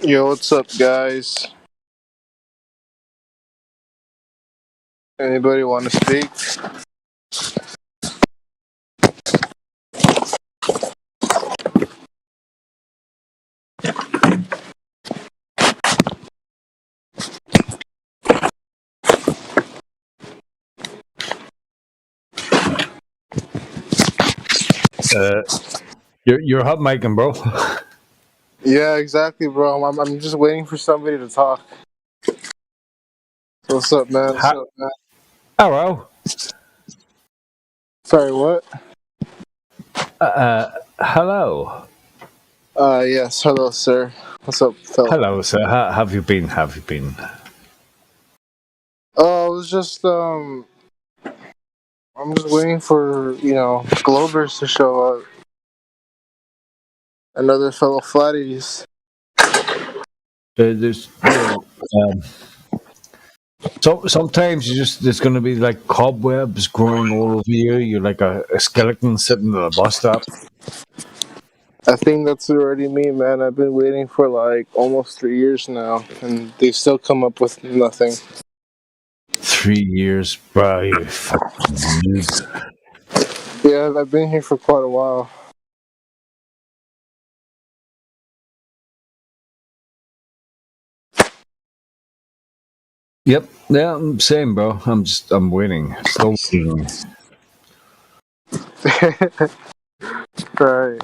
Yo, what's up, guys? Anybody want to speak? Uh, you're hot micing, bro. Yeah, exactly, bro. I'm just waiting for somebody to talk. What's up, man? What's Ha- up, man? Hello. Sorry, what? Hello. Yes. Hello, sir. What's up, fella? Hello, sir. How have you been? Have you been? Oh, I was just I'm just waiting for Globers to show up. Another fellow flatties. There's, um, so sometimes you just there's gonna be like cobwebs growing all over you. You're like a skeleton sitting at a bus stop. I think that's already me, man. I've been waiting for like almost 3 years now, and they still come up with nothing. 3 years, bro. You fucking noob. Yeah, I've been here for quite a while. Yep. Yeah. Same, bro. I'm waiting. Still waiting. Right.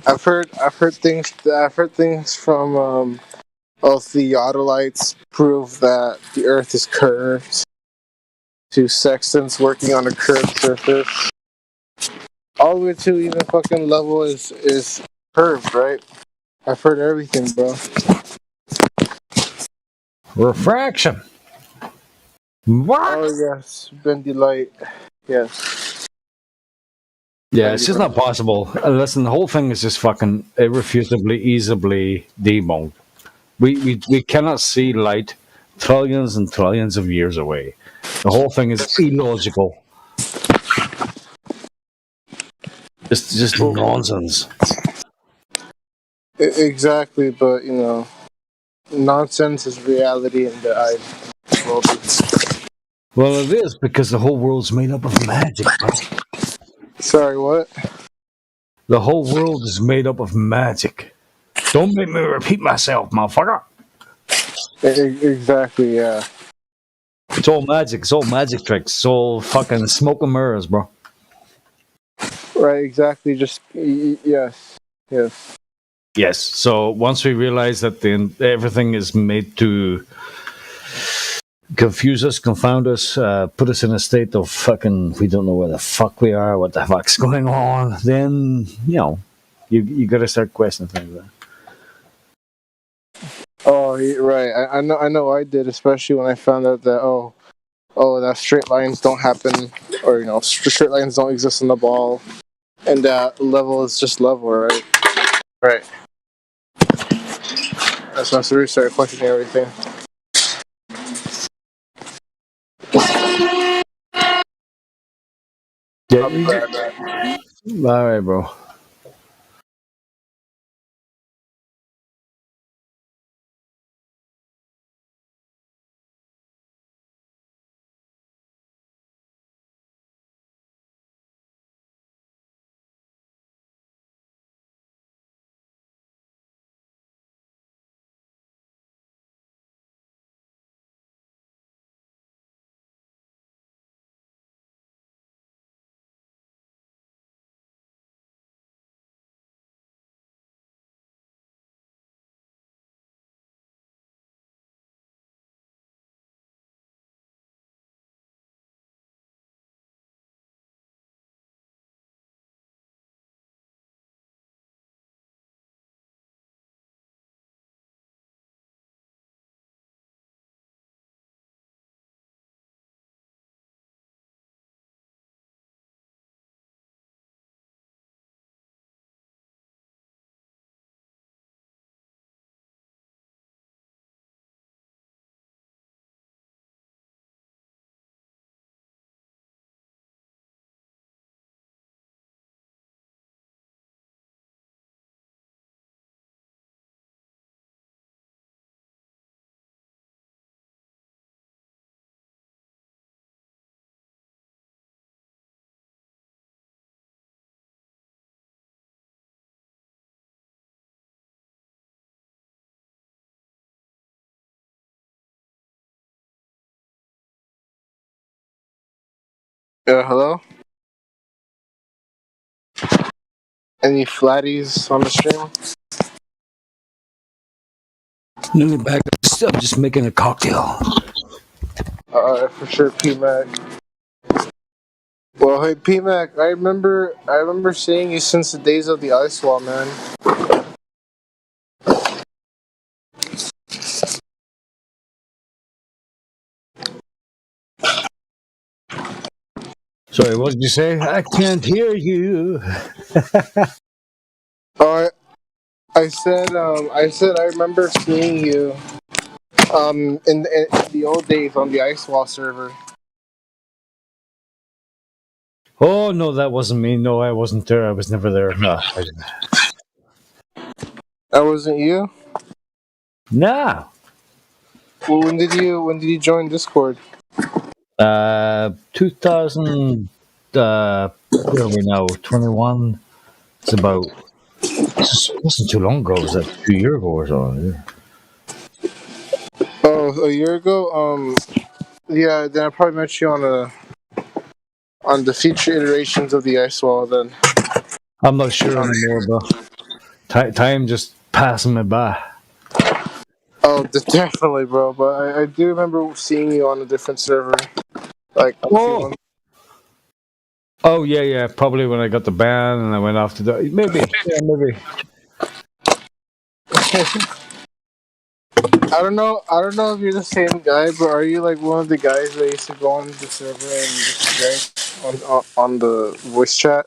I've heard things from theodolites prove that the Earth is curved. To sextants working on a curved surface. All the way to even fucking level is curved, right? I've heard everything, bro. Refraction. What? Oh yes, bendy light. Yes, Yeah, it's bendy just light. not possible. Listen, the whole thing is just fucking irrefutably, easily debunked. We cannot see light trillions and trillions of years away. The whole thing is illogical. Just Well, nonsense. exactly, but nonsense is reality in the eyes of the world. Well, it is because the whole world's made up of magic, bro. Sorry, what? The whole world is made up of magic. Don't make me repeat myself, motherfucker. Exactly, yeah. It's all magic. It's all magic tricks. It's all fucking smoke and mirrors, bro. Right, exactly. Just yes, yes. Yes. So once we realize that everything is made to confuse us, confound us, put us in a state of fucking we don't know where the fuck we are, what the fuck's going on, then you got to start questioning things. Oh, right. I know. I know. I did, especially when I found out that that straight lines don't happen, or straight lines don't exist on the ball, and that level is just level, right? Right. That's when I really started questioning everything. Yeah, I'll be right back. all right, bro. Hello? Any flatties on the stream? Nearly back. I'm just making a cocktail. For sure, P-Mac. Well, hey, P-Mac, I remember seeing you since the days of the ice wall, man. Sorry, what did you say? I can't hear you. Oh, I said I remember seeing you, in the old days on the ice wall server. Oh no, that wasn't me. No, I wasn't there. I was never there. No, That wasn't you? nah. Well, when did you join Discord? 2000. Where are we now? 21. It's about. It wasn't too long ago. It was like 2 years ago or so. Yeah. Oh, a year ago? Yeah, then I probably met you on the future iterations of the ice wall then. I'm not sure anymore, bro. Time just passing me by. Oh, definitely, bro. But I do remember seeing you on a different server, like a few Oh, months. oh yeah, yeah. Probably when I got the ban and I went off to the maybe, yeah, maybe. I don't know if you're the same guy, but are you like one of the guys that used to go on the server and just drink on the voice chat?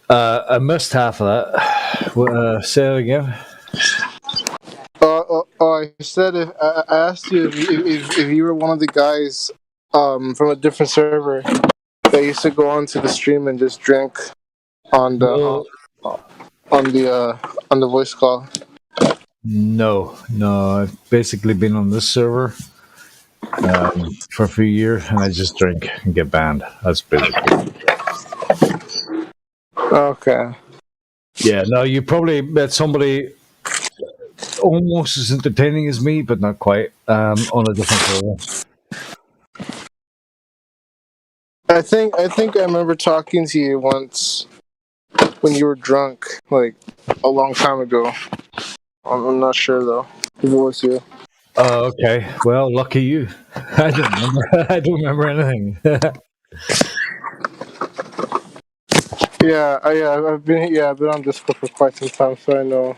I missed half of that. Say it again. I said I asked you if you were one of the guys from a different server that used to go onto the stream and just drink on the No, on the uh, on the voice call. no. I've basically been on this server for a few years, and I just drink and get banned. That's basically. Okay. Yeah. No, you probably met somebody almost as entertaining as me, but not quite. On a different server. I think I remember talking to you once when you were drunk, like a long time ago. I'm not sure though if it was you. Oh, okay. Well, lucky you. I don't remember. I don't remember anything. I've been on Discord for quite some time, so I know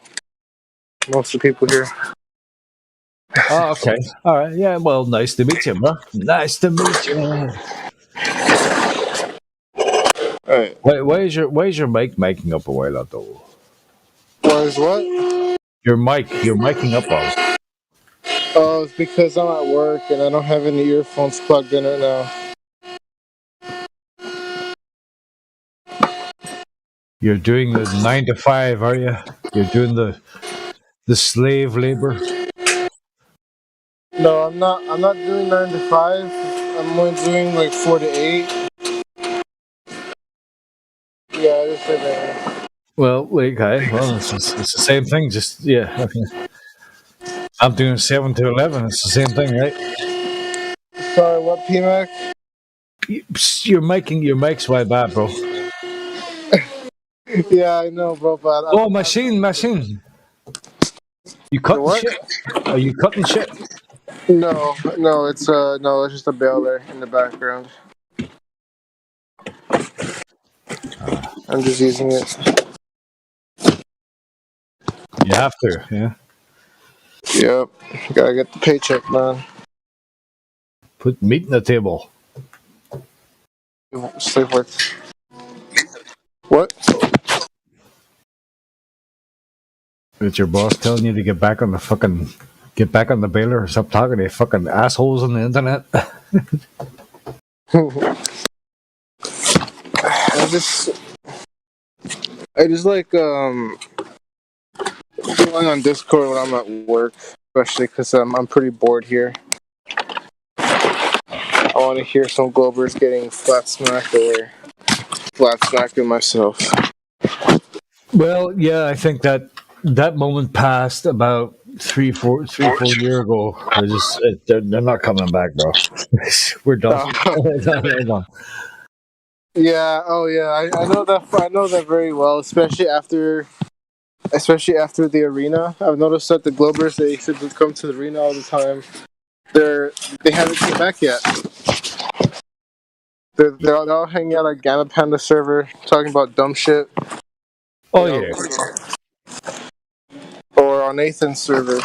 most of the people here. Oh, okay. All right. Yeah. Well, nice to meet you, bro. Nice to meet you. Alright. Why is your mic making up a while though? Was what? You're miking up all. Oh, it's because I'm at work and I don't have any earphones plugged in right now. You're doing the 9 to 5, are you? You're doing the slave labor. No, I'm not. I'm not doing 9 to 5. I'm only doing like 4 to 8. Yeah, I just live in. Well, okay. Well, it's the same thing. Just yeah. Okay. I'm doing 7 to 11. It's the same thing, right? Sorry, what, PMAC? Your mic's way bad, bro. Yeah, I know, bro. But Oh, machine. You cutting what? shit? Are you cutting shit? No, it's just a baler in the background. I'm just using it. You have to, yeah. Yep, gotta get the paycheck, man. Put meat on the table. Slave work. What? It's your boss telling you to get back on the baler or stop talking to fucking assholes on the internet. I just, I just like going on Discord when I'm at work, especially because I'm pretty bored here. I want to hear some Globers getting flat smacked or flat smacking myself. Well, yeah, I think that moment passed about three, 4 years ago. They're not coming back, bro. We're done. They're done. Yeah. Oh, yeah. I know that. I know that very well, especially after the arena. I've noticed that the Globers, they used to come to the arena all the time. They haven't come back yet. They're all hanging out at Gamma Panda server talking about dumb shit. Oh You know, yeah, or on Nathan's server.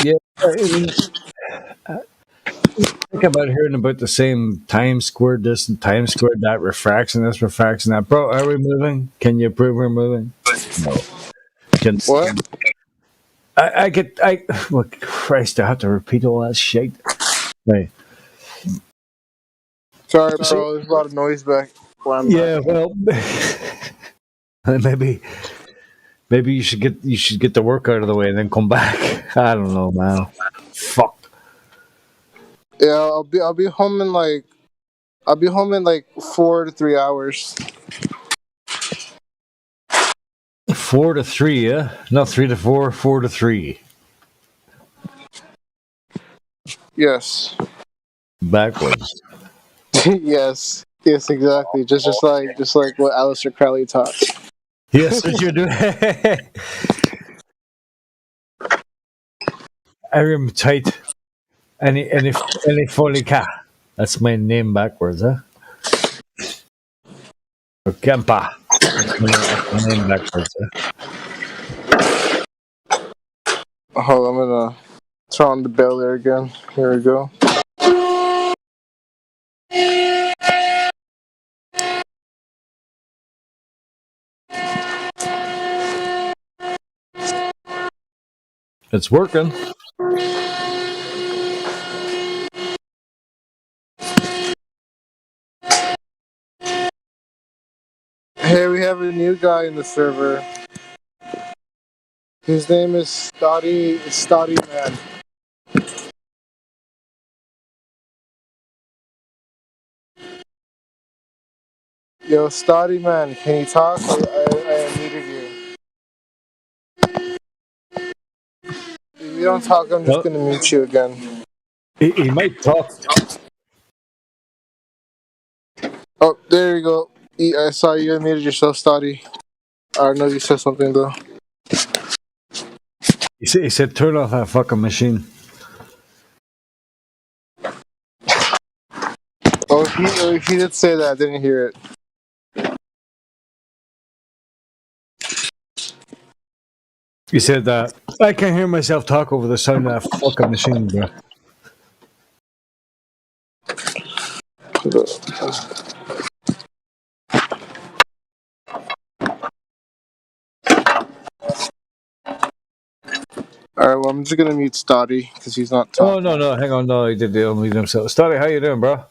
yeah. I mean, think about hearing about the same time squared this and time squared that, refraction this, refraction that. Bro, are we moving? Can you prove we're moving? No. Can What? I look, Christ, I have to repeat all that shit. Right. Sorry, So, bro. There's a lot of noise back where I'm at. yeah, well, maybe you should get the work out of the way and then come back. I don't know, man. Fuck. Yeah, I'll be home in like 4 to 3 hours. 4 to 3, yeah, not 3 to 4, 4 to 3. Yes. Backwards. Yes. Yes, exactly. Just like what Aleister Crowley taught. Yes, what you're doing. I remember tight. Any Folika. That's my name backwards, huh? Or Kempa. That's my name backwards, huh? Hold on, I'm gonna turn on the bell there again. Here we go. It's working. Hey, we have a new guy in the server. His name is Stoddy Man. Yo, Stoddy Man, can you talk? I muted you. If you don't talk, I'm just Well, gonna mute you again. he might talk. Oh, there you go. I saw you unmuted yourself, Stoddy. I know you said something though. He said, turn off that fucking machine. Oh, he did say that. I didn't hear it. He said that I can hear myself talk over the sound of that fucking machine, bro. Alright, well, I'm just gonna mute Stoddy because he's not Oh talking. no, hang on, no, he did the unmute himself. Stoddy, how you doing, bro?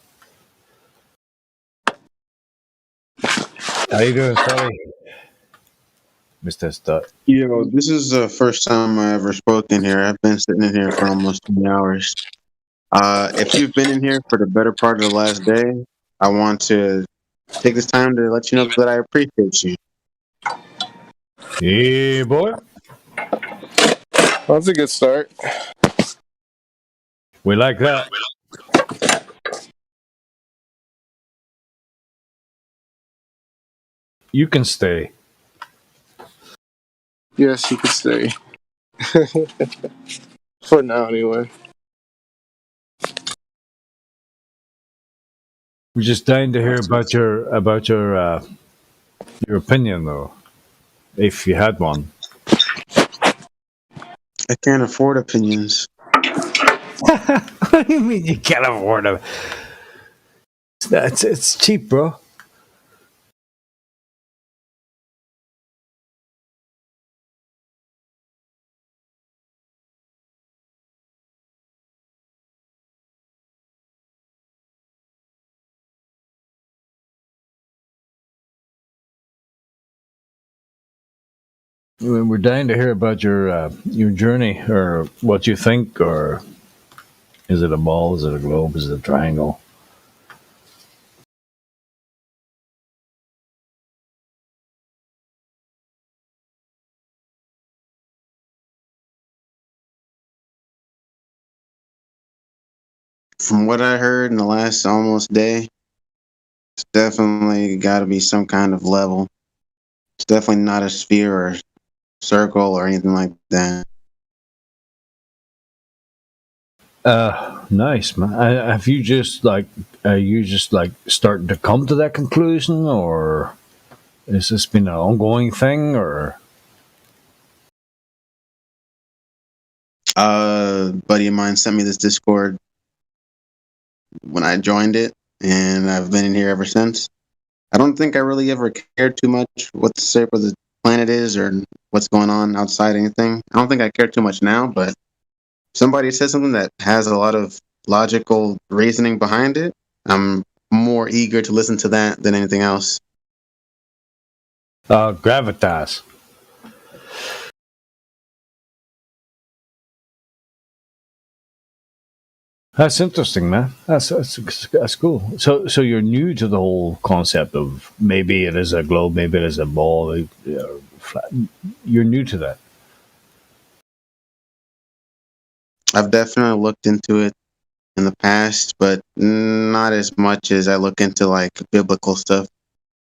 How you doing, Stoddy? Mr. Stud. This is the first time I ever spoken here. I've been sitting in here for almost 20 hours. If you've been in here for the better part of the last day, I want to take this time to let you know that I appreciate you. Yeah, boy. That's a good start. We like that. You can stay. Yes, you could stay. For now, anyway. We're just dying to hear your opinion, though, if you had one. I can't afford opinions. What do you mean you can't afford them? It's cheap, bro. We're dying to hear about your journey, or what you think, or is it a ball? Is it a globe? Is it a triangle? From what I heard in the last almost day, it's definitely got to be some kind of level. It's definitely not a sphere or circle or anything like that. Nice, man. Have you just like, are you just like starting to come to that conclusion, or has this been an ongoing thing, or? Buddy of mine sent me this Discord when I joined it, and I've been in here ever since. I don't think I really ever cared too much what the shape of the planet is or what's going on outside anything. I don't think I care too much now, but somebody says something that has a lot of logical reasoning behind it. I'm more eager to listen to that than anything else. Gravitas. That's interesting, man. That's cool. So you're new to the whole concept of maybe it is a globe, maybe it is a ball. Flat. You're new to that. I've definitely looked into it in the past, but not as much as I look into like biblical stuff.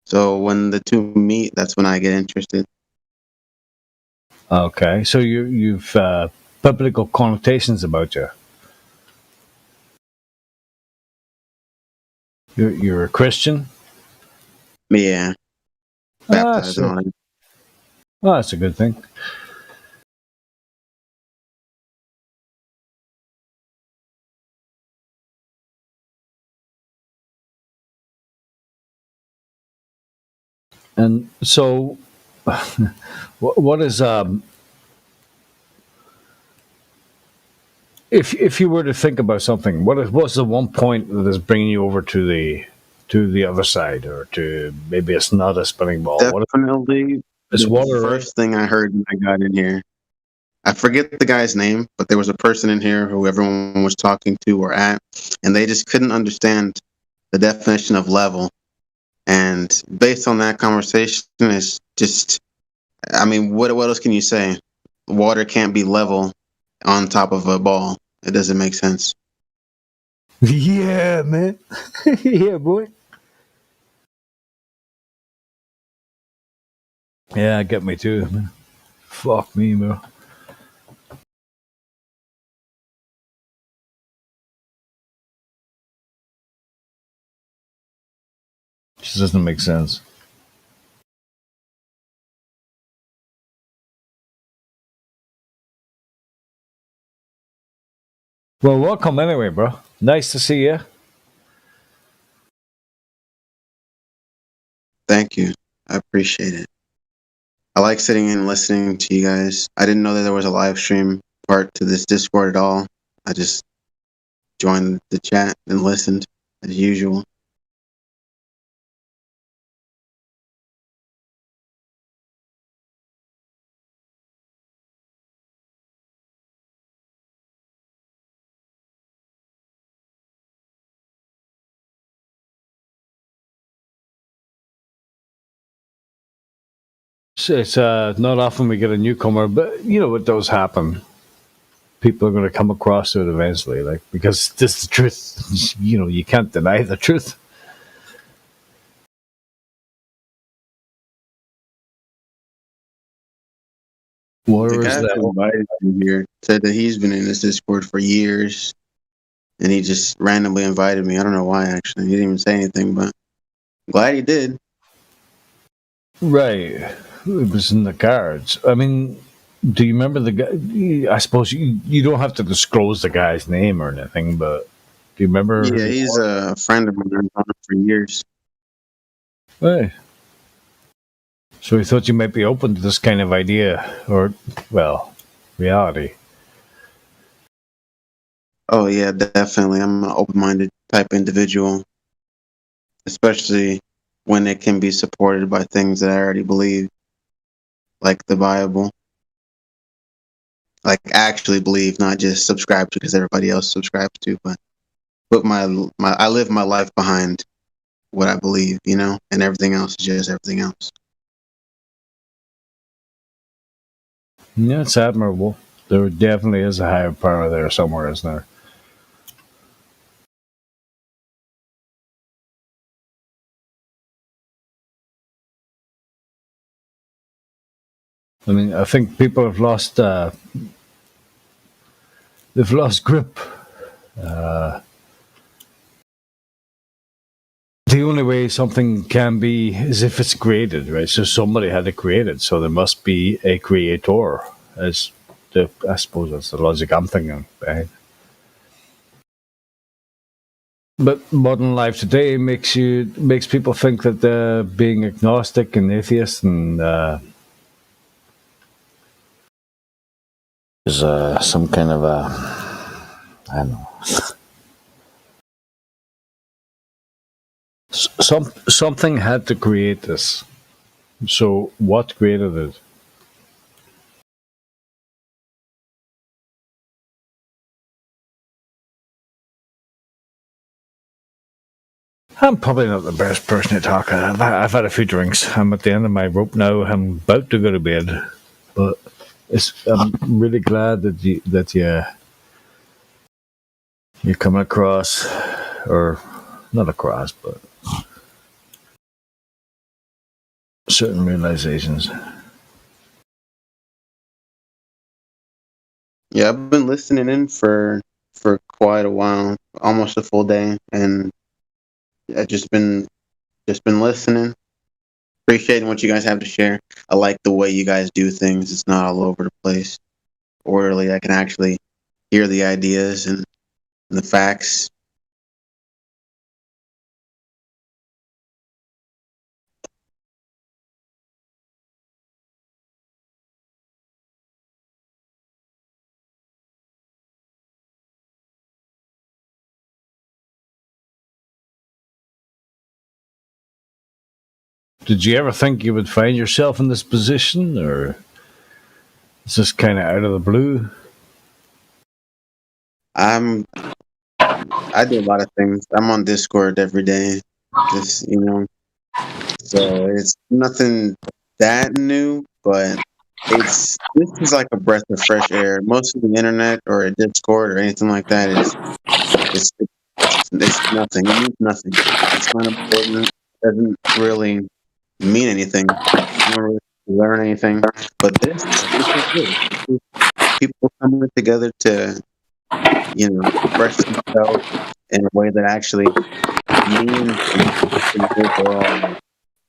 So when the two meet, that's when I get interested. Okay, so you've biblical connotations about you. You're a Christian. Yeah, baptized and So all that. well, that's a good thing. And so, what is if you were to think about something, what's the one point that is bringing you over to the other side, or to maybe it's not a spinning ball? What Definitely it's the water, right? first thing I heard when I got in here. I forget the guy's name, but there was a person in here who everyone was talking to or at, and they just couldn't understand the definition of level. And based on that conversation, it's just, I mean, what else can you say? Water can't be level on top of a ball. It doesn't make sense. Yeah, man. Yeah, boy. Yeah, get me too, man. Fuck me, bro. Just doesn't make sense. Well, welcome anyway, bro. Nice to see you. Thank you. I appreciate it. I like sitting and listening to you guys. I didn't know that there was a live stream part to this Discord at all. I just joined the chat and listened as usual. It's not often we get a newcomer, but you know what does happen. People are going to come across to it eventually, like because this is the truth. You know, you can't deny the truth. The Water is guy who level. invited me here said that he's been in this Discord for years, and he just randomly invited me. I don't know why, actually. He didn't even say anything, but I'm glad he did. Right. It was in the cards. I mean, do you remember the guy? I suppose you don't have to disclose the guy's name or anything, but do you remember who Yeah, he he's was? a friend of mine. I've known him for years. Hey. So we thought you might be open to this kind of idea, or, well, reality. Oh, yeah, definitely. I'm an open minded type individual, especially when it can be supported by things that I already believe, like the Bible. Like, actually believe, not just subscribe to because everybody else subscribes to, but put I live my life behind what I believe, and everything else is just everything else. Yeah, it's admirable. There definitely is a higher power there somewhere, isn't there? I mean, I think people have lost they've lost grip. The only way something can be is if it's created, right? So somebody had to create it, so there must be a creator. As I suppose that's the logic I'm thinking. Right? But modern life today makes people think that being agnostic and atheist and is some kind of a I don't know. Something had to create this. So what created it? I'm probably not the best person to talk. I've had a few drinks. I'm at the end of my rope now. I'm about to go to bed, but I'm really glad you come across, or not across, but certain realizations. Yeah, I've been listening in for quite a while, almost a full day, and I've just been listening, appreciating what you guys have to share. I like the way you guys do things. It's not all over the place. Orderly. I can actually hear the ideas and the facts. Did you ever think you would find yourself in this position, or is this kind of out of the blue? I'm I do a lot of things. I'm on Discord every day. Just so it's nothing that new, but this is like a breath of fresh air. Most of the internet or a Discord or anything like that it's it's nothing. It means nothing. It's not important. It doesn't really mean anything. You don't really learn anything. But this is good. This is people coming together to express themselves in a way that actually means something to the overall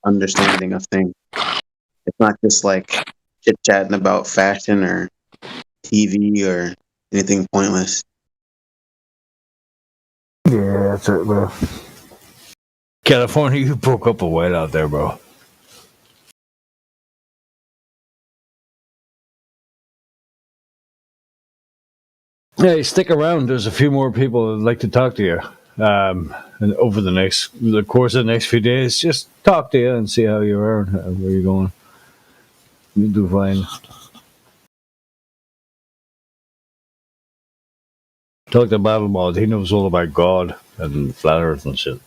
understanding of things. It's not just like chit chatting about fashion or TV or anything pointless. Yeah, that's it, bro. California, you broke up a while out there, bro. Yeah, stick around. There's a few more people that'd like to talk to you. And over the course of the next few days, just talk to you and see how you are and where you're going. You do fine. Talk to Battle Mod. He knows all about God and flat Earth and shit.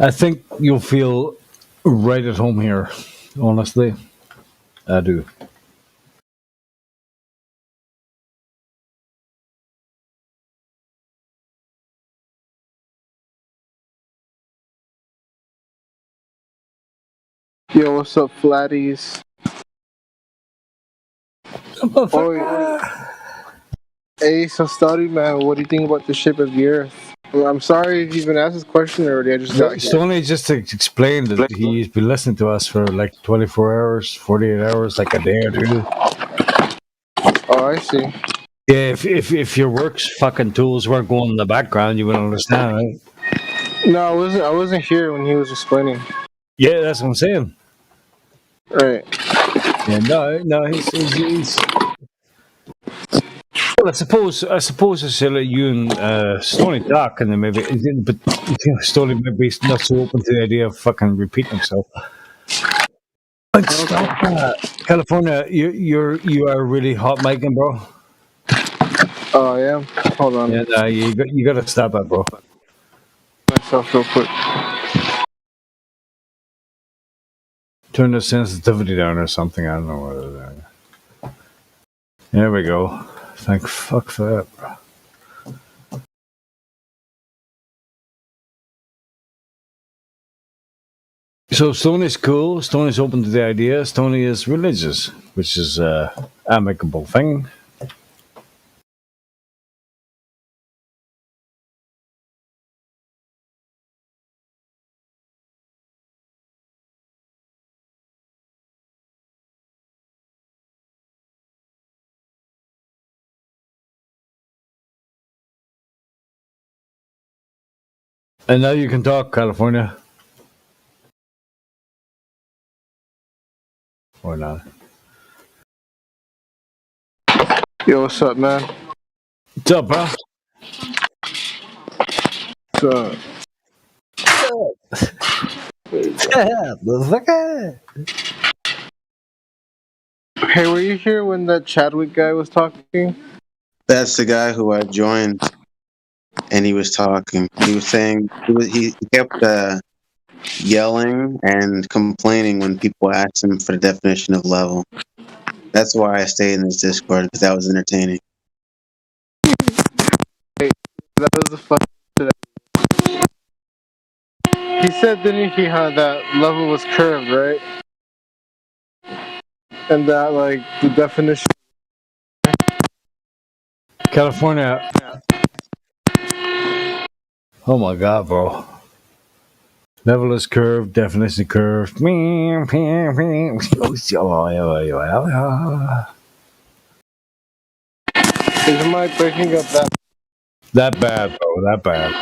I think you'll feel right at home here. Honestly, I do. Yo, what's up, flatties? Oh, hey, so study, man. What do you think about the shape of the Earth? Well, I'm sorry if you've been asked this question already. I just got here. Stoney just to explain that he's been listening to us for like 24 hours, 48 hours, like a day or two. Oh, I see. Yeah, if your work's fucking tools weren't going in the background, you wouldn't understand, right? No, I wasn't. I wasn't here when he was explaining. Yeah, that's what I'm saying. Right. Yeah, no, he's well, I suppose it's let you and Stoney talk, and then maybe, but Stoney maybe not so open to the idea of fucking repeating himself. But stop that, California. You are really hot micing, bro. Oh, I am. Hold on. And you got to stop that, bro. Myself real quick. Turn the sensitivity down or something. I don't know whether. There we go. Thank fuck for that, bro. So Stoney is cool. Stoney is open to the idea. Stoney is religious, which is a amicable thing. And now you can talk, California. Or not. Yo, what's up, man? What's up, bro? What's up? Hey, were you here when that Chadwick guy was talking? That's the guy who I joined, and he was talking. He was saying he kept yelling and complaining when people asked him for the definition of level. That's why I stayed in this Discord, because that was entertaining. That was the fun. He said, didn't he, how that level was curved, right? And that, like, the definition. California. Oh my god, bro. Level is curved, definition curved. Is Is my breaking up that? that bad, bro. That bad.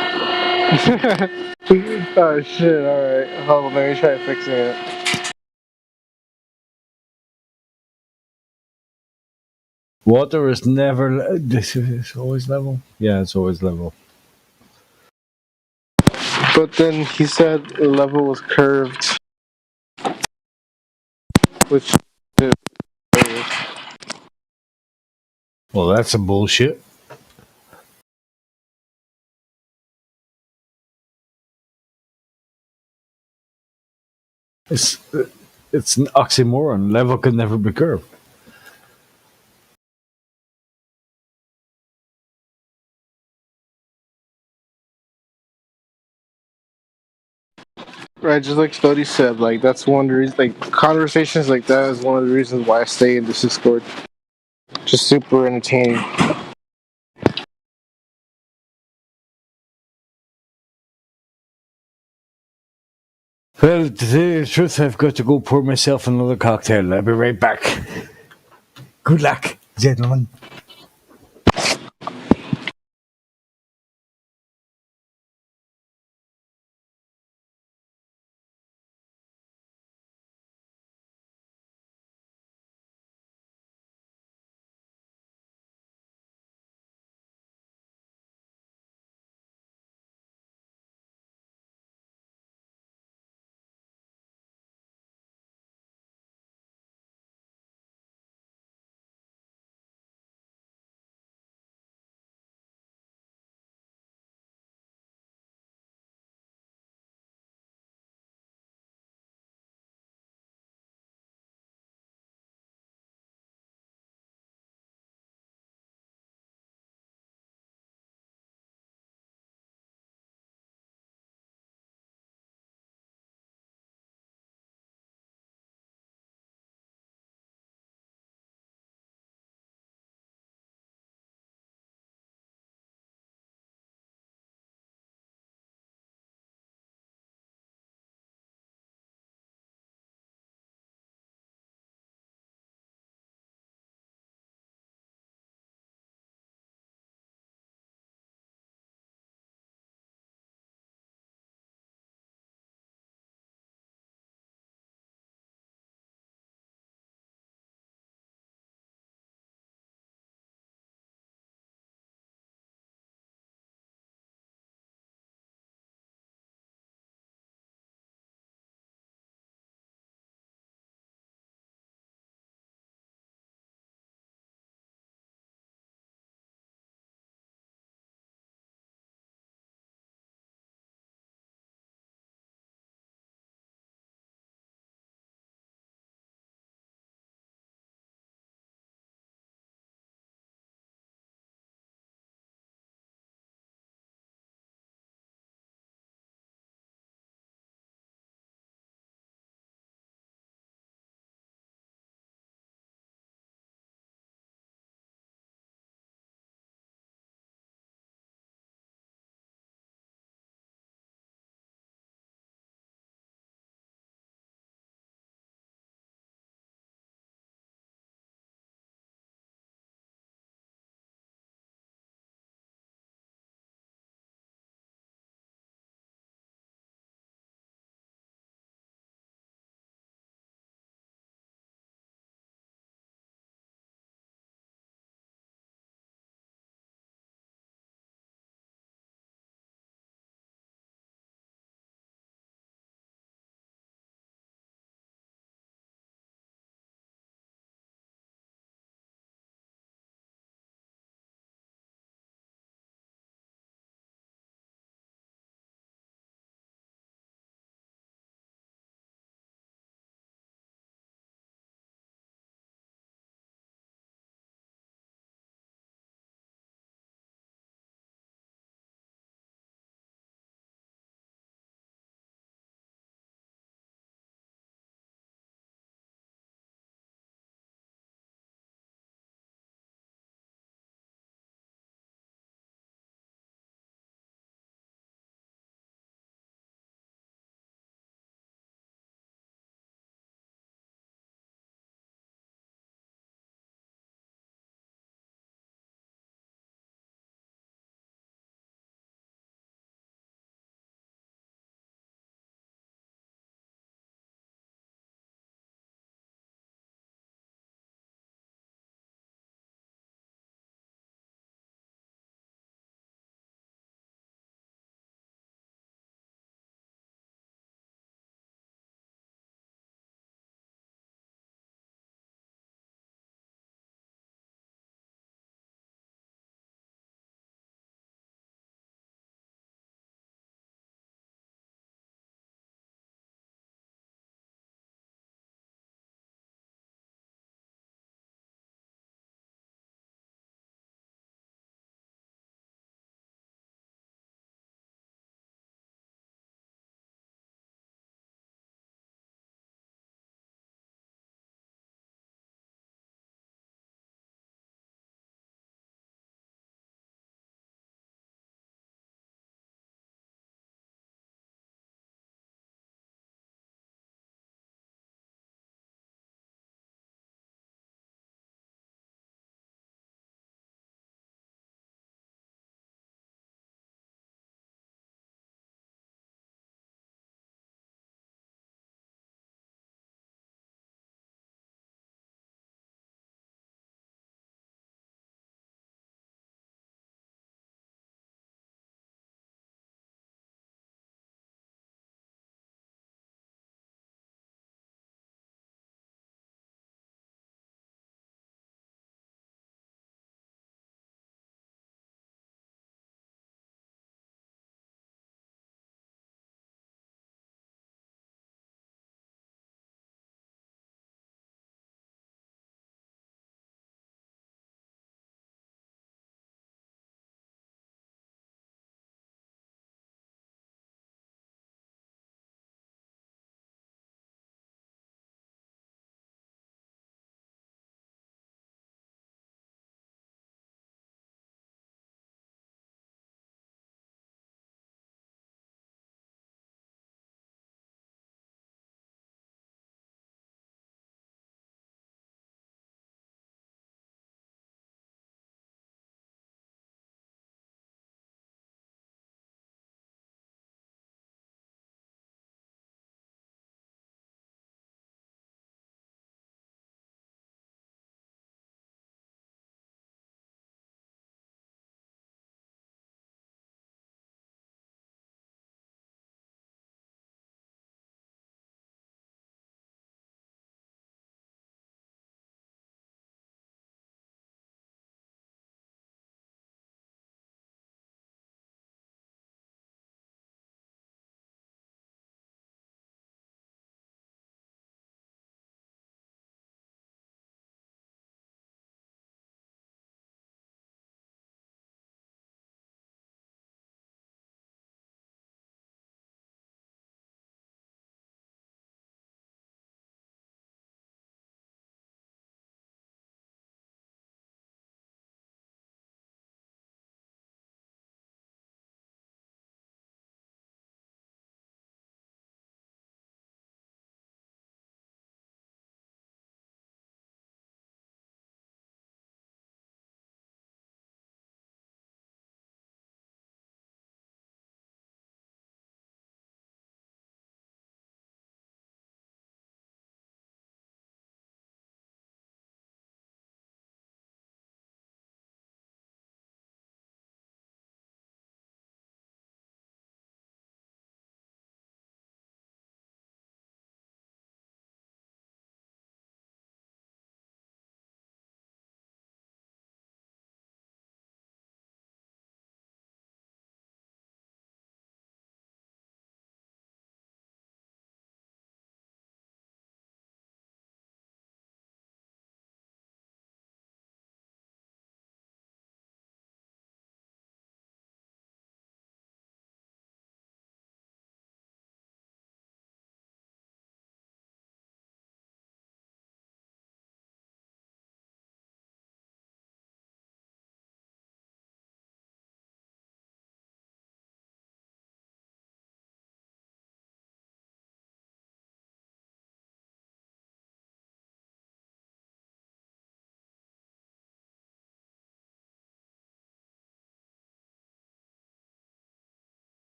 Oh shit! All right, hold on. Let me try fixing it. Water is never. This is always level. Yeah, it's always level. But then he said the level was curved, which Well, that's some bullshit. It's it's an oxymoron. Level can never be curved. right, just like Stody said, like that's one reason. Like conversations like that is one of the reasons why I stay in this Discord. Just super entertaining. Well, to tell you the truth, I've got to go pour myself another cocktail. I'll be right back. Good luck, gentlemen.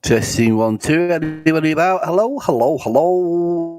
Testing 1, 2. Anybody about? Hello, hello, hello.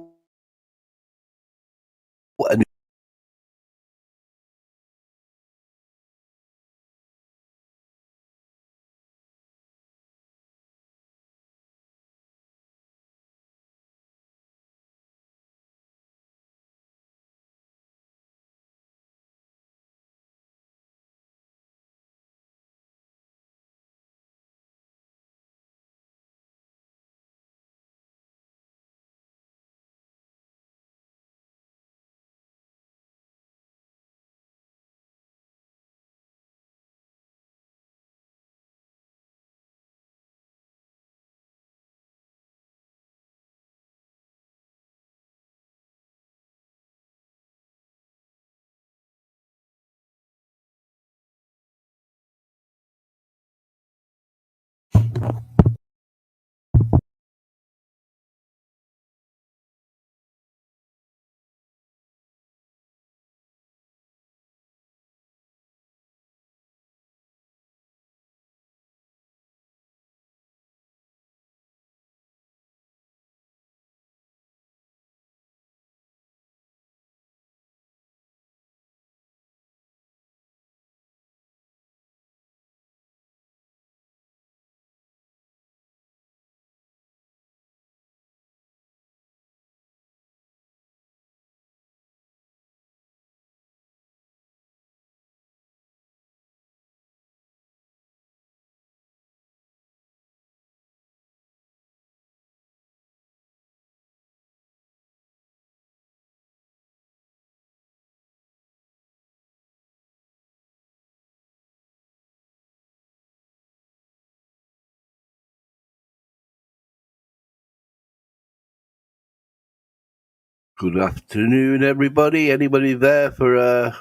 Good afternoon, everybody. Anybody there for a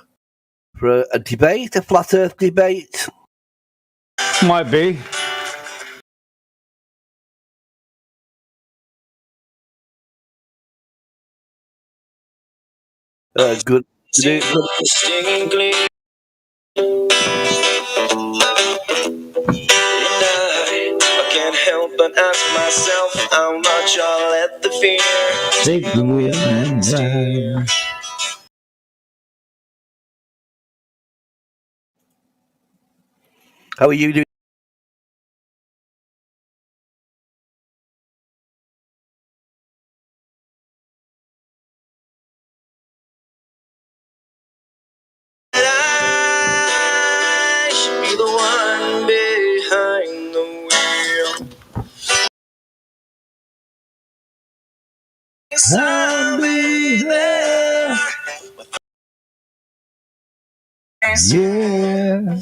debate, a flat Earth debate? Might be. Good. I can't help but ask myself how much I'll let the fear take me and steer. How are you doing? I should be the one behind the wheel. I'll be there. Yeah.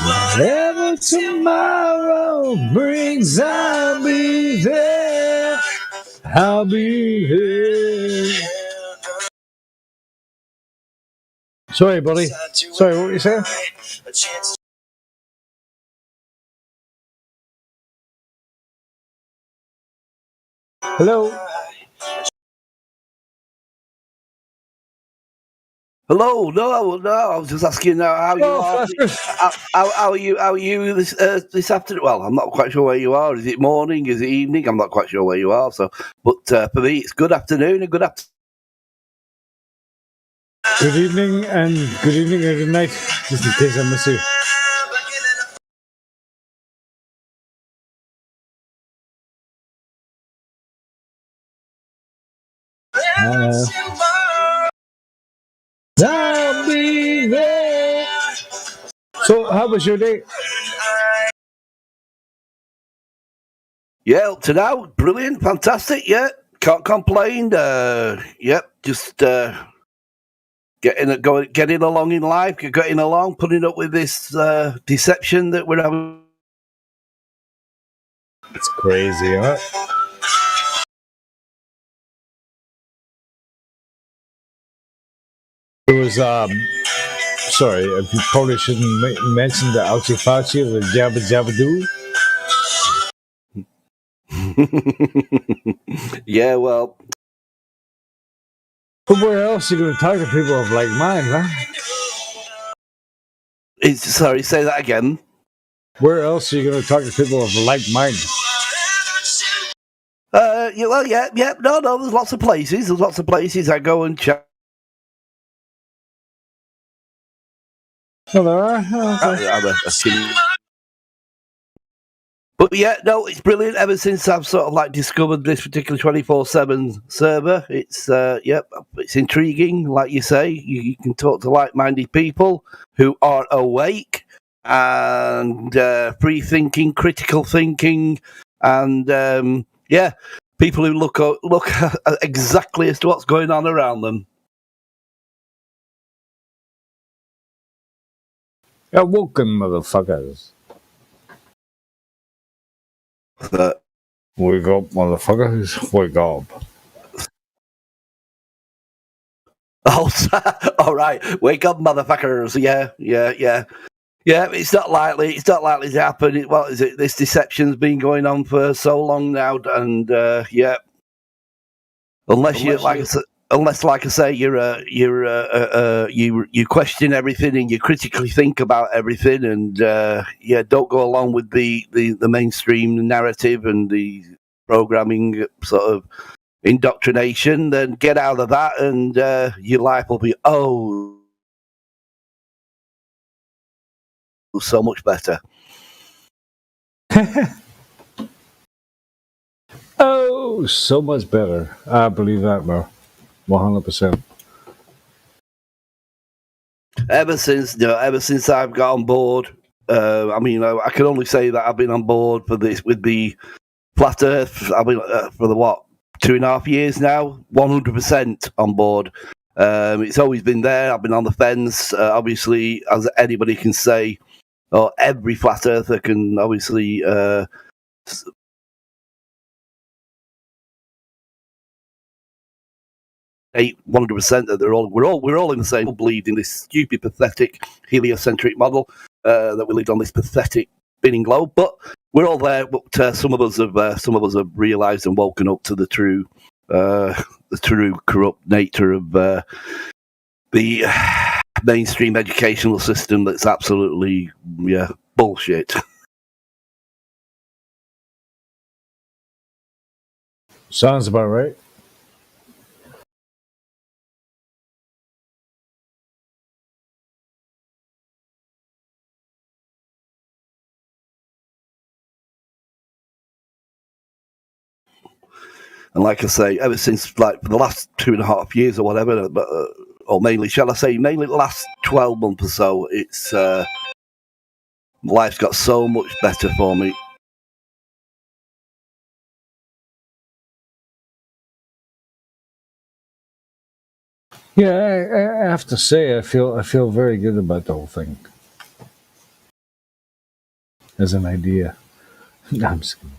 Whatever tomorrow brings, I'll be there. I'll be here. Sorry, buddy. Sorry, what were you saying? Hello? Hello. No. I was just asking how you are. How are you? How are you this afternoon? Well, I'm not quite sure where you are. Is it morning? Is it evening? I'm not quite sure where you are. So, but for me, it's good afternoon and good afternoon. Good evening and good night, just in case I miss you. I'll be there. So, how was your day? Yeah, up to now, brilliant, fantastic. Yeah, can't complain. Yep, just getting along in life, getting along, putting up with this deception that we're having. It's crazy, huh? It was sorry, you probably shouldn't mention the Ouchie Fauci or the Jabba Jabba Doo. Yeah, well. But where else are you going to talk to people of like mind, huh? Sorry, say that again. Where else are you going to talk to people of like mind? well, yeah. No. There's lots of places. There's lots of places I go and check. Oh, there are. Oh, okay. But yeah, no, it's brilliant. Ever since I've sort of like discovered this particular 24/7 server, it's it's intriguing. Like you say, you can talk to like-minded people who are awake and free-thinking, critical thinking, and people who look exactly as to what's going on around them. Awoken motherfuckers. Wake up, motherfuckers. Wake up. Oh, all right. Wake up, motherfuckers. Yeah. It's not likely. It's not likely to happen. What is it? This deception's been going on for so long now, and unless like I say, you question everything and you critically think about everything, and don't go along with the mainstream narrative and the programming sort of indoctrination. Then get out of that, and your life will be so much better. Oh, so much better. I believe that, bro. 100%. Ever since I've got on board, I can only say that I've been on board for this with the Flat Earth. I've been for the 2.5 years now, 100% on board. It's always been there. I've been on the fence. Obviously, as anybody can say, or every flat earther can obviously 100% that we're all in the same. Believed in this stupid, pathetic heliocentric model that we lived on this pathetic spinning globe, but we're all there. But some of us have realised and woken up to the true corrupt nature of the mainstream educational system. That's absolutely bullshit. Sounds about right. And like I say, ever since like for the last 2.5 years or whatever, or mainly the last 12 months or so, it's life's got so much better for me. Yeah, I have to say, I feel very good about the whole thing as an idea. I'm just kidding.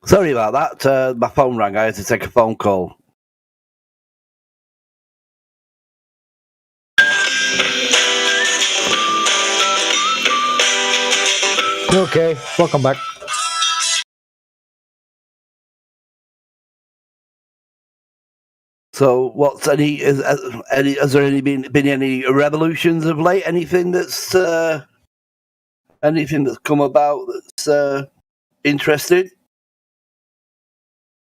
Sorry about that. My phone rang. I had to take a phone call. Okay, welcome back. So, what's has there been any revolutions of late? Anything that's come about that's interesting?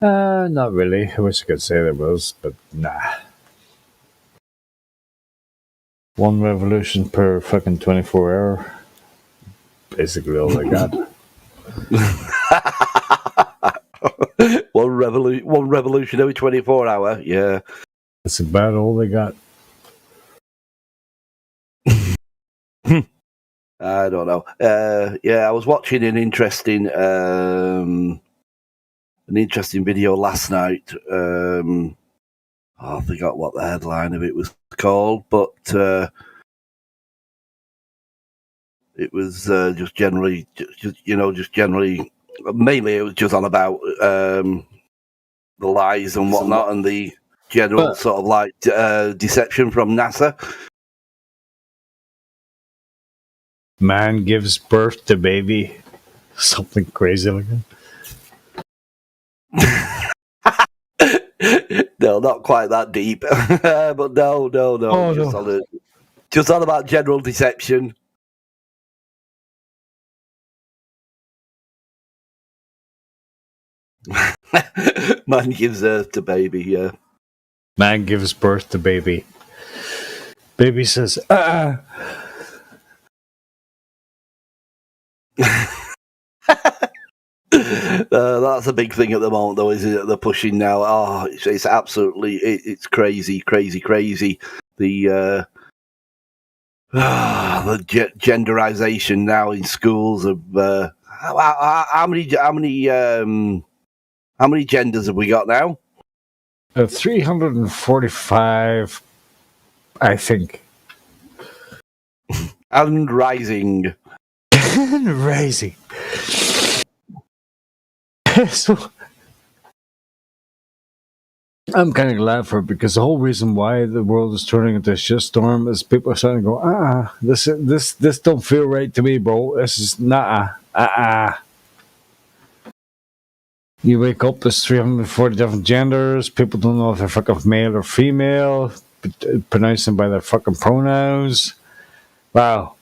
Not really. I wish I could say there was, but nah. One revolution per fucking 24 hour. Basically all I got. one revolution every 24 hour. Yeah. That's about all they got. I don't know. I was watching an interesting video last night. I forgot what the headline of it was called, but it was just generally, mainly it was just on about the lies and whatnot, and the general sort of like deception from NASA. Man gives birth to baby. Something crazy like that. No, not quite that deep. But no. Oh, Just on about general deception. Man gives birth to baby, yeah. Man gives birth to baby. Baby says, That's a big thing at the moment, though, isn't it? They're pushing now. Oh, it's absolutely, it's crazy. The genderization now in schools of how many genders have we got now? 345, I think. And rising. Rising. So, I'm kind of glad for it because the whole reason why the world is turning into a shitstorm is people are starting to go, this don't feel right to me, bro. This is You wake up, there's 340 different genders. People don't know if they're fucking male or female. Pronounce them by their fucking pronouns. Wow.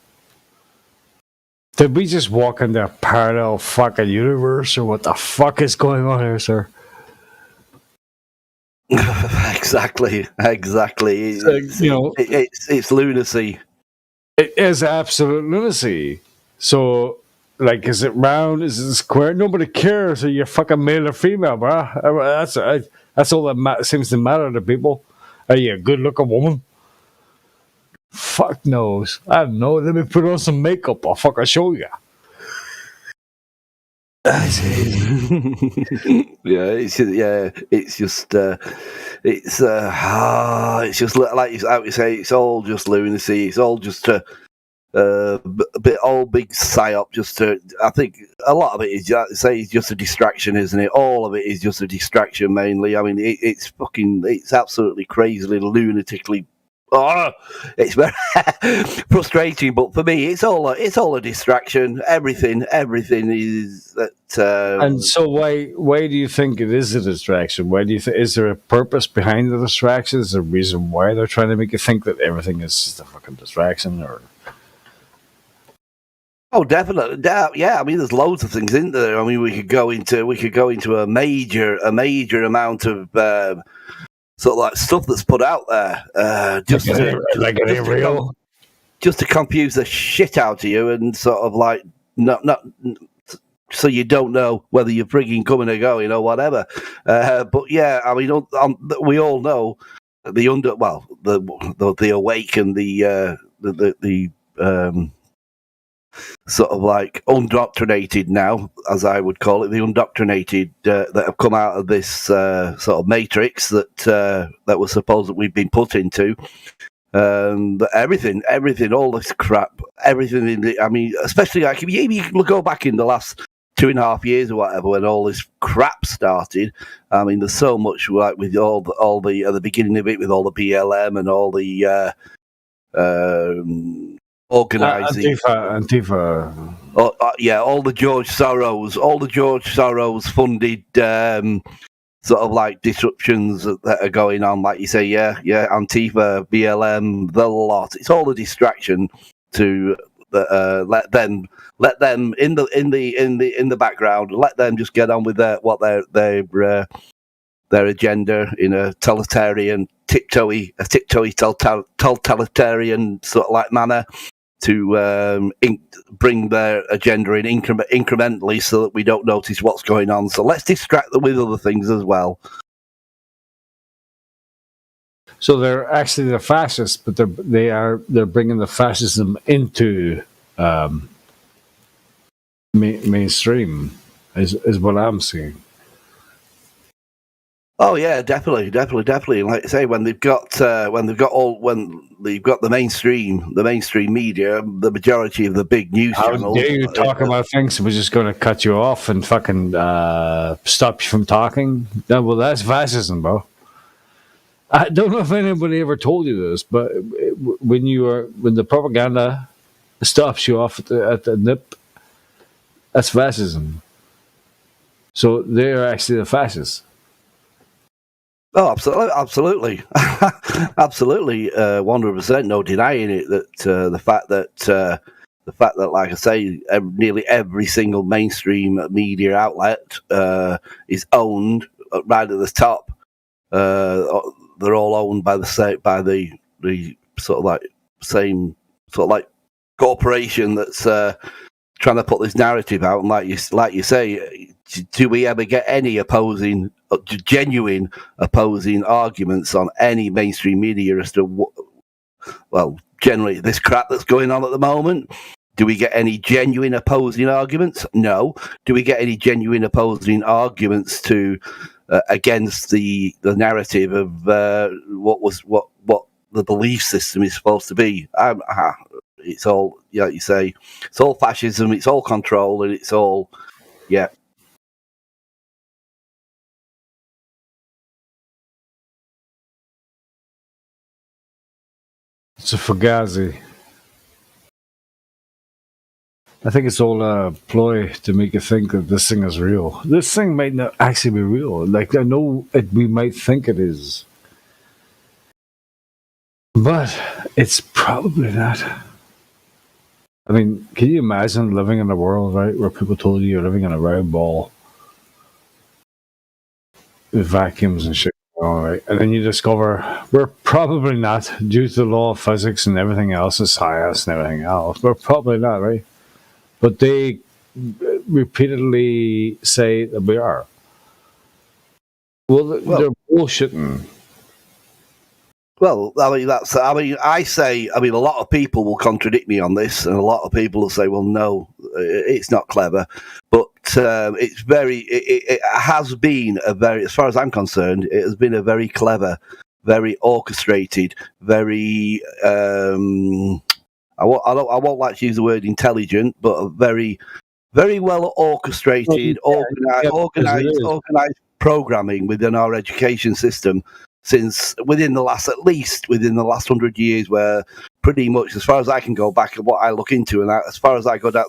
Did we just walk into a parallel fucking universe, or what the fuck is going on here, sir? Exactly. It's lunacy. It is absolute lunacy. So, like, is it round? Is it square? Nobody cares. Are you fucking male or female, bro? That's all that seems to matter to people. Are you a good-looking woman? Fuck knows. I don't know. Let me put on some makeup. I'll fucking show you. It's just like you say, it's all just lunacy. It's all just a big psyop. I think a lot of it is just a distraction, isn't it? All of it is just a distraction mainly. I mean, it's absolutely crazily, lunatically. It's very frustrating, but for me, it's all a distraction. Everything is that. And so, why do you think it is a distraction? Why do you think is there a purpose behind the distraction? Is there a reason why they're trying to make you think that everything is just a fucking distraction? Or oh, definitely, yeah. I mean, there's loads of things in there. I mean, we could go into a major amount of. Sort of like stuff that's put out there, just to confuse the shit out of you, and sort of like not so you don't know whether you're frigging coming or going or whatever. But yeah, I mean, we all know the awake and the sort of like undoctrinated now, as I would call it, the undoctrinated that have come out of this sort of matrix that was supposed that we've been put into. Everything, all this crap, everything I mean, especially like if you go back in the last 2.5 years or whatever when all this crap started. I mean, there's so much like with all the at the beginning of it with all the BLM and all the organising. Antifa. All the George Soros funded sort of like disruptions that are going on, like you say, Antifa, BLM, the lot. It's all a distraction to let them in the background. Let them just get on with their agenda in a totalitarian, totalitarian sort of like manner to bring their agenda in incrementally so that we don't notice what's going on. So let's distract them with other things as well. So they're actually the fascists, but they're bringing the fascism into mainstream, is what I'm seeing. Oh yeah, definitely. Like I say, when they've got the mainstream media, the majority of the big news channels. How dare you talk about things? We're just going to cut you off and fucking stop you from talking. Well, that's fascism, bro. I don't know if anybody ever told you this, but when the propaganda stops you off at the nip, that's fascism. So they're actually the fascists. Oh, absolutely, 100%. No denying it. That the fact that, like I say, nearly every single mainstream media outlet is owned right at the top. They're all owned by the sort of like same sort of like corporation that's trying to put this narrative out. And like you say, do we ever get any genuine opposing arguments on any mainstream media as to generally this crap that's going on at the moment? Do we get any genuine opposing arguments? No. Do we get any genuine opposing arguments to against the narrative of what the belief system is supposed to be? It's all, like you say, it's all fascism, it's all control, and it's all, yeah. It's a fugazi. I think it's all a ploy to make you think that this thing is real. This thing might not actually be real. Like, I know we might think it is, but it's probably not. I mean, can you imagine living in a world, right, where people told you you're living in a round ball with vacuums and shit, all right, and then you discover we're probably not, due to the law of physics and everything else, is science and everything else. We're probably not, right? But they repeatedly say that we are. Well, they're bullshitting. Well, I mean, a lot of people will contradict me on this, and a lot of people will say, well, no, it's not clever. But it has been as far as I'm concerned, it has been a very clever, very orchestrated, very, I won't like to use the word intelligent, but a very, very well orchestrated, organized programming within our education system since within the last 100 years, where pretty much, as far as I can go back and what I look into, and as far as I go down,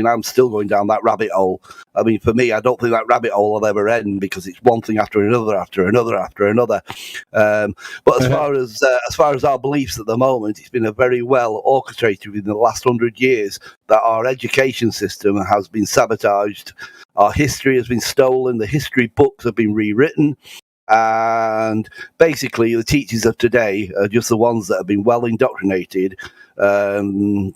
I'm still going down that rabbit hole. I mean, for me, I don't think that rabbit hole will ever end because it's one thing after another, after another, after another. But as far as our beliefs at the moment, it's been a very well orchestrated within the last 100 years that our education system has been sabotaged. Our history has been stolen. The history books have been rewritten. And basically, the teachers of today are just the ones that have been well indoctrinated from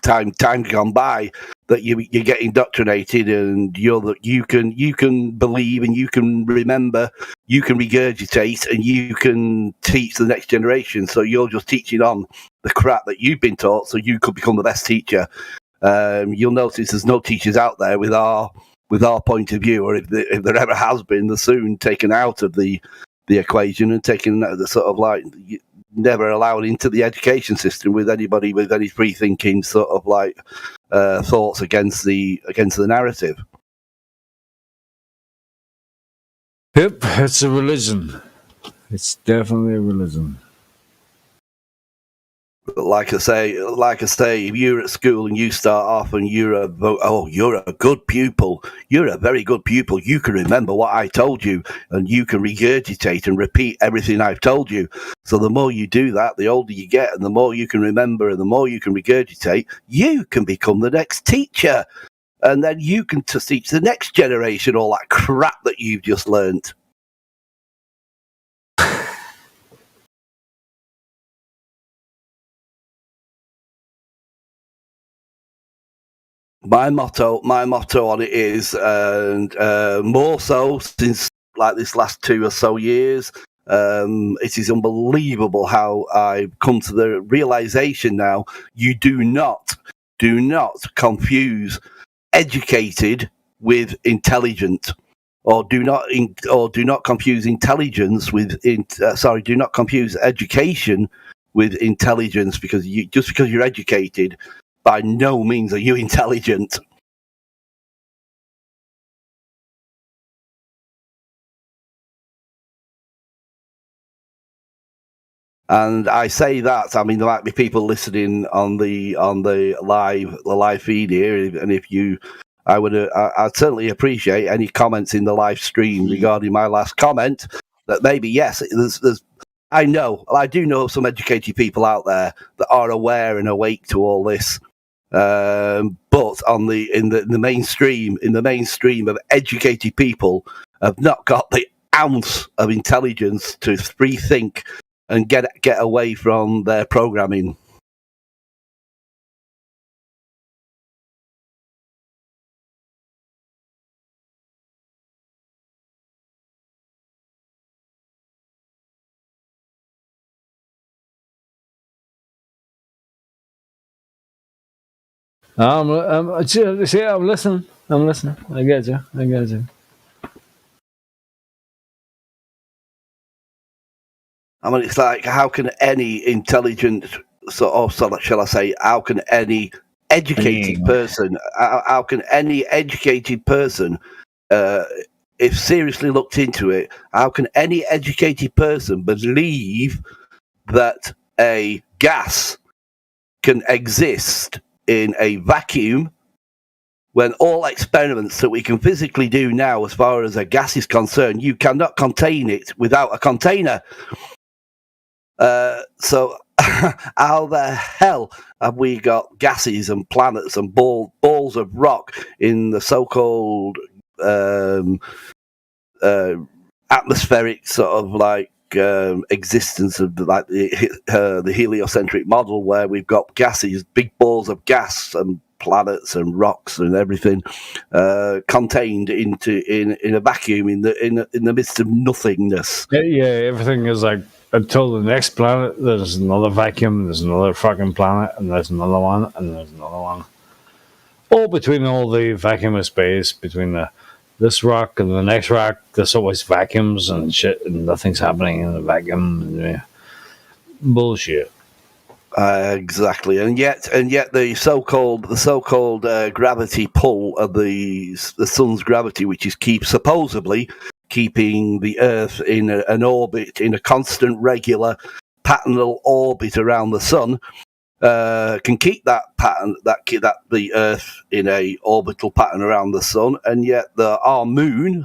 time gone by. That you get indoctrinated, and you can believe, and you can remember, you can regurgitate, and you can teach the next generation. So you're just teaching on the crap that you've been taught, so you could become the best teacher. You'll notice there's no teachers out there with our point of view, or if there ever has been, they're soon taken out of the equation and taken the sort of like never allowed into the education system with anybody with any free thinking sort of like thoughts against the narrative. Yep, it's a religion. It's definitely a religion. Like I say, if you're at school and you start off and you're a good pupil, you're a very good pupil. You can remember what I told you, and you can regurgitate and repeat everything I've told you. So the more you do that, the older you get, and the more you can remember, and the more you can regurgitate, you can become the next teacher, and then you can teach the next generation all that crap that you've just learnt. My motto on it is, and more so since like this last 2 or so years, it is unbelievable how I've come to the realization now. You do not confuse educated with intelligent, or do not confuse intelligence with do not confuse education with intelligence, because just because you're educated, by no means are you intelligent. And I say that, I mean, there might be people listening on the live feed here, and I'd certainly appreciate any comments in the live stream regarding my last comment. That maybe, yes, I do know some educated people out there that are aware and awake to all this. But in the mainstream of educated people have not got the ounce of intelligence to rethink and get away from their programming. I'm listening. I get you. I mean, it's like, how can any intelligent, shall I say, how can any educated person, if seriously looked into it, how can any educated person believe that a gas can exist in a vacuum when all experiments that we can physically do now, as far as a gas is concerned, you cannot contain it without a container? So how the hell have we got gases and planets and balls of rock in the so-called atmospheric sort of like existence of the heliocentric model, where we've got gases, big balls of gas and planets and rocks and everything contained in a vacuum in the midst of nothingness? Yeah, everything is like, until the next planet, there's another vacuum, there's another fucking planet, and there's another one, and there's another one. All between all the vacuum of space, between this rock and the next rock, there's always vacuums and shit, and nothing's happening in the vacuum. Bullshit. Exactly, and yet the so-called gravity pull of the sun's gravity, which is supposedly keeping the Earth in an orbit, in a constant, regular, patternal orbit around the sun, can keep that pattern, the Earth in a orbital pattern around the sun, and yet our moon,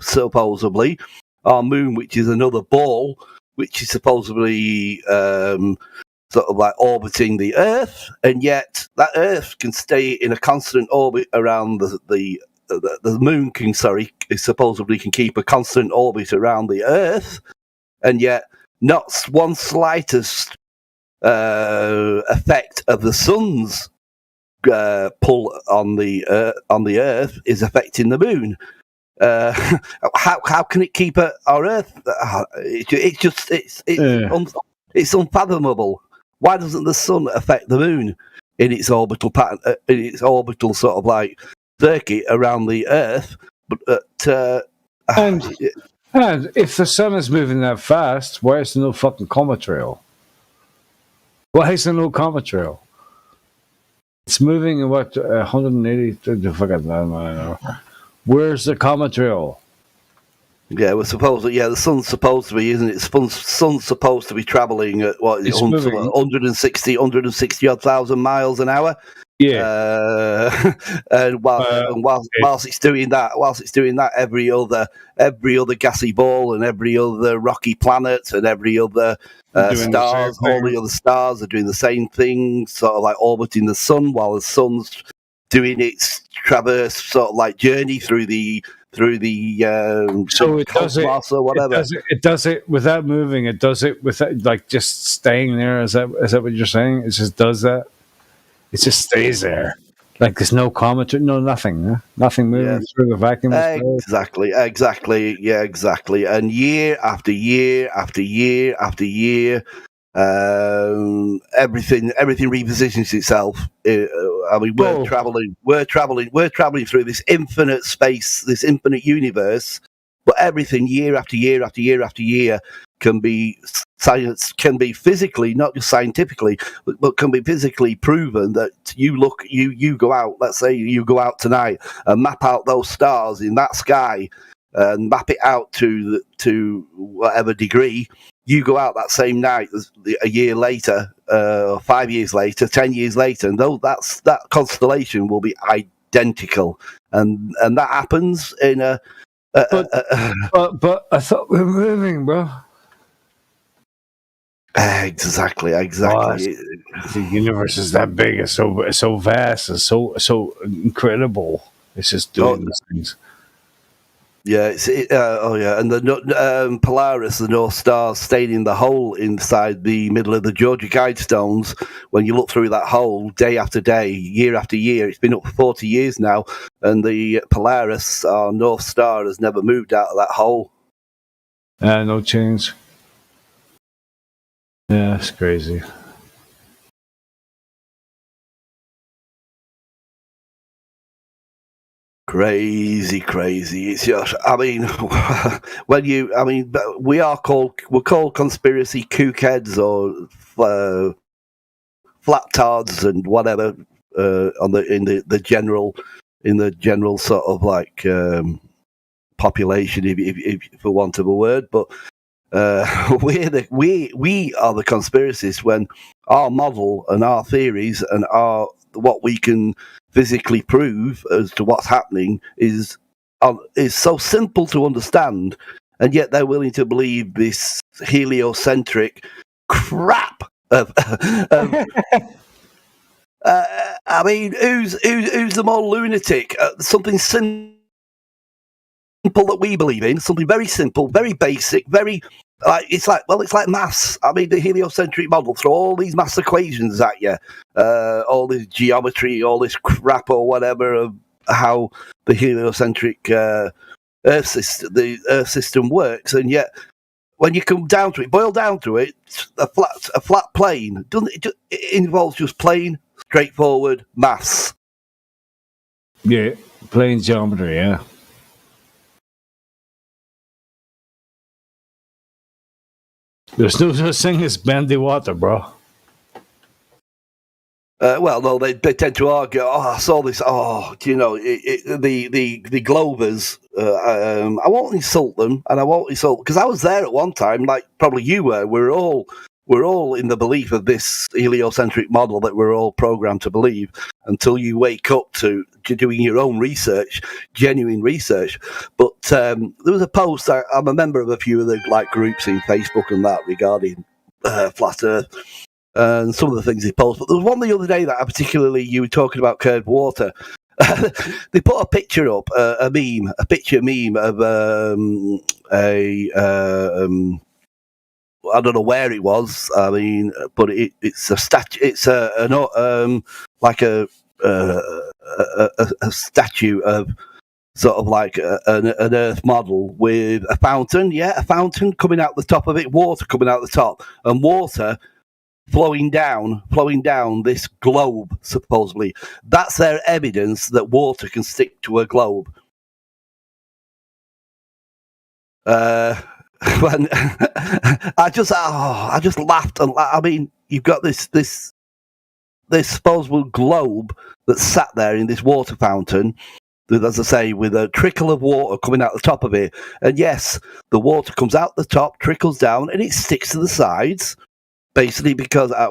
which is another ball, which is supposedly sort of like orbiting the Earth, and yet that Earth can stay in a constant orbit around the moon supposedly can keep a constant orbit around the Earth, and yet not one slightest effect of the sun's pull on the Earth is affecting the moon. How can it keep our Earth? It's unfathomable. Why doesn't the sun affect the moon in its orbital pattern, in its orbital sort of like circuit around the Earth? And if the sun is moving that fast, why is there no fucking comet trail? Why is there no comet trail? It's moving in what 180. Forget that. I don't know. Where's the comet trail? Yeah, we're supposed to. Yeah, the sun's supposed to be, isn't it? Sun's supposed to be travelling at what is it, It's moving. 160 odd thousand miles an hour. Yeah. And whilst it's doing that, every other gassy ball and every other rocky planet and every other stars, all the other stars are doing the same thing, sort of like orbiting the sun, while the sun's doing its traverse sort of like journey through the so it does it or whatever. It does it without moving. It does it without like just staying there. Is that what you're saying? It just does that. It just stays there. Like there's no comet, no nothing, huh? Nothing moving through the vacuum. Exactly. Yeah, exactly. And year after year after year after year, everything repositions itself. I mean, we're traveling through this infinite space, this infinite universe. But everything, year after year after year after year, can be physically, not just scientifically, but can be physically proven that you go out. Let's say you go out tonight and map out those stars in that sky, and map it out to whatever degree. You go out that same night, a year later, 5 years later, 10 years later, and that constellation will be identical, and that happens in a. But I thought we were moving, bro. Exactly. Oh, the universe is that big. It's so vast. It's so incredible. It's just doing these things. Yeah, and the Polaris, the North Star, stayed in the hole inside the middle of the Georgia Guidestones. When you look through that hole, day after day, year after year, it's been up for 40 years now, and the Polaris, our North Star, has never moved out of that hole. No change. Yeah, it's crazy. Crazy. It's just, I mean, we're called conspiracy kookheads or flat-tards and whatever in the general sort of like population, if for want of a word, but we are the conspiracists when our model and our theories and what we can physically prove as to what's happening is so simple to understand, and yet they're willing to believe this heliocentric crap of I mean, who's the more lunatic? Something simple that we believe in, something very simple, very basic, very it's like maths. I mean, the heliocentric model, throw all these maths equations at you, all this geometry, all this crap or whatever of how the heliocentric Earth system works, and yet when you come down to it, boil down to it, a flat plane it involves just plain, straightforward maths. Yeah, plain geometry. Yeah. There's no such thing as bendy water, bro. Well, no, they tend to argue. Oh, I saw this. Oh, do you know the Glovers? I won't insult them, and I won't insult because I was there at one time, like probably you were. We're all in the belief of this heliocentric model that we're all programmed to believe until you wake up to doing your own research, genuine research. But there was a post. I'm a member of a few of the like groups in Facebook and that regarding flat Earth. And some of the things they post. But there was one the other day that you were talking about curved water. They put a picture up, a meme of I don't know where it was. I mean, but it's a statue. It's like a statue of sort of like an Earth model with a fountain. Yeah, a fountain coming out the top of it, water coming out the top, and water flowing down this globe, supposedly. That's their evidence that water can stick to a globe. When I just laughed. I mean, you've got this this supposable globe that sat there in this water fountain, with, as I say, with a trickle of water coming out the top of it. And yes, the water comes out the top, trickles down, and it sticks to the sides. Basically, because I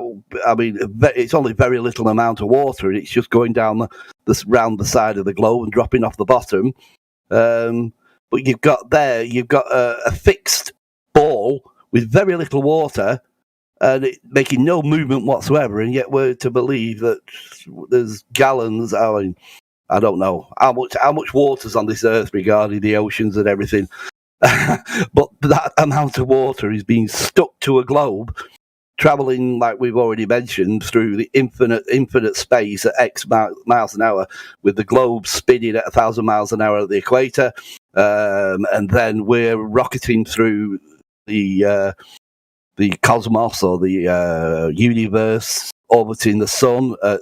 mean, it's only very little amount of water, and it's just going down round the side of the globe and dropping off the bottom. But you've got a fixed ball with very little water, and it making no movement whatsoever. And yet we're to believe that there's gallons. I mean, I don't know how much water's on this earth regarding the oceans and everything, but that amount of water is being stuck to a globe, traveling, like we've already mentioned, through the infinite space at X miles an hour, with the globe spinning at 1,000 miles an hour at the equator, and then we're rocketing through the cosmos, or the universe, orbiting the sun at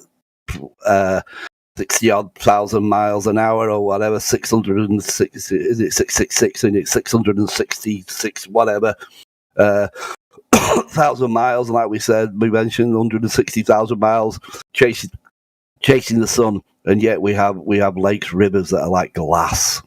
60-odd thousand miles an hour, or whatever, 606, is it 666, and it's 666, whatever, 1,000 miles, and like we mentioned, 160,000 miles chasing the sun, and yet we have lakes, rivers that are like glass.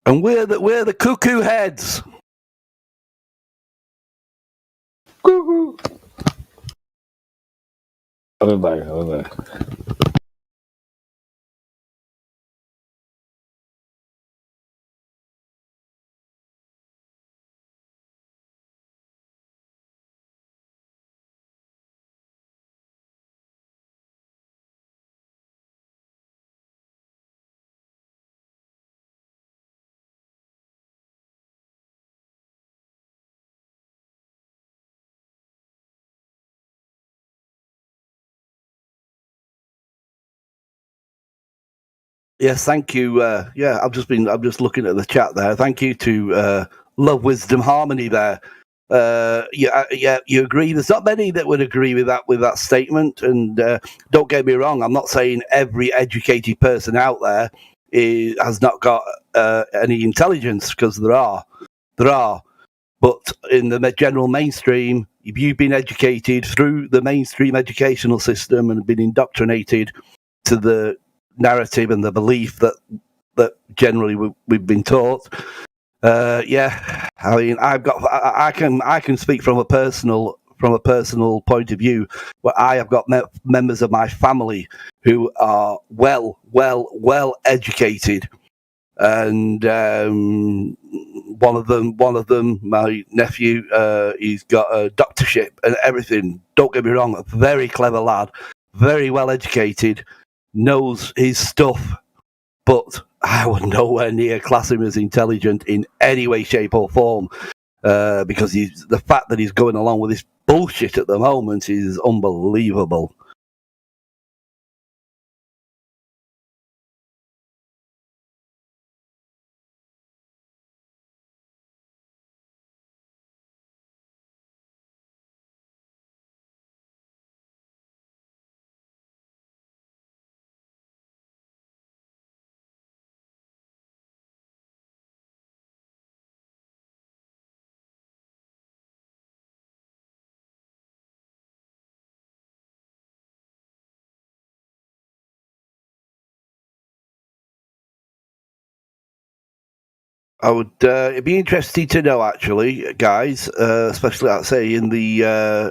And we're the cuckoo heads. Cuckoo. I'll be back. Yes, thank you. I've just looking at the chat there. Thank you to Love, Wisdom, Harmony there. You agree. There's not many that would agree with that statement. And don't get me wrong, I'm not saying every educated person out there has not got any intelligence, because there are. But in the general mainstream, if you've been educated through the mainstream educational system and been indoctrinated to the narrative and the belief that generally we've been taught, I mean, I can speak from a personal point of view, where I have got members of my family who are well educated, and one of them, my nephew, he's got a doctorship and everything. Don't get me wrong, a very clever lad, very well educated, knows his stuff, but I would nowhere near class him as intelligent in any way, shape, or form, because the fact that he's going along with this bullshit at the moment is unbelievable. I would. It'd be interesting to know, actually, guys, especially, I'd say, in the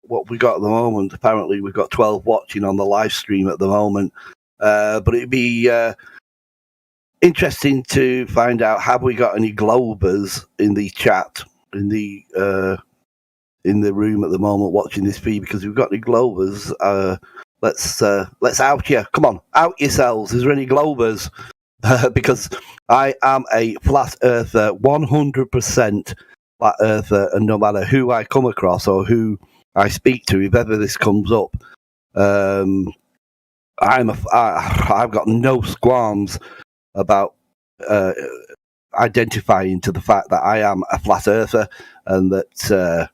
what we got at the moment. Apparently, we've got 12 watching on the live stream at the moment. But it'd be interesting to find out, have we got any Globers in the chat, in the room at the moment watching this feed? Because we've got any Globers. Let's out you. Come on, out yourselves. Is there any Globers? Because I am a flat earther, 100% flat earther, and no matter who I come across or who I speak to, if ever this comes up, I've got no qualms about identifying to the fact that I am a flat earther, and that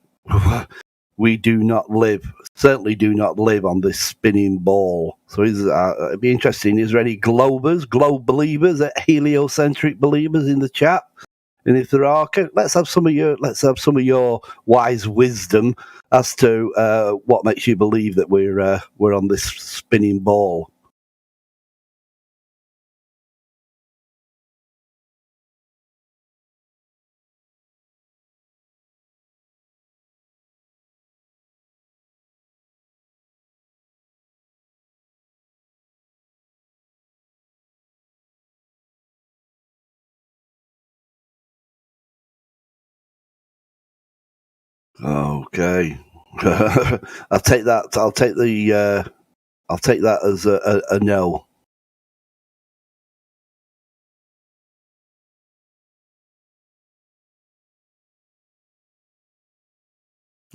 we do not live, certainly do not live on this spinning ball. So it'd be interesting. Is there any globe believers, heliocentric believers in the chat? And if there are, okay, let's have some of your wise wisdom as to what makes you believe that we're on this spinning ball. Okay, I'll take that. I'll take that as a no.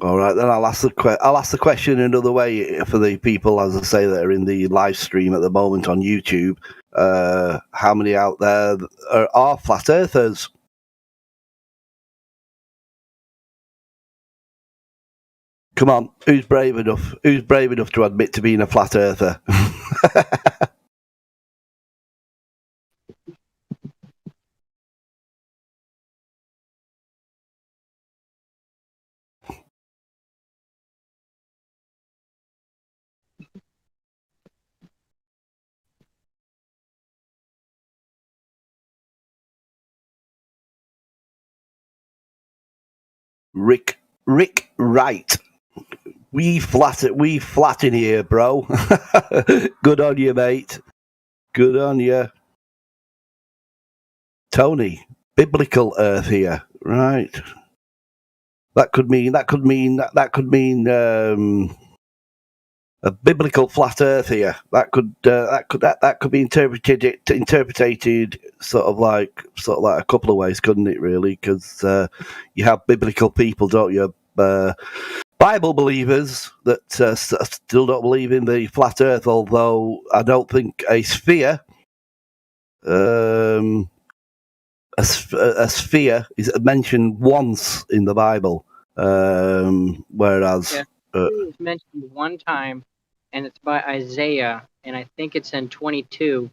All right, then I'll ask the question another way for the people, as I say, that are in the live stream at the moment on YouTube. How many out there are flat earthers? Come on, who's brave enough? Who's brave enough to admit to being a flat earther? Rick Wright. We flat in here, bro. Good on you, mate. Good on you. Tony, biblical earth here, right? That could mean a biblical flat earth here. That could be interpreted sort of like a couple of ways, couldn't it? Really, because you have biblical people, don't you? Bible believers that still don't believe in the flat earth, although I don't think a sphere, a sphere is mentioned once in the Bible, whereas it was mentioned one time, and it's by Isaiah, and I think it's in 22,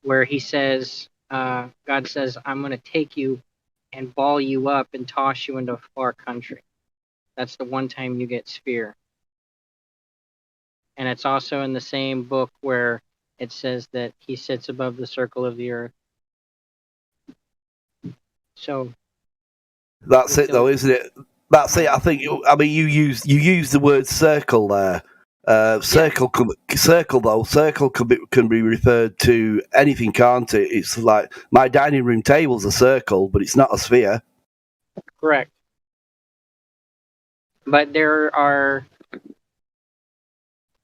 where he says, God says, I'm going to take you and ball you up and toss you into a far country. That's the one time you get sphere. And it's also in the same book where it says that he sits above the circle of the earth. So that's it, though, isn't it? That's it. I think. I mean, you use the word circle there. Circle can be referred to anything, can't it? It's like my dining room table's a circle, but it's not a sphere. Correct. But there are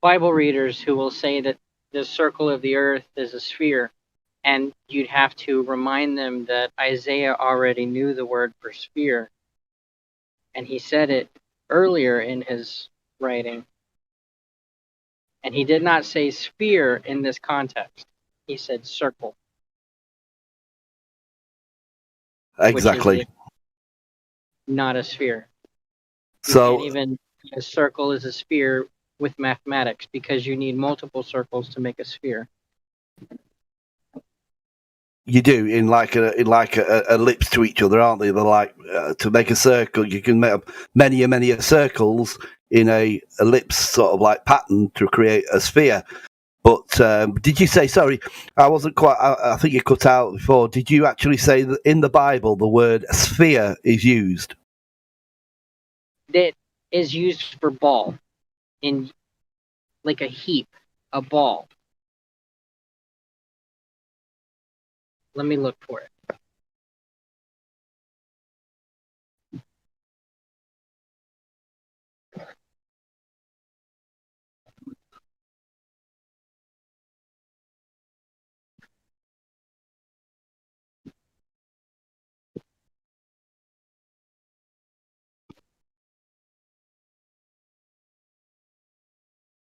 Bible readers who will say that the circle of the earth is a sphere, and you'd have to remind them that Isaiah already knew the word for sphere, and he said it earlier in his writing. And he did not say sphere in this context. He said circle. Exactly. Which is not a sphere. So even a circle is a sphere with mathematics, because you need multiple circles to make a sphere. You do in like a ellipse to each other, aren't they? They're like to make a circle. You can make many circles in a ellipse sort of like pattern to create a sphere. But did you say? Sorry, I wasn't quite. I think you cut out before. Did you actually say that in the Bible the word sphere is used? That is used for ball, in like a heap, a ball. Let me look for it.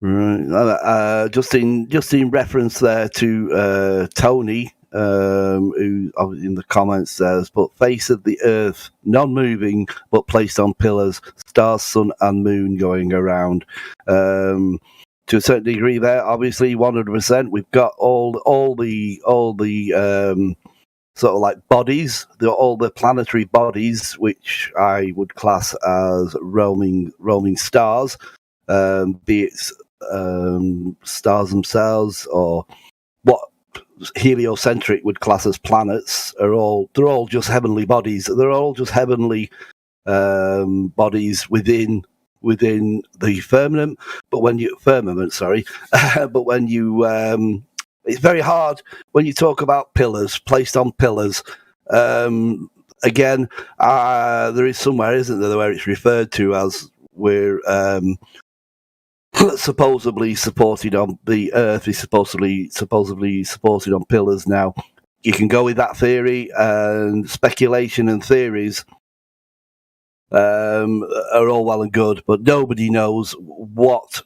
Right. Just in reference there to Tony, who in the comments says, but face of the Earth, non-moving, but placed on pillars, stars, sun, and moon going around. To a certain degree, there, obviously, 100%. We've got all the sort of like bodies, all the planetary bodies, which I would class as roaming stars, be it stars themselves or what heliocentric would class as planets. They're all just heavenly bodies. They're all just heavenly bodies within the firmament. But when you it's very hard when you talk about pillars placed on pillars. Again, there is somewhere, isn't there, where it's referred to as we're supposedly supported on the Earth is supposedly supported on pillars. Now, you can go with that theory, and speculation and theories are all well and good, but nobody knows what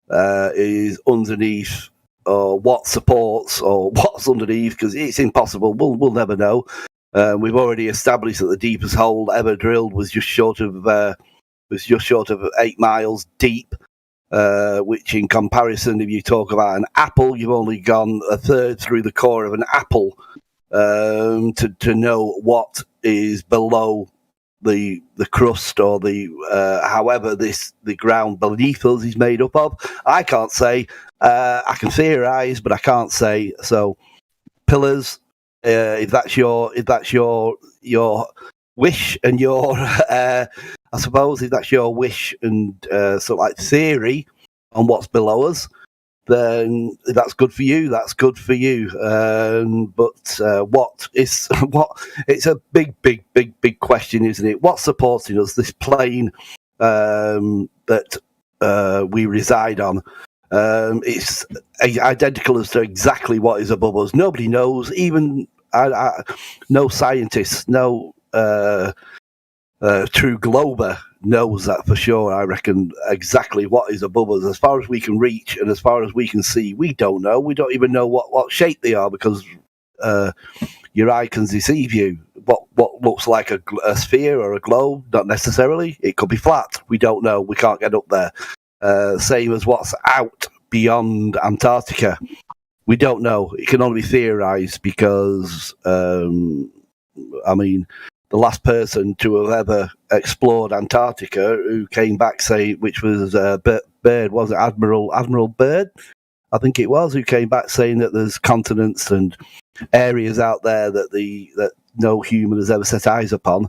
is underneath, or what supports, or what's underneath, because it's impossible. We'll never know. We've already established that the deepest hole ever drilled was just short of 8 miles deep. Which, in comparison, if you talk about an apple, you've only gone a third through the core of an apple to know what is below the crust, or the however the ground beneath us is made up of. I can't say. I can theorize, but I can't say. So, pillars. If that's your wish and your I suppose if that's your wish and sort of like theory on what's below us, then if that's good for you, that's good for you. But what it's a big question, isn't it? What's supporting us? This plane that we reside on. It's identical as to exactly what is above us. Nobody knows, even no scientists, no true glober knows that for sure. I reckon exactly what is above us. As far as we can reach and as far as we can see, we don't know. We don't even know what shape they are, because your eye can deceive you. What looks like a sphere or a globe, not necessarily. It could be flat. We don't know. We can't get up there. Same as what's out beyond Antarctica. We don't know. It can only be theorized, because, I mean, the last person to have ever explored Antarctica, who came back saying, which was Byrd, was it Admiral Byrd? I think it was, who came back saying that there's continents and areas out there that no human has ever set eyes upon.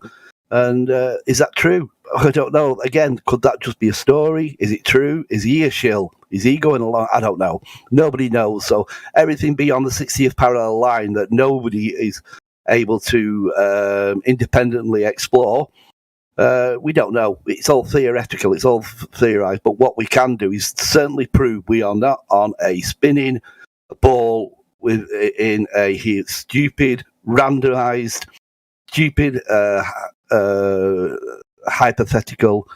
And is that true? I don't know. Again, could that just be a story? Is it true? Is he a shill? Is he going along? I don't know. Nobody knows. So everything beyond the 60th parallel line that nobody is able to independently explore, we don't know. It's all theoretical. It's all theorized. But what we can do is certainly prove we are not on a spinning ball in a stupid, randomized, stupid, hypothetical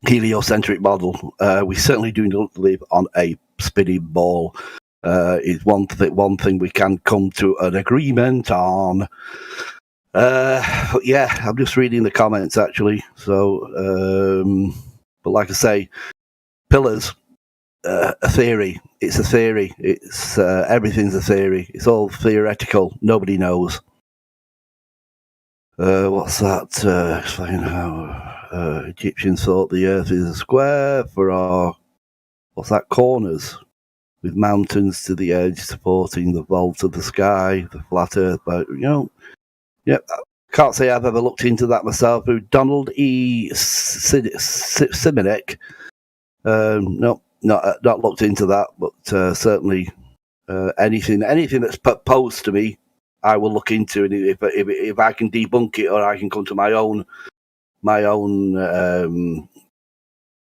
heliocentric model. We certainly do not live on a spinning ball. Is one thing we can come to an agreement on. But yeah, I'm just reading the comments actually. So, but like I say, pillars, a theory. It's a theory. It's everything's a theory. It's all theoretical. Nobody knows. What's that? Explain how Egyptians thought the Earth is a square for our corners, with mountains to the edge supporting the vault of the sky, the flat Earth. But can't say I've ever looked into that myself. Donald E. Simonek. No, not looked into that, but certainly anything that's posed to me, I will look into, and if I can debunk it, or I can come to my own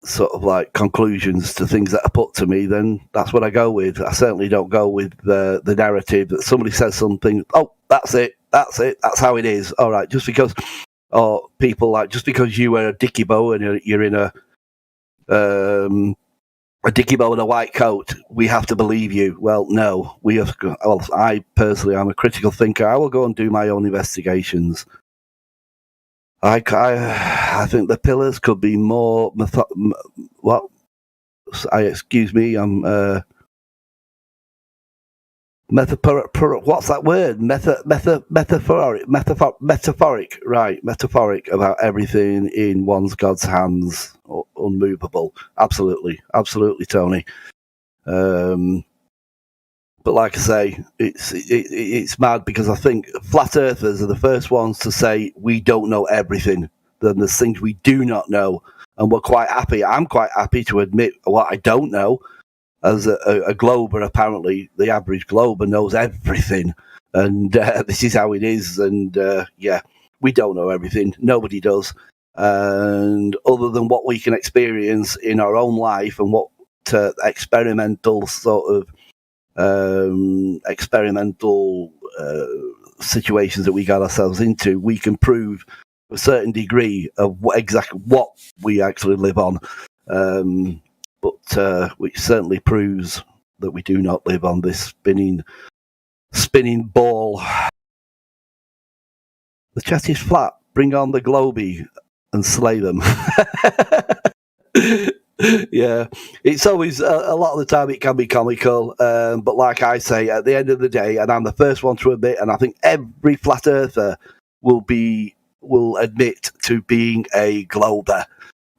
sort of like conclusions to things that are put to me, then that's what I go with. I certainly don't go with the narrative that somebody says something. Oh, that's it. That's how it is. All right, just because, or people like, just because you wear a dicky bow and you're in a a dicky bow in a white coat, we have to believe you. Well, no. I personally, I'm a critical thinker. I will go and do my own investigations. I think the pillars could be more... excuse me, I'm... what's that word? Metaphoric, right? Metaphoric about everything in one's God's hands, unmovable. Absolutely, Tony. But like I say, it's mad because I think flat earthers are the first ones to say we don't know everything. Then there's things we do not know, and we're quite happy. I'm quite happy to admit what I don't know. As a glober, apparently, the average glober knows everything. And this is how it is. And we don't know everything. Nobody does. And other than what we can experience in our own life and what experimental situations that we got ourselves into, we can prove to a certain degree of exactly what we actually live on. But which certainly proves that we do not live on this spinning ball. The chat is flat. Bring on the Globy and slay them. Yeah, it's always a lot of the time it can be comical, but like I say, at the end of the day, and I'm the first one to admit, and I think every flat earther will admit to being a glober.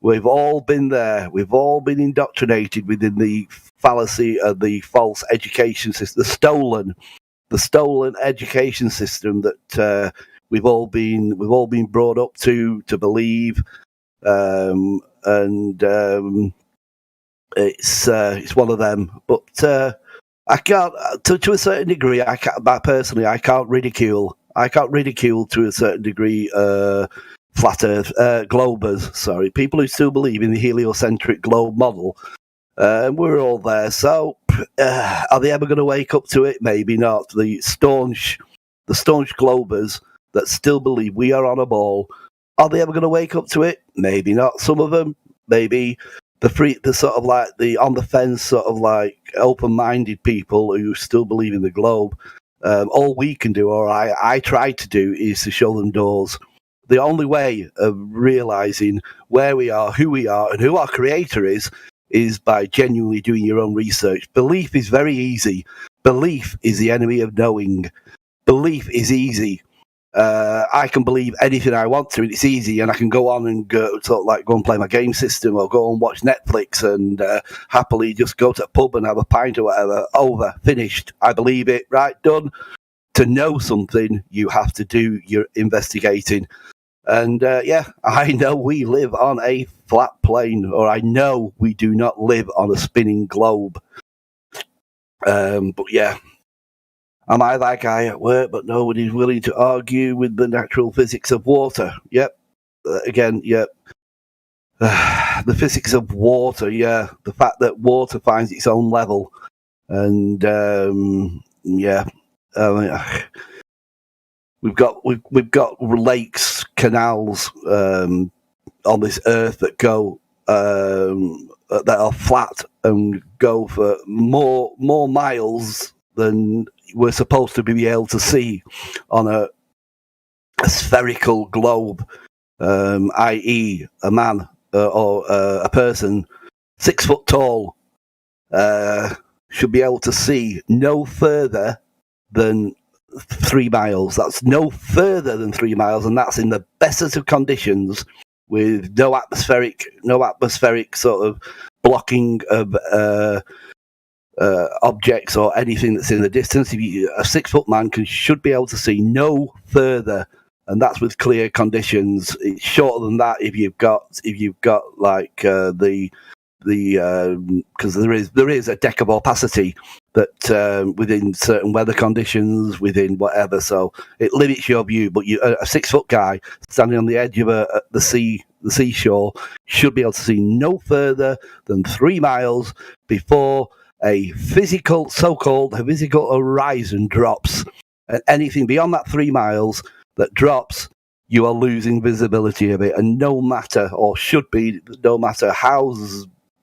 We've all been there. We've all been indoctrinated within the fallacy of the false education system, the stolen education system that we've all been brought up to believe, it's one of them. But I can't, to a certain degree, I can't ridicule to a certain degree flat earth globers, people who still believe in the heliocentric globe model. We're all there. So are they ever going to wake up to it? Maybe not. The staunch globers that still believe we are on a ball, are they ever going to wake up to it? Maybe not. Some of them, maybe. The sort of like the on the fence, sort of like open-minded people who still believe in the globe. All we can do, or I try to do, is to show them doors. The only way of realizing where we are, and who our creator is by genuinely doing your own research. Belief is very easy. Belief is the enemy of knowing. Belief is easy. I can believe anything I want to, and it's easy, and I can go on and go and play my game system, or go and watch Netflix, and happily just go to a pub and have a pint or whatever. Over, finished. I believe it. Right, done. To know something, you have to do your investigating. And I know we live on a flat plane, or I know we do not live on a spinning globe. But yeah, am I that guy at work, but nobody's willing to argue with the natural physics of water? Yep. Yep. The physics of water, yeah. The fact that water finds its own level. And We've got lakes, canals on this earth that go that are flat and go for more miles than we're supposed to be able to see on a spherical globe, i.e., a man or a person 6 foot tall should be able to see no further than 3 miles. That's no further than 3 miles, and that's in the best of conditions, with no atmospheric sort of blocking of objects or anything that's in the distance. A 6 foot man should be able to see no further, and that's with clear conditions. It's shorter than that if you've got like because there is a deck of opacity that within certain weather conditions, within whatever, so it limits your view. But a 6 foot guy standing on the edge of the seashore should be able to see no further than 3 miles before a so-called physical horizon drops. And anything beyond that 3 miles that drops, you are losing visibility of it. And no matter how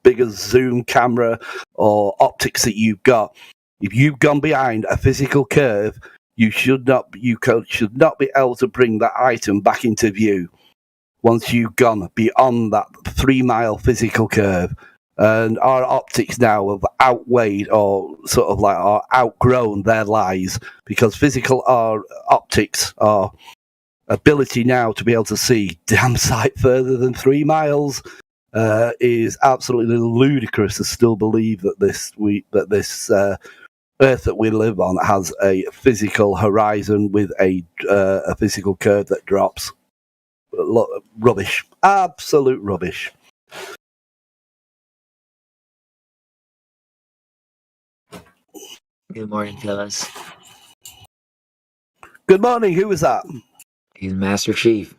bigger zoom camera or optics that you've got, if you've gone behind a physical curve, you should not be able to bring that item back into view once you've gone beyond that 3 mile physical curve. And our optics now have outweighed or sort of like are outgrown their lies, because physical optics are ability now to be able to see damn sight further than 3 miles is absolutely ludicrous to still believe that this Earth that we live on has a physical horizon with a physical curve that drops. Rubbish. Absolute rubbish. Good morning, fellas. Good morning. Who was that? He's Master Chief.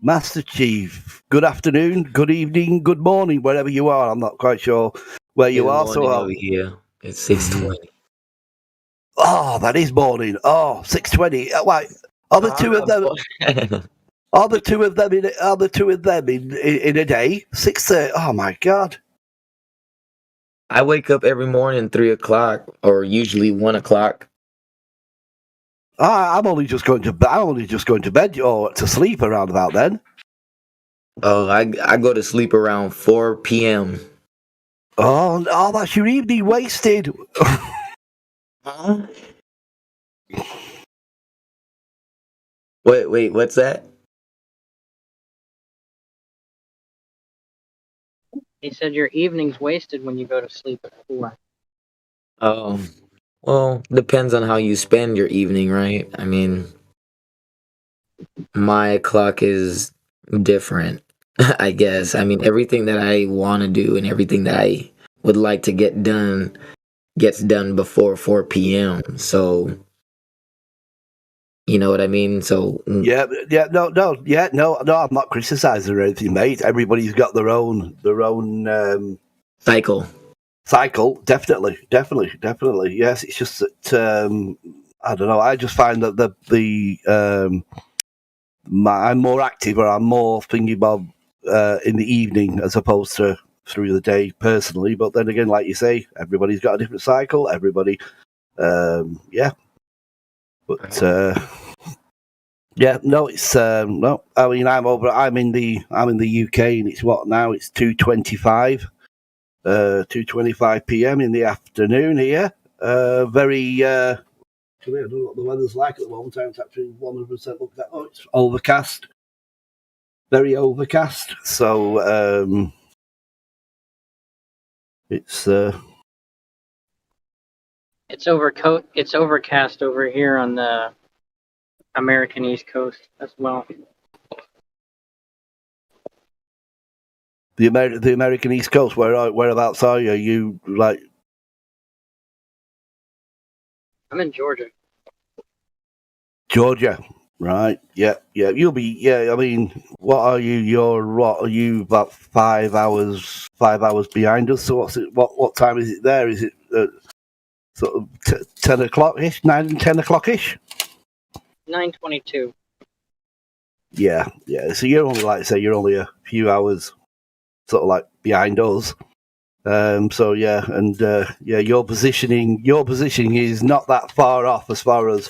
Master Chief. Good afternoon, good evening, good morning, wherever you are. I'm not quite sure where you are. So over here, it's 6:20. Oh, that is morning. Oh, 6:20. Why? Are the two of them? Are the two of them in a day? 6:30. Oh my God. I wake up every morning 3:00, or usually 1:00. I'm only just going to bed or to sleep around about then. Oh, I go to sleep around 4 p.m. Oh, that's your evening wasted. Huh? Wait, what's that? He said your evening's wasted when you go to sleep at 4. Well, depends on how you spend your evening, right? I mean, my clock is different, I guess. I mean, everything that I want to do and everything that I would like to get done gets done before 4 p.m. So, you know what I mean? So, No, I'm not criticizing or anything, mate. Everybody's got their own cycle. Definitely. Yes, it's just that I don't know. I just find that I'm more active, or I'm more thinking about in the evening as opposed to through the day personally. But then again, like you say, everybody's got a different cycle. Everybody, yeah. But no, it's no. I mean, I'm in the UK, and it's what now? It's 2:25. 2:25 p.m. in the afternoon here. Very. I don't know what the weather's like at the moment. I haven't actually 100% looked at. Oh, it's overcast. Very overcast. So it's. It's overcast over here on the American East Coast as well. The American East Coast. Whereabouts are you? Are you like? I'm in Georgia. Georgia, right? Yeah. You'll be. Yeah. I mean, what are you? What are you? About 5 hours behind us. So what time is it there? Is it sort of 10 o'clock-ish? 10 o'clock-ish? 9:22. Yeah. So you're only, like I say, you're only a few hours sort of like behind us. So yeah, and your positioning is not that far off as far as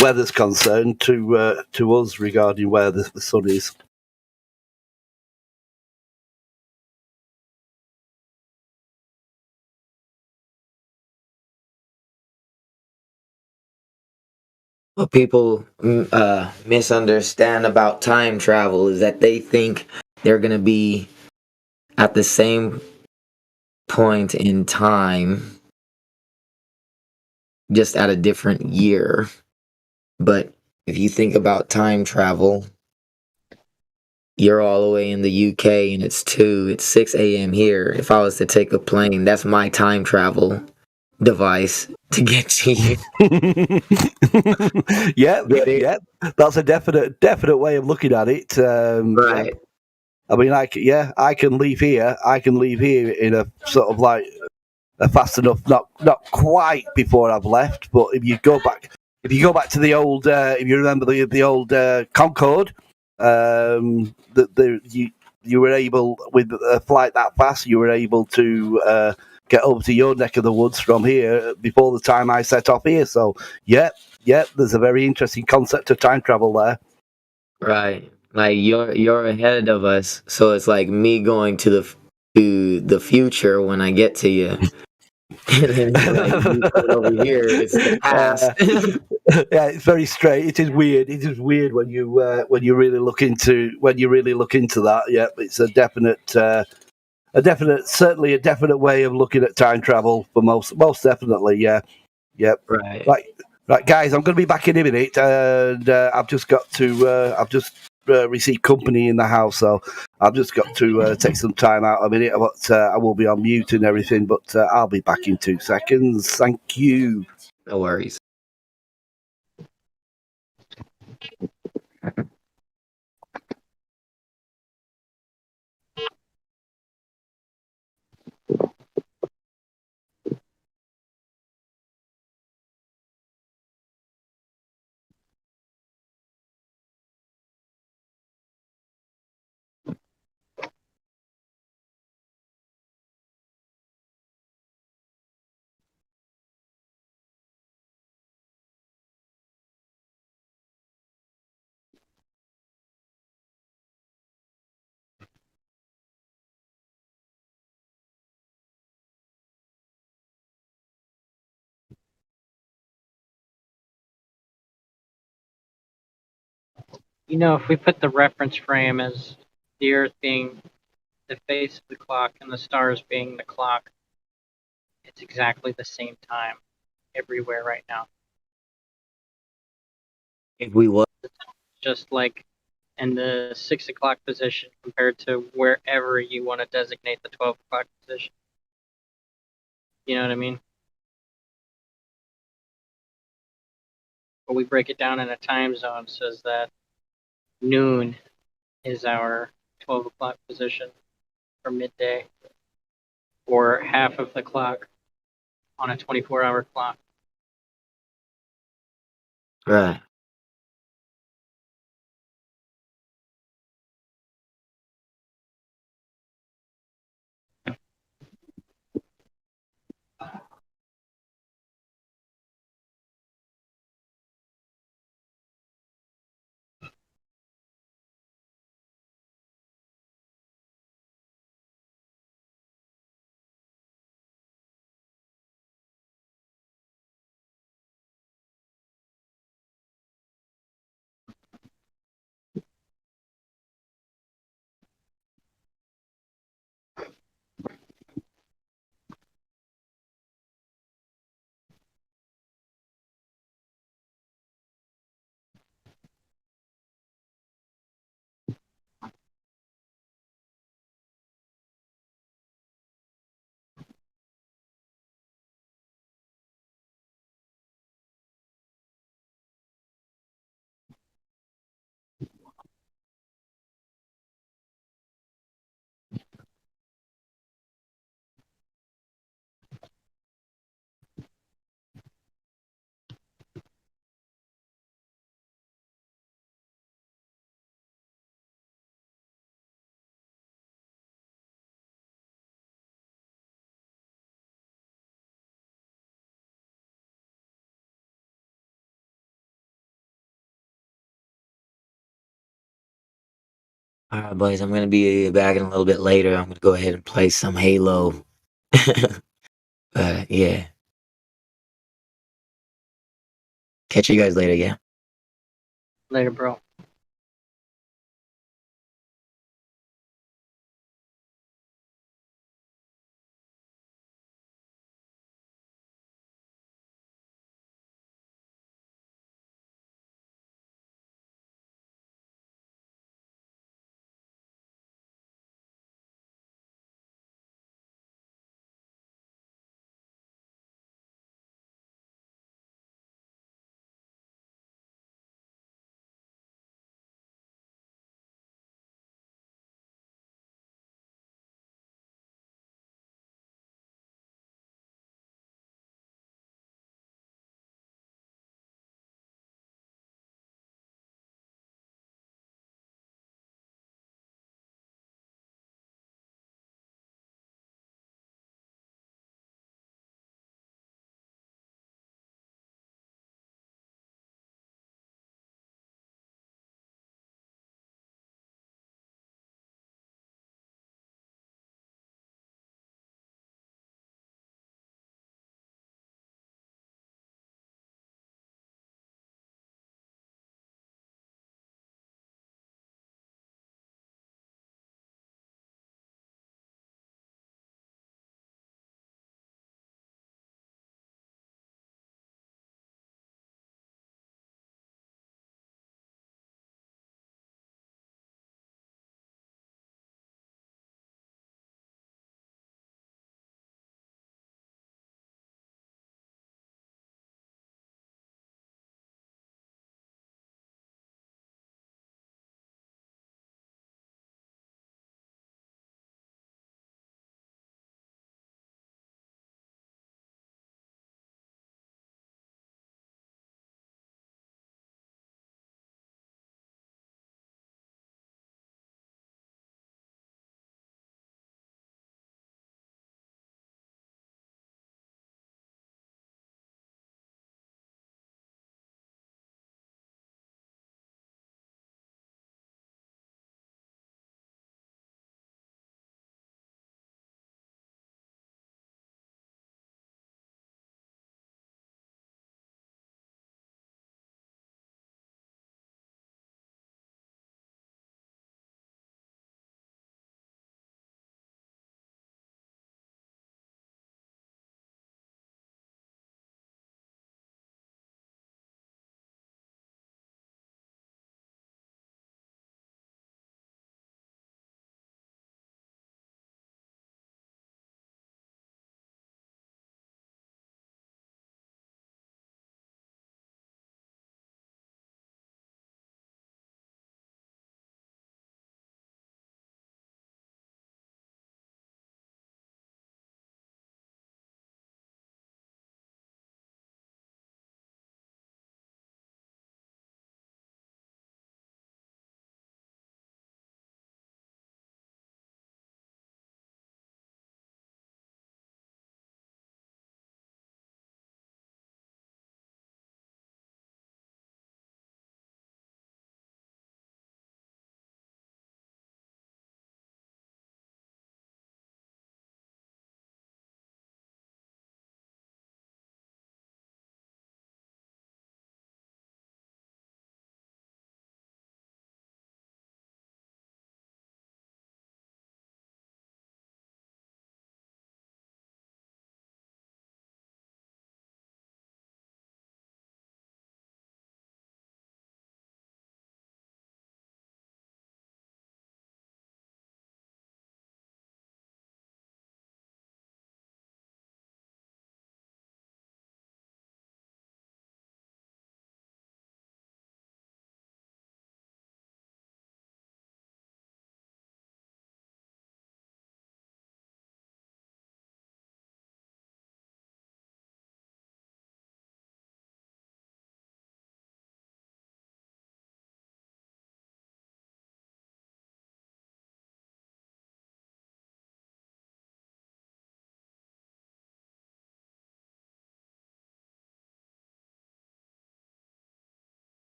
weather's concerned to us regarding where the sun is. What people misunderstand about time travel is that they think they're going to be at the same point in time, just at a different year. But if you think about time travel, you're all the way in the UK and it's 6 a.m. here. If I was to take a plane, that's my time travel device to get to you. Yeah. That's a definite way of looking at it. Right. I mean, I can leave here. In a sort of like a fast enough, not quite before I've left. But if you go back to the old, if you remember the old Concorde, you you were able, with a flight that fast, you were able to get over to your neck of the woods from here before the time I set off here. So, yeah, there's a very interesting concept of time travel there. Right. Like you're ahead of us, so it's like me going to the future when I get to you. And then like you coming over here, it's the past. Yeah, it's very strange. It is weird. It is weird when you really look into that. Yeah, it's certainly a definite way of looking at time travel for most definitely. Yeah, yep. Right. Right, guys. I'm going to be back in a minute, and I've just got to. I've just received company in the house, so I've just got to take some time out a minute. But I will be on mute and everything. But I'll be back in 2 seconds. Thank you. No worries. If we put the reference frame as the Earth being the face of the clock and the stars being the clock, it's exactly the same time everywhere right now. If we what? Just like in the 6 o'clock position compared to wherever you want to designate the 12 o'clock position. You know what I mean? But we break it down in a time zone, says that noon is our 12 o'clock position for midday, or half of the clock on a 24-hour clock. Right. All right, boys. I'm gonna be back in a little bit later. I'm gonna go ahead and play some Halo. Yeah. Catch you guys later. Yeah. Later, bro.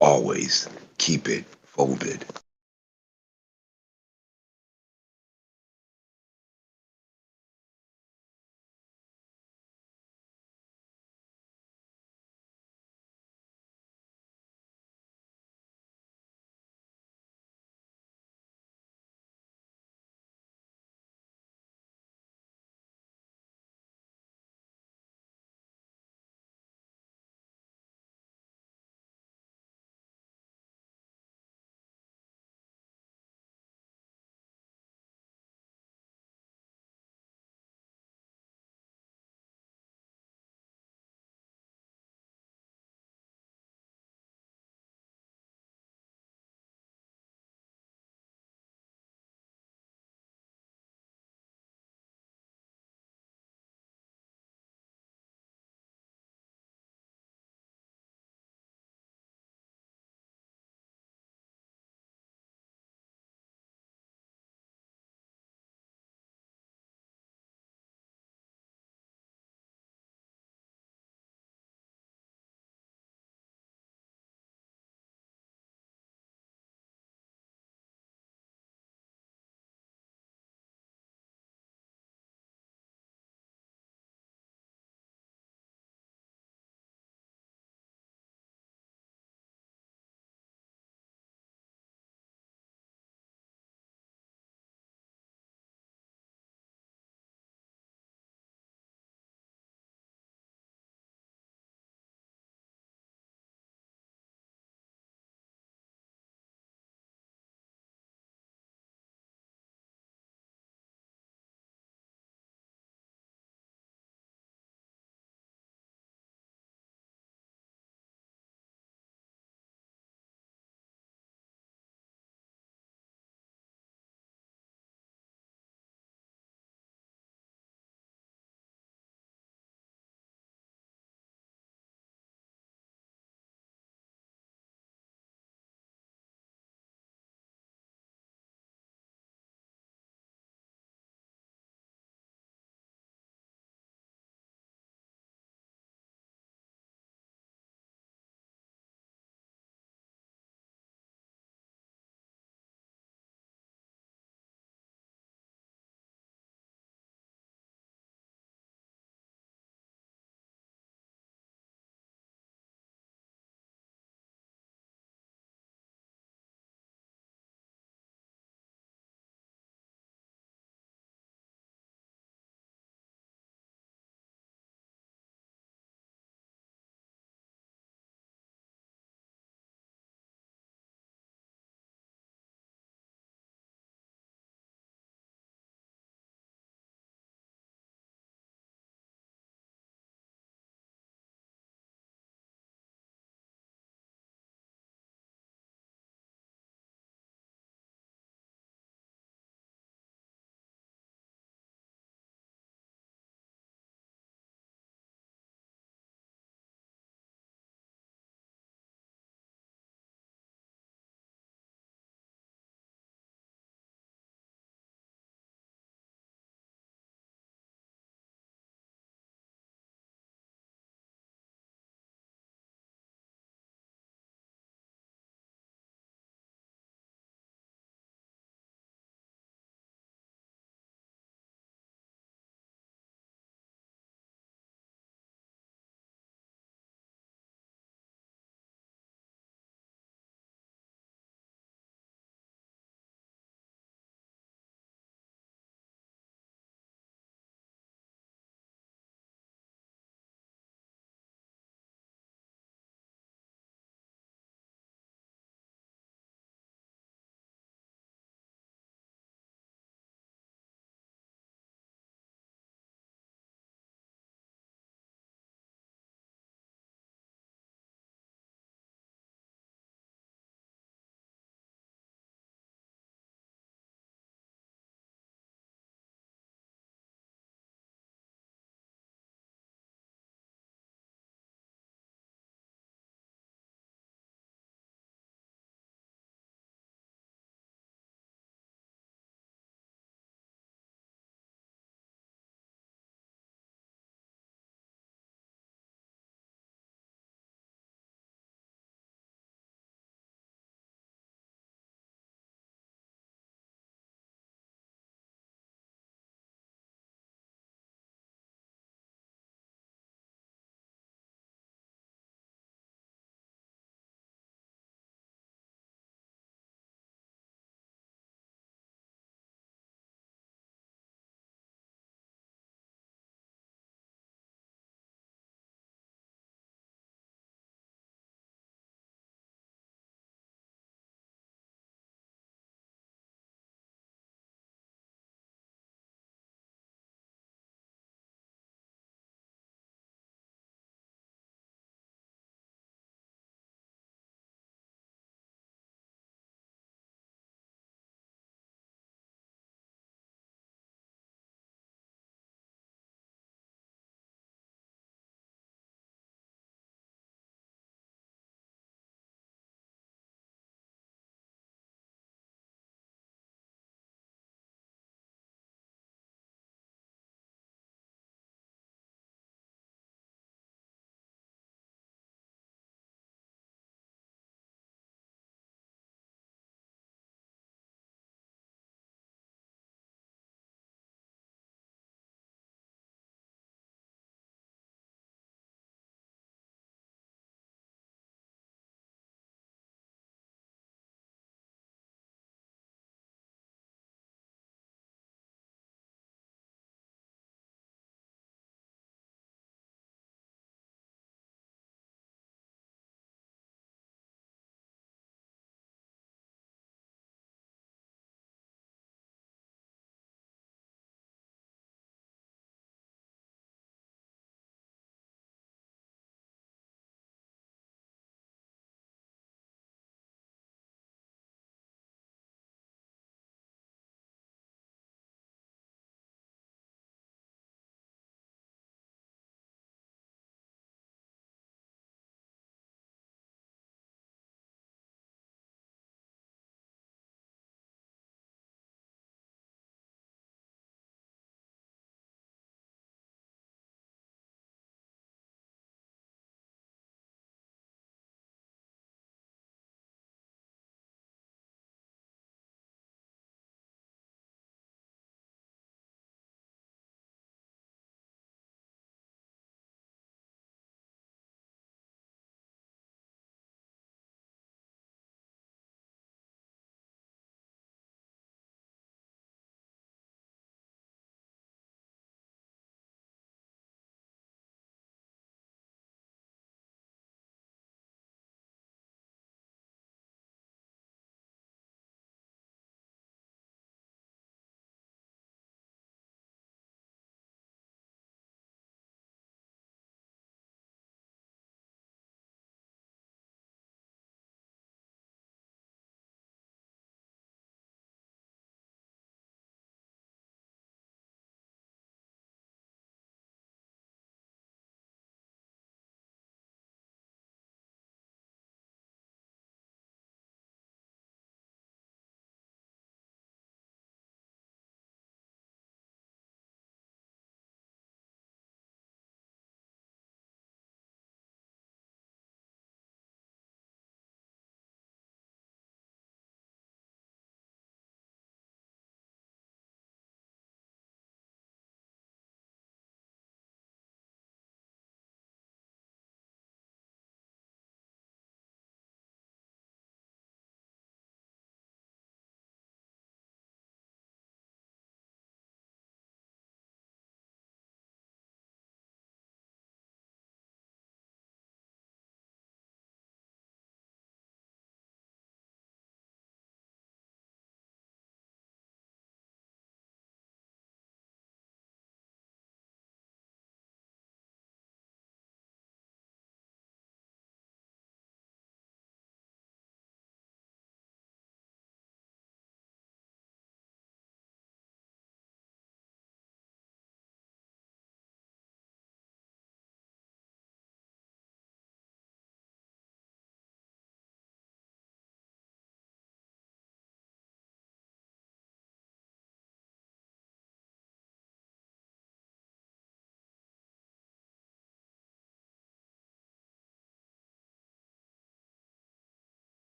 always keep it folded.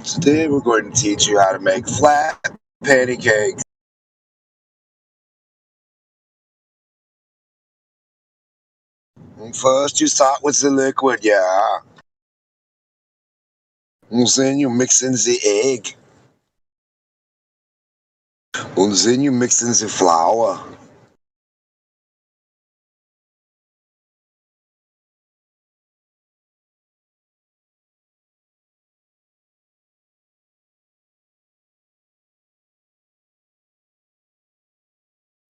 Today we're going to teach you how to make flat pancakes. First, you start with the liquid, yeah. And then you mix in the egg. And then you mix in the flour.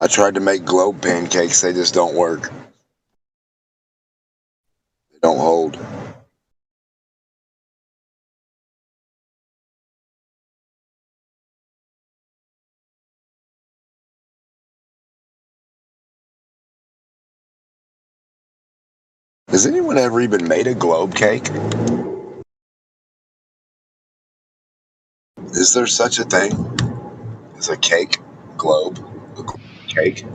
I tried to make globe pancakes, they just don't work. They don't hold. Has anyone ever even made a globe cake? Is there such a thing as a cake? Globe? A globe cake?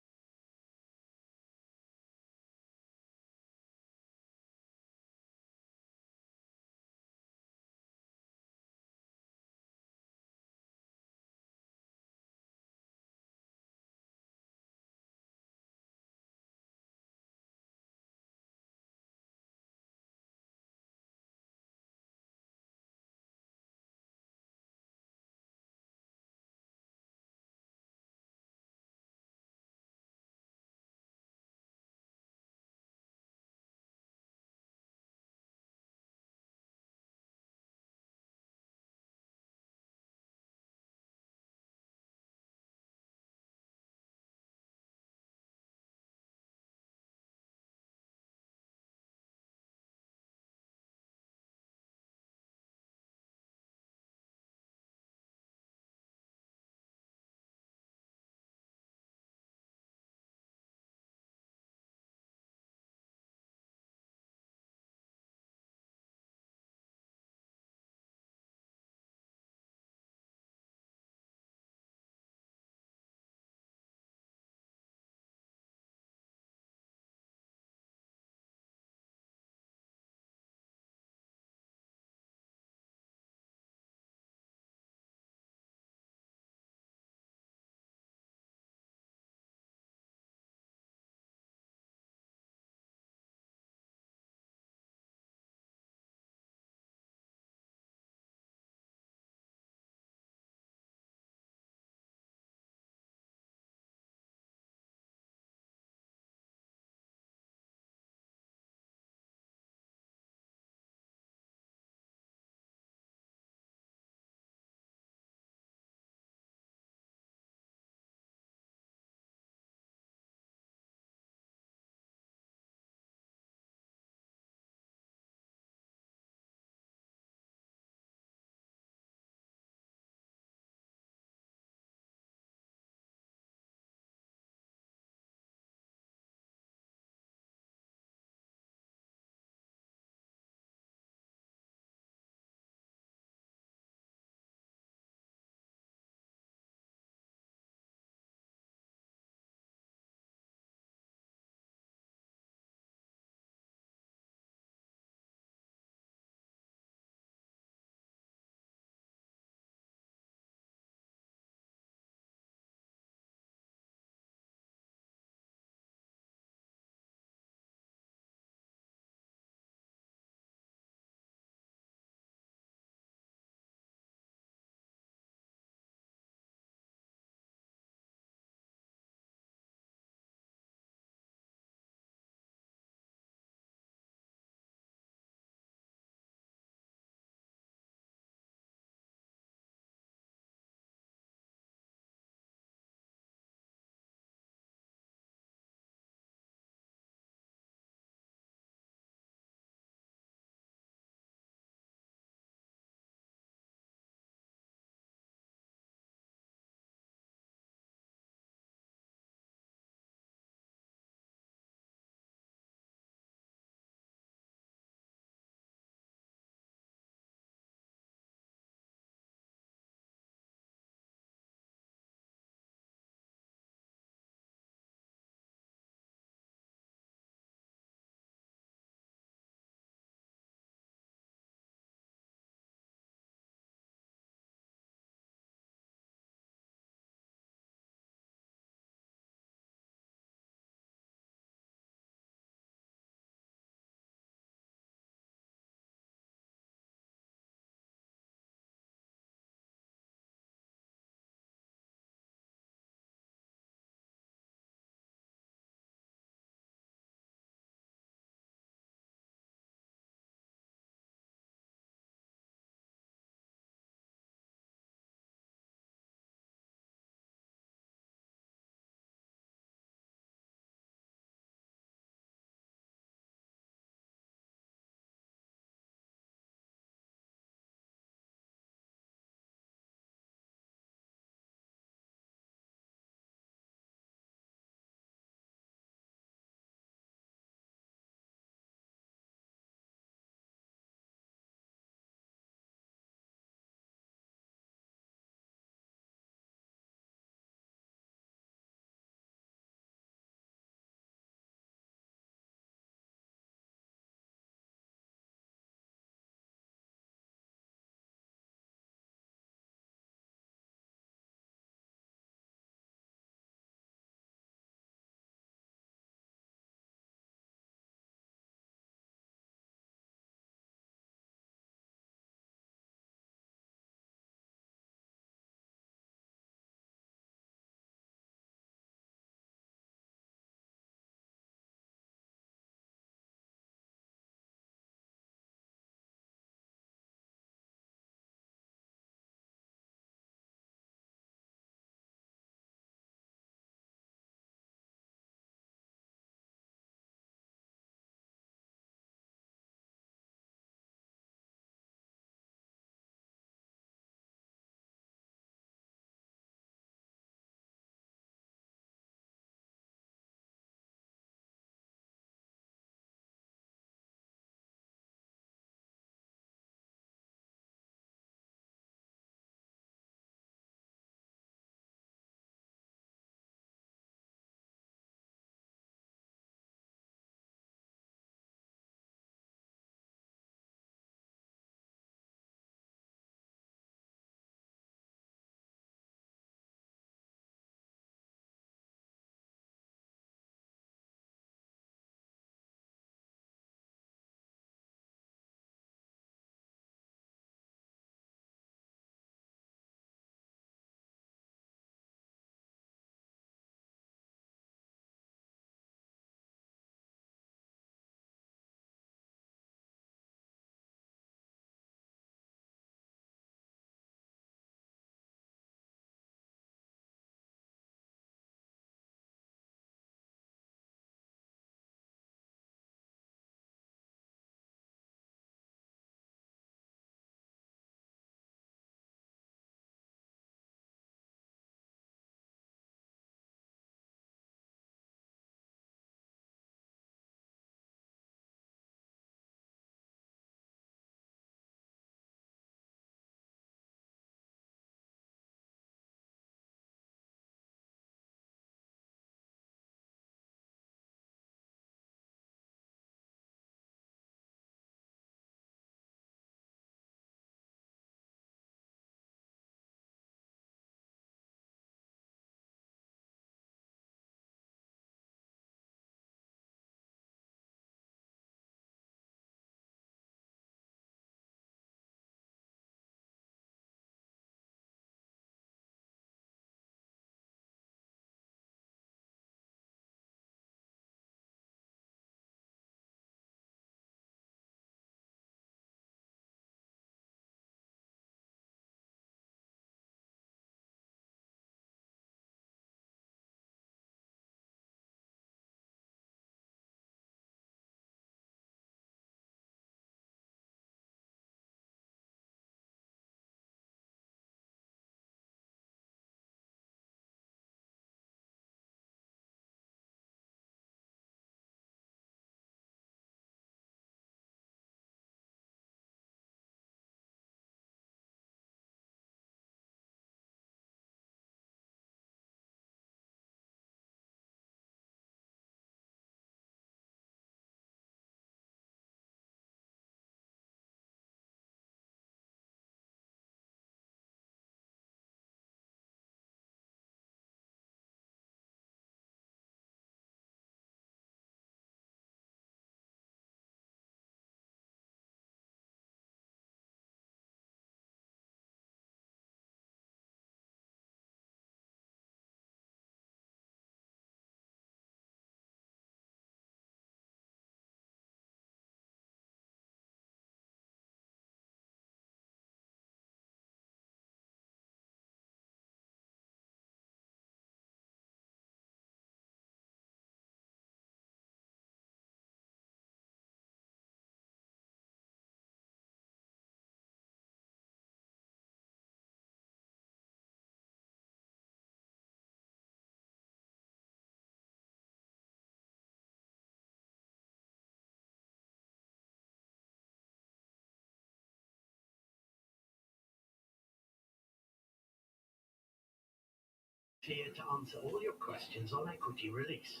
here to answer all your questions on equity release.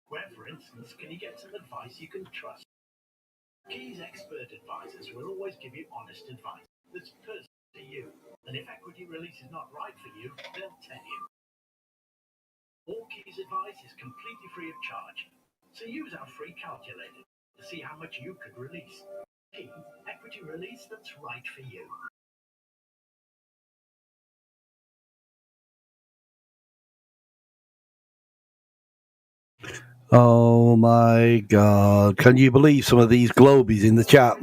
Where, for instance, can you get some advice you can trust? Key's expert advisors will always give you honest advice that's personal to you. And if equity release is not right for you, they'll tell you. All Key's advice is completely free of charge. So use our free calculator to see how much you could release. Key, equity release that's right for you. Oh my god. Can you believe some of these globies in the chat?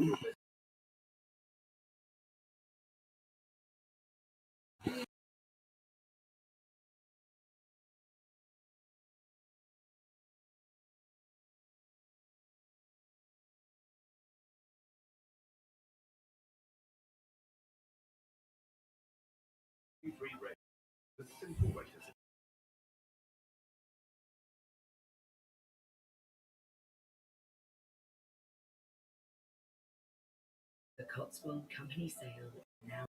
The Cotswold Company sale now.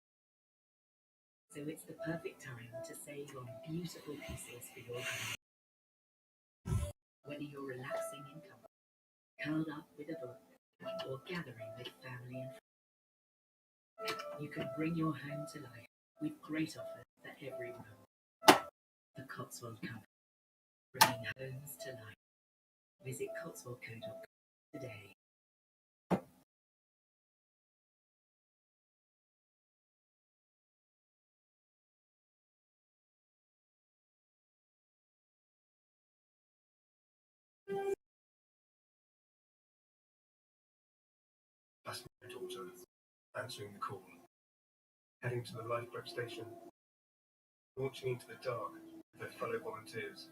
So it's the perfect time to save on beautiful pieces for your home. Whether you're relaxing in comfort, curled up with a book, or gathering with family and friends, you can bring your home to life with great offers for everyone. The Cotswold Company, bringing homes to life. Visit cotswoldco.com today. That's my daughter answering the call. Heading to the lifeboat station. Launching into the dark with their fellow volunteers.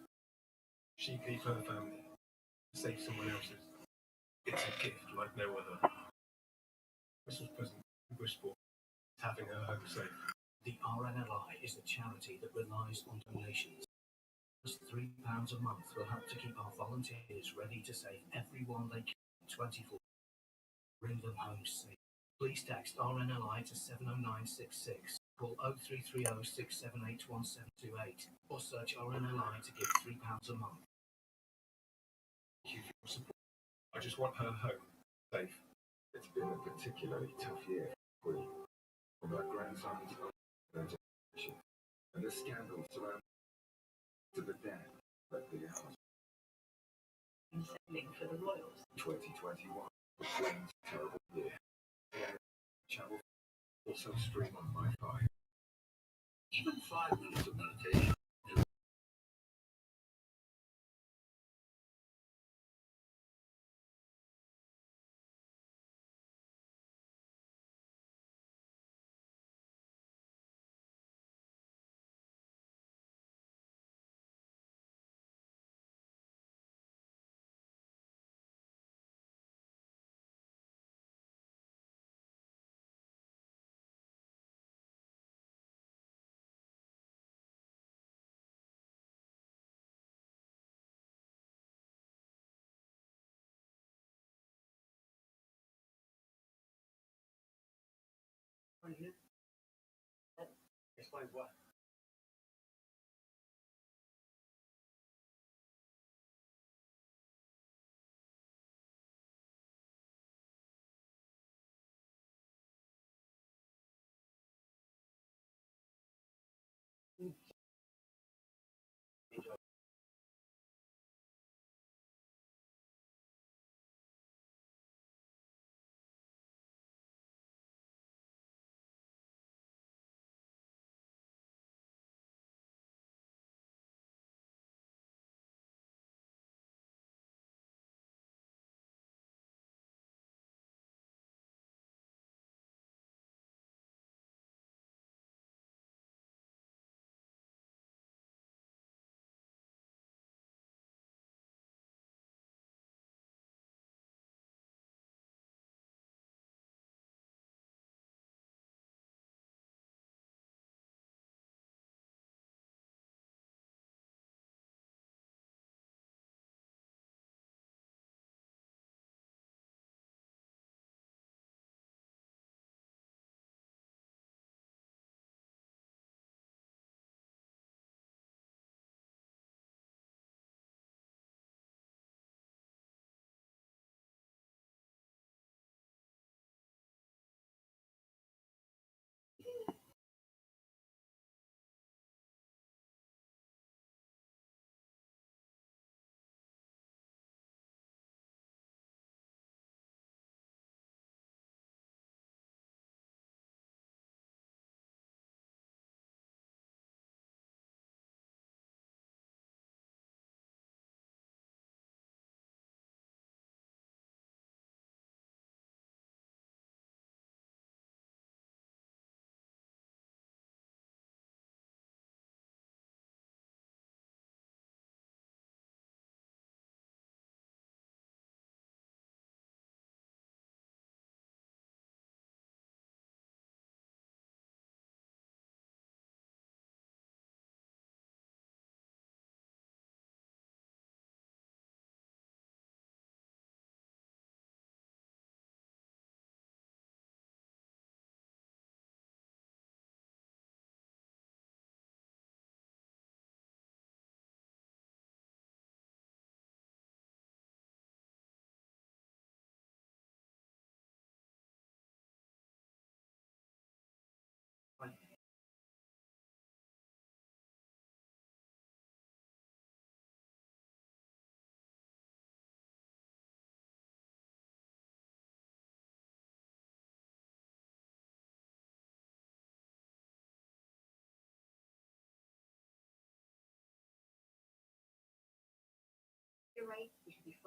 She gave her family to save someone else's. It's a gift like no other. Christmas present we wish for is having her home safe. The RNLI is a charity that relies on donations. Just £3 a month will help to keep our volunteers ready to save everyone they can 24. Bring them home safe. Please text RNLI to 70966. Call 0330 678 1728 or search RNLI to give £3 a month. Thank you for your support. I just want her home safe. It's been a particularly tough year for Queen. From her grandson's identification and the scandals surrounding to the death of the house. Sailing for the Royals. 2021, the Queen's terrible year. Channel also stream on Wi-Fi. Even 5 minutes of meditation explain what?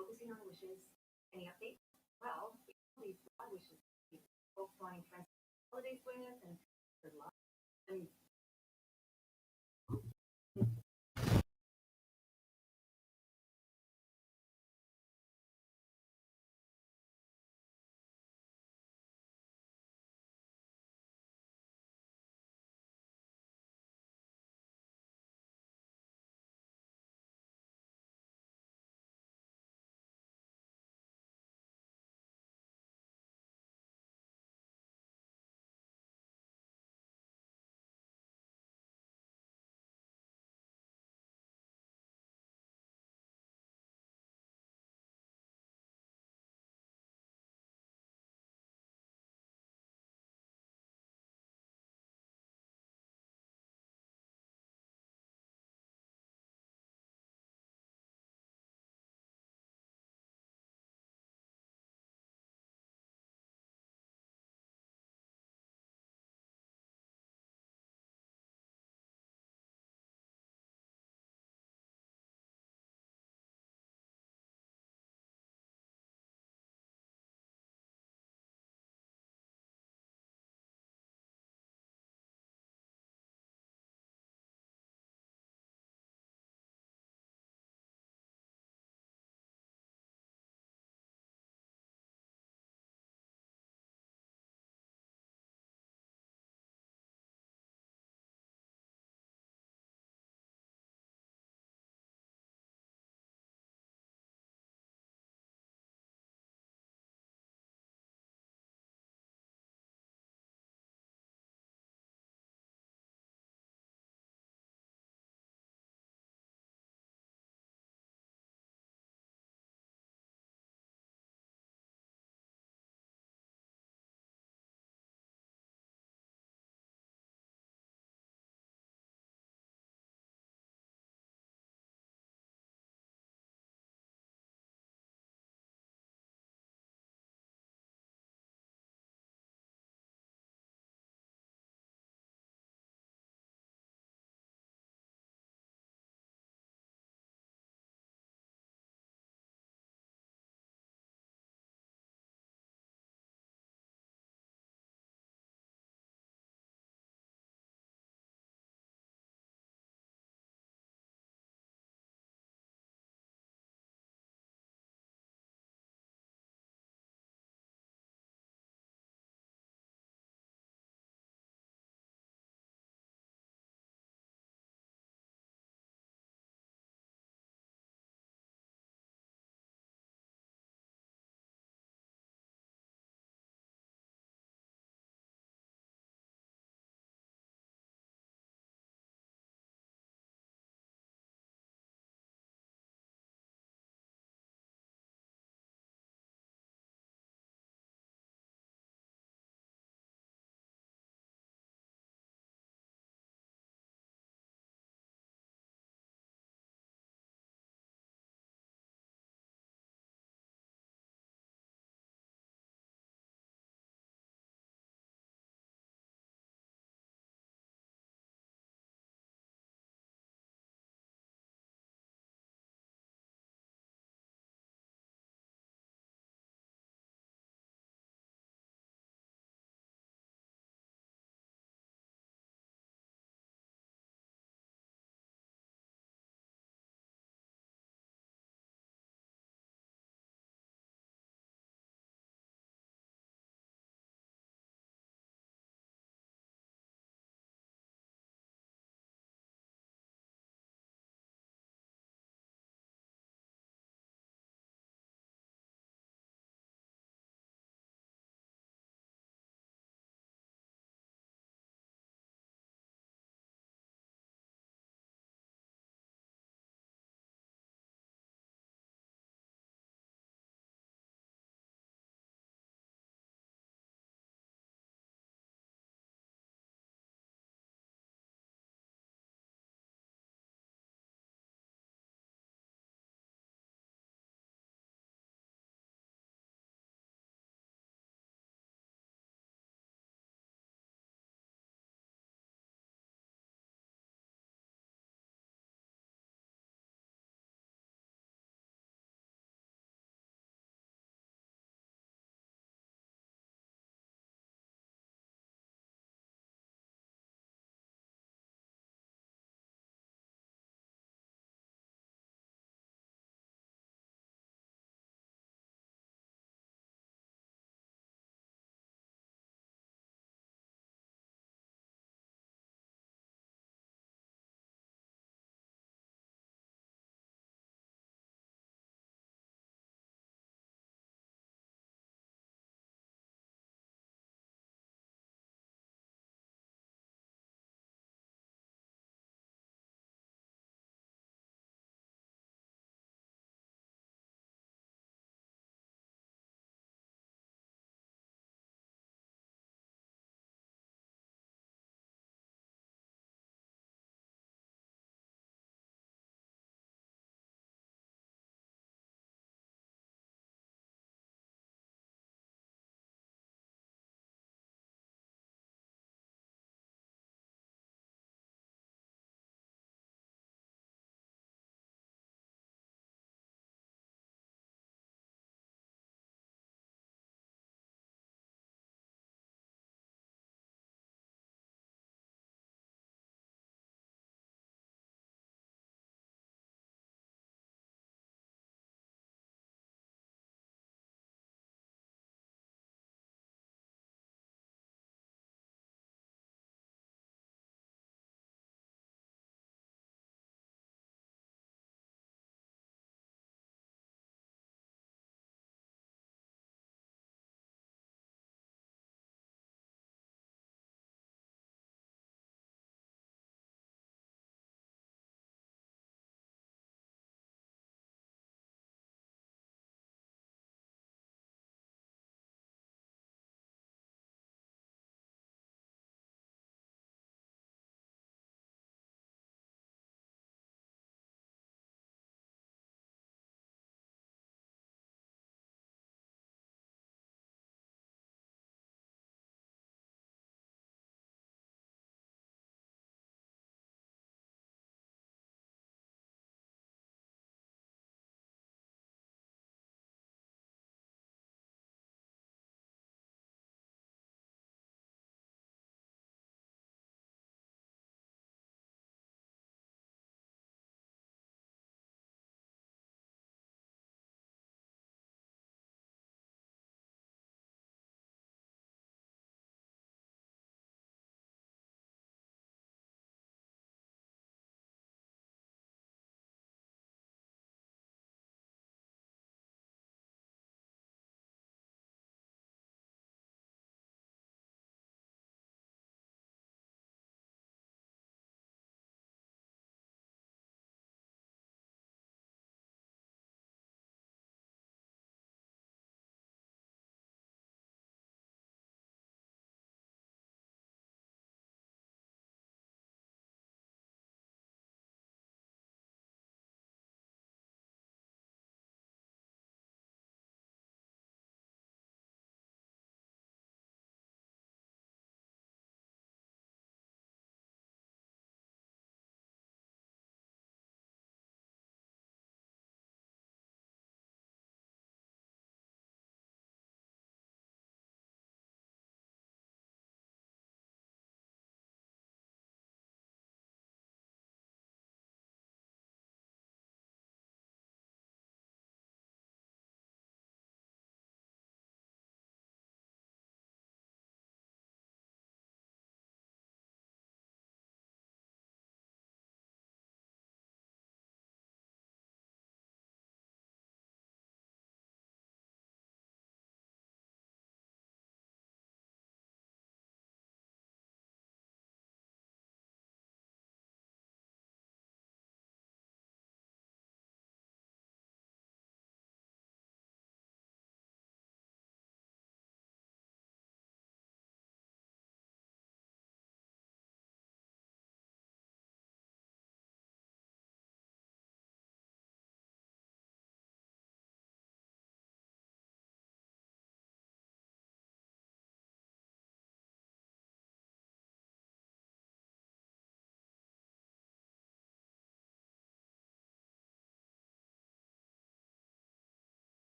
focusing on wishes. Any updates? Well, these wishes folks wanting friends holidays with and good luck. And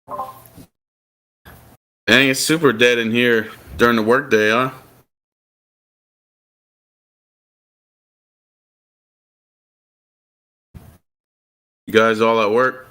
Dang, it's super dead in here during the workday, huh? You guys all at work?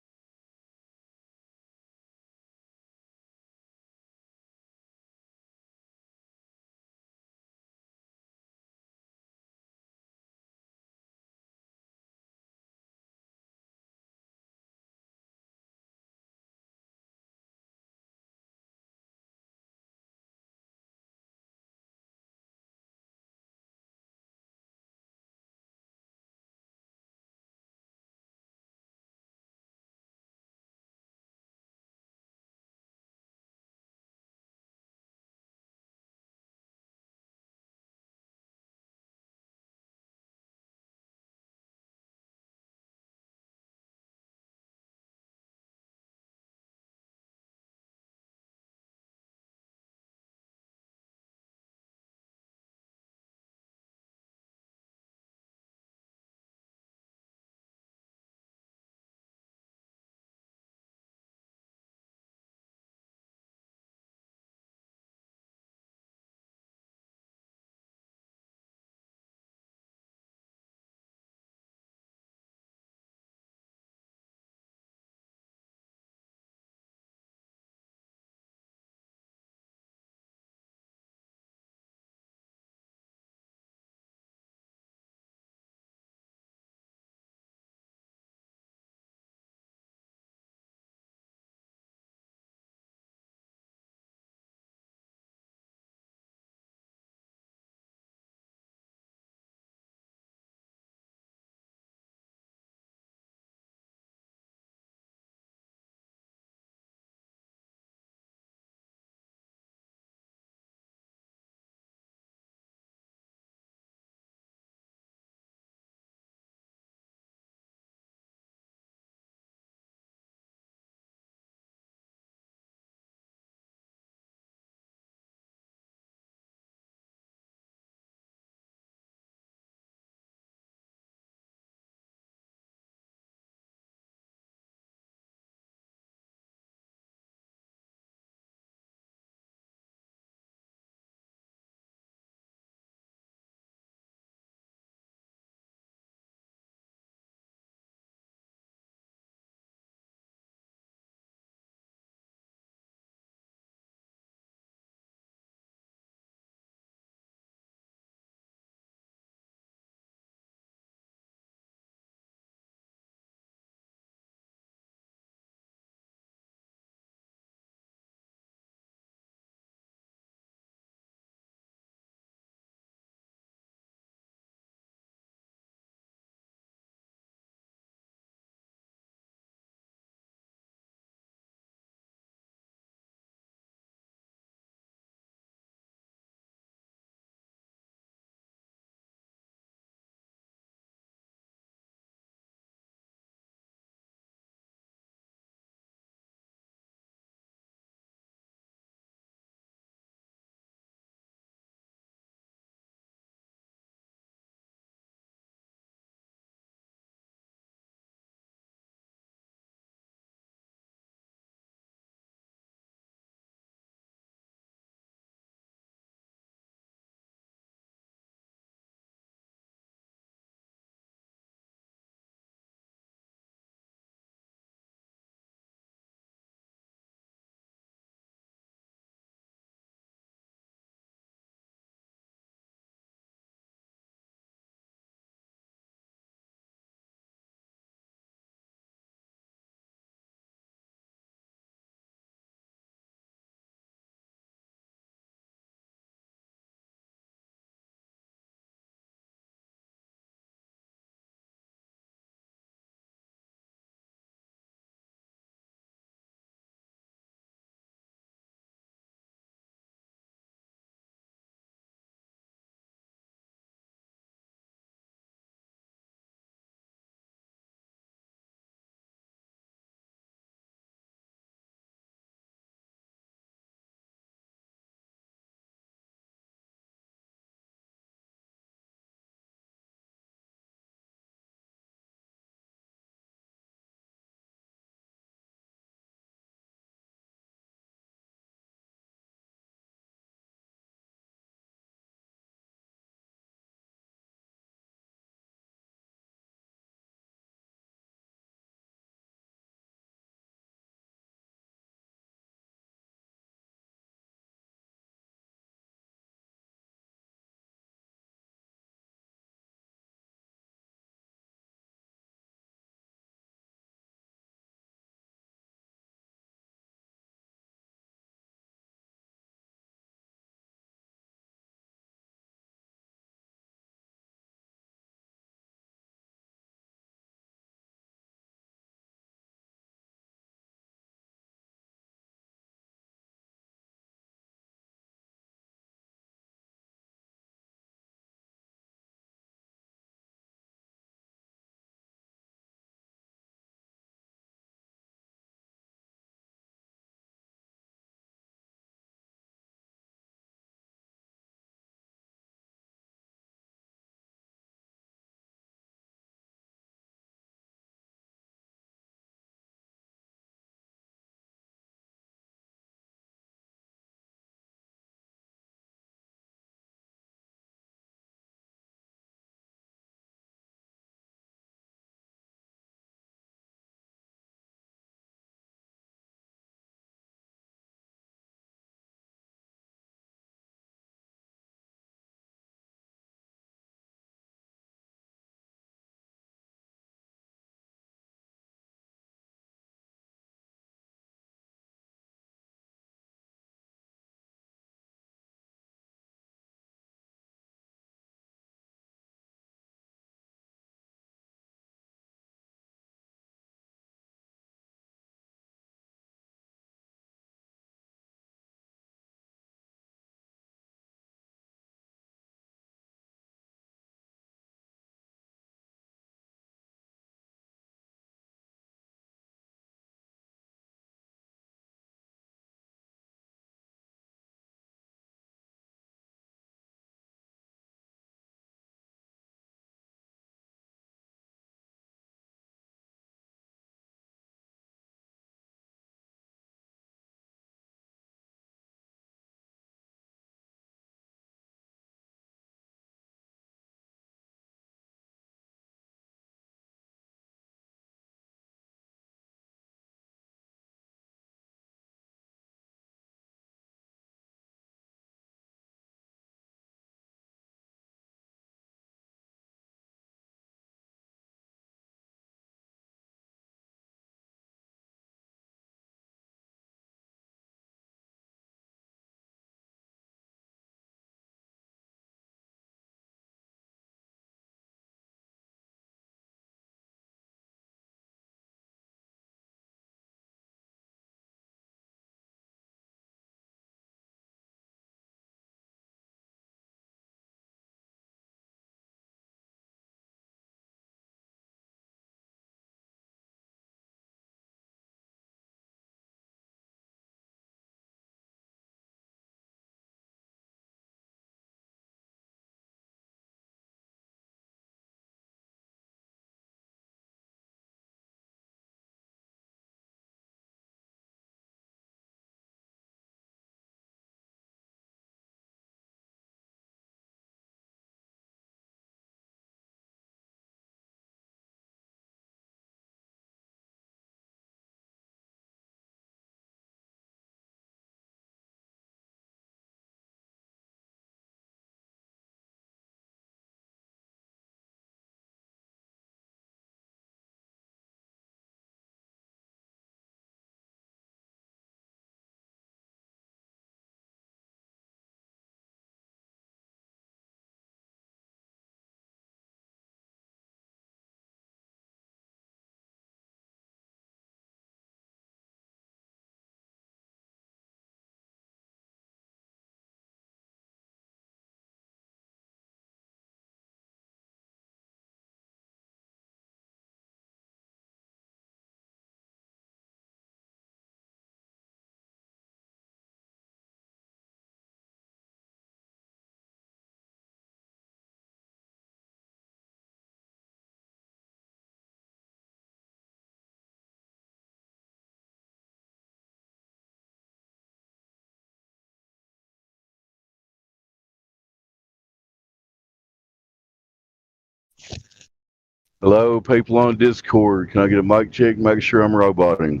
Hello, people on Discord. Can I get a mic check? Make sure I'm roboting.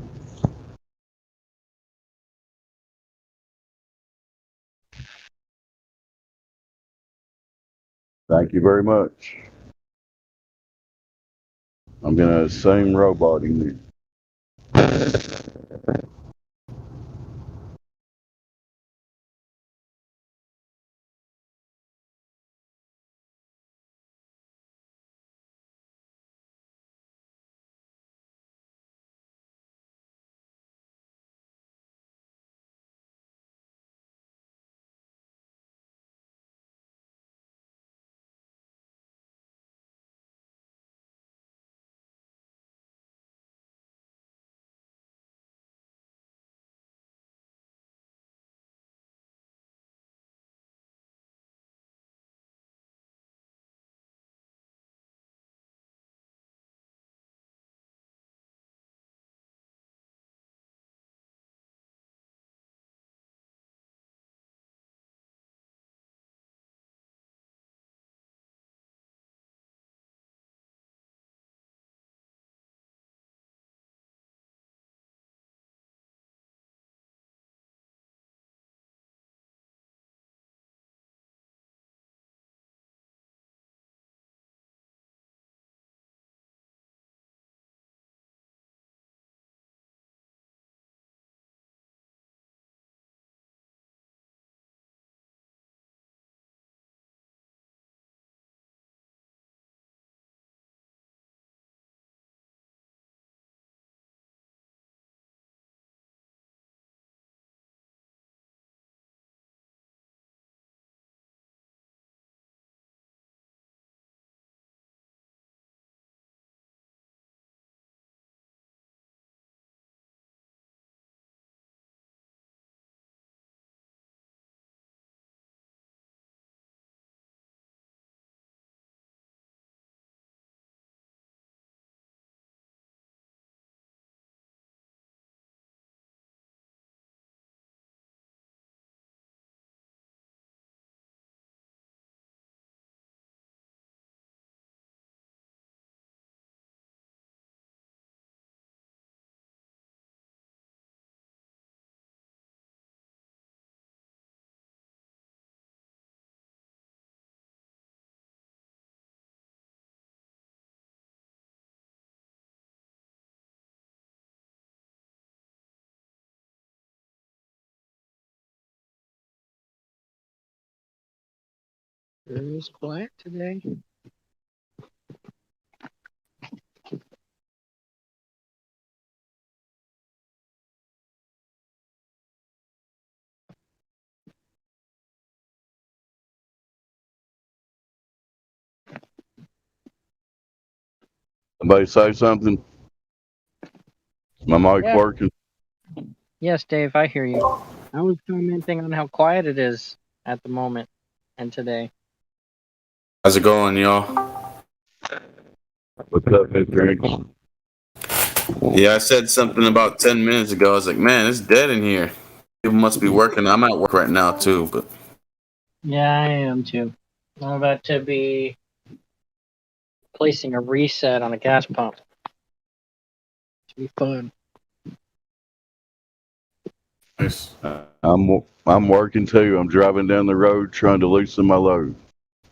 Thank you very much. I'm gonna assume roboting. It was quiet today. Somebody say something. My mic Yeah. working? Yes, Dave, I hear you. I was commenting on how quiet it is at the moment and today. How's it going, y'all? What's up, Mr. Yeah, I said something about 10 minutes ago. I was like, man, it's dead in here. People must be working. I'm at work right now, too, but Yeah, I am too. I'm about to be placing a reset on a gas pump. Should be fun. nice. I'm working too. I'm driving down the road trying to loosen my load.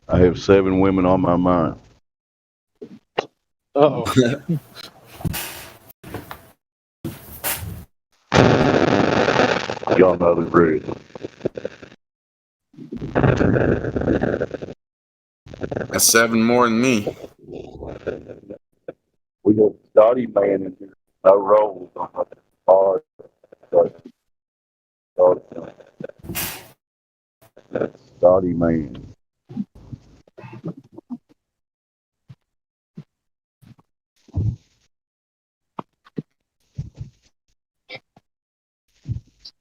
I have 7 women on my mind. Uh-oh. Y'all know the rules. That's 7 more than me. We got Dottie Man in here. No rolls on the car. That's Dottie Man.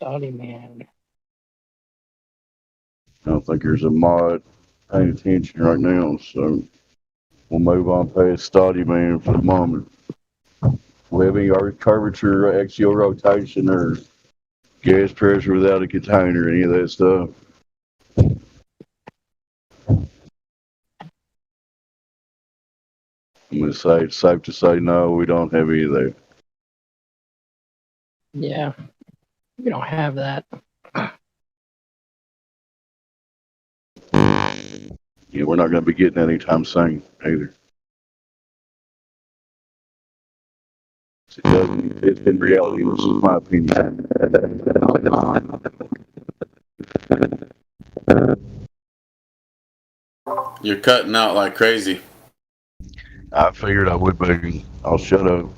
Stoddy man. I don't think there's a mod paying attention right now, so we'll move on past Stoddy Man for the moment. We have any curvature, axial rotation, or gas pressure without a container, any of that stuff? I'm gonna say it's safe to say no, we don't have any there. Yeah, we don't have that. Yeah, we're not gonna be getting anytime soon either. It's in reality, this is my opinion. You're cutting out like crazy. I figured I would be. I'll shut up.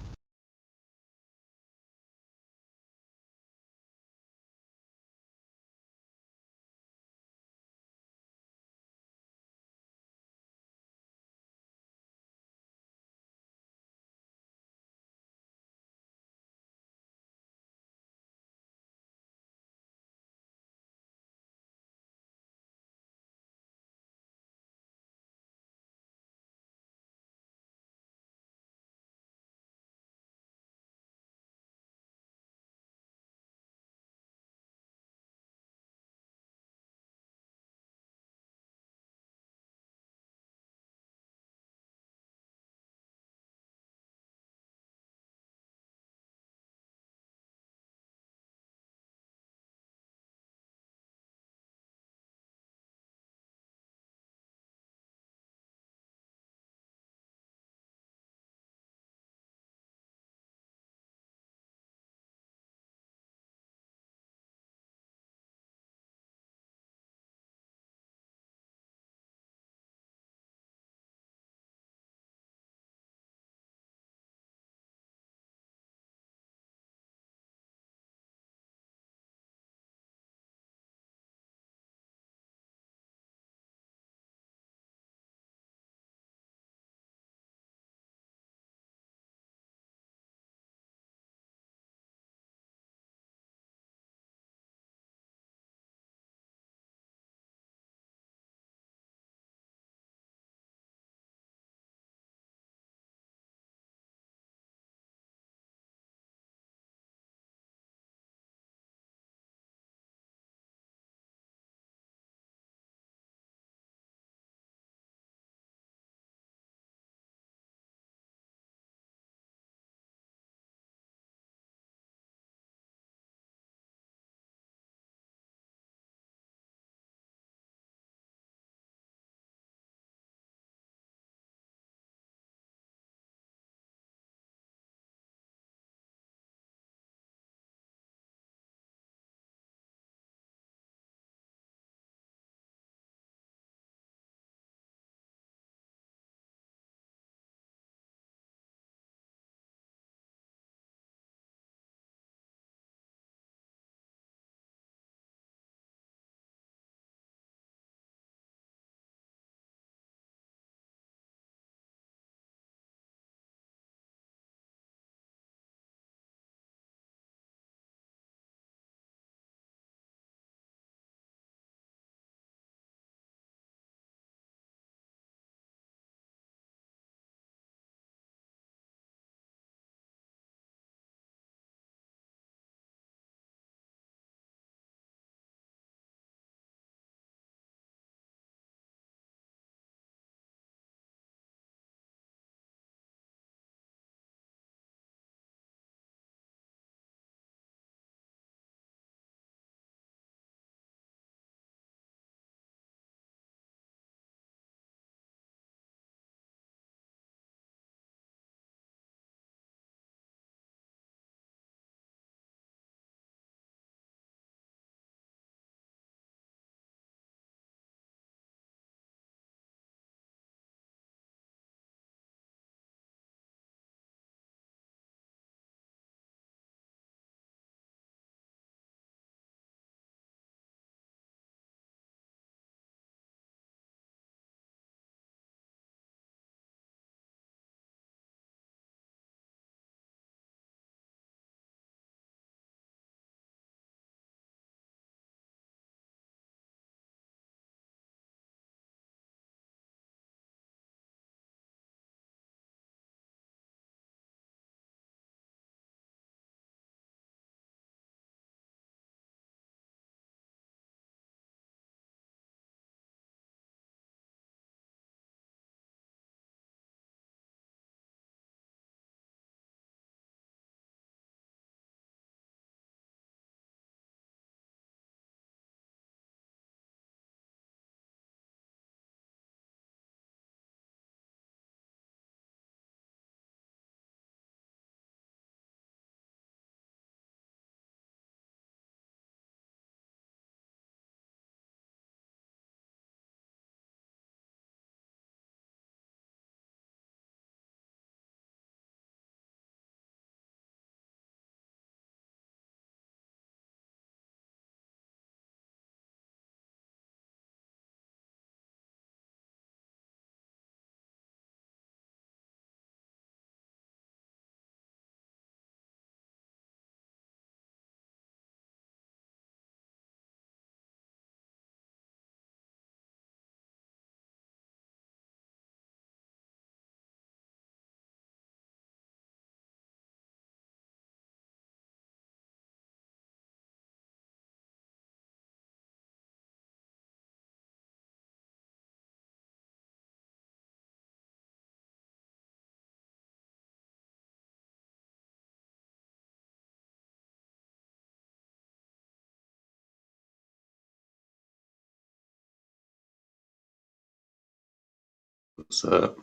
What's up?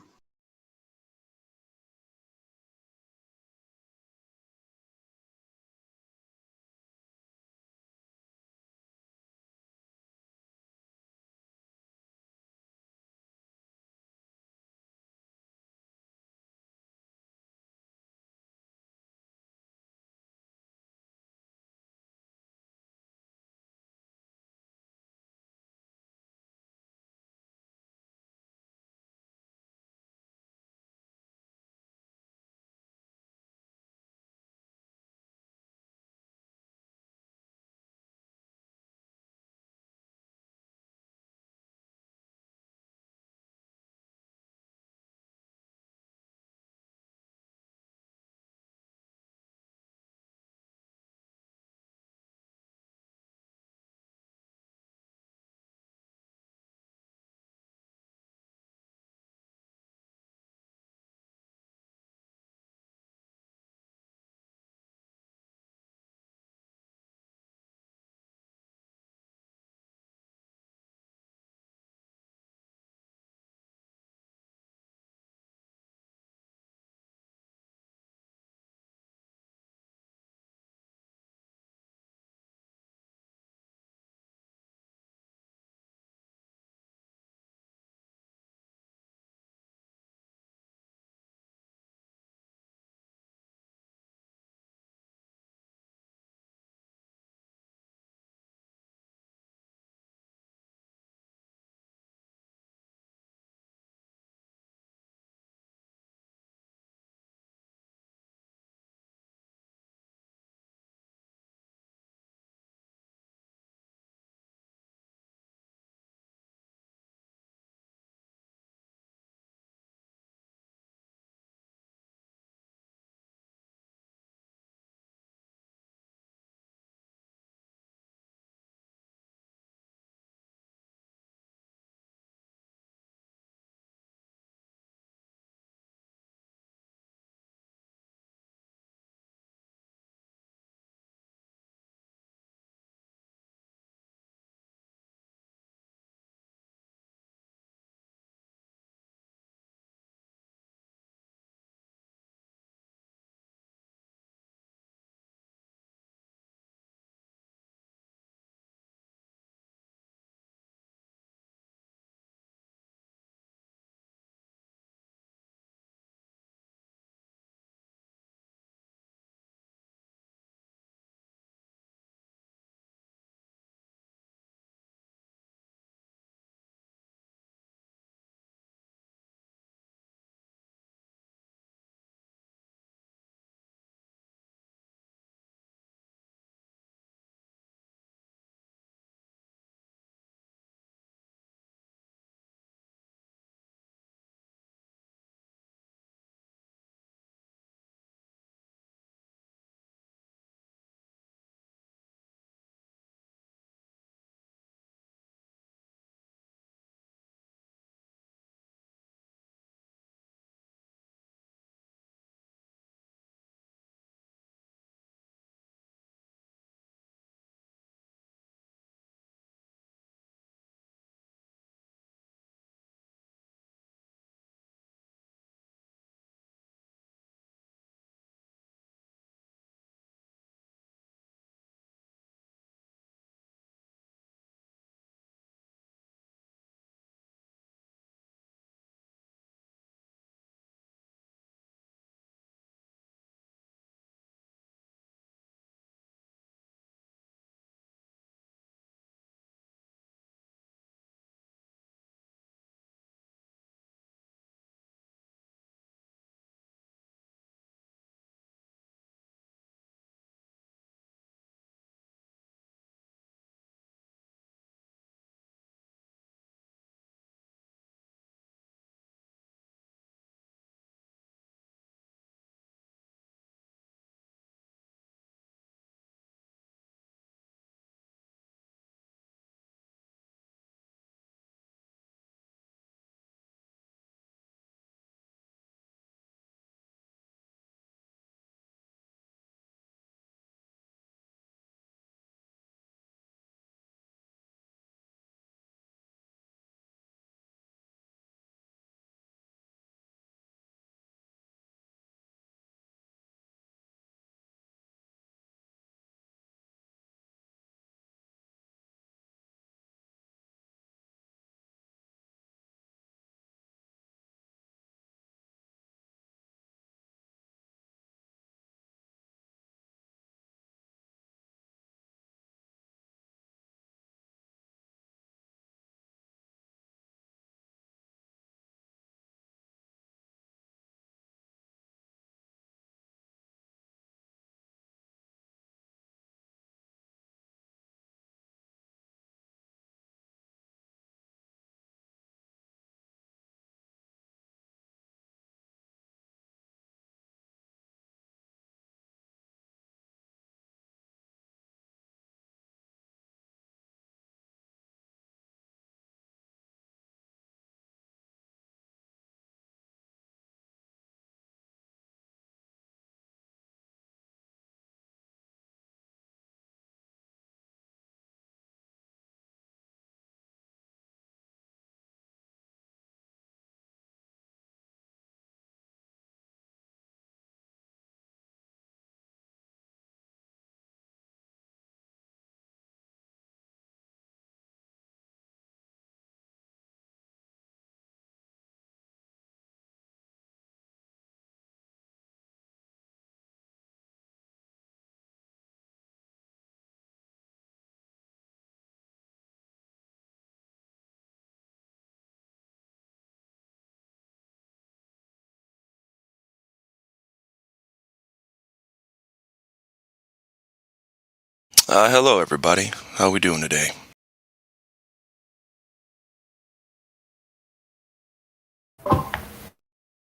Hello, everybody. How we doing today?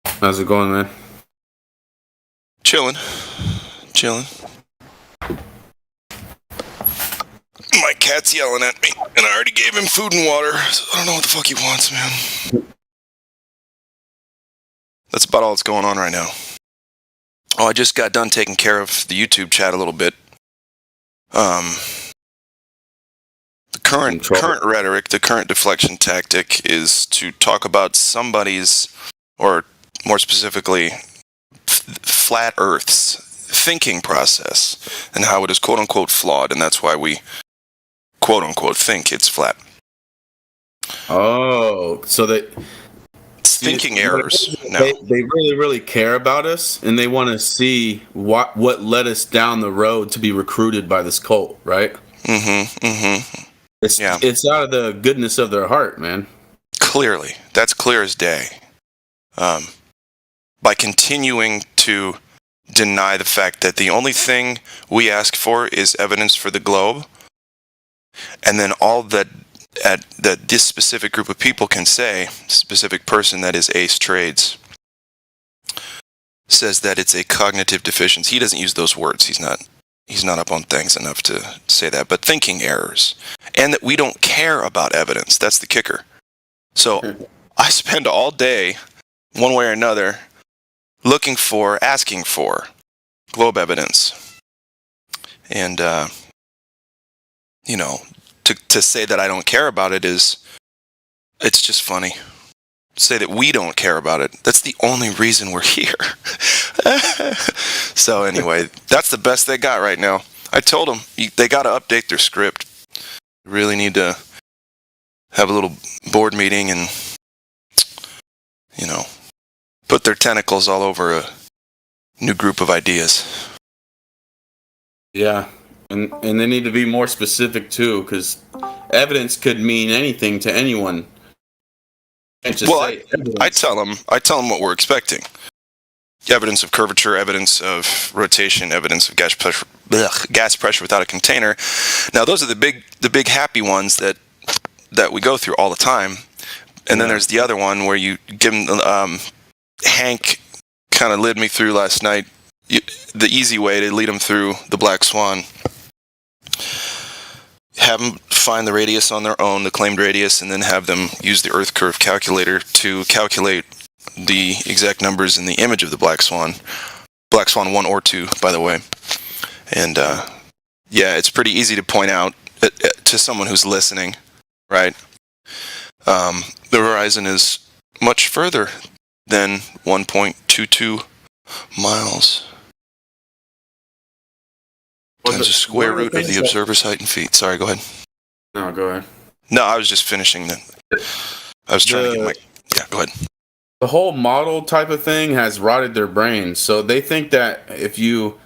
How's it going, man? Chilling. My cat's yelling at me, and I already gave him food and water, so I don't know what the fuck he wants, man. That's about all that's going on right now. Oh, I just got done taking care of the YouTube chat a little bit. The current rhetoric, the current deflection tactic is to talk about somebody's, or more specifically, flat Earth's thinking process and how it is quote unquote flawed, and that's why we quote unquote think it's flat. Oh, so that thinking errors. They really care about us, and they want to see what led us down the road to be recruited by this cult, right? It's out of the goodness of their heart, man. Clearly, that's clear as day. By continuing to deny the fact that the only thing we ask for is evidence for the globe, and then all that this specific group of people can say, specific person, that is Ace Trades, says that it's a cognitive deficiency. He doesn't use those words. He's not up on things enough to say that, but thinking errors, and that we don't care about evidence. That's the kicker. So I spend all day, one way or another, asking for globe evidence. And, to say that I don't care about it it's just funny. Say that we don't care about it. That's the only reason we're here. So anyway, that's the best they got right now. I told them they got to update their script. They really need to have a little board meeting and, put their tentacles all over a new group of ideas. Yeah, and they need to be more specific too, because evidence could mean anything to anyone. Well, I tell them what we're expecting. Evidence of curvature, evidence of rotation, evidence of gas pressure without a container. Now, those are the big happy ones that we go through all the time. And then there's the other one where you give them. Hank kind of led me through last night. The easy way to lead them through the Black Swan. Have them find the radius on their own, the claimed radius, and then have them use the Earth curve calculator to calculate the exact numbers in the image of the Black Swan. Black Swan 1 or 2, by the way. And, it's pretty easy to point out to someone who's listening, right? The horizon is much further than 1.22 miles. Times the square root of the observer's height in feet. Sorry, go ahead. No, go ahead. No, I was just finishing I was trying to get my... Yeah, go ahead. The whole model type of thing has rotted their brains. So they think that if you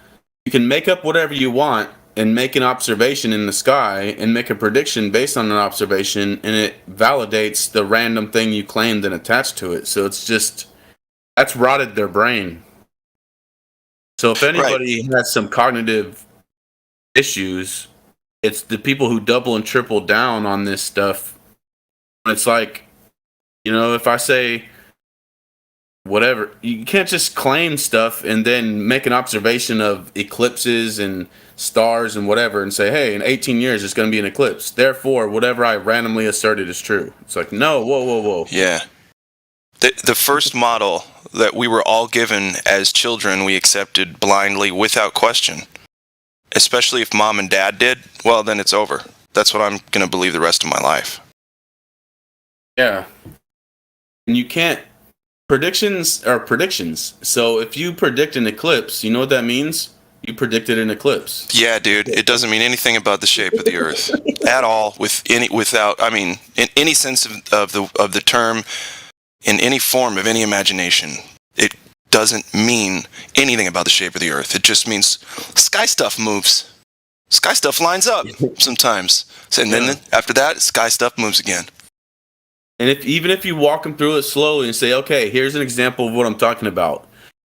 can make up whatever you want and make an observation in the sky and make a prediction based on an observation, and it validates the random thing you claimed and attached to it. So it's just... That's rotted their brain. So if anybody has some cognitive issues, it's the people who double and triple down on this stuff. It's like, if I say whatever, you can't just claim stuff and then make an observation of eclipses and stars and whatever and say, hey, in 18 years it's going to be an eclipse. Therefore, whatever I randomly asserted is true. It's like, no, whoa. Yeah. The first model that we were all given as children, we accepted blindly without question. Especially if mom and dad did, well, then it's over. That's what I'm going to believe the rest of my life. Yeah. And you can't... Predictions are predictions. So if you predict an eclipse, you know what that means? You predicted an eclipse. Yeah, dude. It doesn't mean anything about the shape of the Earth at all. In any sense of the term, in any form of any imagination, it doesn't mean anything about the shape of the Earth. It just means sky stuff moves. Sky stuff lines up sometimes. And then after that, sky stuff moves again. And even if you walk them through it slowly and say, okay, here's an example of what I'm talking about.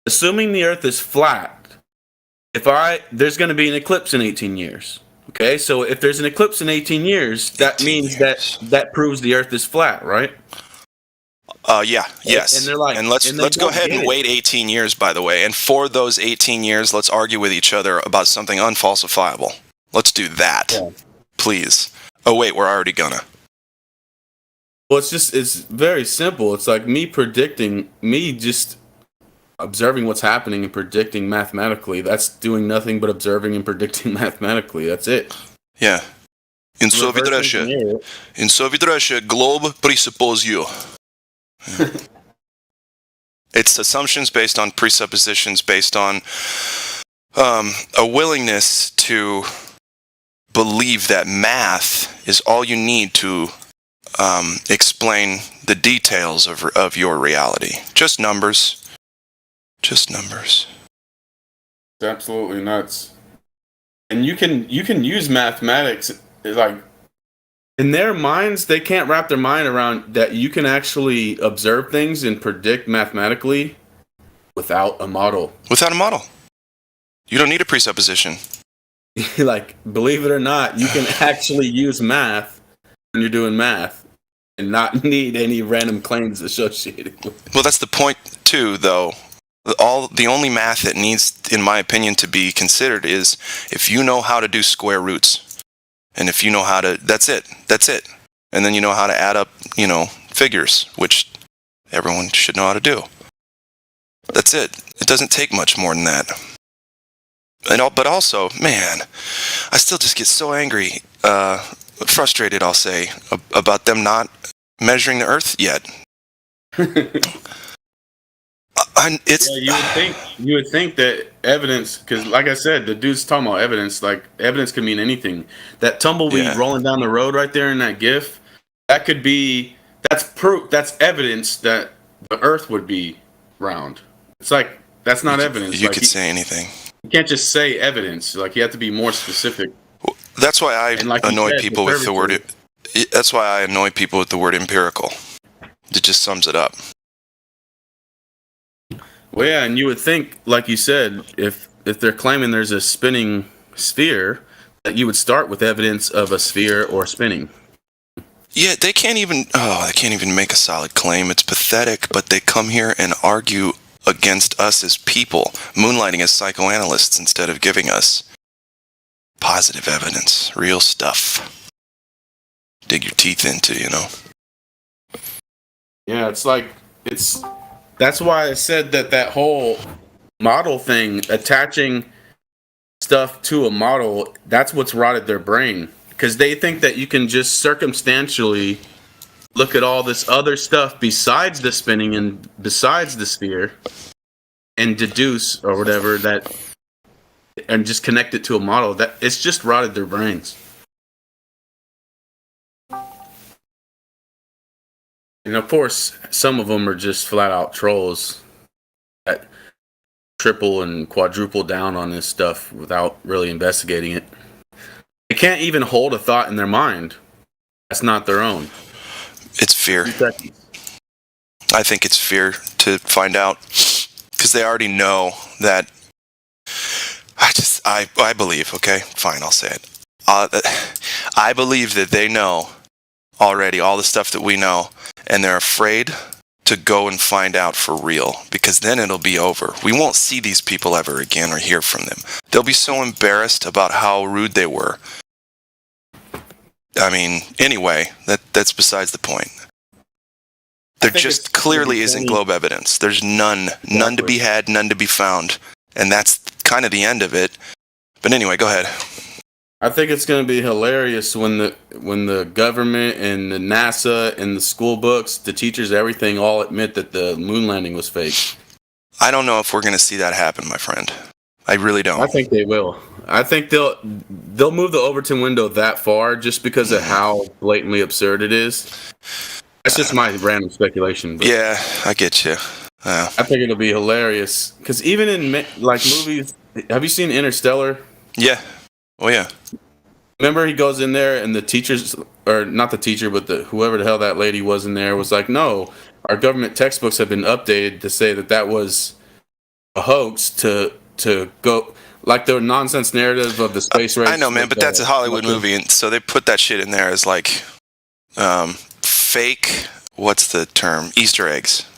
Assuming the Earth is flat, there's going to be an eclipse in 18 years. Okay, so if there's an eclipse in 18 years, that means that proves the Earth is flat, right? Yes. And they're like, and let's go ahead and wait 18 years, by the way. And for those 18 years, let's argue with each other about something unfalsifiable. Let's do that, please. Oh wait, we're already gonna. Well, it's very simple. It's like me just observing what's happening and predicting mathematically. That's doing nothing but observing and predicting mathematically. That's it. Yeah. In Soviet Russia, globe presupposio. It's assumptions based on presuppositions, based on a willingness to believe that math is all you need to explain the details of your reality. Just numbers. Just numbers. It's absolutely nuts. And you can use mathematics, like, in their minds, they can't wrap their mind around that you can actually observe things and predict mathematically without a model. Without a model. You don't need a presupposition. Like, believe it or not, you can actually use math when you're doing math and not need any random claims associated with it. Well, that's the point, too, though. The only math that needs, in my opinion, to be considered is if you know how to do square roots. And if you know how to, that's it. And then you know how to add up, figures, which everyone should know how to do. That's it. It doesn't take much more than that. But also, man, I still just get so angry, frustrated, I'll say, about them not measuring the Earth yet. You would think that evidence, because like I said, the dude's talking about evidence. Like, evidence could mean anything. That tumbleweed rolling down the road right there in that GIF, that's proof. That's evidence that the Earth would be round. It's like, that's not evidence. You could say anything. You can't just say evidence. Like, you have to be more specific. That's why I annoy people with the word. That's why I annoy people with the word empirical. It just sums it up. Well, yeah, and you would think, like you said, if they're claiming there's a spinning sphere, that you would start with evidence of a sphere or spinning. Yeah, they can't even make a solid claim. It's pathetic, but they come here and argue against us as people, moonlighting as psychoanalysts instead of giving us positive evidence, real stuff. Dig your teeth into, Yeah, that's why I said that whole model thing, attaching stuff to a model, that's what's rotted their brain. Because they think that you can just circumstantially look at all this other stuff besides the spinning and besides the sphere and deduce or whatever that, and just connect it to a model. That it's just rotted their brains. And of course, some of them are just flat out trolls that triple and quadruple down on this stuff without really investigating it. They can't even hold a thought in their mind. That's not their own. It's fear. I think it's fear to find out, because they already know that. I believe. Okay, fine, I'll say it. I believe that they know already all the stuff that we know, and they're afraid to go and find out for real, because then it'll be over. We won't see these people ever again or hear from them. They'll be so embarrassed about how rude they were. I mean, anyway, that's besides the point. There just clearly isn't globe evidence. There's none to be had, none to be found, and that's kind of the end of it. But anyway, go ahead. I think it's going to be hilarious when the government and the NASA and the school books, the teachers, everything all admit that the moon landing was fake. I don't know if we're going to see that happen, my friend. I really don't. I think they will. I think they'll move the Overton window that far just because of how blatantly absurd it is. That's just my random speculation. But yeah, I get you. I think it'll be hilarious because even in like movies, have you seen Interstellar? Yeah. Oh yeah. Remember he goes in there and the teachers, or not the teacher, but whoever the hell that lady was in there was like, no, our government textbooks have been updated to say that was a hoax to go. like the nonsense narrative of the space race. I know, man, but that's a Hollywood movie, and so they put that shit in there as like fake. What's the term? Easter eggs.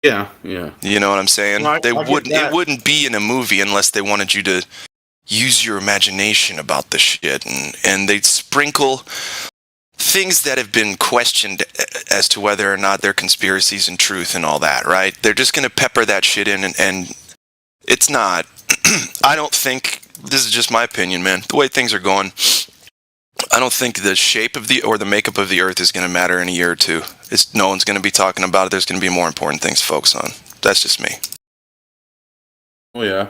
Yeah, yeah. You know what I'm saying? No, they wouldn't. It wouldn't be in a movie unless they wanted you to use your imagination about the shit, and they'd sprinkle things that have been questioned as to whether or not they're conspiracies and truth and all that, right? They're just going to pepper that shit in, and it's not. I don't think, this is just my opinion, man, the way things are going, I don't think the shape of the, or the makeup of the Earth is going to matter in a year or two. No one's going to be talking about it. There's going to be more important things to focus on. That's just me. Oh, yeah.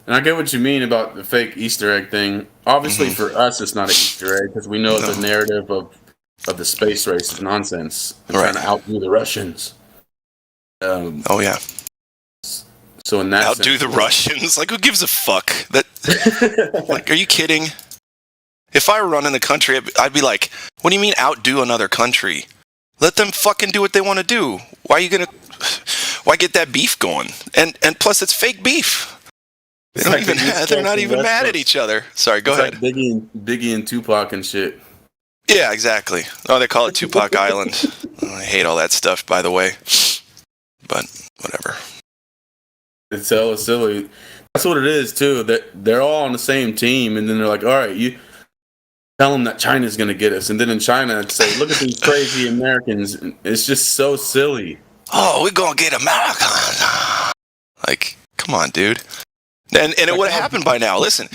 And I get what you mean about the fake Easter egg thing. Obviously, for us, it's not an Easter egg because we know the narrative of the space race is nonsense and trying to outdo the Russians. Oh yeah. So in that outdo sense, the Russians, like who gives a fuck? That like, are you kidding? If I were running the country, I'd be like, what do you mean outdo another country? Let them fucking do what they want to do. Why get that beef going? And plus, it's fake beef. They're not even mad at each other. Sorry, go ahead. Like Biggie and Tupac and shit. Yeah, exactly. Oh, they call it Tupac Island. I hate all that stuff, by the way. But whatever. It's so silly. That's what it is too. That they're all on the same team, and then they're like, "All right, you tell them that China's going to get us," and then in China, it's say, "Look at these crazy Americans." And it's just so silly. Oh, we're gonna get America. Like, come on, dude. And it would have happened by now. Listen,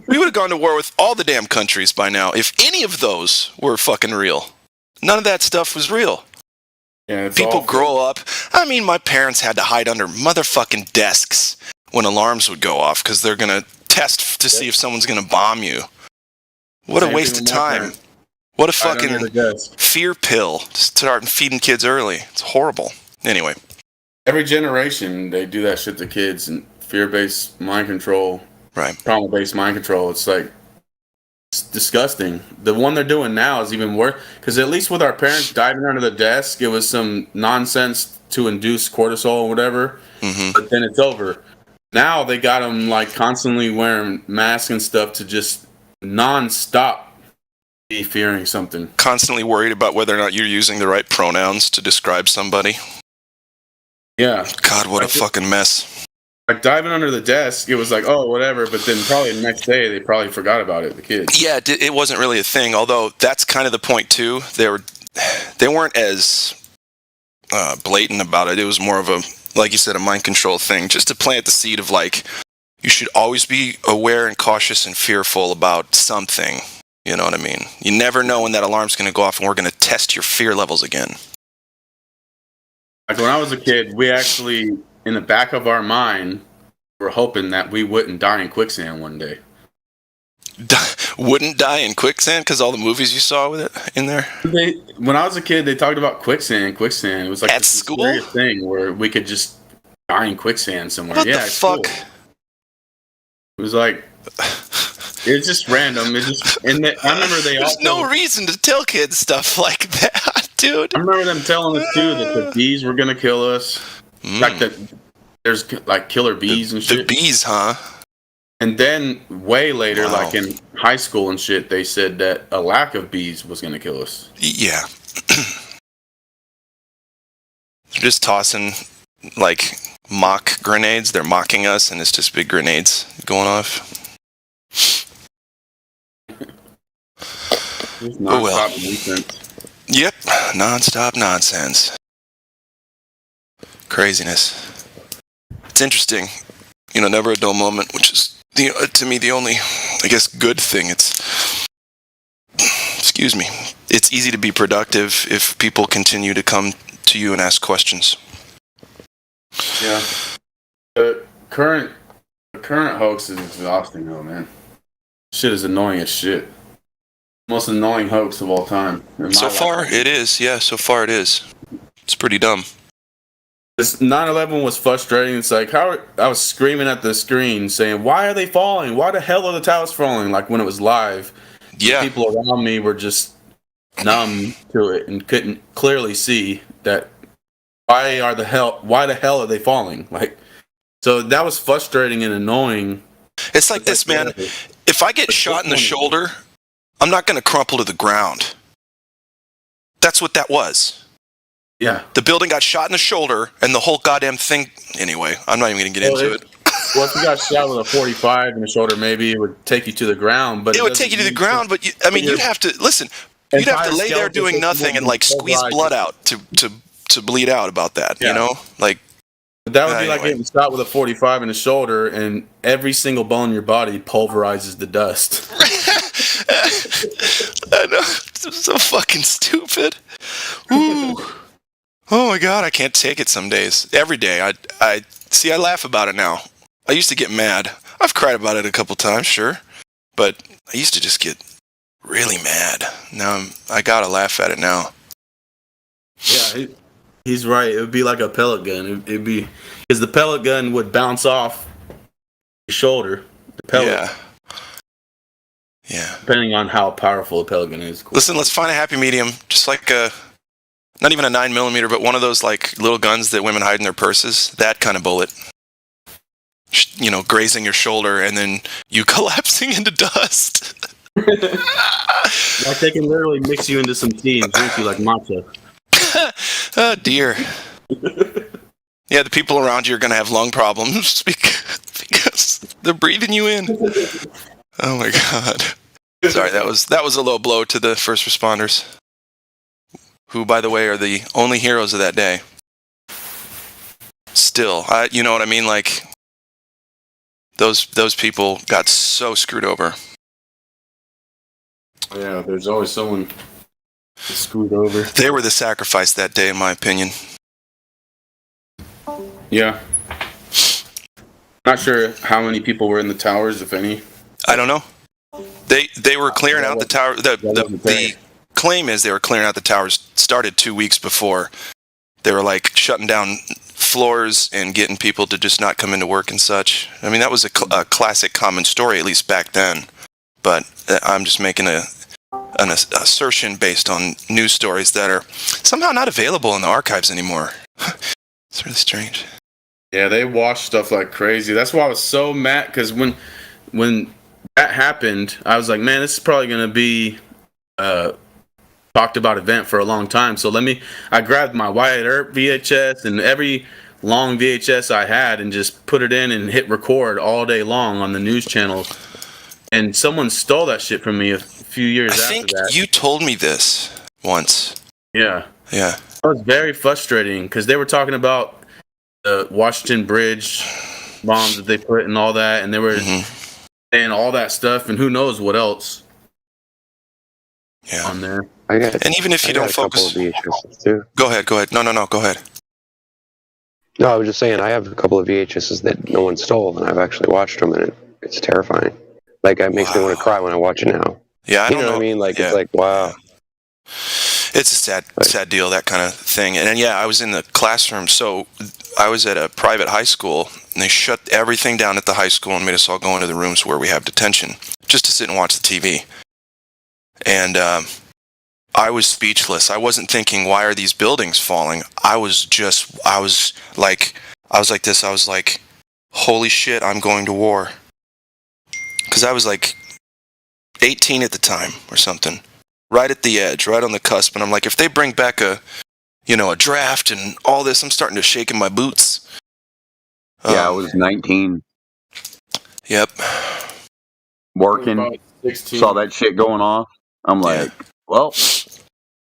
we would have gone to war with all the damn countries by now if any of those were fucking real. None of that stuff was real. Yeah, people grow up. I mean, my parents had to hide under motherfucking desks when alarms would go off because they're gonna test to see if someone's gonna bomb you. What a waste of time. What a fucking fear pill. Start feeding kids early. It's horrible. Anyway. Every generation, they do that shit to kids, and fear-based mind control, right? Trauma-based mind control. It's like, it's disgusting. The one they're doing now is even worse, because at least with our parents diving under the desk, it was some nonsense to induce cortisol or whatever, but then it's over. Now they got them like constantly wearing masks and stuff to just non-stop be fearing something. Constantly worried about whether or not you're using the right pronouns to describe somebody. Yeah. God, what a fucking mess. Like diving under the desk, it was like, oh, whatever. But then probably the next day, they probably forgot about it, the kids. Yeah, it wasn't really a thing. Although that's kind of the point too. They weren't as blatant about it. It was more of a, like you said, a mind control thing, just to plant the seed of like, you should always be aware and cautious and fearful about something. You know what I mean? You never know when that alarm's going to go off, and we're going to test your fear levels again. Like when I was a kid, we actually, in the back of our mind, were hoping that we wouldn't die in quicksand one day. Wouldn't die in quicksand because all the movies you saw with it in there? When I was a kid, they talked about quicksand. It was like at school thing where we could just die in quicksand somewhere. What the fuck? Cool. It was like, it's just random. I remember There's no reason to tell kids stuff like that, dude. I remember them telling us too that the bees were gonna kill us. Like there's like killer bees and shit. The bees, huh? And then way later, like in high school and shit, they said that a lack of bees was gonna kill us. Yeah. They're just tossing like mock grenades. They're mocking us, and it's just big grenades going off. Oh well. Yep, non-stop nonsense. Craziness. It's interesting. You know, never a dull moment, which is to me the only, I guess, good thing. Excuse me. It's easy to be productive if people continue to come to you and ask questions. Yeah. The current hoax is exhausting though, man. Shit is annoying as shit. Most annoying hoax of all time. So far, it is. Yeah, so far it is. It's pretty dumb. This 9/11 was frustrating. It's like I was screaming at the screen saying, "Why are they falling? Why the hell are the towers falling?" Like when it was live. Yeah. The people around me were just numb to it and couldn't clearly see that. Why the hell are they falling? Like So that was frustrating and annoying. It's like this, man. If I get shot in the shoulder, I'm not going to crumple to the ground. That's what that was. Yeah. The building got shot in the shoulder, and the whole goddamn thing. Anyway, I'm not even going to get into it. Well, if you got shot with a 45 in the shoulder, maybe it would take you to the ground. But it would take you to the ground, but you'd have to listen. You'd have to lay there doing nothing and like squeeze blood out to bleed out about that. Yeah. You know, like. But that would be like getting shot with a 45 in the shoulder, and every single bone in your body pulverizes the dust. I know. It's so fucking stupid. Ooh. Oh my god, I can't take it some days. Every day. I laugh about it now. I used to get mad. I've cried about it a couple times, sure. But I used to just get really mad. Now I gotta laugh at it now. Yeah, he's right. It would be like a pellet gun. It'd be because the pellet gun would bounce off your shoulder. The pellet. Yeah. Depending on how powerful a pellet gun is. Listen, let's find a happy medium. Just like not even a 9mm, but one of those like little guns that women hide in their purses. That kind of bullet. You know, grazing your shoulder and then you collapsing into dust. Like they can literally mix you into some tea and drink you like matcha. Oh dear. Yeah, the people around you are going to have lung problems because they're breathing you in. Oh my god. Sorry, that was a low blow to the first responders, who, by the way, are the only heroes of that day. Still, you know what I mean? Like, those people got so screwed over. Yeah, there's always someone screwed over. They were the sacrifice that day, in my opinion. Yeah. Not sure how many people were in the towers, if any. I don't know. They were clearing out the tower. The claim is they were clearing out the towers. Started 2 weeks before. They were like shutting down floors and getting people to just not come into work and such. I mean, that was a classic common story, at least back then. But I'm just making an assertion based on news stories that are somehow not available in the archives anymore. It's really strange. Yeah, they watched stuff like crazy. That's why I was so mad, because when that happened, I was like, man, this is probably going to be talked about event for a long time. So I grabbed my Wyatt Earp VHS and every long VHS I had and just put it in and hit record all day long on the news channels. And someone stole that shit from me a few years after that. I think you told me this once. Yeah. Yeah. It was very frustrating because they were talking about the Washington Bridge bombs that they put and all that, and they were saying all that stuff, and who knows what else on there. And even if you don't focus, go ahead. No, go ahead. No, I was just saying I have a couple of VHSs that no one stole, and I've actually watched them, and it's terrifying. Like, it makes me want to cry when I watch it now. Yeah, I don't know what I mean? Like, it's like, wow. It's a sad deal, that kind of thing. And yeah, I was in the classroom. So I was at a private high school, and they shut everything down at the high school and made us all go into the rooms where we have detention, just to sit and watch the TV. And I was speechless. I wasn't thinking, why are these buildings falling? I was like this. I was like, holy shit, I'm going to war. Because I was like 18 at the time or something. Right at the edge, right on the cusp. And I'm like, if they bring back a draft and all this, I'm starting to shake in my boots. Yeah, I was 19. Yep. Working. 16. Saw that shit going off. I'm like, well,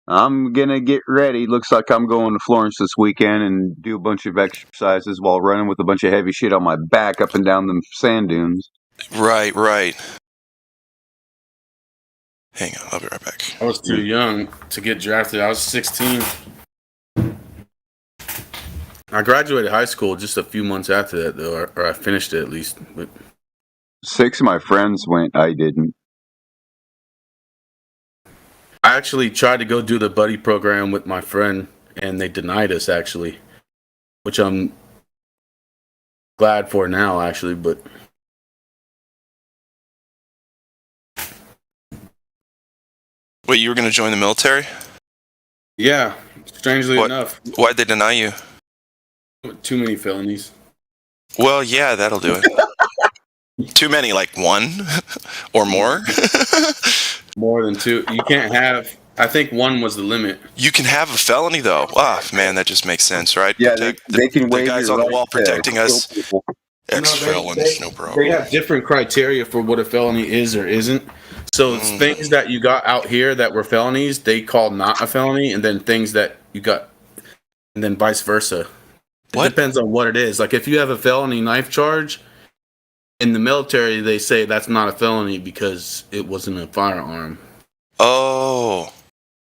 I'm going to get ready. Looks like I'm going to Florence this weekend and do a bunch of exercises while running with a bunch of heavy shit on my back up and down them sand dunes. Right. Hang on, I'll be right back. I was too young to get drafted. I was 16. I graduated high school just a few months after that, though, or I finished it at least. But 6 of my friends went. I didn't. I actually tried to go do the buddy program with my friend, and they denied us, actually, which I'm glad for now, actually, but... Wait, you were going to join the military? Yeah, strangely enough. Why'd they deny you? Too many felonies. Well, yeah, that'll do it. Too many, like one or more. More than two. You can't have. I think one was the limit. You can have a felony though. Ah, man, that just makes sense, right? Yeah, Protect they can the waive guys your on the right wall to protecting kill us. people. Ex-felons, no problem. They have different criteria for what a felony is or isn't. So things that you got out here that were felonies, they call not a felony, and then things that you got, and then vice versa. It depends on what it is. Like if you have a felony knife charge, in the military, they say that's not a felony because it wasn't a firearm. Oh.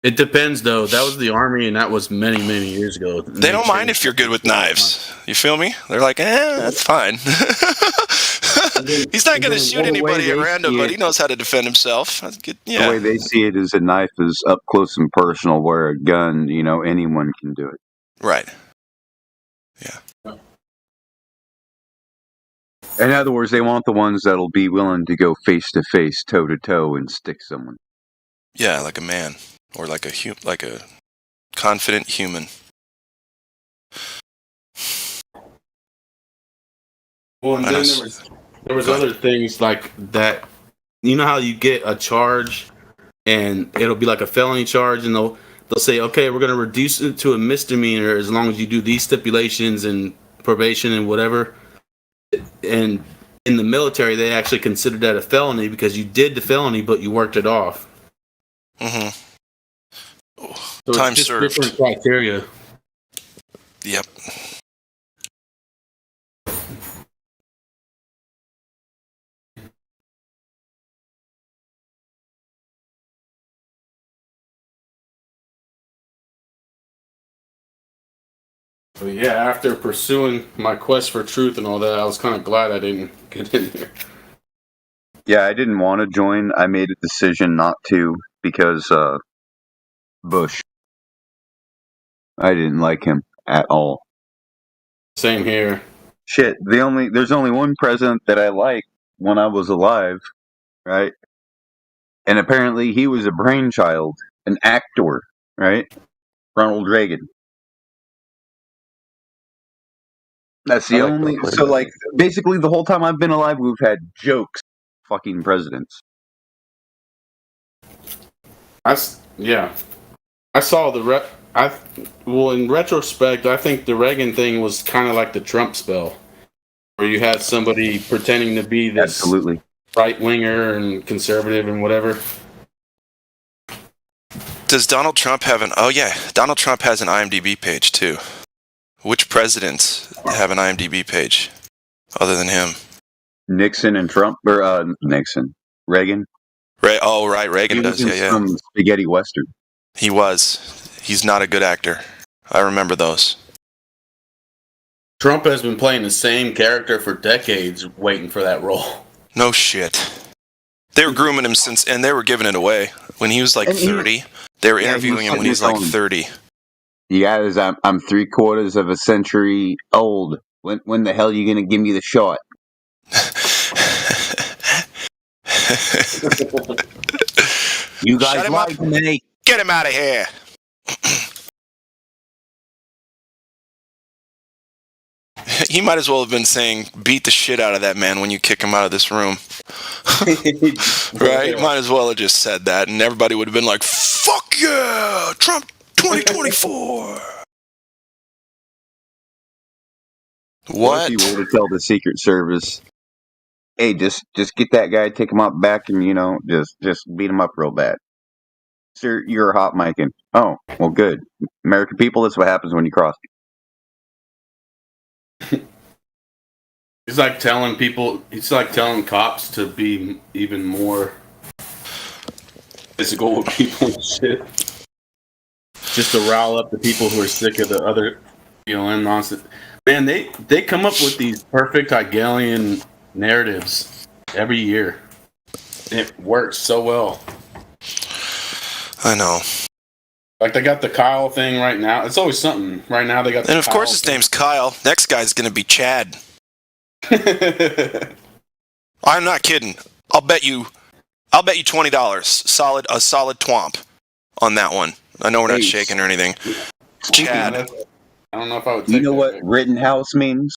It depends, though. That was the Army, and that was many, many years ago. They don't mind if you're good with knives. You feel me? They're like, that's fine. He's not going to shoot anybody at random, but he knows how to defend himself. That's good. Yeah. The way they see it is a knife is up close and personal, where a gun, anyone can do it. Right. Yeah. In other words, they want the ones that'll be willing to go face to face, toe to toe, and stick someone. Yeah, like a man, or like a confident human. Well, and then there was other things like that. You know how you get a charge, and it'll be like a felony charge, and they'll say, okay, we're going to reduce it to a misdemeanor as long as you do these stipulations and probation and whatever. And in the military, they actually considered that a felony because you did the felony, but you worked it off. Mm-hmm. So Time it's just served. different criteria. Yep. So yeah, after pursuing my quest for truth and all that, I was kind of glad I didn't get in there. Yeah, I didn't want to join. I made a decision not to because Bush. I didn't like him at all. Same here. Shit, there's only one president that I liked when I was alive, right? And apparently he was a brainchild, an actor, right? Ronald Reagan. That's the only. So, like, basically, the whole time I've been alive, we've had jokes, fucking presidents. I saw in retrospect, I think the Reagan thing was kind of like the Trump spell, where you had somebody pretending to be this absolutely right winger and conservative and whatever. Does Donald Trump have an? Oh yeah, Donald Trump has an IMDb page too. Which presidents have an IMDb page other than him? Nixon and Trump, or Nixon, Reagan. Right. Oh, right. Reagan He does. was in Yeah. some spaghetti western. He was. He's not a good actor. I remember those. Trump has been playing the same character for decades, waiting for that role. No shit. They were grooming him since, and they were giving it away when he was like 30. They were interviewing him when he was like 30. Yeah, I'm 3/4 of a century old. When the hell are you gonna give me the shot? You guys Shut him lied to me. Get him out of here. He might as well have been saying, beat the shit out of that man when you kick him out of this room. Right? Might as well have just said that, and everybody would have been like, fuck yeah, Trump 2024. What? If you were to tell the Secret Service, hey, just get that guy, take him out back, and just beat him up real bad. Sir, you're a hot micing. Oh, well, good. American people, that's what happens when you cross. It's like telling cops to be even more physical with people and shit. Just to rile up the people who are sick of the other, nonsense. Man, they come up with these perfect Hegelian narratives every year. It works so well. I know. Like, they got the Kyle thing right now. It's always something. Right now, they got the And of Kyle course his name's Kyle. Next guy's going to be Chad. I'm not kidding. I'll bet you $20. A solid twomp on that one. I know we're not shaking or anything. Chad. I don't know if I would You know what Rittenhouse means?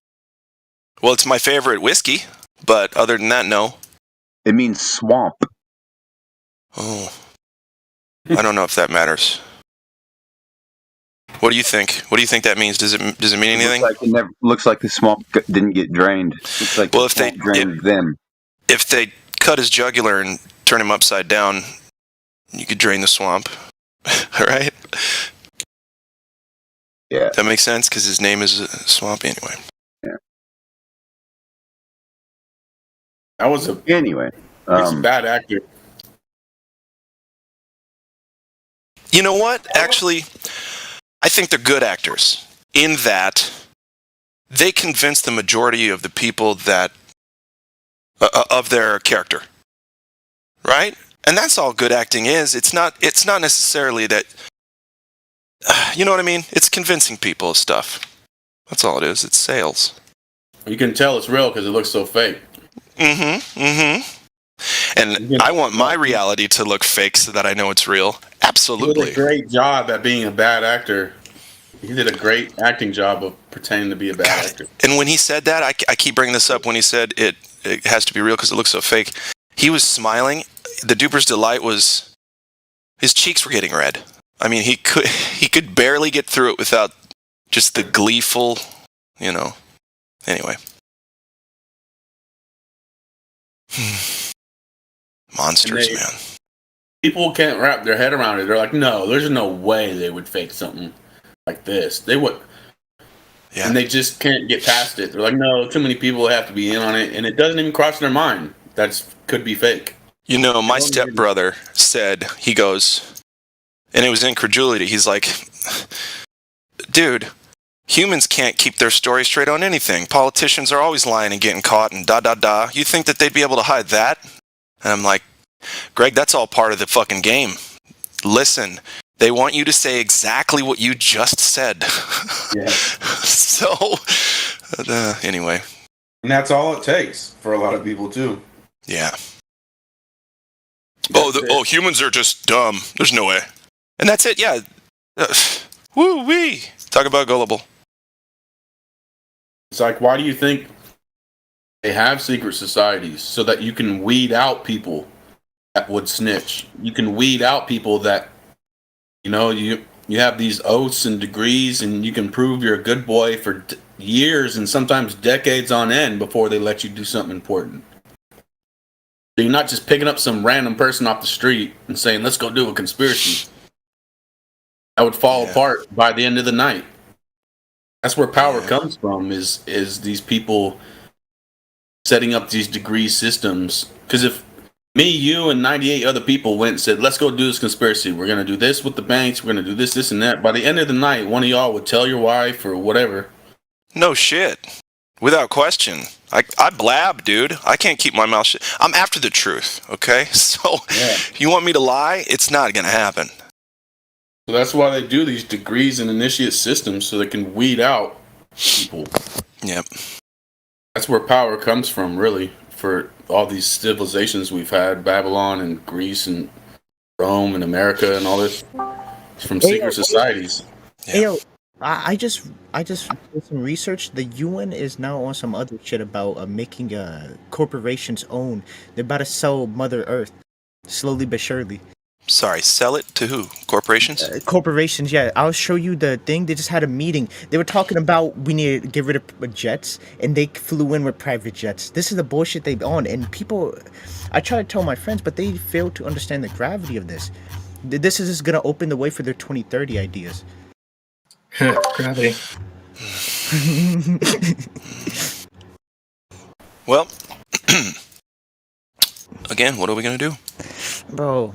Well, it's my favorite whiskey, but other than that, no. It means swamp. Oh, I don't know if that matters. What do you think? What do you think that means? Does it mean anything? Looks like the swamp didn't get drained. Looks like Well, the swamp drained them. If they cut his jugular and turn him upside down, you could drain the swamp. All right? Yeah. That makes sense because his name is Swampy anyway. Yeah. That was anyway. He's a bad actor. You know what? Actually, I think they're good actors in that they convince the majority of the people that of their character, right? And that's all good acting is. It's not necessarily that. You know what I mean? It's convincing people of stuff. That's all it is. It's sales. You can tell it's real because it looks so fake. And I want my reality to look fake so that I know it's real. Absolutely. He did a great job at being a bad actor. He did a great acting job of pretending to be a bad actor. And when he said that, I keep bringing this up. When he said it has to be real because it looks so fake, he was smiling. The duper's delight was his cheeks were getting red. I mean, he could barely get through it without just the gleeful, Anyway. Monsters, man. People can't wrap their head around it. They're like, no, there's no way they would fake something like this. They would. Yeah. And they just can't get past it. They're like, no, too many people have to be in on it. And it doesn't even cross their mind. That could be fake. My stepbrother said, he goes, and it was incredulity. He's like, dude, humans can't keep their story straight on anything. Politicians are always lying and getting caught and da-da-da. You think that they'd be able to hide that? And I'm like, Greg, that's all part of the fucking game. Listen, they want you to say exactly what you just said. Yeah. So, anyway. And that's all it takes for a lot of people, too. Yeah. Humans are just dumb. There's no way. And that's it, yeah. Woo-wee. Talk about gullible. It's like, why do you think they have secret societies? So that you can weed out people that would snitch. You can weed out people that, you have these oaths and degrees and you can prove you're a good boy for years and sometimes decades on end before they let you do something important. So you're not just picking up some random person off the street and saying, let's go do a conspiracy. That would fall apart by the end of the night. That's where power comes from, is these people setting up these degree systems. Because if me, you, and 98 other people went and said, let's go do this conspiracy. We're going to do this with the banks. We're going to do this, this, and that. By the end of the night, one of y'all would tell your wife or whatever. No shit. Without question. I blab, dude. I can't keep my mouth shut. I'm after the truth, okay? So, you want me to lie? It's not going to happen. So that's why they do these degrees and initiate systems, so they can weed out people. Yep. That's where power comes from, really, for all these civilizations we've had, Babylon and Greece and Rome and America and all this. It's from secret societies. Hey, yo, I just did some research. The UN is now on some other shit about making corporations own. They're about to sell Mother Earth, slowly but surely. Sorry, sell it to who? Corporations? Corporations, yeah. I'll show you the thing. They just had a meeting. They were talking about we need to get rid of jets, and they flew in with private jets. This is the bullshit they on, and people. I try to tell my friends, but they fail to understand the gravity of this. This is just gonna open the way for their 2030 ideas. Gravity. Well, again, what are we gonna do? Bro.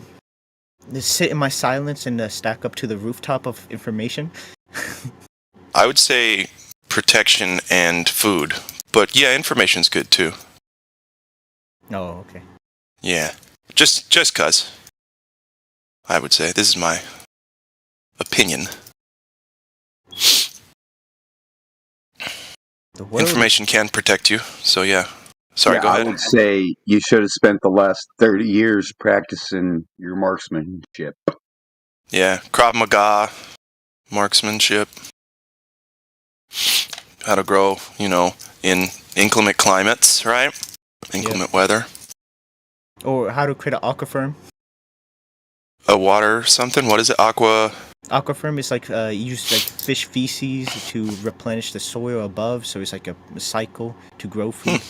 Just sit in my silence and stack up to the rooftop of information. I would say protection and food, but yeah, information's good too. Oh, okay. Yeah, just cause. I would say this is my opinion. Information can protect you, so yeah. Sorry, go ahead. I would say you should have spent the last 30 years practicing your marksmanship. Yeah, Krav Maga, marksmanship. how to grow, in inclement climates, right? Inclement weather. Or how to create an aquafarm. A water something? What is it? Aquafarm is like use like fish feces to replenish the soil above, so it's like a cycle to grow food.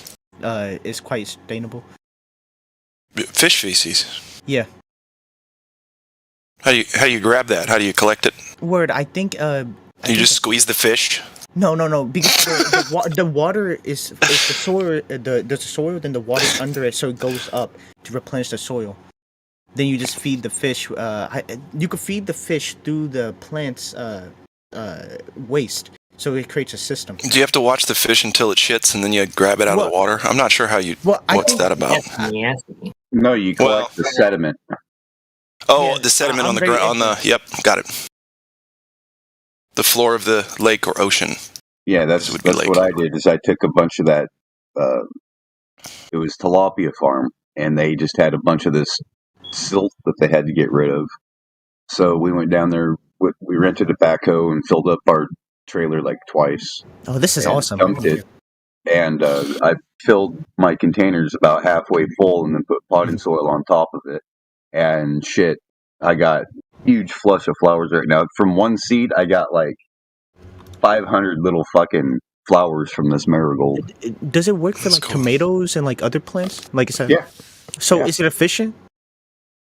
It's quite sustainable. Fish feces. Yeah. How do you grab that? How do you collect it? Word, I think. You just squeeze the fish. No, because the water is the soil. The soil, then the water under it, so it goes up to replenish the soil. Then you just feed the fish. You could feed the fish through the plant's waste, so it creates a system. Do you have to watch the fish until it shits and then you grab it out of the water? I'm not sure how you. What's that about? No, you collect the sediment. Oh, the sediment on the ground. Yep, got it. The floor of the lake or ocean. Yeah, that's what I did. Is I took a bunch of that. It was tilapia farm, and they just had a bunch of this silt that they had to get rid of. So we went down there. We rented a backhoe and filled up our trailer like twice. Oh, this is awesome. Dumped it, and I filled my containers about halfway full, and then put potting soil on top of it. And shit, I got huge flush of flowers right now. From one seed, I got like 500 little fucking flowers from this marigold. Does it work for like tomatoes and like other plants? Like I said. Yeah. So is it efficient?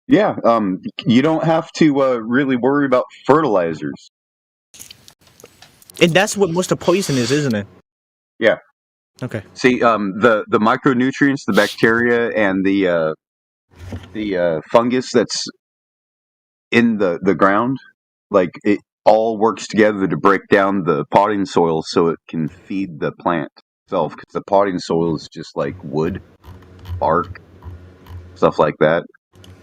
Yeah. You don't have to really worry about fertilizers. And that's what most of poison is, isn't it? Yeah. Okay. See, the micronutrients, the bacteria, and the fungus that's in the ground, like it all works together to break down the potting soil so it can feed the plant itself. Because the potting soil is just like wood, bark, stuff like that.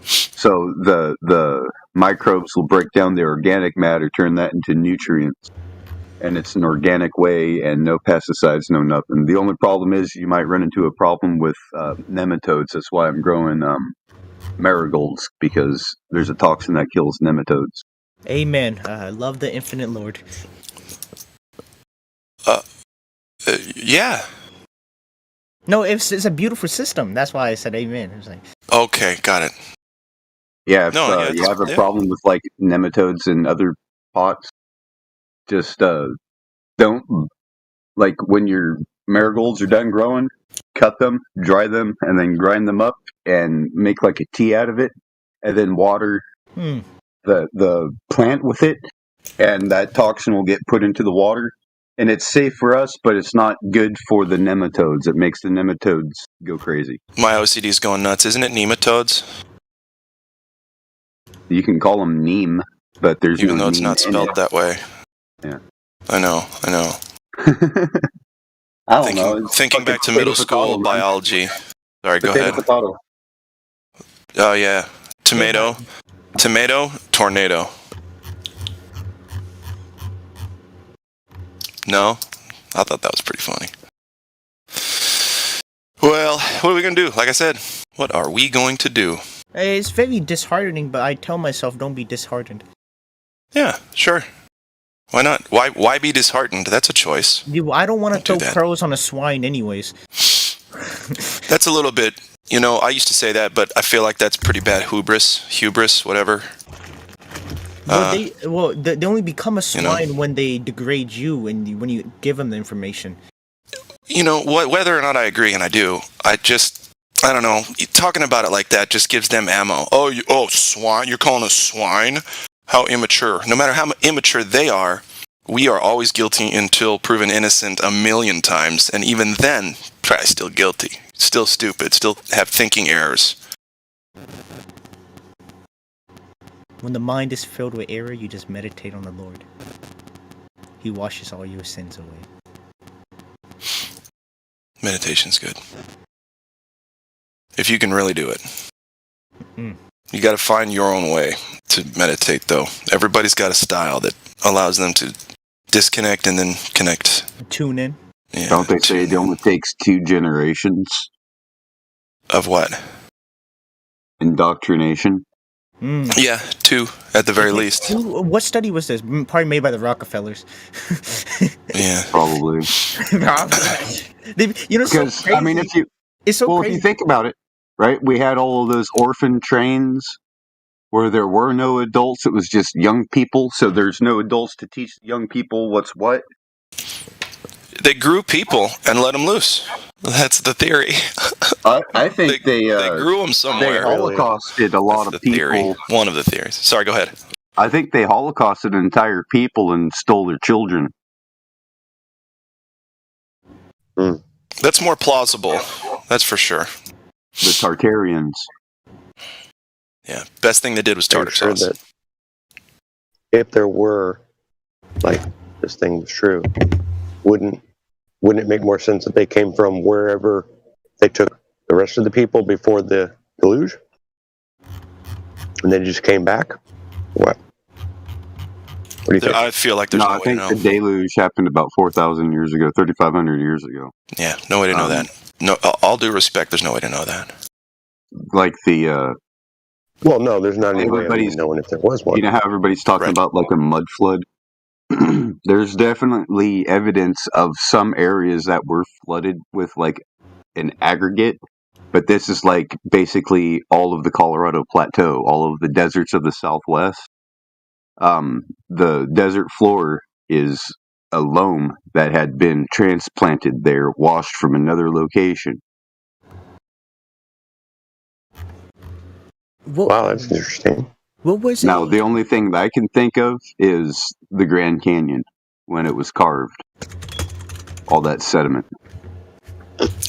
So the microbes will break down the organic matter, turn that into nutrients, and it's an organic way, and no pesticides, no nothing. The only problem is you might run into a problem with nematodes. That's why I'm growing marigolds, because there's a toxin that kills nematodes. Amen. I love the infinite Lord. Yeah. No, it's a beautiful system. That's why I said amen. It was like, okay, got it. Yeah, if you have a problem with like nematodes and other pots, just don't, like, when your marigolds are done growing, cut them, dry them, and then grind them up and make like a tea out of it, and then water the plant with it, and that toxin will get put into the water, and it's safe for us, but it's not good for the nematodes. It makes the nematodes go crazy. My OCD's going nuts. Isn't it nematodes? You can call them neem, but there's even no though it's neem not in spelled it. that way. Yeah. I know. I don't know. It's Thinking back to fucking middle potato, school man. biology. Sorry, go Potato, ahead. potato. Oh yeah, tomato, tornado. No, I thought that was pretty funny. Well, what are we gonna do? Like I said, what are we going to do? it's very disheartening, but I tell myself don't be disheartened. Yeah, sure. Why not? Why be disheartened? That's a choice. I don't want to throw that. pearls on a swine anyways. That's a little bit, I used to say that, but I feel like that's pretty bad hubris, whatever. They only become a swine when they degrade you and when you give them the information. Whether or not I agree, and I do, I don't know. Talking about it like that just gives them ammo. Oh, swine? You're calling us swine? How immature. No matter how immature they are, we are always guilty until proven innocent 1,000,000 times. And even then, probably still guilty. Still stupid. Still have thinking errors. When the mind is filled with error, you just meditate on the Lord. He washes all your sins away. Meditation's good. If you can really do it. Mm. You got to find your own way to meditate, though. Everybody's got a style that allows them to disconnect and then connect. Tune in. Yeah, Don't they say it only takes 2 generations? Of what? Indoctrination. Yeah, 2 at the very least. What study was this? Probably made by the Rockefellers. Yeah, probably. You know, so Because crazy. I mean, if you It's so if crazy. you think about it, right? We had all of those orphan trains where there were no adults. It was just young people. So there's no adults to teach young people what's what. they grew people and let them loose. That's the theory. I think they grew them they somewhere. holocausted a lot of people. Theory. One of the theories. Sorry, go ahead. I think they holocausted entire people and stole their children. That's more plausible. That's for sure. The Tartarians. Yeah, best thing they did was tartar sure sauce. that if there were, like, this thing was true, wouldn't it make more sense that they came from wherever they took the rest of the people before the deluge, and they just came back? What do you think? I feel like there's no I way to think know. the deluge happened about 4,000 years ago, 3,500 years ago. Yeah, no way to know that. No, all due respect, there's no way to know that. Like the well, no, there's not any way of everybody's knowing if there was one. You know how everybody's talking about like a mud flood? There's definitely evidence of some areas that were flooded with like an aggregate, but this is like basically all of the Colorado Plateau, all of the deserts of the Southwest. The desert floor is a loam that had been transplanted there, washed from another location. Wow, that's interesting. What was Now, the only thing that I can think of is the Grand Canyon when it was carved. All that sediment.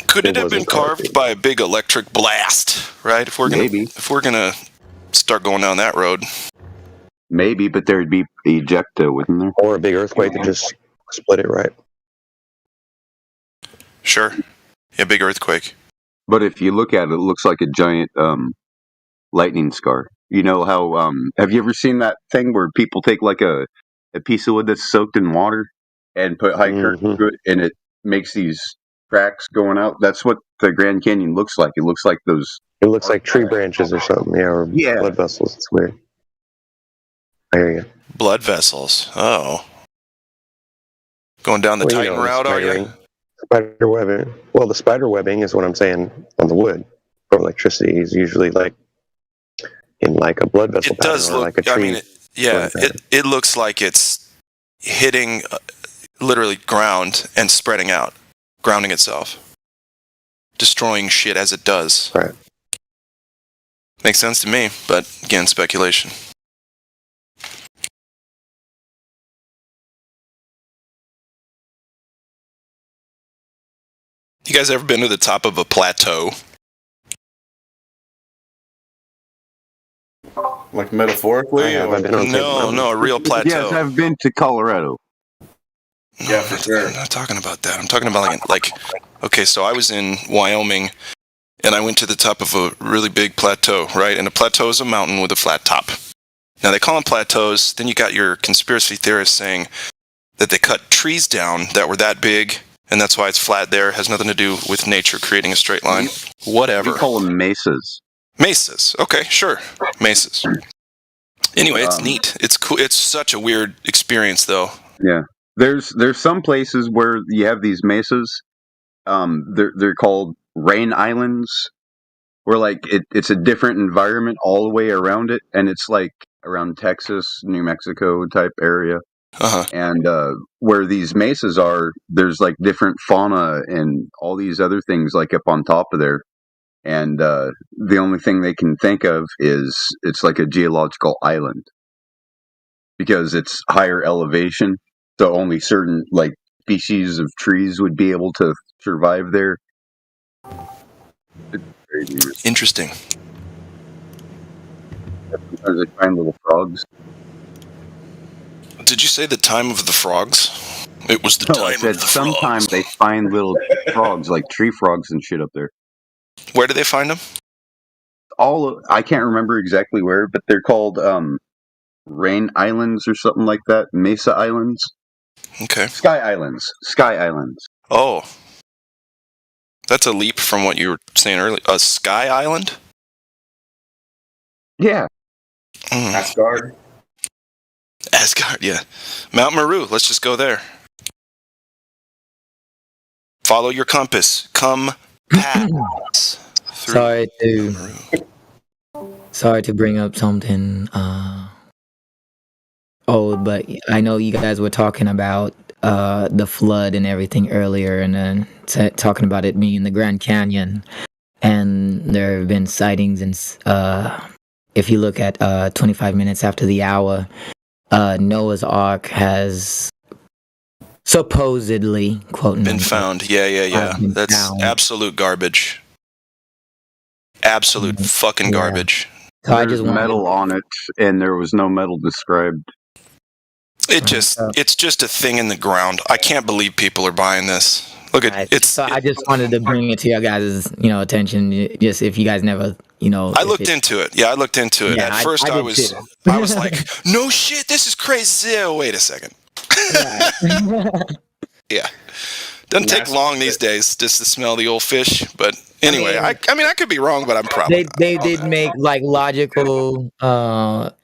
Could it have been carved by a big electric blast? Right? If we're gonna start going down that road. Maybe, but there'd be ejecta, wouldn't there? Or a big earthquake that just split it, right? Sure. Yeah, big earthquake. But if you look at it, it looks like a giant lightning scar. You know how? Have you ever seen that thing where people take like a piece of wood that's soaked in water and put high current through it, and it makes these cracks going out? That's what the Grand Canyon looks like. It looks like those. It looks like tree branches or something, or blood vessels. It's weird. I hear you. Blood vessels. Oh. Going down the Titan route, are you? Spider webbing. Well, the spider webbing is what I'm saying on the wood. For electricity is usually like in like a blood vessel pattern, does or look. like a tree. It looks like it's hitting literally ground and spreading out, grounding itself, destroying shit as it does. Right. Makes sense to me, but again, speculation. You guys ever been to the top of a plateau? Like metaphorically? No, a real plateau. Yes, I've been to Colorado. Yeah, for sure. I'm not talking about that. I'm talking about like okay, so I was in Wyoming and I went to the top of a really big plateau, right? And a plateau is a mountain with a flat top. Now they call them plateaus. Then you got your conspiracy theorists saying that they cut trees down that were that big, and that's why it's flat there. It has nothing to do with nature creating a straight line. Whatever. We call them mesas. Mesas. Okay, sure. Mesas. Anyway, it's neat. It's cool. It's such a weird experience, though. Yeah. There's some places where you have these mesas. They're called rain islands, where like it's a different environment all the way around it, and it's like around Texas, New Mexico type area. Uh-huh. And where these mesas are, there's like different fauna and all these other things like up on top of there. And the only thing they can think of is it's like a geological island because it's higher elevation. So only certain like species of trees would be able to survive there. It's very weird. Interesting. Sometimes they find little frogs. Did you say the time of the frogs? It was the No, time I said of the sometimes frogs. they find little frogs, like tree frogs and shit up there. Where do they find them? I can't remember exactly where, but they're called rain islands or something like that. Mesa Islands. Okay. Sky Islands. Sky Islands. Oh. That's a leap from what you were saying earlier. A sky island? Yeah. Asgard. Asgard, yeah. Mount Meru. Let's just go there. Follow your compass. Come pass. Sorry to bring up something old, but I know you guys were talking about the flood and everything earlier, and then talking about it being in the Grand Canyon, and there have been sightings, and if you look at 25 minutes after the hour, Noah's Ark has supposedly, quote, been found. Yeah. That's absolute garbage. Absolute fucking garbage. So I There's just wanted- metal on it, and there was no metal described. It's just a thing in the ground. I can't believe people are buying this. Look at So I just wanted to bring it to your guys' attention. Just if you guys never, I looked into it. Yeah, I looked into it. Yeah, At first, I I did was too. I was like, no shit, this is crazy. Yeah, wait a second. Yeah, doesn't take long these days just to smell the old fish. But anyway, I mean, I could be wrong, but I'm probably they did make like logical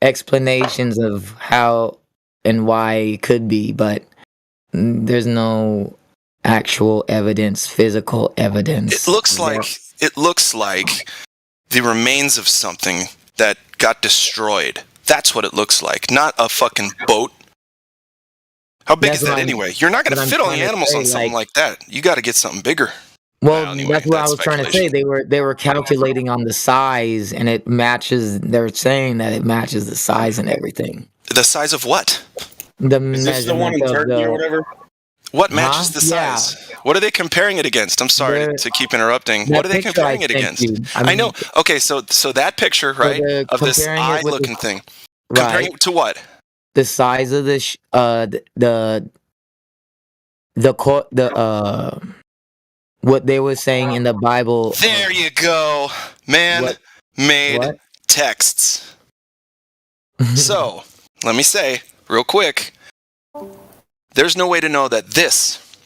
explanations of how and why it could be, but there's no actual evidence, physical evidence. It looks like the remains of something that got destroyed. That's what it looks like, not a fucking boat. How big is that anyway? You're not going to fit all the animals on something like that. You got to get something bigger. Well, that's what I was trying to say. They were calculating on the size, and it matches. They're saying that it matches the size and everything. The size of what? Is this the one in Turkey or whatever? What matches the size? Yeah. What are they comparing it against? I'm sorry to keep interrupting. What are they comparing it against? I know. Okay, so that picture, right, of this eye-looking thing. Comparing it to what? The size of the what they were saying in the Bible. There you go. Man-made texts. So, let me say, real quick, there's no way to know that this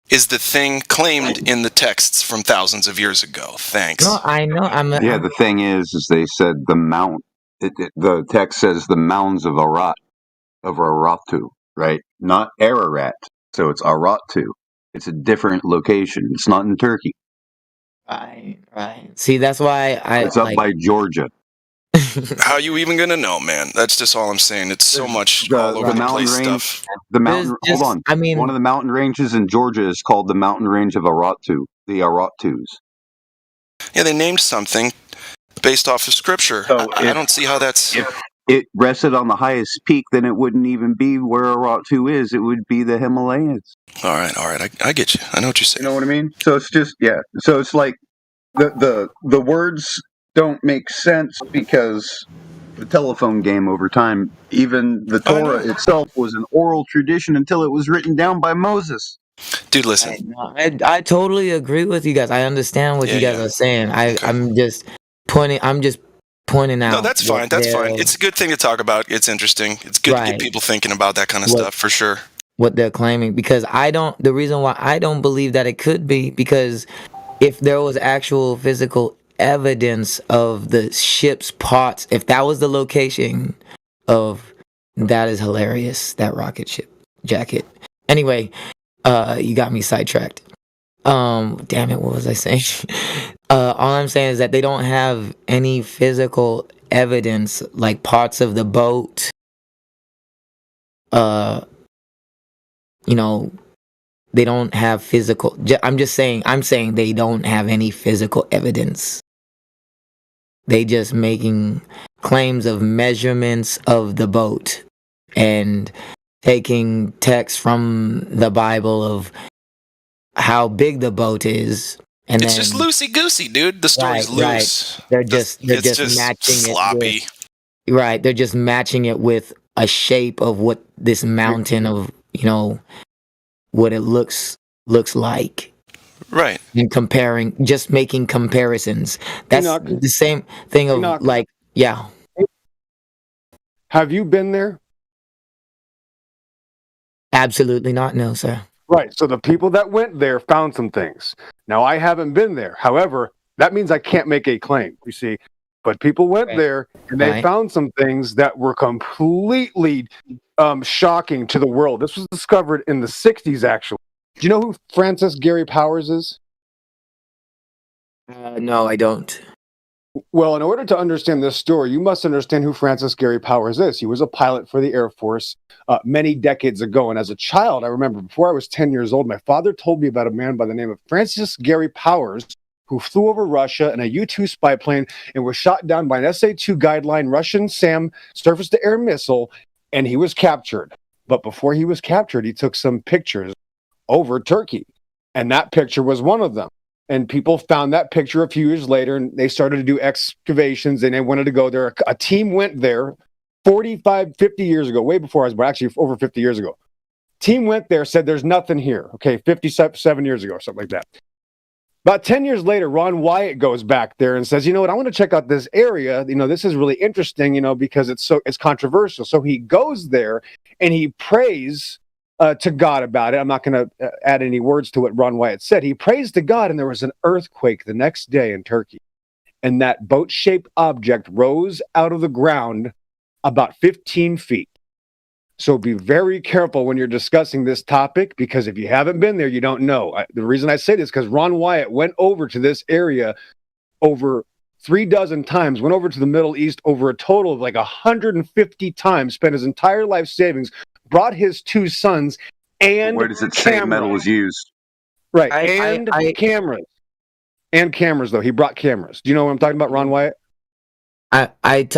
is the thing claimed in the texts from thousands of years ago. Thanks. No, I know. The thing is they said the mount. The text says the mounds of Aratu, right? Not Ararat. So it's Aratu. It's a different location. It's not in Turkey. Right. See, that's why it's up by Georgia. How are you even gonna know, man? That's just all I'm saying. It's so much all over the place stuff. The mountain. Hold on. I mean, one of the mountain ranges in Georgia is called the mountain range of Aratu. The Aratus. Yeah, they named something based off of scripture. So I don't see how that's. If it rested on the highest peak, then it wouldn't even be where Aratu is. It would be the Himalayas. All right. I get you. I know what you're saying. You know what I mean? So it's just So it's like the words don't make sense because the telephone game over time. Even the Torah itself was an oral tradition until it was written down by Moses. Dude, listen. I totally agree with you guys. I understand what you guys are saying. I'm just pointing out. No, that's fine. That's fine. It's a good thing to talk about. It's interesting. It's good to get people thinking about that kind of stuff for sure. What they're claiming, because the reason why I don't believe that it could be, because if there was actual physical evidence of the ship's parts, if that was the location of, that is hilarious, that rocket ship jacket. Anyway, you got me sidetracked. Damn it, what was I saying? All I'm saying is that they don't have any physical evidence, like parts of the boat, they don't have physical. I'm saying they don't have any physical evidence. They just making claims of measurements of the boat and taking text from the Bible of how big the boat is, and it's then, just loosey goosey, dude. The story's loose. They're just matching sloppy. They're just matching it with a shape of what this mountain of what it looks like. Right. And just making comparisons. That's the same thing of Have you been there? Absolutely not, no, sir. Right. So the people that went there found some things. Now, I haven't been there. However, that means I can't make a claim. You see, but people went Right. there and they Right. found some things that were completely shocking to the world. This was discovered in the 60s, actually. Do you know who Francis Gary Powers is? No, I don't. Well, in order to understand this story, you must understand who Francis Gary Powers is. He was a pilot for the Air Force many decades ago. And as a child, I remember before I was 10 years old, my father told me about a man by the name of Francis Gary Powers who flew over Russia in a U-2 spy plane and was shot down by an SA-2 guideline Russian SAM surface-to-air missile, and he was captured. But before he was captured, he took some pictures over Turkey, and that picture was one of them. And people found that picture a few years later, and they started to do excavations, and they wanted to go there. A team went there 45, 50 years ago, way before I was born, actually over 50 years ago. Team went there, said there's nothing here. Okay, 57 years ago or something like that. About 10 years later, Ron Wyatt goes back there and says, you know what, I want to check out this area. You know, this is really interesting, you know, because it's controversial. So he goes there and he prays to God about it. I'm not going to add any words to what Ron Wyatt said. He prays to God, and there was an earthquake the next day in Turkey. And that boat-shaped object rose out of the ground about 15 feet. So be very careful when you're discussing this topic, because if you haven't been there, you don't know. The reason I say this is because Ron Wyatt went over to this area over 36 times, went over to the Middle East over a total of like 150 times, spent his entire life savings, brought his 2 sons, and Where does it say cameras. metal was used? Right, and cameras. And cameras, though. He brought cameras. Do you know what I'm talking about, Ron Wyatt? I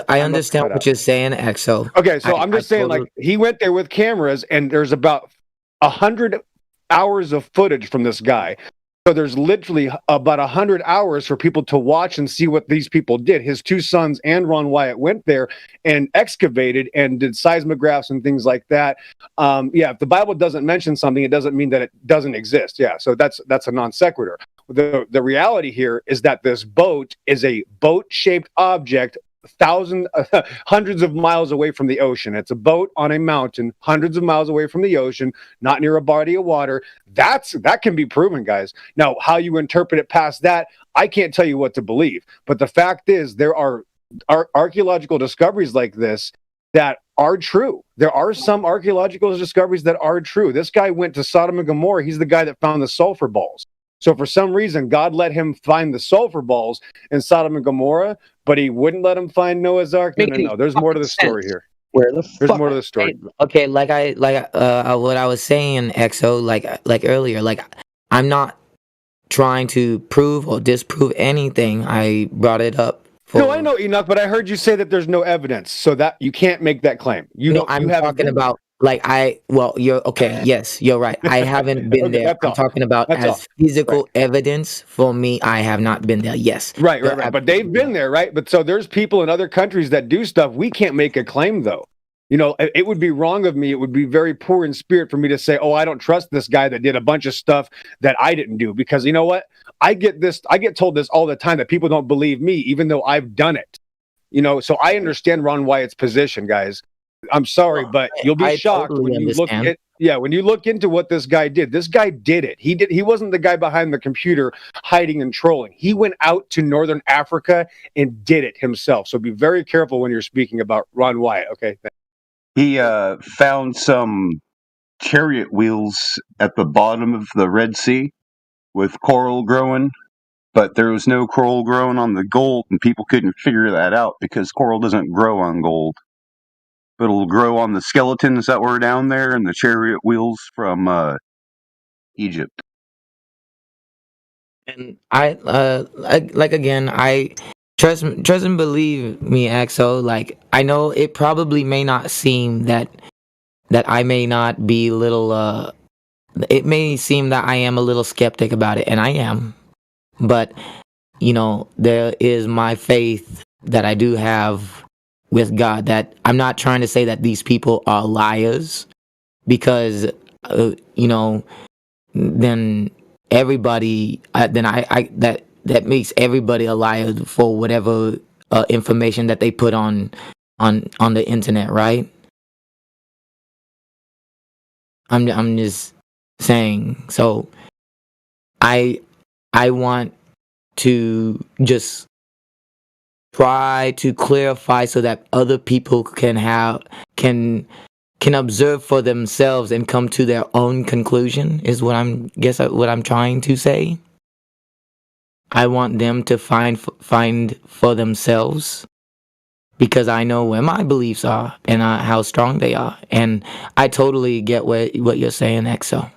understand what you're saying, Exo. Okay, so I'm just saying, like, he went there with cameras, and there's about 100 hours of footage from this guy. So there's literally about 100 hours for people to watch and see what these people did. His 2 sons and Ron Wyatt went there and excavated and did seismographs and things like that. Yeah, if the Bible doesn't mention something, it doesn't mean that it doesn't exist. Yeah, so that's a non sequitur. The reality here is that this boat is a boat-shaped object hundreds of miles away from the ocean. It's a boat on a mountain, hundreds of miles away from the ocean, not near a body of water. That can be proven, guys. Now, how you interpret it past that, I can't tell you what to believe. But the fact is, there are archaeological discoveries like this that are true. There are some archaeological discoveries that are true. This guy went to Sodom and Gomorrah. He's the guy that found the sulfur balls. So for some reason, God let him find the sulfur balls in Sodom and Gomorrah, but he wouldn't let him find Noah's Ark. No. There's more to the story here. Where the There's more to the story. Okay, like what I was saying, Exo, like earlier, like I'm not trying to prove or disprove anything. I brought it up. No, I know, Enoch, but I heard you say that there's no evidence, so that you can't make that claim. I'm talking about you're okay. Yes, you're right. I haven't been there. I'm talking about as physical evidence. For me, I have not been there. Yes. Right. But they've been there, right? But so there's people in other countries that do stuff. We can't make a claim, though. You know, it would be wrong of me. It would be very poor in spirit for me to say, oh, I don't trust this guy that did a bunch of stuff that I didn't do. Because you know what? I get told this all the time, that people don't believe me, even though I've done it. You know, so I understand Ron Wyatt's position, guys. I'm sorry, but you'll be shocked when you look at when you look into what this guy did. This guy did it. He wasn't the guy behind the computer hiding and trolling. He went out to Northern Africa and did it himself. So be very careful when you're speaking about Ron Wyatt, okay? He found some chariot wheels at the bottom of the Red Sea with coral growing, but there was no coral growing on the gold, and people couldn't figure that out because coral doesn't grow on gold. But it'll grow on the skeletons that were down there and the chariot wheels from Egypt. And I trust and believe me, Axel. Like, I know it probably may not seem that I may not be it may seem that I am a little skeptic about it, and I am. But, you know, there is my faith that I do have with God, that I'm not trying to say that these people are liars, because, you know, then everybody, that makes everybody a liar for whatever information that they put on the internet, right? I'm just saying. So I want to just try to clarify so that other people can observe for themselves and come to their own conclusion is what I'm trying to say. I want them to find for themselves because I know where my beliefs are and how strong they are, and I totally get what you're saying, EXO.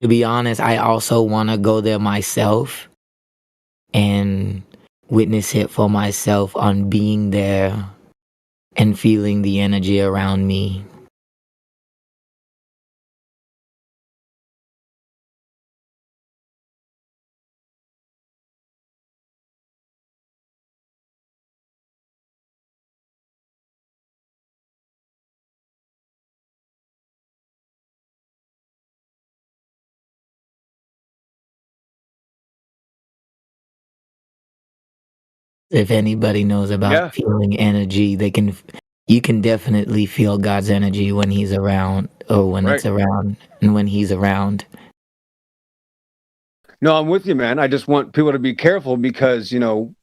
To be honest, I also want to go there myself and witness it for myself on being there and feeling the energy around me. If anybody knows about Yeah. feeling energy, you can definitely feel God's energy when he's around or when it's Right. around and when he's around. No, I'm with you, man. I just want people to be careful because,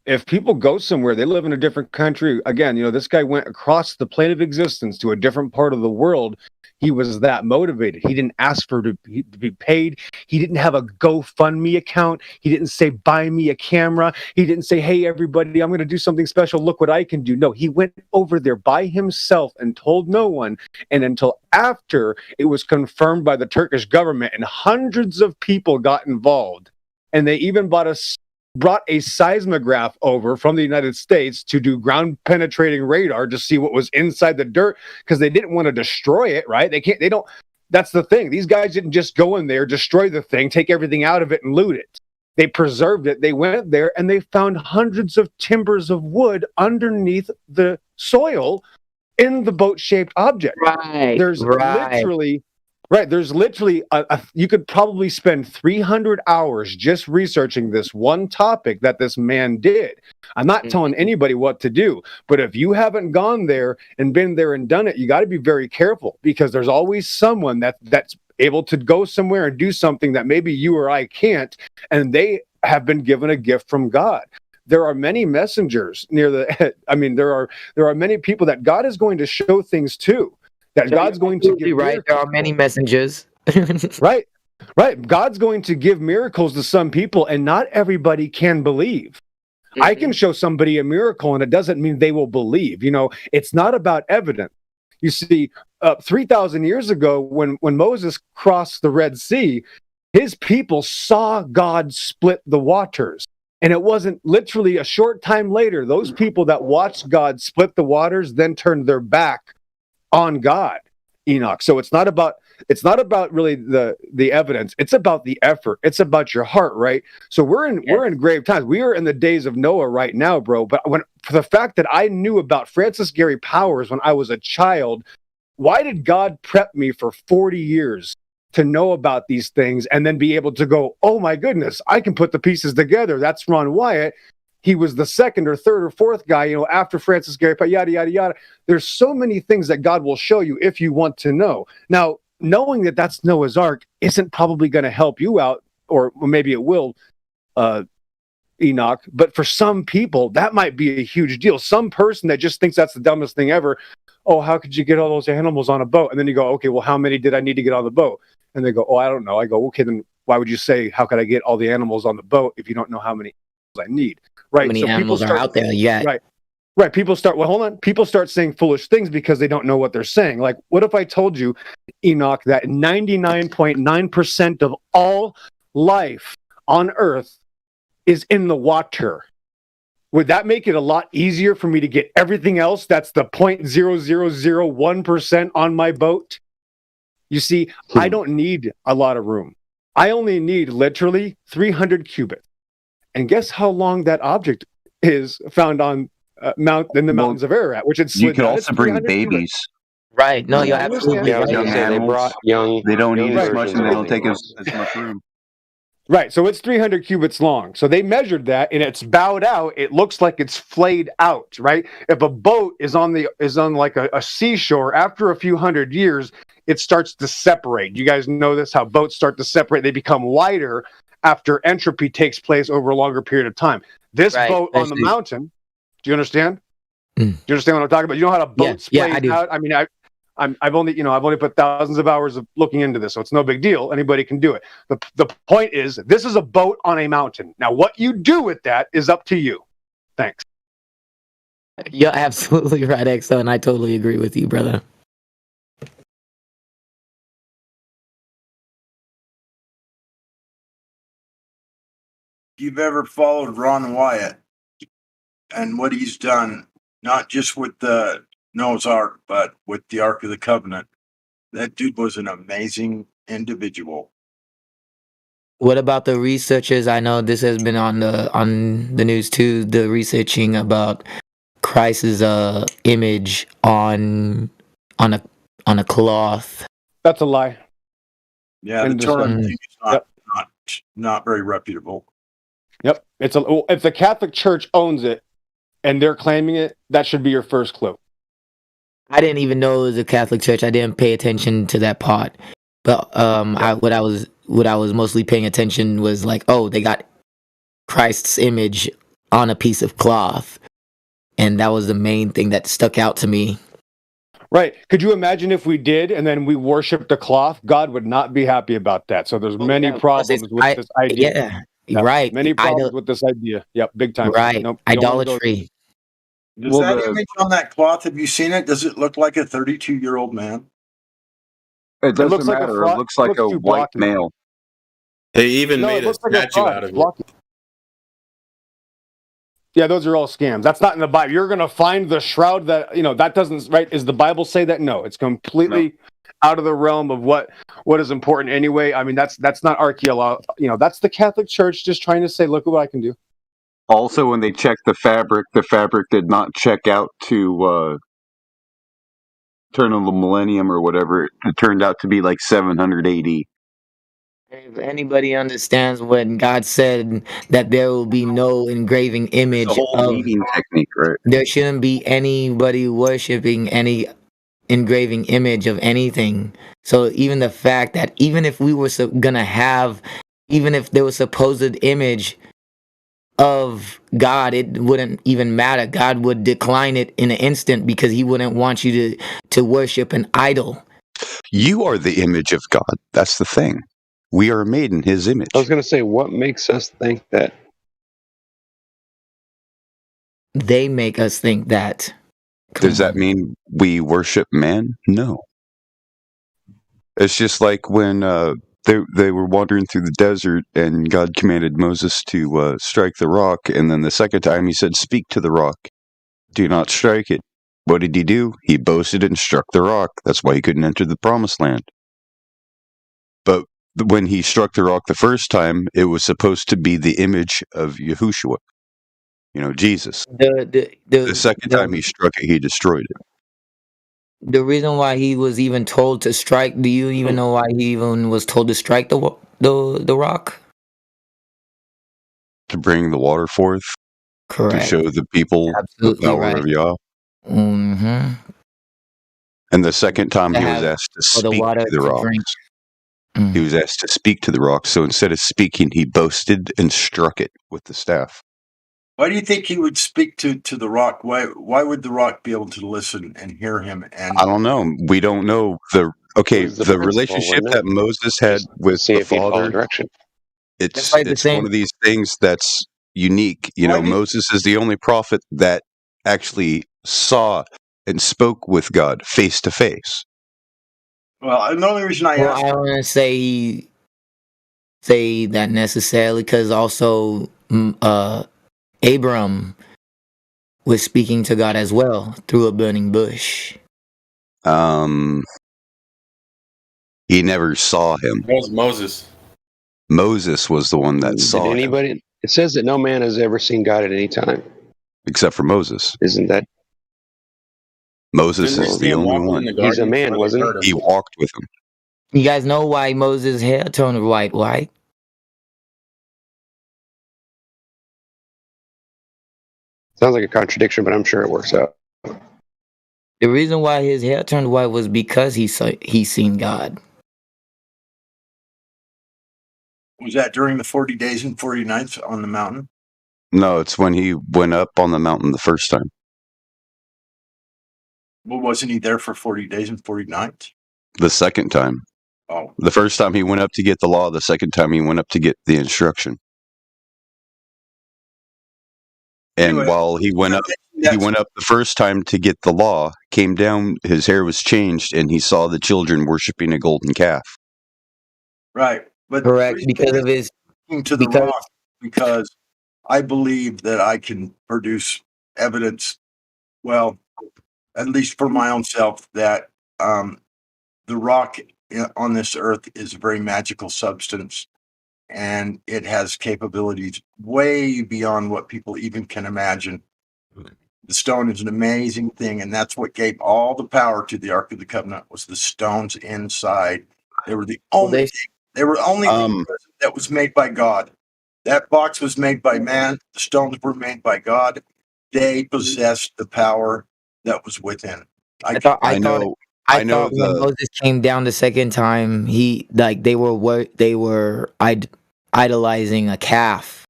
if people go somewhere, they live in a different country. Again, this guy went across the plane of existence to a different part of the world. He was that motivated. He didn't ask to be paid. He didn't have a GoFundMe account. He didn't say, buy me a camera. He didn't say, hey, everybody, I'm going to do something special. Look what I can do. No, he went over there by himself and told no one. And until after it was confirmed by the Turkish government and hundreds of people got involved. And they even brought a seismograph over from the United States to do ground penetrating radar to see what was inside the dirt because they didn't want to destroy it, right? That's the thing. These guys didn't just go in there, destroy the thing, take everything out of it and loot it. They preserved it. They went there and they found hundreds of timbers of wood underneath the soil in the boat-shaped object. There's literally you could probably spend 300 hours just researching this one topic that this man did. I'm not telling anybody what to do, but if you haven't gone there and been there and done it, you got to be very careful because there's always someone that's able to go somewhere and do something that maybe you or I can't, and they have been given a gift from God. There are many messengers there are many people that God is going to show things to. That God's going to give right. There are many messengers. Right. God's going to give miracles to some people, and not everybody can believe. I can show somebody a miracle, and it doesn't mean they will believe. It's not about evidence. You see, 3,000 years ago, when Moses crossed the Red Sea, his people saw God split the waters. And it wasn't literally a short time later, those people that watched God split the waters then turned their back on God, Enoch. So it's not about really the evidence. It's about the effort. It's about your heart, right? So we're in grave times. We are in the days of Noah right now, bro. But for the fact that I knew about Francis Gary Powers when I was a child, why did God prep me for 40 years to know about these things and then be able to go, oh my goodness, I can put the pieces together. That's Ron Wyatt. He was the second or third or fourth guy, after Francis Gary, yada, yada, yada. There's so many things that God will show you if you want to know. Now, knowing that that's Noah's Ark isn't probably going to help you out, or maybe it will, Enoch. But for some people, that might be a huge deal. Some person that just thinks that's the dumbest thing ever. Oh, how could you get all those animals on a boat? And then you go, okay, well, how many did I need to get on the boat? And they go, oh, I don't know. I go, okay, then why would you say, how could I get all the animals on the boat if you don't know how many I need? Right. How many animals are out there? Yeah. Right. People start saying foolish things because they don't know what they're saying. Like, what if I told you, Enoch, that 99.9% of all life on Earth is in the water? Would that make it a lot easier for me to get everything else that's the 0.0001% on my boat? You see, I don't need a lot of room. I only need literally 300 cubits. And guess how long that object is found on in the mountains of Ararat, which it You slid could down. It's also bring 300 cubits. babies. Right. No, I you're understand. absolutely right. Young animals. They don't eat as much and they don't take as much room. Right, so it's 300 cubits long. So they measured that, and it's bowed out. It looks like it's flayed out, right? If a boat is on like a seashore, after a few hundred years, it starts to separate. You guys know this, how boats start to separate. They become lighter after entropy takes place over a longer period of time. This boat on the mountain, do you understand? Do you understand what I'm talking about? You know how a boat splays out? I mean, I've only put thousands of hours of looking into this, so it's no big deal. Anybody can do it. The point is, this is a boat on a mountain. Now, what you do with that is up to you. Thanks. You're absolutely right, XO, and I totally agree with you, brother. If you've ever followed Ron Wyatt and what he's done, not just with the Noah's Ark, but with the Ark of the Covenant, that dude was an amazing individual. What about the researchers? I know this has been on the news too. The researching about Christ's image on a cloth. That's a lie. Yeah, the Torah thing is not very reputable. Yep. If the Catholic Church owns it and they're claiming it, that should be your first clue. I didn't even know it was a Catholic church. I didn't pay attention to that part. But what I was mostly paying attention was like, oh, they got Christ's image on a piece of cloth, and that was the main thing that stuck out to me. Right. Could you imagine if we did and then we worshiped the cloth? God would not be happy about that. So there's many problems with this idea. Yeah, right. Many problems with this idea. Yep, big time. Right. Nope, Idolatry. Does that image on that cloth, have you seen it? Does it look like a 32-year-old man? It doesn't looks like a matter. fraud- It looks like looks a too white blocky. male. They even No, it made a looks like a statue fraud. out of It's it. blocky. Yeah, those are all scams. That's not in the Bible. You're going to find the shroud that, that doesn't, right? Does the Bible say that? No, it's completely out of the realm of what is important anyway. I mean, that's not archaeology. That's the Catholic Church just trying to say, look at what I can do. Also, when they checked the fabric did not check out to turn of the millennium or whatever. It turned out to be like 700 AD. If anybody understands when God said that there will be no engraving image The whole of, eating technique, right? there shouldn't be anybody worshiping any engraving image of anything. So even the fact that even if we were gonna have, even if there was supposed image of God, it wouldn't even matter. God would decline it in an instant because he wouldn't want you to worship an idol. You are the image of God. That's the thing. We are made in his image. I was going to say, what makes us think that? They make us think that. Does that mean we worship man? No. It's just like when they were wandering through the desert and God commanded Moses to strike the rock, and then the second time he said, speak to the rock. Do not strike it. What did he do? He boasted and struck the rock. That's why he couldn't enter the promised land. But when he struck the rock the first time, it was supposed to be the image of Yahushua, Jesus. The second time he struck it, he destroyed it. The reason why he was even told to strike, do you even know why he even was told to strike the rock? To bring the water forth. Correct. To show the people Absolutely the power right. of Yah. Mm-hmm. And the second time To he was have asked to for the speak water to the to rocks. drink. He was asked to speak to the rocks. So instead of speaking, he boasted and struck it with the staff. Why do you think he would speak to the rock? Why would the rock be able to listen and hear him? And I don't know. We don't know the principle, relationship wouldn't it? that Moses had with see the if he'd follow Father. direction. It's like the it's same- one of these things that's unique. Moses is the only prophet that actually saw and spoke with God face to face. well, the only reason I Well, asked, I don't want to say that necessarily, because also Abram was speaking to God as well through a burning bush. He never saw him. That was Moses. Moses was the one that Did saw him, anybody? It says that no man has ever seen God at any time. except for Moses. Isn't that? Moses Didn't they is see the him only walking one. in the He's a garden? man, Or they wasn't heard He him? walked with him. You guys know why Moses' hair turned white, right? Sounds like a contradiction, but I'm sure it works out. The reason why his hair turned white was because he seen God. Was that during the 40 days and 40 nights on the mountain? No, it's when he went up on the mountain the first time. Well, wasn't he there for 40 days and 40 nights? The second time. Oh, The first time he went up to get the law. The second time he went up to get the instruction. And Anyway, while he went up the first time to get the law, came down, his hair was changed, and he saw the children worshiping a golden calf. right. But Correct, because of his to the rock, because I believe that I can produce evidence, well, at least for my own self, that the rock on this earth is a very magical substance, and it has capabilities way beyond what people even can imagine. The stone is an amazing thing, and that's what gave all the power to the Ark of the Covenant was the stones inside. They were the only thing. They were the only thing that was made by God. That box was made by man. The stones were made by God. They possessed the power that was within. I thought when Moses came down the second time, they were idolizing a calf.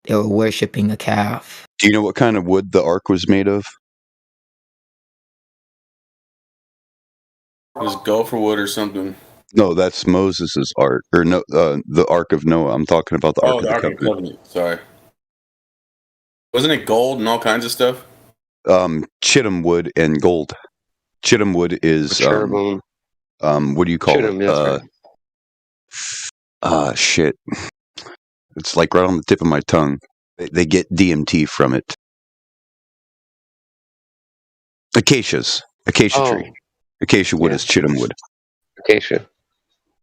They were worshiping a calf. Do you know what kind of wood the ark was made of? It was gopher wood or something. No, that's Moses's ark, or no, the Ark of Noah. I'm talking about the Ark of the Ark of the Covenant. Covenant. Sorry. Wasn't it gold and all kinds of stuff? Chittim wood and gold. Chittim wood is Cherubim. What do you call Chittim, it? that's Shit. It's like right on the tip of my tongue. They get DMT from it. Acacia tree. Acacia wood is chittim wood. Acacia.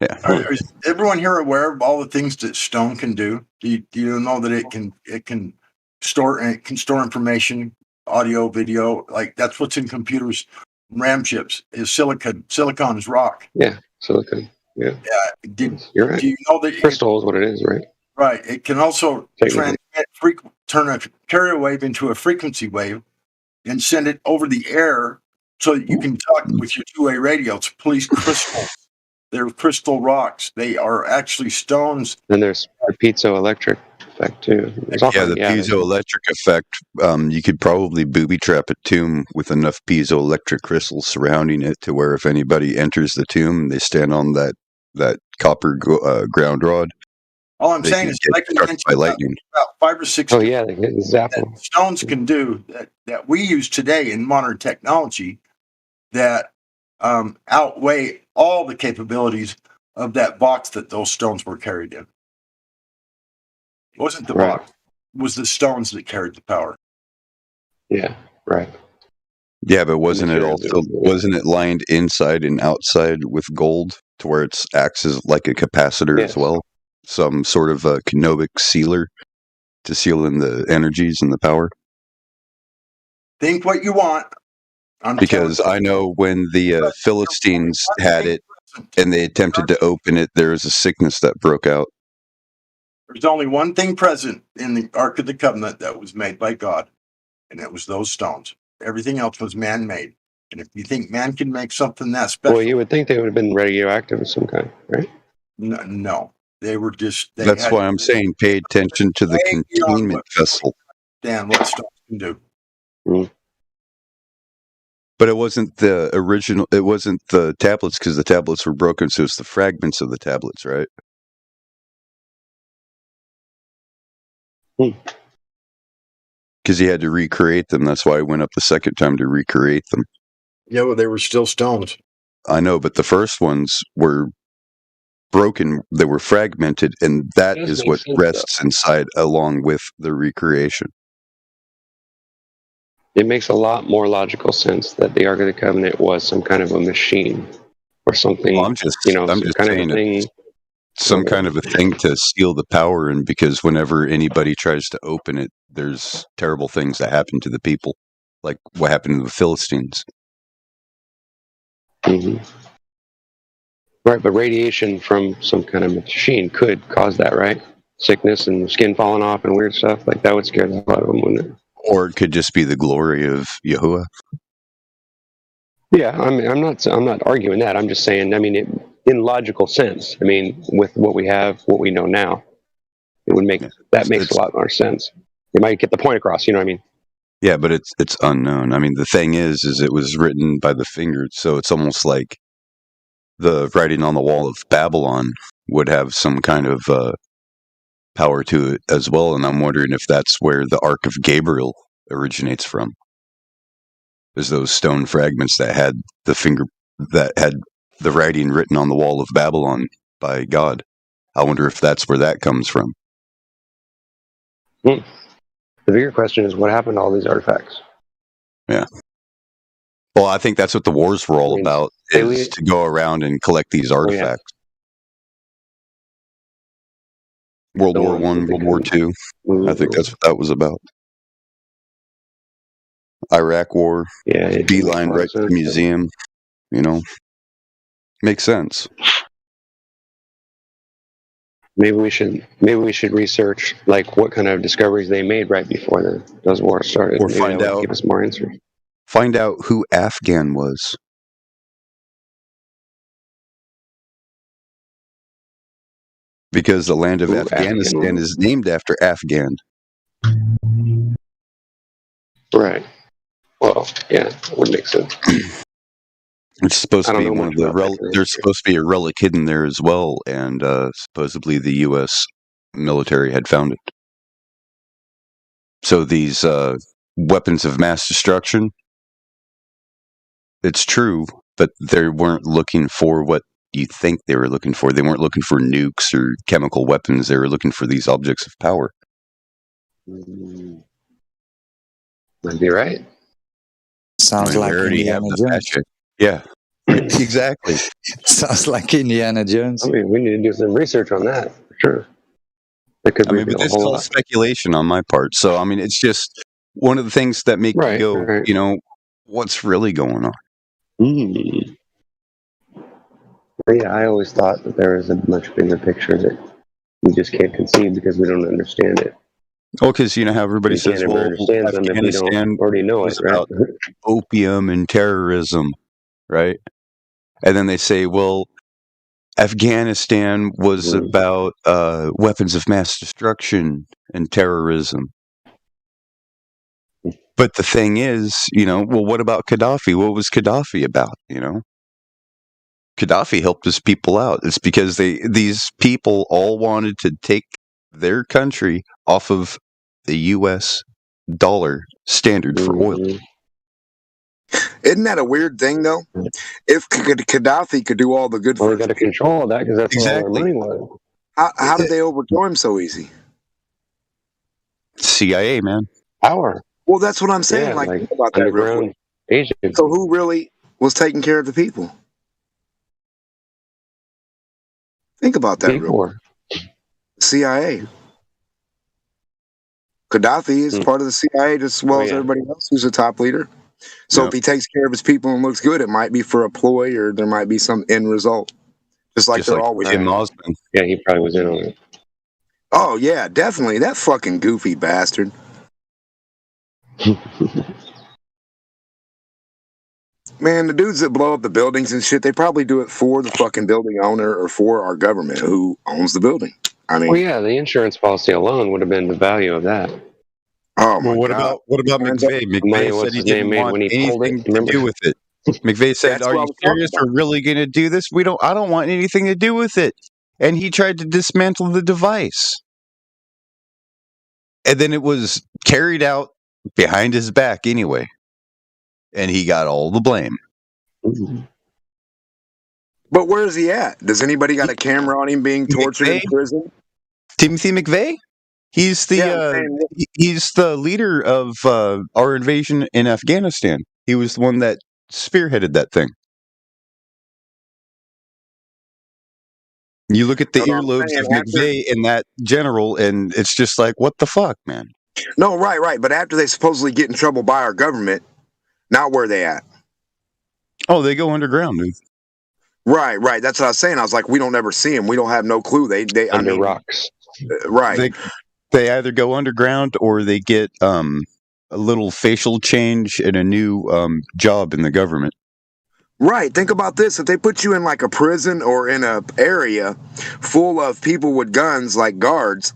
Yeah. Is everyone here aware of all the things that stone can do? Do you know that it can store information, audio, video? Like that's what's in computers. RAM chips is silicon. Silicon is rock. Yeah, silicon. Yeah. Yeah. You're right. Do you know that Crystal is what it is, right? Right. It can also Technically. turn a carrier wave into a frequency wave and send it over the air so that you can talk with your two-way radio. It's police crystals. They're crystal rocks. They are actually stones. Then there's the piezoelectric effect too. Yeah, the piezoelectric effect. You could probably booby trap a tomb with enough piezoelectric crystals surrounding it to where if anybody enters the tomb, they stand on that copper ground rod. All I'm they saying can is get I can struck mention by lightning. about 5 or 6 Oh yeah, they get zap them. that stones can do that we use today in modern technology that outweigh all the capabilities of that box that those stones were carried in. It wasn't the Right. box. It was the stones that carried the power. Yeah, right. Yeah, but wasn't it Materials also wasn't it lined inside and outside with gold to where it acts as like a capacitor as well? Some sort of a canobic sealer to seal in the energies and the power? Think what you want. Because I know when the Philistines had it and they attempted to open it, there was a sickness that broke out. There's only one thing present in the Ark of the Covenant that was made by God, and it was those stones. Everything else was man-made. And if you think man can make something that special, Well, you would think they would have been radioactive of some kind, right? no. They were just. That's why I'm saying pay attention to the containment vessel. Dan, what stones can do. But it wasn't the original. It wasn't the tablets because the tablets were broken. So it's the fragments of the tablets, right? Because he had to recreate them. That's why I went up the second time to recreate them. Yeah, well, they were still stones. I know, but the first ones were broken. They were fragmented, and that It does is make what sense, rests inside, along with the recreation. It makes a lot more logical sense that the Ark of the Covenant was some kind of a machine or something. Well, I'm just some kind saying of a thing. some kind of a thing to seal the power, and because whenever anybody tries to open it, there's terrible things that happen to the people, like what happened to the Philistines. hmm Right, but radiation from some kind of machine could cause that, right? Sickness and skin falling off and weird stuff like that would scare the hell out of them, wouldn't it? Or it could just be the glory of Yahuwah. Yeah, I mean, I'm not arguing that. I'm just saying. I mean, in logical sense. I mean, with what we have, what we know now, it would make makes a lot more sense. You might get the point across. You know what I mean? Yeah, but it's unknown. I mean, the thing is it was written by the finger, so it's almost like the writing on the wall of Babylon would have some kind of power to it as well. And I'm wondering if that's where the Ark of Gabriel originates from. There's those stone fragments that had the writing written on the wall of Babylon by God. I wonder if that's where that comes from. The bigger question is what happened to all these artifacts? Yeah. Well, I think that's what the wars were all about, is to go around and collect these artifacts. World War I, World War II. I think that's what that was about. Iraq War. Yeah. Beeline right to the museum. Makes sense. Maybe we should research like what kind of discoveries they made right before those wars started. Or Maybe find that would out give us more answers. Find out who Afghan was. Because the land of Afghanistan is named after Afghan. Right. Well, yeah, that would make sense. It's supposed to be one of the there's supposed to be a relic hidden there as well, and supposedly the U.S. military had found it. So these weapons of mass destruction, it's true, but they weren't looking for what you think they were looking for. They weren't looking for nukes or chemical weapons. They were looking for these objects of power. Might be right. Sounds like Indiana Jones. Yeah, exactly. Sounds like Indiana Jones. I mean, we need to do some research on that for sure. But this is all speculation on my part. So, I mean, it's just one of the things that make you go, what's really going on? But yeah, I always thought that there was a much bigger picture that we just can't conceive because we don't understand it. Oh, because you know how everybody says, well, Afghanistan already know it, right? About opium and terrorism, right? And then they say, well, Afghanistan was about weapons of mass destruction and terrorism. But the thing is, well, what about Gaddafi? What was Gaddafi about, Gaddafi helped his people out. It's because these people all wanted to take their country off of the U.S. dollar standard for oil. Isn't that a weird thing, though? If Gaddafi could do all the good for we got to control that because that's where all our money was. How did they overthrow him so easy? CIA, man. Power. Well, that's what I'm saying. Yeah, think about that real quick. Agents. So who really was taking care of the people? Think about that real quick. CIA. Gaddafi is part of the CIA just as well as everybody else who's a top leader. So if he takes care of his people and looks good, it might be for a ploy or there might be some end result. Just like they're always Tim Osmond. Yeah, he probably was in on it. Oh, yeah, definitely. That fucking goofy bastard. Man, the dudes that blow up the buildings and shit, they probably do it for the fucking building owner or for our government who owns the building. I mean, well, yeah, the insurance policy alone would have been the value of that. Oh my what God. about McVeigh? McVeigh said he didn't want anything to do with it. McVeigh said, "Are you serious? We're really going to do this? I don't want anything to do with it." And he tried to dismantle the device, and then it was carried out behind his back anyway, and he got all the blame. But where is he at? Does anybody got a camera on him being tortured in prison? Timothy McVeigh? He's the leader of our invasion in Afghanistan. He was the one that spearheaded that thing. You look at the You know what I'm earlobes saying? of McVeigh and that general, and it's just like, what the fuck, man? No, right. But after they supposedly get in trouble by our government, now where they at? Oh, they go underground, dude. Right. That's what I was saying. I was like, we don't ever see them. We don't have no clue. They under rocks. Right. They either go underground or they get a little facial change and a new job in the government. Right. Think about this. If they put you in like a prison or in a area full of people with guns, like guards,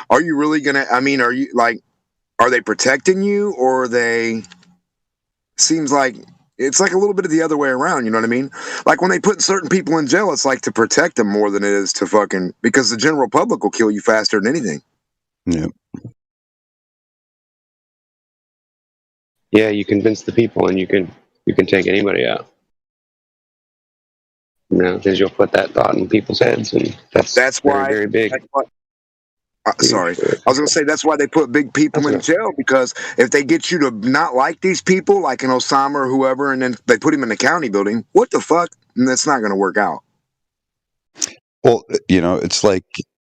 are you really gonna? I mean, are they protecting you, or are they? Seems like it's like a little bit of the other way around. You know what I mean? Like when they put certain people in jail, it's like to protect them more than it is to fucking, because the general public will kill you faster than anything. Yeah. Yeah, you convince the people, and you can take anybody out. You know, because you'll put that thought in people's heads, and that's very, why very big. Sorry, I was gonna say that's why they put big people in jail, because if they get you to not like these people, like an Osama or whoever, and then they put him in the county building, what the fuck? And that's not gonna work out. Well, you know, it's like,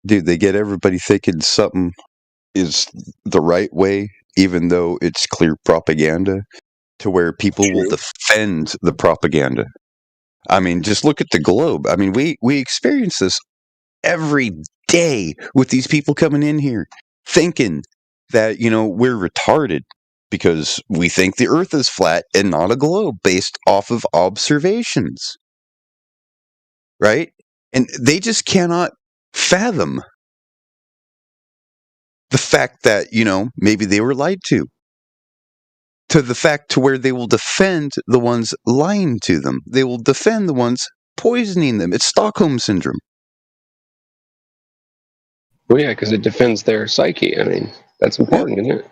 dude, they get everybody thinking something is the right way, even though it's clear propaganda, to where people will defend the propaganda. I mean, just look at the globe. I mean, we experience this every day with these people coming in here thinking that, you know, we're retarded because we think the earth is flat and not a globe based off of observations. Right? And they just cannot fathom the fact that, you know, maybe they were lied to the fact to where they will defend the ones lying to them. They will defend the ones poisoning them. It's Stockholm Syndrome. Well, yeah, because it defends their psyche. I mean, that's important, isn't it?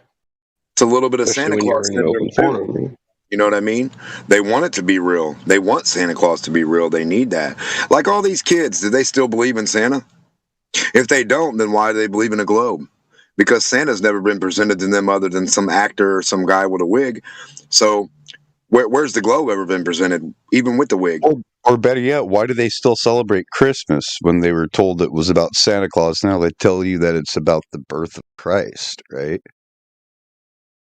It's a little bit of Especially Santa when you're Claus in an open syndrome, forum. You know what I mean? They want it to be real. They want Santa Claus to be real. They need that. Like all these kids, do they still believe in Santa? If they don't, then why do they believe in a globe? Because Santa's never been presented to them other than some actor or some guy with a wig. So where's the globe ever been presented, even with the wig? Or better yet, why do they still celebrate Christmas when they were told it was about Santa Claus? Now they tell you that it's about the birth of Christ, right?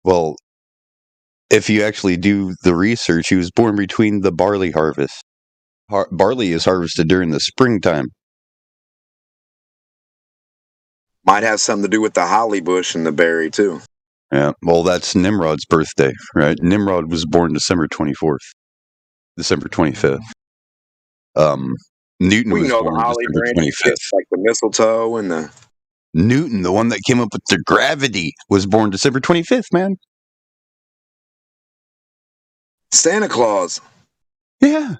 Well, if you actually do the research, he was born between the barley harvest. Barley is harvested during the springtime. Might have something to do with the holly bush and the berry, too. Yeah, well, that's Nimrod's birthday, right? Nimrod was born December 24th. December 25th. Newton was born the holly December branches, 25th. like the mistletoe and the... Newton, the one that came up with the gravity, was born December 25th, man. Santa Claus. Yeah.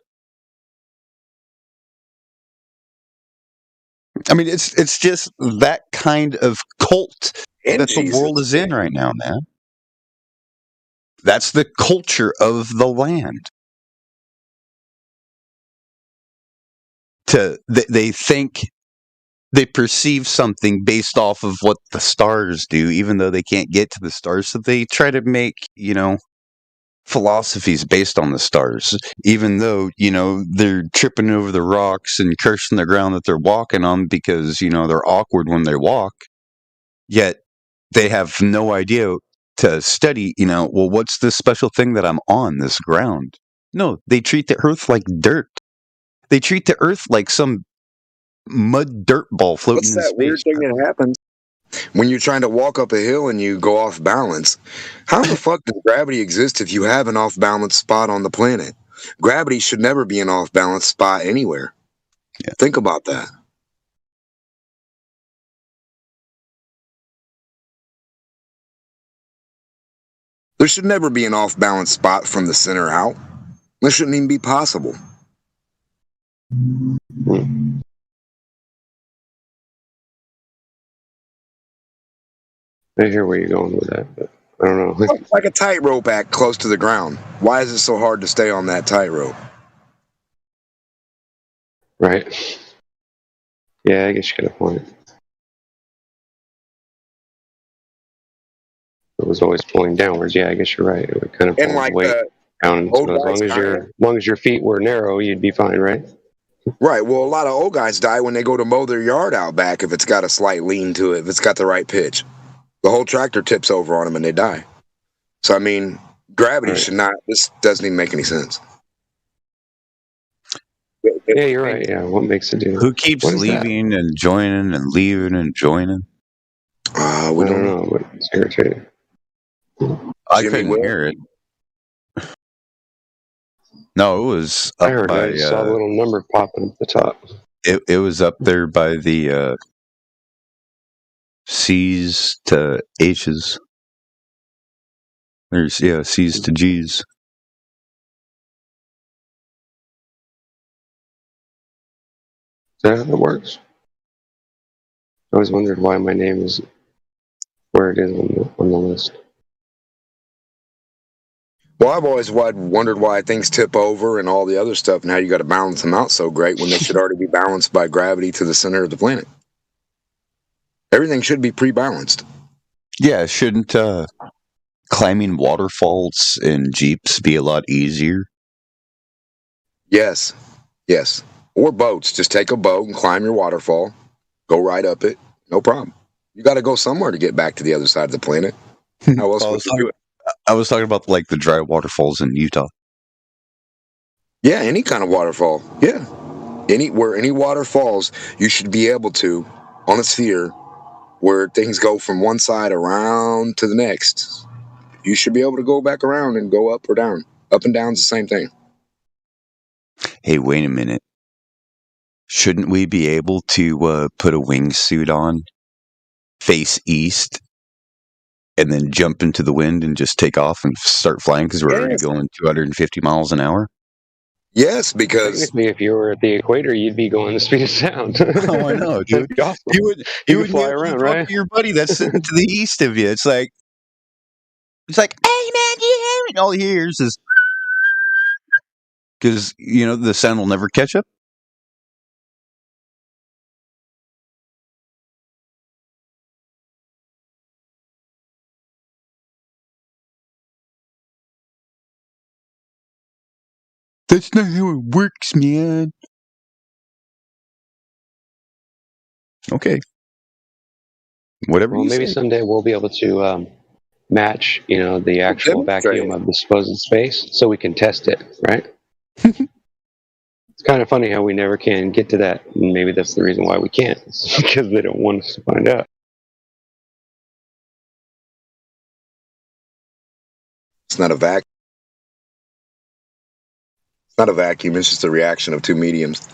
I mean, it's just that kind of cult that the world is in right now, man. That's the culture of the land. They think they perceive something based off of what the stars do, even though they can't get to the stars. So they try to make, you know, philosophies based on the stars, even though, you know, they're tripping over the rocks and cursing the ground that they're walking on because, you know, they're awkward when they walk. Yet they have no idea to study, you know, well, what's this special thing that I'm on this ground? No, they treat the earth like dirt. They treat the earth like some mud dirt ball floating What's in that space. weird thing that happens when you're trying to walk up a hill and you go off balance? How the fuck does gravity exist if you have an off balance spot on the planet? Gravity should never be an off balance spot anywhere. Yeah. Think about that. There should never be an off balance spot from the center out. That shouldn't even be possible. I hear where you're going with that, but I don't know. Like a tightrope act close to the ground. Why is it so hard to stay on that tightrope? Right. Yeah, I guess you got a point. It was always pulling downwards. Yeah, I guess you're right. It would kind of And pull like weight down. So old as long as your feet were narrow, you'd be fine, right? Right. Well, a lot of old guys die when they go to mow their yard out back if it's got a slight lean to it, if it's got the right pitch. The whole tractor tips over on them and they die. So, I mean, gravity should not, this doesn't even make any sense. Yeah, you're right. Yeah, what makes it do? Who keeps What is that? leaving and joining and leaving and joining? We I don't know, but it's irritating. I Jimmy couldn't Will? hear it. No, it was I up heard. by. I just saw the little number popping at the top. It was up there by the C's to H's. There's C's to G's. Is that how that works? I always wondered why my name is where it is on the list. Well, I've always wondered why things tip over and all the other stuff and how you got to balance them out so great when they should already be balanced by gravity to the center of the planet. Everything should be pre-balanced. Yeah, shouldn't climbing waterfalls in Jeeps be a lot easier? Yes. Yes. Or boats. Just take a boat and climb your waterfall. Go right up it. No problem. You got to go somewhere to get back to the other side of the planet. How else would you do it? I was talking about like the dry waterfalls in Utah. Yeah, any kind of waterfall. Yeah. Where any water falls, you should be able to, on a sphere, where things go from one side around to the next. You should be able to go back around and go up or down. Up and down's the same thing. Hey, wait a minute. Shouldn't we be able to put a wingsuit on, face east, and then jump into the wind and just take off and start flying because we're already going 250 miles an hour? Yes, because technically, if you were at the equator, you'd be going the speed of sound. Oh, I know, dude. Awesome. You would fly be able to around, talk right? to your buddy that's sitting to the east of you. It's like, hey man, you hear me? All he hears is because the sound will never catch up. That's not how it works, man. Okay. Whatever Well, you maybe say. someday we'll be able to match, the actual demonstrate vacuum of disposed space, so we can test it, right? It's kind of funny how we never can get to that. And maybe that's the reason why we can't, it's because they don't want us to find out. it's not a vacuum. It's not a vacuum. It's just a reaction of two mediums.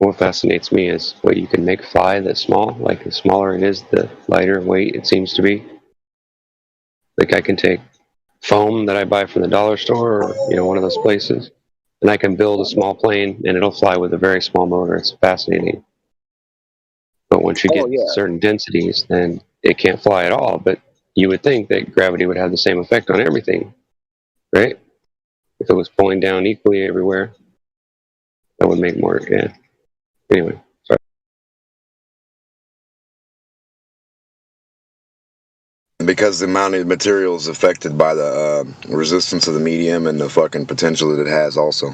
What fascinates me is what you can make fly that small. Like, the smaller it is, the lighter weight it seems to be. Like, I can take foam that I buy from the dollar store or, one of those places, and I can build a small plane and it'll fly with a very small motor. It's fascinating. But once you get certain densities, then it can't fly at all. But you would think that gravity would have the same effect on everything, right? If it was pulling down equally everywhere, that would make more, yeah. Anyway, sorry. Because the amount of material is affected by the resistance of the medium and the fucking potential that it has also.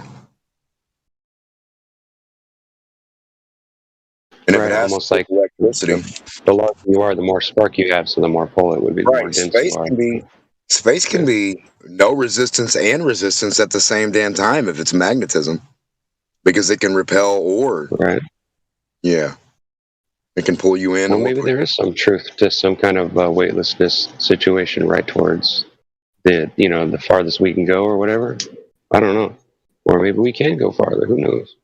And if Right, it has almost like electricity, the larger you are, the more spark you have, so the more pull it would be, the more right? dense you are. Space can be no resistance and resistance at the same damn time if it's magnetism, because it can repel or yeah, it can pull you in. Well, maybe there is some truth to some kind of weightlessness situation right towards the farthest we can go or whatever. I don't know. Or maybe we can go farther. Who knows?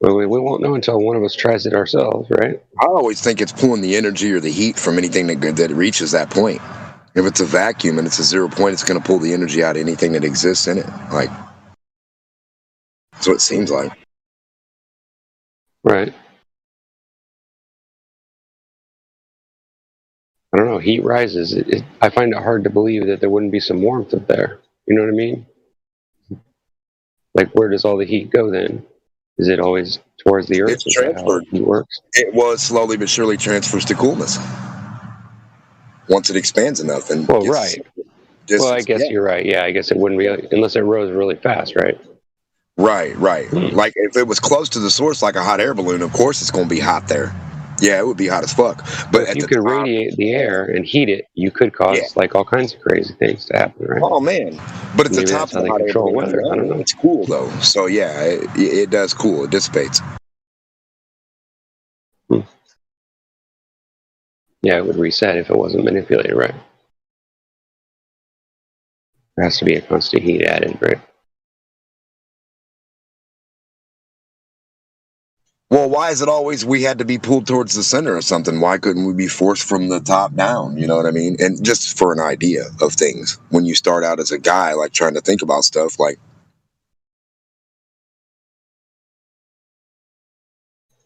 Well, we won't know until one of us tries it ourselves, right? I always think it's pulling the energy or the heat from anything that reaches that point. If it's a vacuum and it's a 0 point, it's going to pull the energy out of anything that exists in it. Like, that's what it seems like. Right. heat rises, I find it hard to believe that there wouldn't be some warmth up there. You know what I mean? Like, where does all the heat go then? Is it always towards the Earth? It's Is that how transferred. it works? It slowly but surely transfers to coolness once it expands enough. And Well, gets right. distance. Well, I guess Yeah. you're right. Yeah, I guess it wouldn't be unless it rose really fast, right? Right. Like if it was close to the source, like a hot air balloon, of course it's going to be hot there. Yeah, it would be hot as fuck. But if you could radiate the air and heat it, you could cause like all kinds of crazy things to happen, right? Oh man! But at the Maybe top that's of how the they hot air control balloon, weather. I don't know. it's cool though. So yeah, it does cool. It dissipates. Yeah, it would reset if it wasn't manipulated, right? There has to be a constant heat added, right? Well, why is it always we had to be pulled towards the center or something? Why couldn't we be forced from the top down? You know what I mean? And just for an idea of things, when you start out as a guy, like trying to think about stuff, like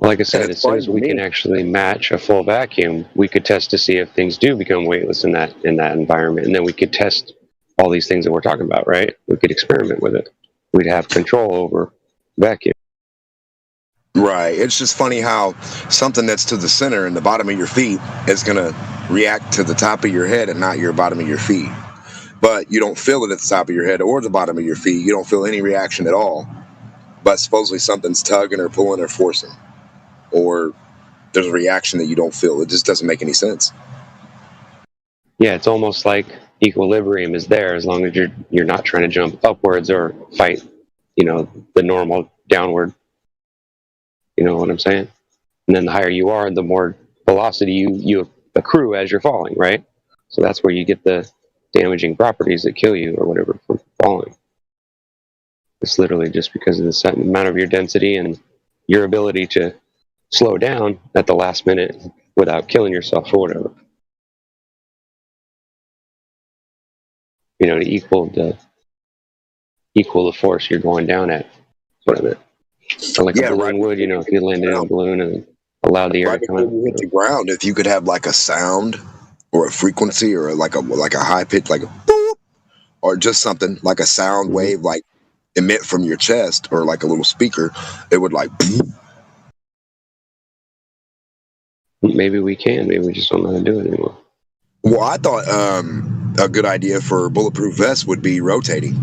Like I said, as soon as we can actually match a full vacuum, we could test to see if things do become weightless in that environment, and then we could test all these things that we're talking about, right? We could experiment with it. We'd have control over vacuum. right. It's just funny how something that's to the center and the bottom of your feet is going to react to the top of your head and not your bottom of your feet. But you don't feel it at the top of your head or the bottom of your feet. You don't feel any reaction at all. But supposedly something's tugging or pulling or forcing. Or there's a reaction that you don't feel. It just doesn't make any sense. Yeah, it's almost like equilibrium is there as long as you're not trying to jump upwards or fight, the normal downward. You know what I'm saying? And then the higher you are, the more velocity you accrue as you're falling, right? So that's where you get the damaging properties that kill you or whatever from falling. It's literally just because of the amount of your density and your ability to slow down at the last minute without killing yourself or whatever. To equal the force you're going down at. That's what I meant. Or like a balloon would, if you landed in a balloon and allowed the air Right to come before out. you hit the ground, if you could have like a sound or a frequency or like a high pitch, like a boop, or just something like a sound wave, like emit from your chest or like a little speaker, it would like. Maybe we can. Maybe we just don't know how to do it anymore. Well, I thought a good idea for bulletproof vests would be rotating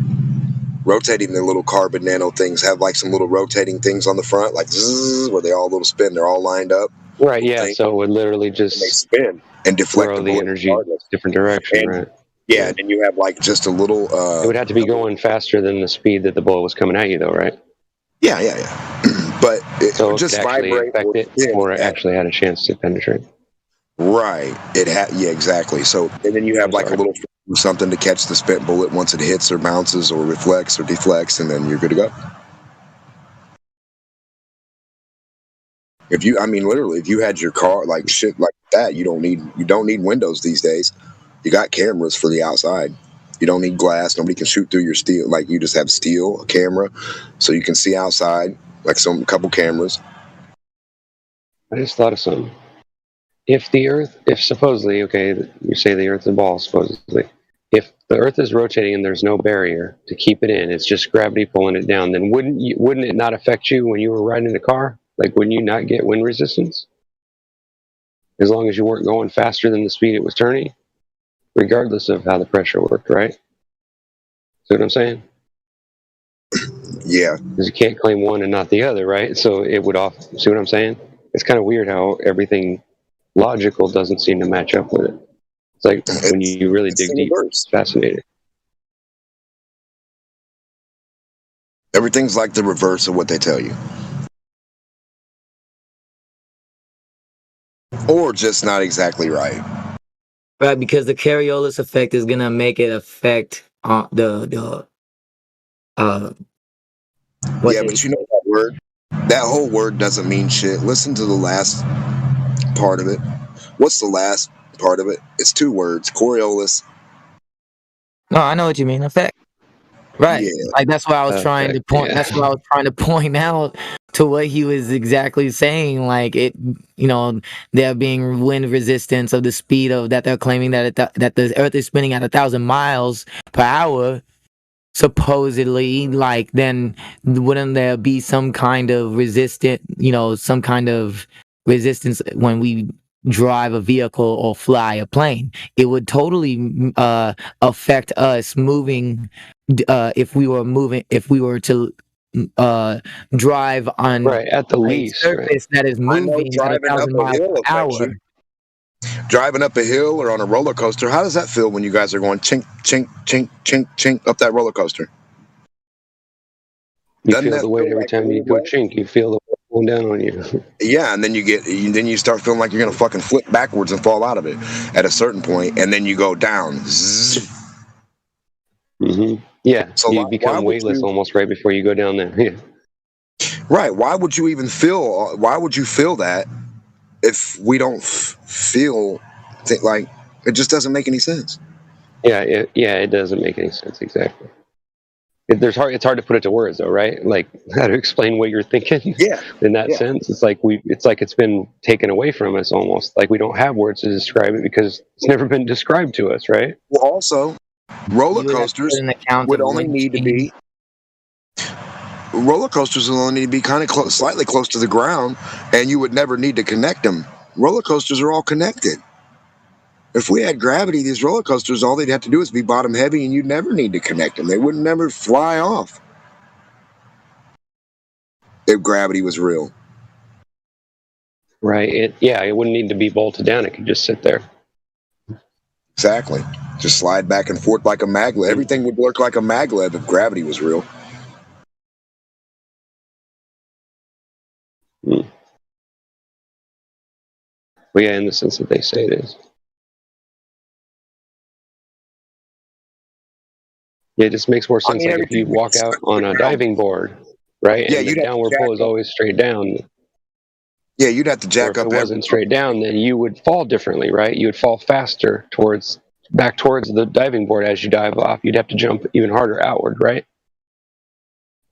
the little carbon nano things. Have like some little rotating things on the front, like zzz, where they all little spin. They're all lined up. Right. Yeah. So it would literally just they spin and deflect throw the the bullet energy regardless. different direction. And- right. Yeah, and then you have like just a little. It would have to be going faster than the speed that the bullet was coming at you, though, right? Yeah. But it So would just it actually vibrate affect it, spin. or it actually had a chance to penetrate. Right. Yeah, exactly. So, and then you have like a little something to catch the spent bullet once it hits or bounces or reflects or deflects, and then you're good to go. Literally, if you had your car like shit like that, you don't need windows these days. You got cameras for the outside. You don't need glass. Nobody can shoot through your steel. Like you just have steel, a camera, so you can see outside. Like couple cameras. I just thought of something. If supposedly, okay, you say the Earth's a ball, supposedly. If the Earth is rotating and there's no barrier to keep it in, it's just gravity pulling it down, then wouldn't it not affect you when you were riding in a car? Like, wouldn't you not get wind resistance? As long as you weren't going faster than the speed it was turning? Regardless of how the pressure worked, right? See what I'm saying? Yeah. Because you can't claim one and not the other, right? So it would see what I'm saying? It's kind of weird how everything logical doesn't seem to match up with it. It's like when you really dig deep, it's fascinating. Everything's like the reverse of what they tell you. Or just not exactly right. Right, because the Coriolis effect is gonna make it affect the But you know that word? That whole word doesn't mean shit. Listen to the last part of it. What's the last part of it? It's two words. Coriolis. No, I know what you mean. Effect. Right. Yeah. Like that's what I was trying Okay. to point. Yeah. That's what I was trying to point out to what he was exactly saying. Like it, there being wind resistance of the speed of that they're claiming that that the Earth is spinning at 1,000 miles per hour. Supposedly, like then wouldn't there be some kind of some kind of resistance when we drive a vehicle or fly a plane? It would totally affect us moving if we were to drive on Right, at the a least, right? surface that is I know moving at driving up 1,000 a miles hill per affects hour. you. Driving up a hill or on a roller coaster, how does that feel when you guys are going chink, chink, chink, chink, chink up that roller coaster? You Doesn't feel that the weight feel every like time you go chink. You feel the weight going down on you. Yeah, and then you start feeling like you're gonna fucking flip backwards and fall out of it at a certain point, and then you go down. Zzz. Yeah, So you why become would weightless you? almost right before you go down there. Yeah. Right? Why would you even feel? Why would you feel that if we don't feel? Like it just doesn't make any sense. Yeah, it doesn't make any sense exactly. It's hard to put it to words though, right? Like how to explain what you're thinking. Yeah. In that Yeah. sense, it's like it's been taken away from us almost. Like we don't have words to describe it because it's never been described to us, right? Well, also, roller You would have to coasters put an account would of only wind need to change. be roller coasters will only need to be kind of slightly close to the ground, and you would never need to connect them. Roller coasters are all connected. If we had gravity, these roller coasters, all they'd have to do is be bottom heavy, and you'd never need to connect them. They wouldn't never fly off if gravity was real. Right. It wouldn't need to be bolted down. It could just sit there. Exactly. Just slide back and forth like a maglev. Everything would work like a maglev if gravity was real. Well, yeah, in the sense that they say it is. Yeah, it just makes more sense. Like if you walk out on a diving board, right, Yeah, and the you'd have to downward jack pull is up. always straight down. Yeah, you'd have to Or jack if up. it wasn't straight down, then you would fall differently, right? You would fall faster back towards the diving board as you dive off. You'd have to jump even harder outward, right?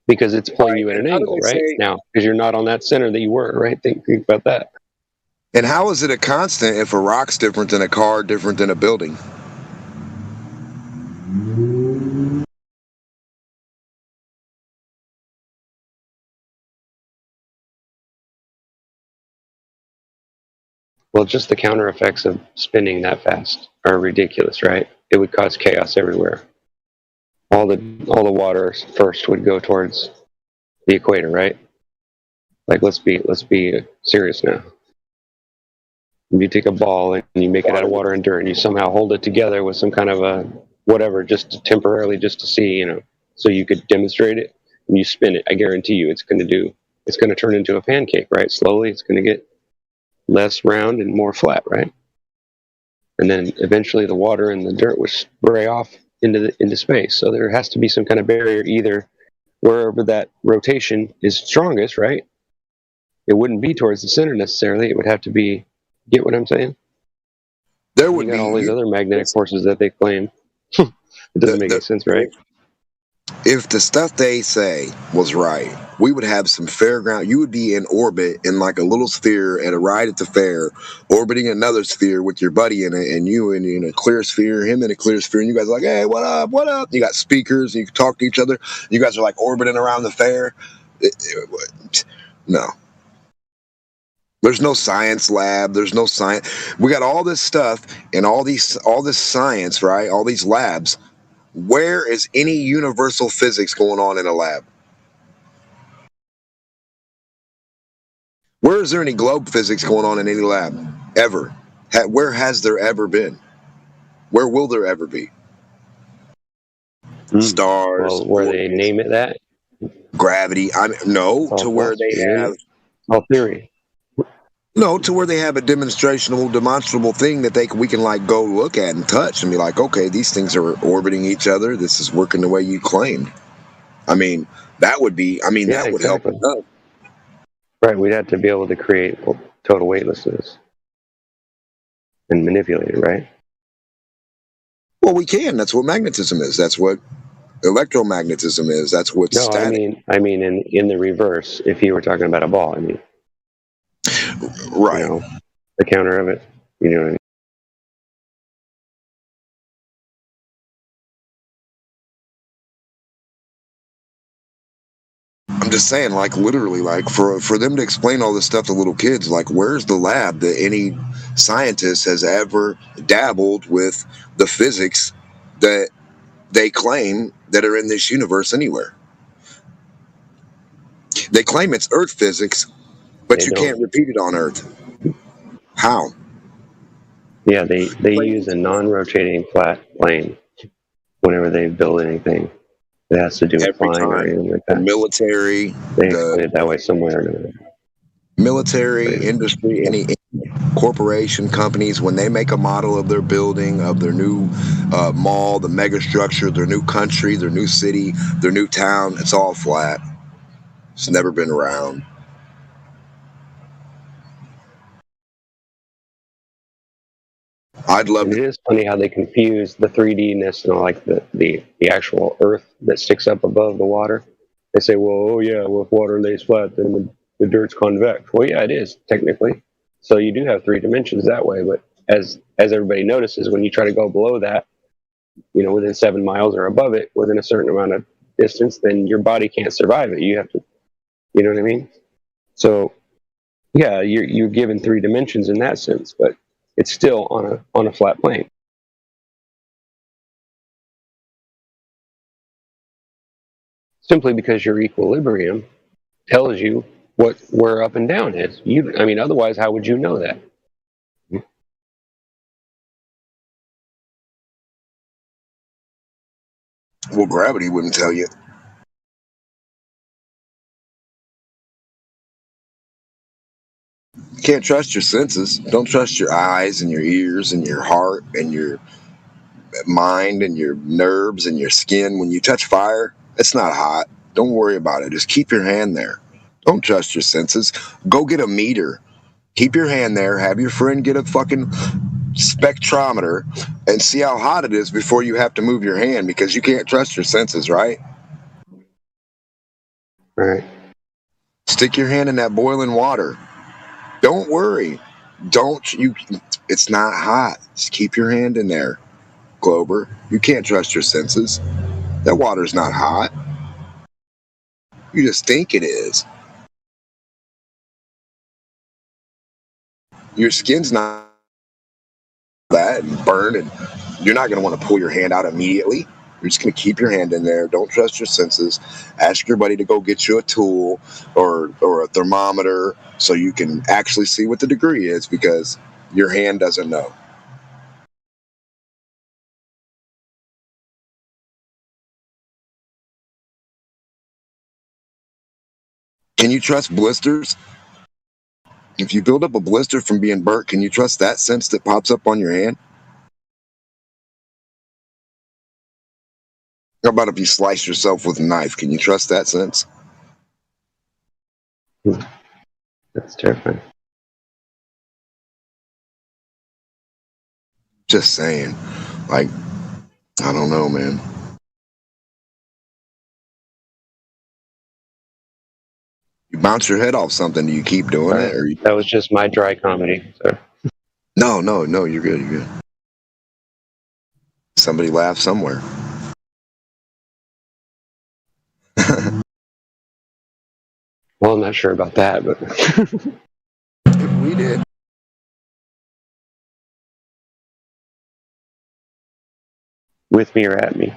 Because it's pulling you at an angle, right? Now, because you're not on that center that you were, right? Think about that. And how is it a constant if a rock's different than a car, different than a building? Well, just the counter effects of spinning that fast are ridiculous, right? It would cause chaos everywhere. All the water first would go towards the equator, right? Like let's be serious now. If you take a ball and you make it out of water and dirt and you somehow hold it together with some kind of a whatever, just temporarily, just to see, so you could demonstrate it, and you spin it, I guarantee you it's going to turn into a pancake, right? Slowly it's going to get less round and more flat, right? And then eventually the water and the dirt would spray off into space. So there has to be some kind of barrier either wherever that rotation is strongest, right? It wouldn't be towards the center necessarily. It would have to be, get what I'm saying? There would be all these other magnetic forces that they claim. It doesn't make any sense, right? If the stuff they say was right, we would have some fairground. You would be in orbit in like a little sphere at a ride at the fair, orbiting another sphere with your buddy in it, and you in a clear sphere, him in a clear sphere, and you guys are like, hey, what up, what up? You got speakers, and you can talk to each other. You guys are like orbiting around the fair. No. There's no science lab. There's no science. We got all this stuff and all this science, right? All these labs. Where is any universal physics going on in a lab? Where is there any globe physics going on in any lab? Ever? Where has there ever been? Where will there ever be? Stars. Well, where they name it that? Gravity. To where they have. All theory. No, to where they have a demonstrable thing that we can like go look at and touch and be like, okay, these things are orbiting each other. This is working the way you claimed. I mean, that would be. I mean, that would help enough. Right, we'd have to be able to create total weightlessness and manipulate it, right? Well, we can. That's what magnetism is. That's what Electromagnetism is. That's what's No, static. I mean in the reverse. If you were talking about a ball, I mean, Right. you know, the counter of it. You know what I mean? I'm just saying, like literally, like for them to explain all this stuff to little kids, like where's the lab that any scientist has ever dabbled with the physics that they claim that are in this universe anywhere? They claim it's Earth physics, but They you don't. can't repeat it on Earth. How? Yeah, they use a non-rotating flat plane whenever they build anything that has to do with Every flying or time, anything like the that. military, They the explain it that way somewhere or another. military Crazy. industry, any corporation companies, when they make a model of their building, of their new mall, the mega structure, their new country, their new city, their new town, it's all flat. It's never been round. I'd love And to. it is funny how they confuse the 3D-ness and all, like the actual Earth that sticks up above the water. They say, well, oh yeah, well, if water lays flat, then the dirt's convex. Well, yeah, it is technically. So you do have 3 dimensions that way, but as everybody notices, when you try to go below that, you know, within 7 miles or above it, within a certain amount of distance, then your body can't survive it. You have to, you know what I mean? So yeah, you're given 3 dimensions in that sense, but it's still on a flat plane. Simply because your equilibrium tells you where up and down is. I mean, otherwise, how would you know that? Well, gravity wouldn't tell you. You can't trust your senses. Don't trust your eyes and your ears and your heart and your mind and your nerves and your skin. When you touch fire, it's not hot. Don't worry about it. Just keep your hand there. Don't trust your senses. Go get a meter. Keep your hand there. Have your friend get a fucking spectrometer and see how hot it is before you have to move your hand, because you can't trust your senses, right? Right. Stick your hand in that boiling water. Don't worry. Don't you? It's not hot. Just keep your hand in there, Glober. You can't trust your senses. That water's not hot. You just think it is. Your skin's not that and burn, and you're not going to want to pull your hand out immediately. You're just going to keep your hand in there. Don't trust your senses. Ask your buddy to go get you a tool or a thermometer so you can actually see what the degree is, because your hand doesn't know. Can you trust blisters? If you build up a blister from being burnt, can you trust that sense that pops up on your hand? How about if you slice yourself with a knife? Can you trust that sense? That's terrifying. Just saying. Like, I don't know, man. You bounce your head off something, do you keep doing it? Or That was just my dry comedy. So. No, you're good, you're good. Somebody laughed somewhere. Well, I'm not sure about that, but We did. with me or at me.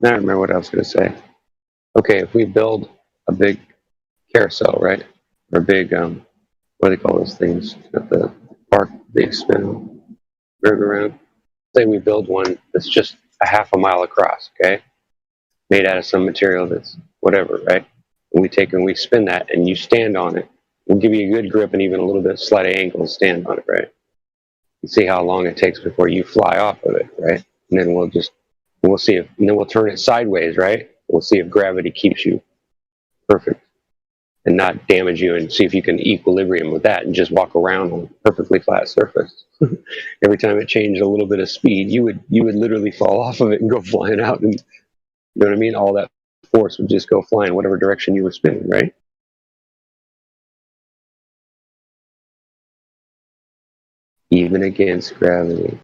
Now I remember what I was going to say. Okay, if we build a big carousel, right? Or a big, what do they call those things at the park? Big spin, merry-go-round. Say we build one that's just a half a mile across, okay? Made out of some material that's whatever, right? And we take and we spin that and you stand on it. We'll give you a good grip and even a little bit slight angle and stand on it, right? And see how long it takes before you fly off of it, right? And then we'll see if, and then we'll turn it sideways, right? We'll see if gravity keeps you perfect and not damage you, and see if you can equilibrium with that and just walk around on a perfectly flat surface. Every time it changed a little bit of speed, you would literally fall off of it and go flying out, and you know what I mean? All that force would just go flying whatever direction you were spinning, right? Even against gravity.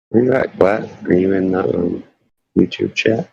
Where you at, Blatt? Are you in the YouTube chat?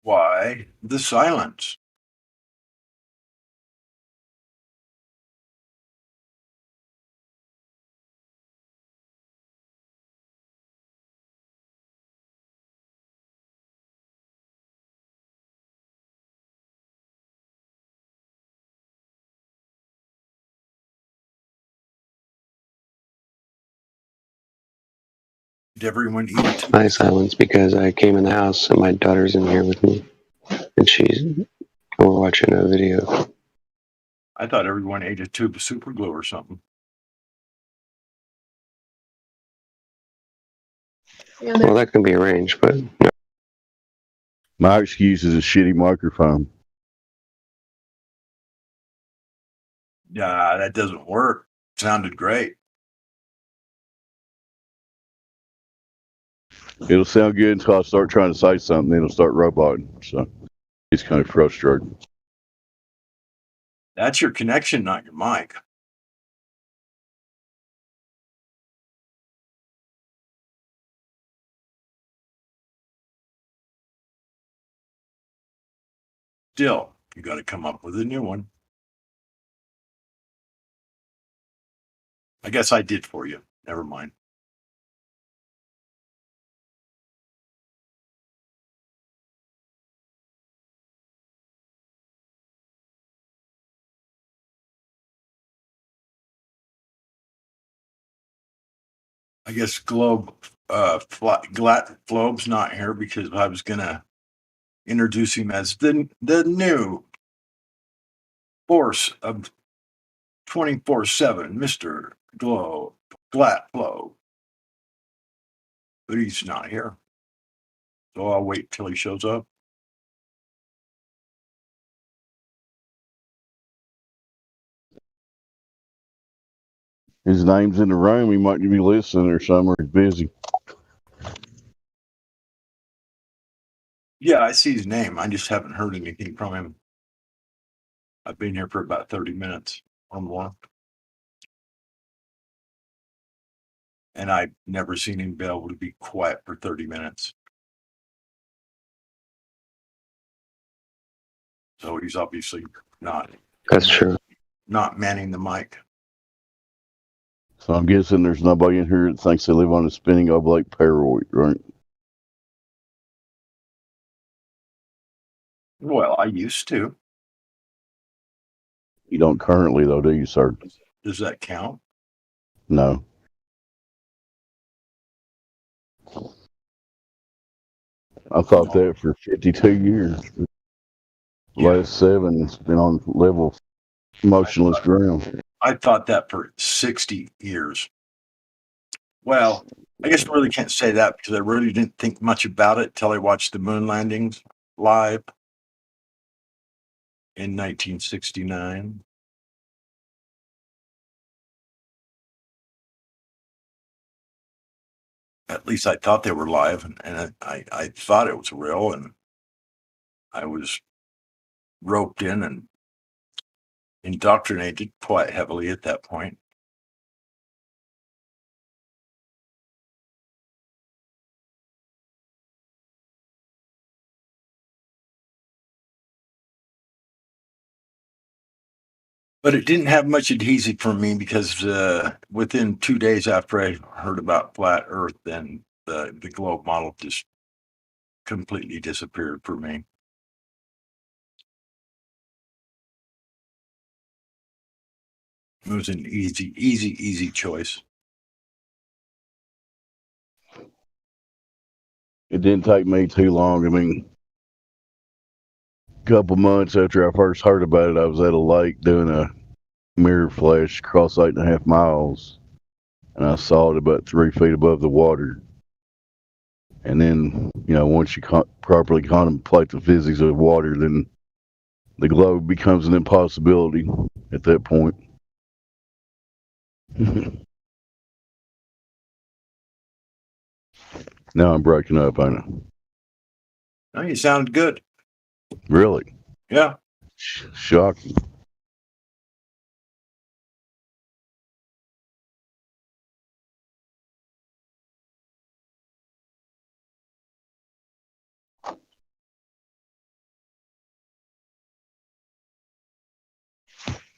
Why the silence? Did everyone eat it? My silence because I came in the house and my daughter's in here with me, and we're watching a video. I thought everyone ate a tube of super glue or something. Well, that can be arranged, but My excuse is a shitty microphone. Nah, that doesn't work. Sounded great. It'll sound good until I start trying to say something, then it'll start roboting. So it's kind of frustrating. That's your connection, not your mic. Still, you got to come up with a new one. I guess I did for you. Never mind. I guess Glat Flobe's not here because I was gonna introduce him as the new force of 24/7, Mr. Glat Flobe. But he's not here. So I'll wait till he shows up. His name's in the room. He might be listening or something, or he's busy. Yeah, I see his name. I just haven't heard anything from him. I've been here for about 30 minutes or more. And I've never seen him be able to be quiet for 30 minutes. So he's obviously not. That's true. Not manning the mic. So I'm guessing there's nobody in here that thinks they live on a spinning oblate paroid, right? Well, I used to. You don't currently, though, do you, sir? Does that count? No. I thought that for 52 years. Last 7, it's been on level motionless ground. I thought that for 60 years. Well, I guess I really can't say that because I really didn't think much about it till I watched the moon landings live in 1969. At least I thought they were live, and I thought it was real, and I was roped in and indoctrinated quite heavily at that point. But it didn't have much adhesive for me because within 2 days after I heard about flat Earth, then the globe model just completely disappeared for me. It was an easy choice. It didn't take me too long. I mean, a couple months after I first heard about it, I was at a lake doing a mirror flash across 8.5 miles, and I saw it about 3 feet above the water. And then, once you properly contemplate the physics of water, then the globe becomes an impossibility at that point. Now I'm breaking up, ain't I? No, you sounded good. Really? Yeah. Shocking.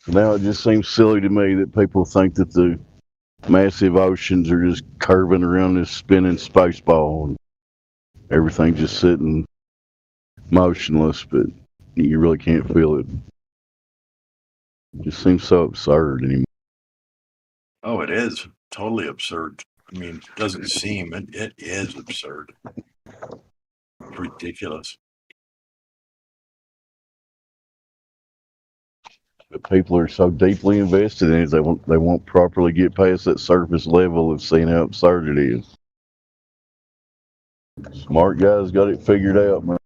So now it just seems silly to me that people think that the massive oceans are just curving around this spinning space ball and everything just sitting motionless, but you really can't feel it. It just seems so absurd anymore. Oh, it is totally absurd. I mean, it doesn't seem, it is absurd. It's ridiculous. But people are so deeply invested in it, they won't properly get past that surface level of seeing how absurd it is. Smart guys got it figured out, man.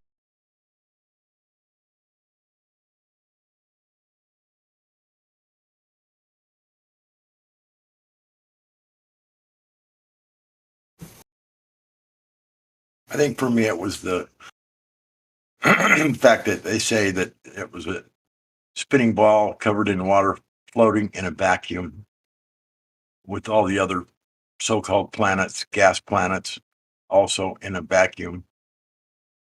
I think for me, it was the fact that they say that it was a spinning ball covered in water floating in a vacuum with all the other so-called planets, gas planets, also in a vacuum,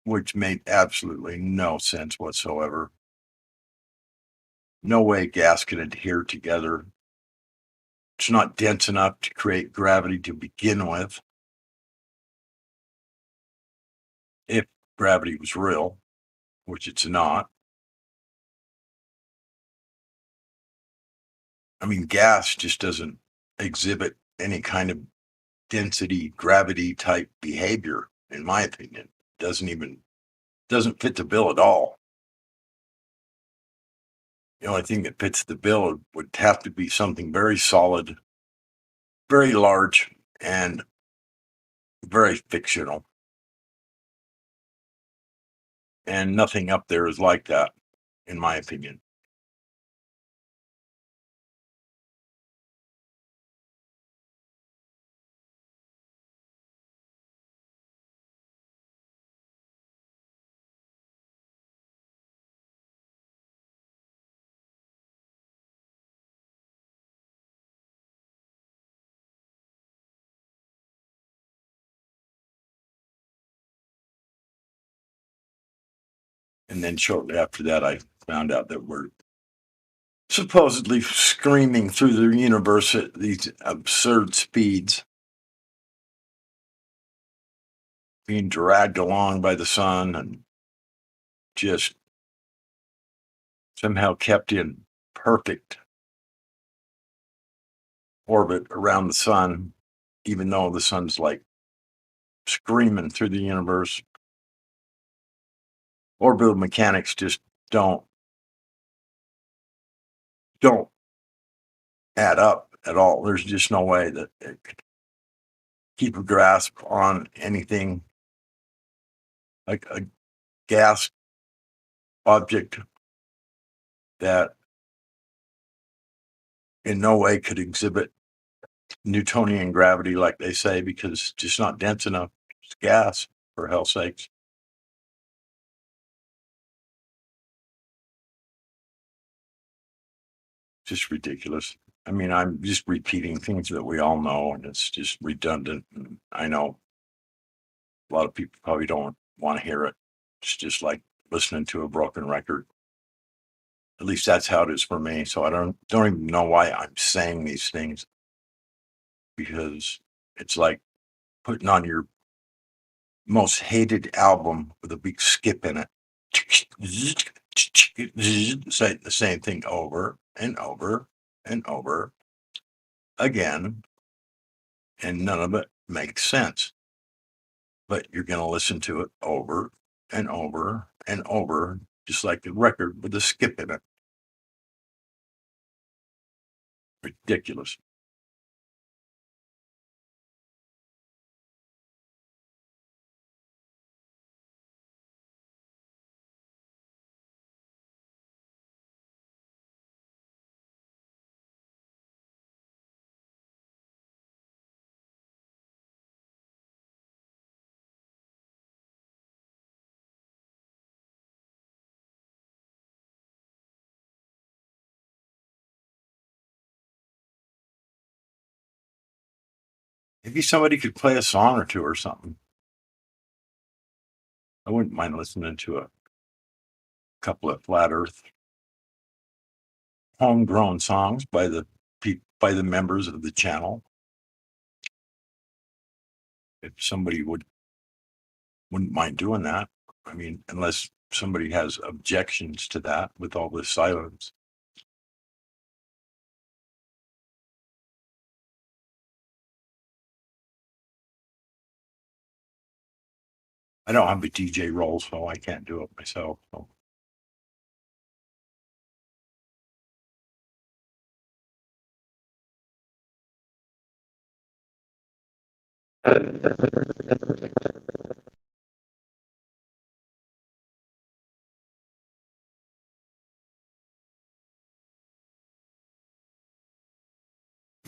which made absolutely no sense whatsoever. No way gas can adhere together. It's not dense enough to create gravity to begin with. If gravity was real, which it's not. I mean, gas just doesn't exhibit any kind of density, gravity type behavior, in my opinion. Doesn't fit the bill at all. The only thing that fits the bill would have to be something very solid, very large, and very fictional. And nothing up there is like that, in my opinion. And then shortly after that, I found out that we're supposedly screaming through the universe at these absurd speeds, being dragged along by the sun and just somehow kept in perfect orbit around the sun, even though the sun's like screaming through the universe. Orbital mechanics just don't add up at all. There's just no way that it could keep a grasp on anything like a gas object that in no way could exhibit Newtonian gravity like they say, because it's just not dense enough. It's gas, for hell's sakes. Just ridiculous. I mean, I'm just repeating things that we all know, and it's just redundant. And I know a lot of people probably don't want to hear it. It's just like listening to a broken record. At least that's how it is for me. So I don't even know why I'm saying these things, because it's like putting on your most hated album with a big skip in it. Say the same thing over and over and over again, and none of it makes sense. But you're going to listen to it over and over and over, just like a record with a skip in it. Ridiculous. Maybe somebody could play a song or two or something. I wouldn't mind listening to a couple of Flat Earth homegrown songs by the members of the channel. If somebody wouldn't mind doing that. I mean, unless somebody has objections to that with all this silence. I don't have a DJ role, so I can't do it myself. So.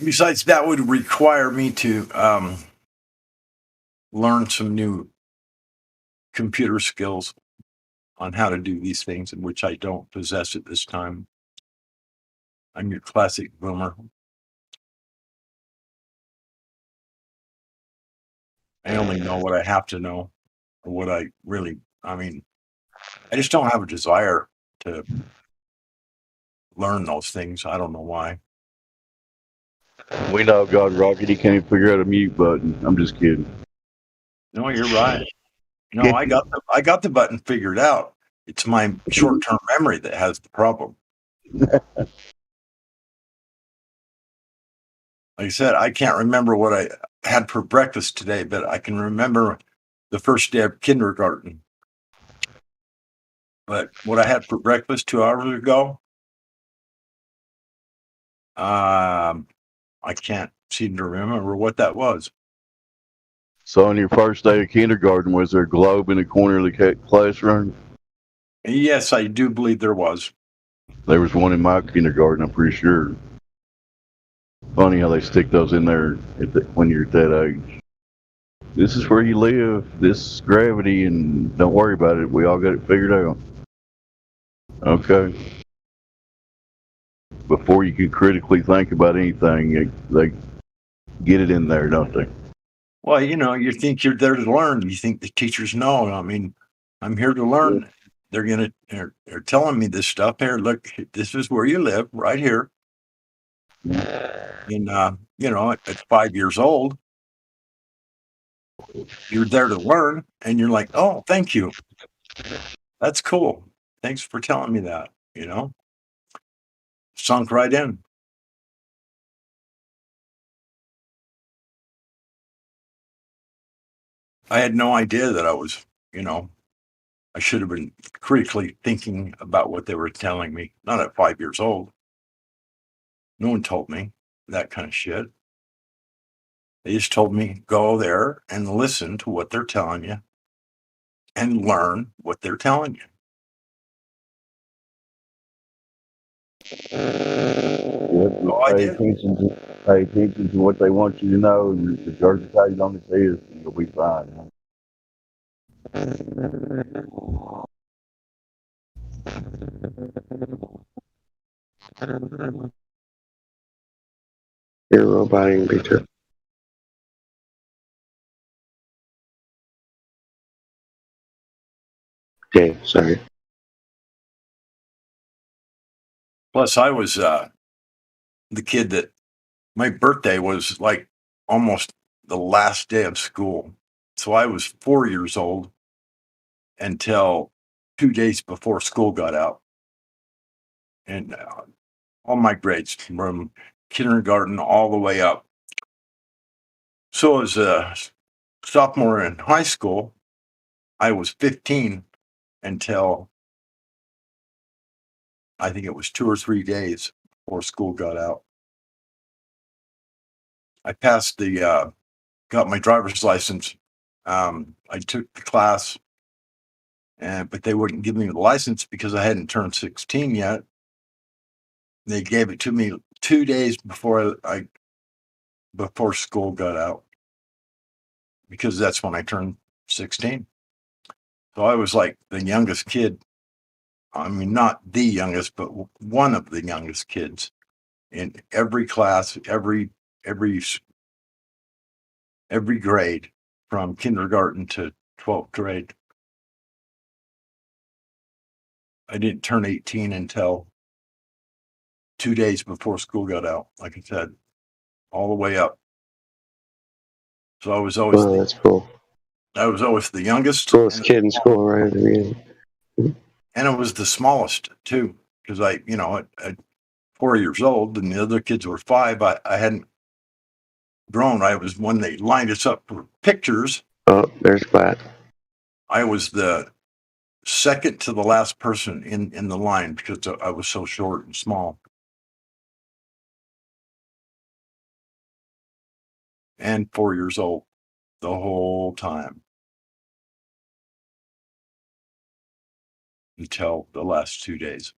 Besides, that would require me to learn some new computer skills on how to do these things, in which I don't possess at this time. I'm your classic boomer. I only know what I have to know, or what I really, I mean, I just don't have a desire to learn those things. I don't know why. We know God Rocket, he can't even figure out a mute button. I'm just kidding. No, you're right. No, I got the button figured out. It's my short-term memory that has the problem. Like I said, I can't remember what I had for breakfast today, but I can remember the first day of kindergarten. But what I had for breakfast 2 hours ago, I can't seem to remember what that was. So on your first day of kindergarten, was there a globe in the corner of the classroom? Yes, I do believe there was. There was one in my kindergarten, I'm pretty sure. Funny how they stick those in there when you're at that age. This is where you live, this is gravity, and don't worry about it. We all got it figured out. Okay. Before you can critically think about anything, they get it in there, don't they? Well, you think you're there to learn. You think the teachers know. I mean, I'm here to learn. They're telling me this stuff here. Look, this is where you live, right here. And at 5 years old, you're there to learn, and you're like, oh, thank you. That's cool. Thanks for telling me that. Sunk right in. I had no idea that I was, I should have been critically thinking about what they were telling me. Not at 5 years old. No one told me that kind of shit. They just told me, go there and listen to what they're telling you and learn what they're telling you. Pay attention to what they want you to know, and regurgitate it on its ears, and you'll be fine. You're roboting, Peter. Dave, sorry. Plus, I was the kid that my birthday was like almost the last day of school. So I was 4 years old until 2 days before school got out. And all my grades from kindergarten all the way up. So as a sophomore in high school, I was 15 until I think it was 2 or 3 days before school got out. I passed got my driver's license. I took the class, but they wouldn't give me the license because I hadn't turned 16 yet. They gave it to me 2 days before school got out, because that's when I turned 16. So I was like the youngest kid. I mean, not the youngest, but one of the youngest kids in every class, every grade, from kindergarten to 12th grade. I didn't turn 18 until 2 days before school got out, like I said, all the way up. So I was always Well, that's cool. the youngest, Coolest kid in school, right at the beginning. and I was the smallest too, because at 4 years old, and the other kids were 5. I hadn't grown. I was when they lined us up for pictures. Oh, there's Glad. I was the second to the last person in the line because I was so short and small. And 4 years old the whole time until the last 2 days.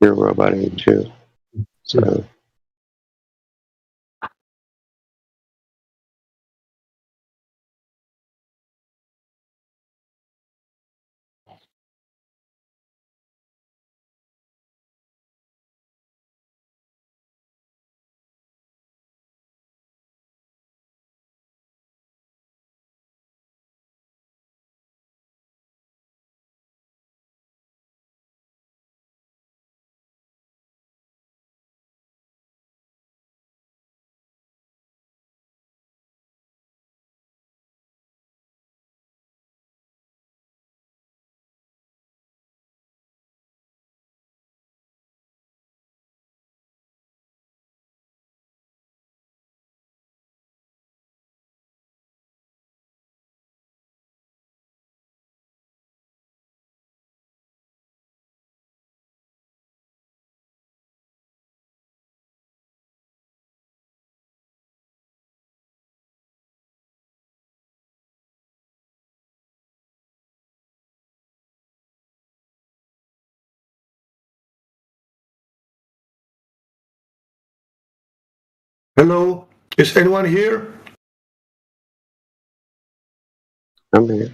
You're a robot age too. So Hello, is anyone here? I'm here.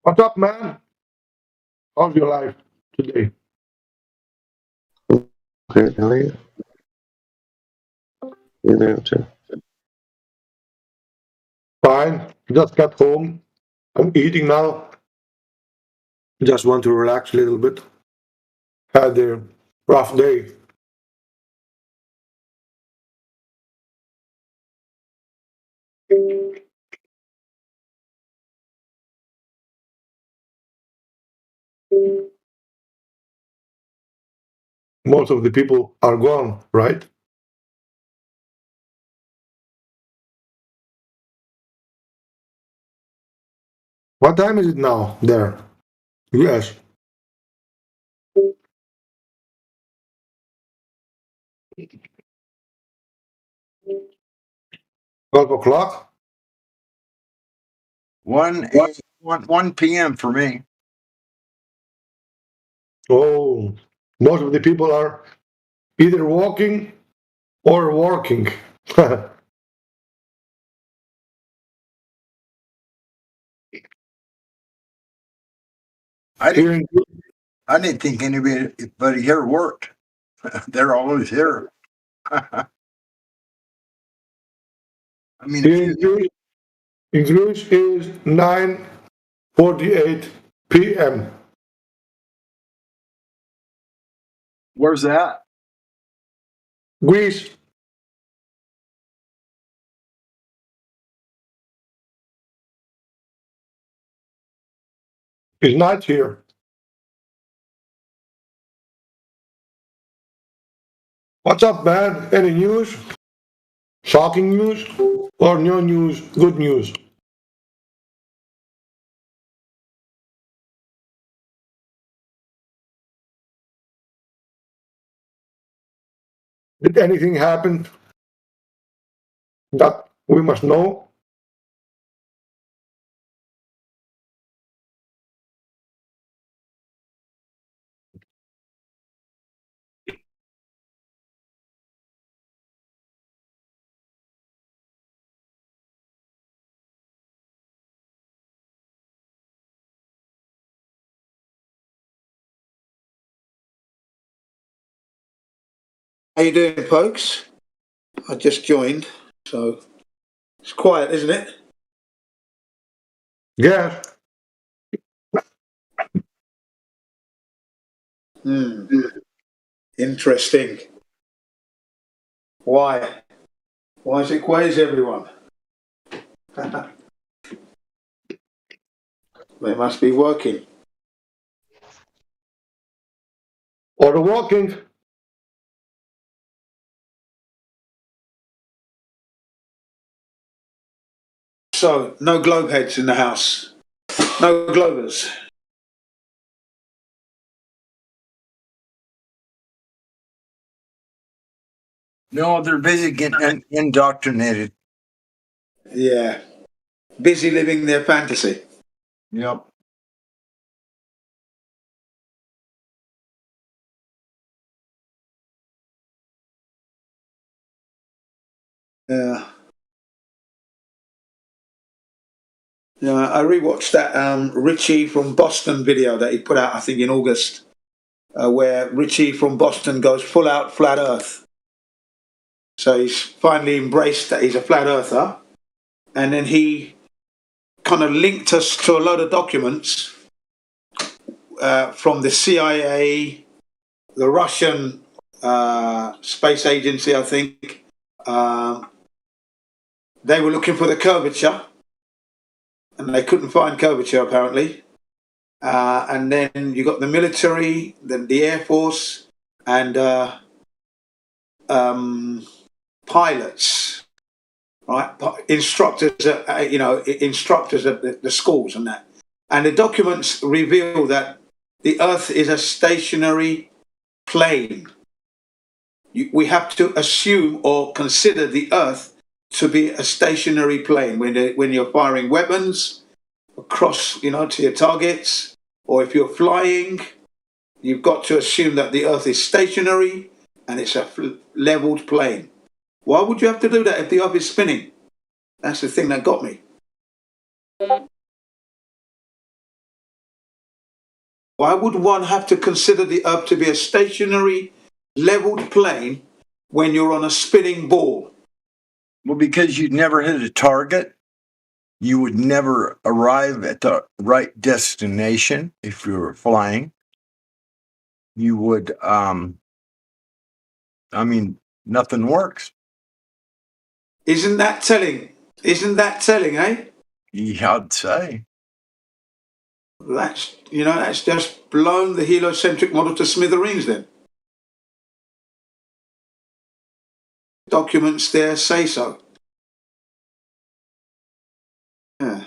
What's up, man? How's your life today? Good, how are you? You're there too. Fine, just got home. I'm eating now. Just want to relax a little bit. Had a rough day. Most of the people are gone, right? What time is it now there? Yes. 12 o'clock? 1 p.m. for me. Oh, most of the people are either walking or working. I didn't think anybody here worked. They're always here. I mean, In Greece is 9:48 p.m. Where's that? Greece. Is not here. What's up, man? Any news? Shocking news? Or no news? Good news? Did anything happen that we must know? How you doing, folks? I just joined, so it's quiet, isn't it? Yeah. Hmm. Interesting. Why? Why is it quiet, everyone? They must be working. Or the walking. So, no globe heads in the house. No globers. No, they're busy getting indoctrinated. Yeah. Busy living their fantasy. Yep. Yeah. Yeah, I rewatched that Richie from Boston video that he put out, I think, in August, where Richie from Boston goes full out flat Earth. So he's finally embraced that he's a flat earther, and then he kind of linked us to a load of documents from the CIA, the Russian space agency, I think. They were looking for the curvature, and they couldn't find curvature apparently. And then you got the military, then the Air Force, and pilots, right? Instructors, instructors at the schools and that. And the documents reveal that the Earth is a stationary plane. We have to assume or consider the Earth to be a stationary plane when you're firing weapons across, to your targets, or if you're flying, you've got to assume that the Earth is stationary and it's a leveled plane. Why would you have to do that if the Earth is spinning? That's the thing that got me. Why would one have to consider the Earth to be a stationary, leveled plane when you're on a spinning ball? Well, because you'd never hit a target, you would never arrive at the right destination if you were flying. You would, nothing works. Isn't that telling? Eh? Yeah, I'd say. That's just blown the heliocentric model to smithereens then. Documents there say so. Yeah.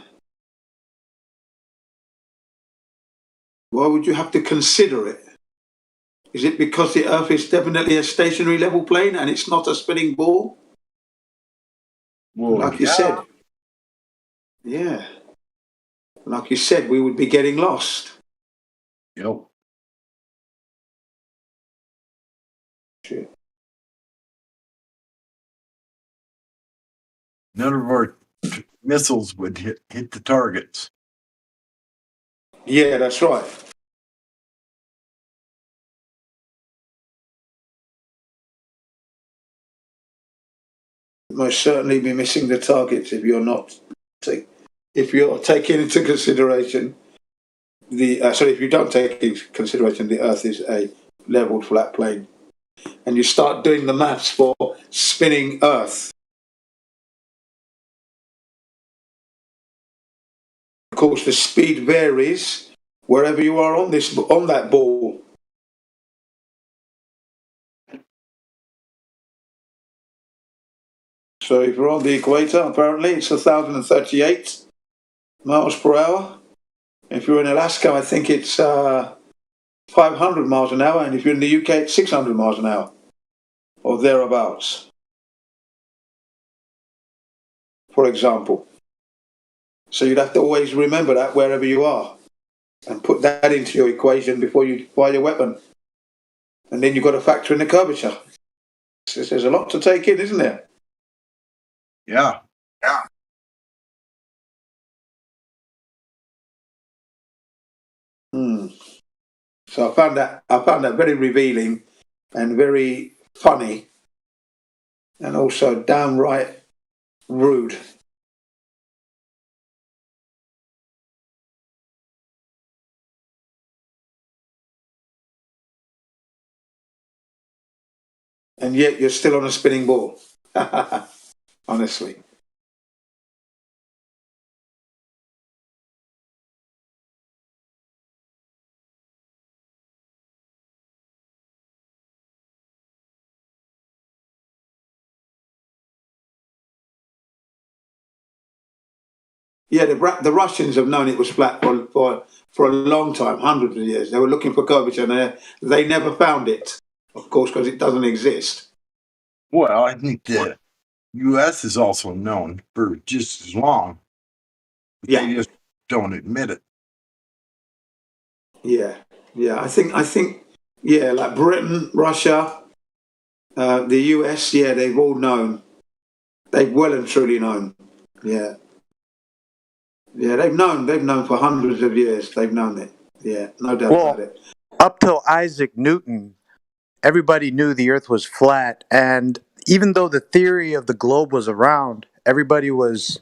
Why would you have to consider it? Is it because the Earth is definitely a stationary level plane and it's not a spinning ball? Well, like you said. Yeah. Like you said, we would be getting lost. Yep. Shit. None of our missiles would hit the targets. Yeah, that's right. Most certainly be missing the targets if you're not taking into consideration if you don't take into consideration the Earth is a leveled flat plane, and you start doing the maths for spinning Earth. Of course, the speed varies wherever you are on that ball. So if you're on the equator, apparently it's 1,038 miles per hour. If you're in Alaska, I think it's 500 miles an hour, and if you're in the UK, it's 600 miles an hour, or thereabouts, for example. So you'd have to always remember that wherever you are, and put that into your equation before you fire your weapon. And then you've got to factor in the curvature. So there's a lot to take in, isn't there? Yeah. So I found that very revealing and very funny, and also downright rude. And yet you're still on a spinning ball. Honestly. Yeah, the Russians have known it was flat for a long time, hundreds of years. They were looking for curvature, and they never found it, of course, because it doesn't exist. Well, I think the U.S. is also known for just as long. But they just don't admit it. Yeah, yeah. I think, yeah, like Britain, Russia, the US. Yeah, they've all known. They've well and truly known. Yeah, yeah. They've known. They've known for hundreds of years. They've known it. Yeah, no doubt about it. Up till Isaac Newton, everybody knew the earth was flat. And even though the theory of the globe was around, everybody was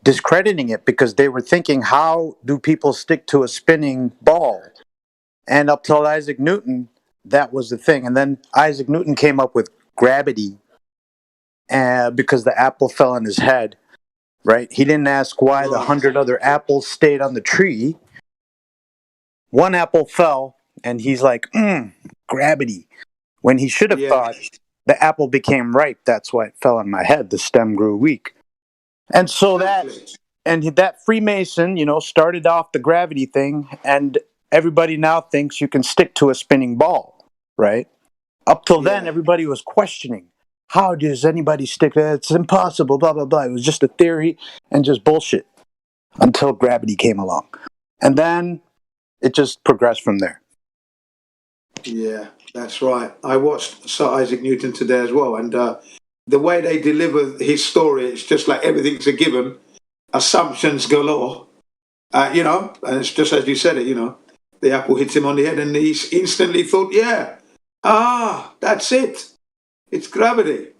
discrediting it because they were thinking, how do people stick to a spinning ball? And up till Isaac Newton, that was the thing. And then Isaac Newton came up with gravity because the apple fell on his head, right? He didn't ask why the 100 other apples stayed on the tree. One apple fell, and he's like, gravity. When he should have thought, the apple became ripe. That's why it fell on my head. The stem grew weak. And so that Freemason, started off the gravity thing, and everybody now thinks you can stick to a spinning ball, right? Up till then, everybody was questioning, how does anybody stick to it? It's impossible, blah, blah, blah. It was just a theory and just bullshit until gravity came along. And then it just progressed from there. Yeah, that's right. I watched Sir Isaac Newton today as well, and the way they deliver his story, it's just like everything's a given, assumptions galore, and it's just as you said it, the apple hits him on the head and he instantly thought, that's it. It's gravity.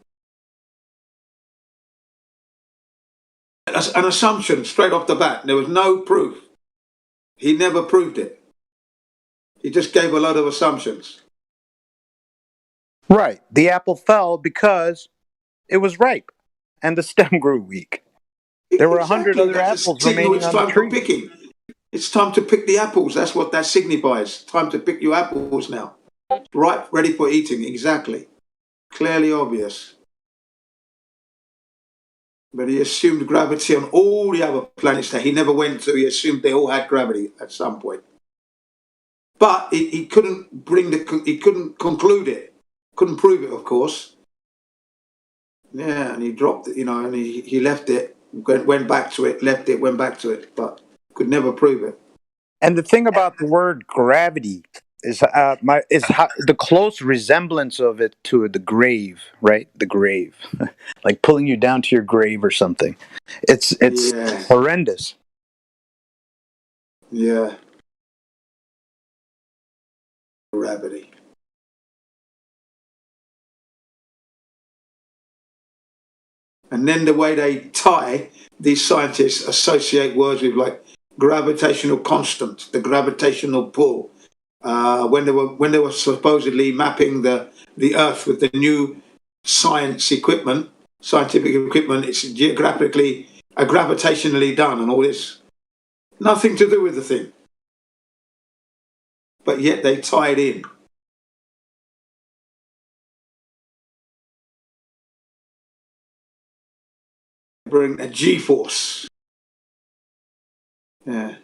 An assumption straight off the bat. There was no proof. He never proved it. He just gave a lot of assumptions. Right. The apple fell because it was ripe and the stem grew weak. There were 100 other apples remaining on the tree. Picking. It's time to pick the apples. That's what that signifies. Time to pick your apples now. Ripe, ready for eating. Exactly. Clearly obvious. But he assumed gravity on all the other planets that he never went to. He assumed they all had gravity at some point. But he couldn't he couldn't conclude it. Couldn't prove it, of course. Yeah, and he dropped it, and he left it, went back to it, left it, went back to it, but could never prove it. And the thing about the word gravity is the close resemblance of it to the grave, right? The grave, like pulling you down to your grave or something. It's horrendous. Yeah. Gravity. And then the way they tie, these scientists associate words with like gravitational constant, the gravitational pull. When they were supposedly mapping the Earth with the new scientific equipment, it's gravitationally done and all this. Nothing to do with the thing. But yet they tie it in. Bring a G-force. Yeah,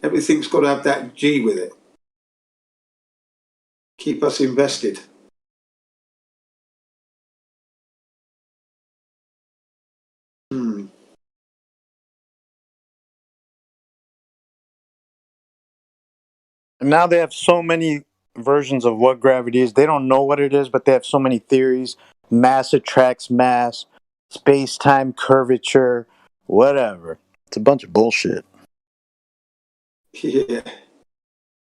everything's got to have that G with it. Keep us invested. And now they have so many versions of what gravity is. They don't know what it is, but they have so many theories. Mass attracts mass, space-time curvature, whatever. It's a bunch of bullshit. Yeah.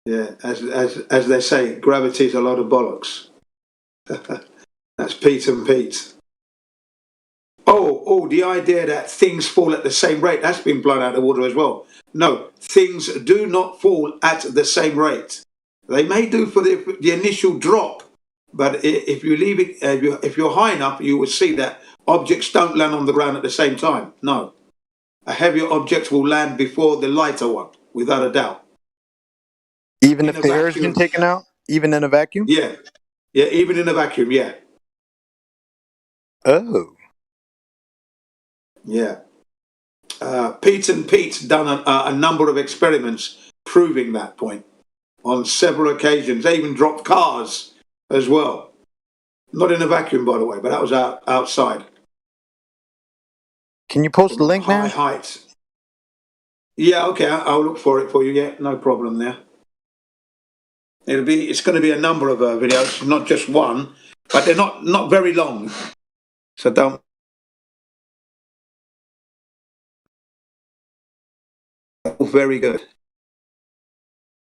Yeah. As they say, gravity's a lot of bollocks. That's Pete and Pete. Oh, the idea that things fall at the same rate, that's been blown out of the water as well. No, things do not fall at the same rate. They may do for the initial drop, but if you leave it, if you're high enough, you will see that objects don't land on the ground at the same time. No. A heavier object will land before the lighter one, without a doubt. Even In if a the air has been vacuum. taken out? Even in a vacuum? Yeah. Yeah, even in a vacuum, yeah. Oh. Yeah. Pete and Pete done a number of experiments proving that point on several occasions. They even dropped cars as well. Not in a vacuum, by the way, but that was outside. Can you post the link, High man? heights. Yeah, okay, I'll look for it for you. Yeah, no problem there. It's going to be a number of videos, not just one, but they're not very long. So don't. Very good.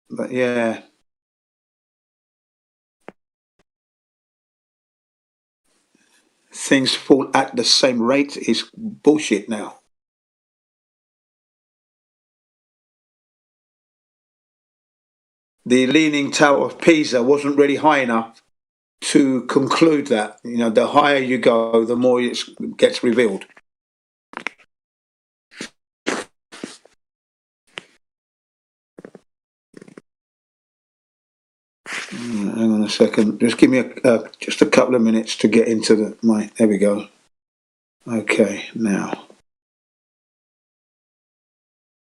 But yeah. Things fall at the same rate is bullshit now. The Leaning Tower of Pisa wasn't really high enough to conclude that. You know, the higher you go, the more it gets revealed. Hang on a second. Just give me just a couple of minutes to get into my. There we go. Okay, now.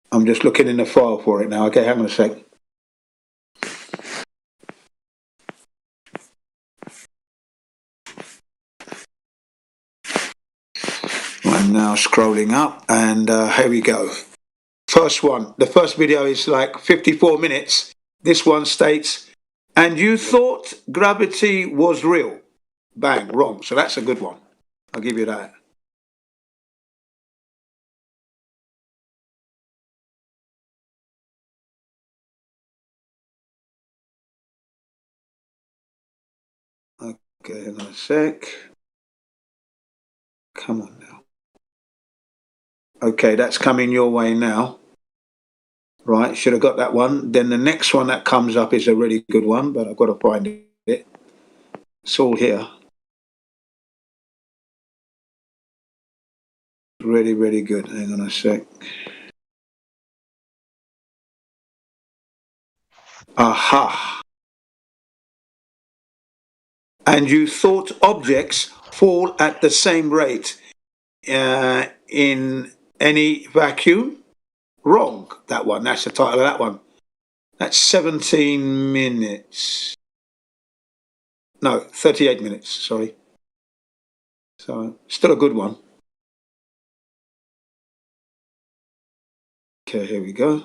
I'm just looking in the file for it now. Okay, hang on a sec. I'm now scrolling up, and here we go. First one. The first video is like 54 minutes. This one states, and you thought gravity was real. Bang, wrong. So that's a good one. I'll give you that. Okay, hang on a sec. Come on now. Okay, that's coming your way now. Right, should have got that one. Then the next one that comes up is a really good one, but I've got to find it. It's all here. Really, really good. Hang on a sec. Aha. And you thought objects fall at the same rate in any vacuum? Wrong, that one. That's the title of that one. That's 17 minutes. No, 38 minutes, sorry. So, still a good one. Okay, here we go.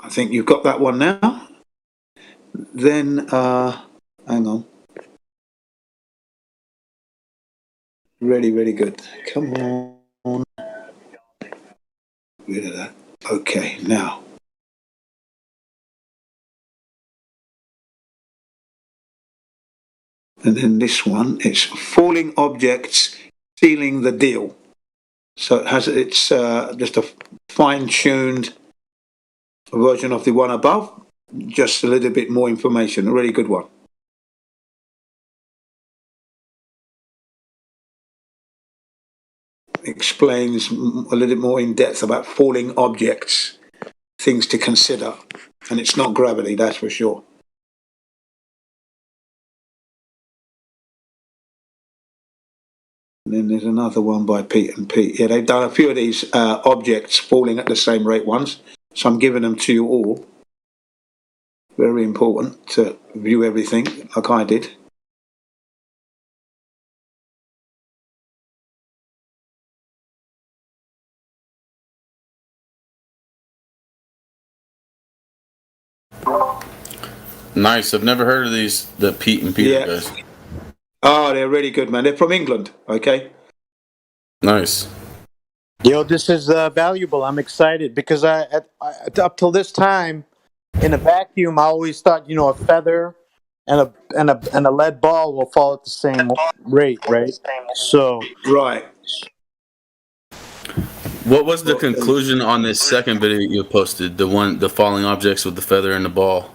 I think you've got that one now. Then, hang on. Really, really good. Come on. Rid of that. Okay, now. And then this one, it's falling objects sealing the deal. So it's just a fine-tuned version of the one above, just a little bit more information. A really good one. Explains a little more in depth about falling objects, things to consider, and it's not gravity, that's for sure. And then there's another one by Pete and Pete. Yeah, they've done a few of these objects falling at the same rate ones, so I'm giving them to you all. Very important to view everything like I did. Nice. I've never heard of the Pete and Peter guys. Oh, they're really good, man. They're from England, okay? Nice. Yo, this is valuable. I'm excited because I up till this time, in a vacuum, I always thought, a feather and a lead ball will fall at the same rate, right? So Right. What was the conclusion on this second video you posted? The falling objects with the feather and the ball.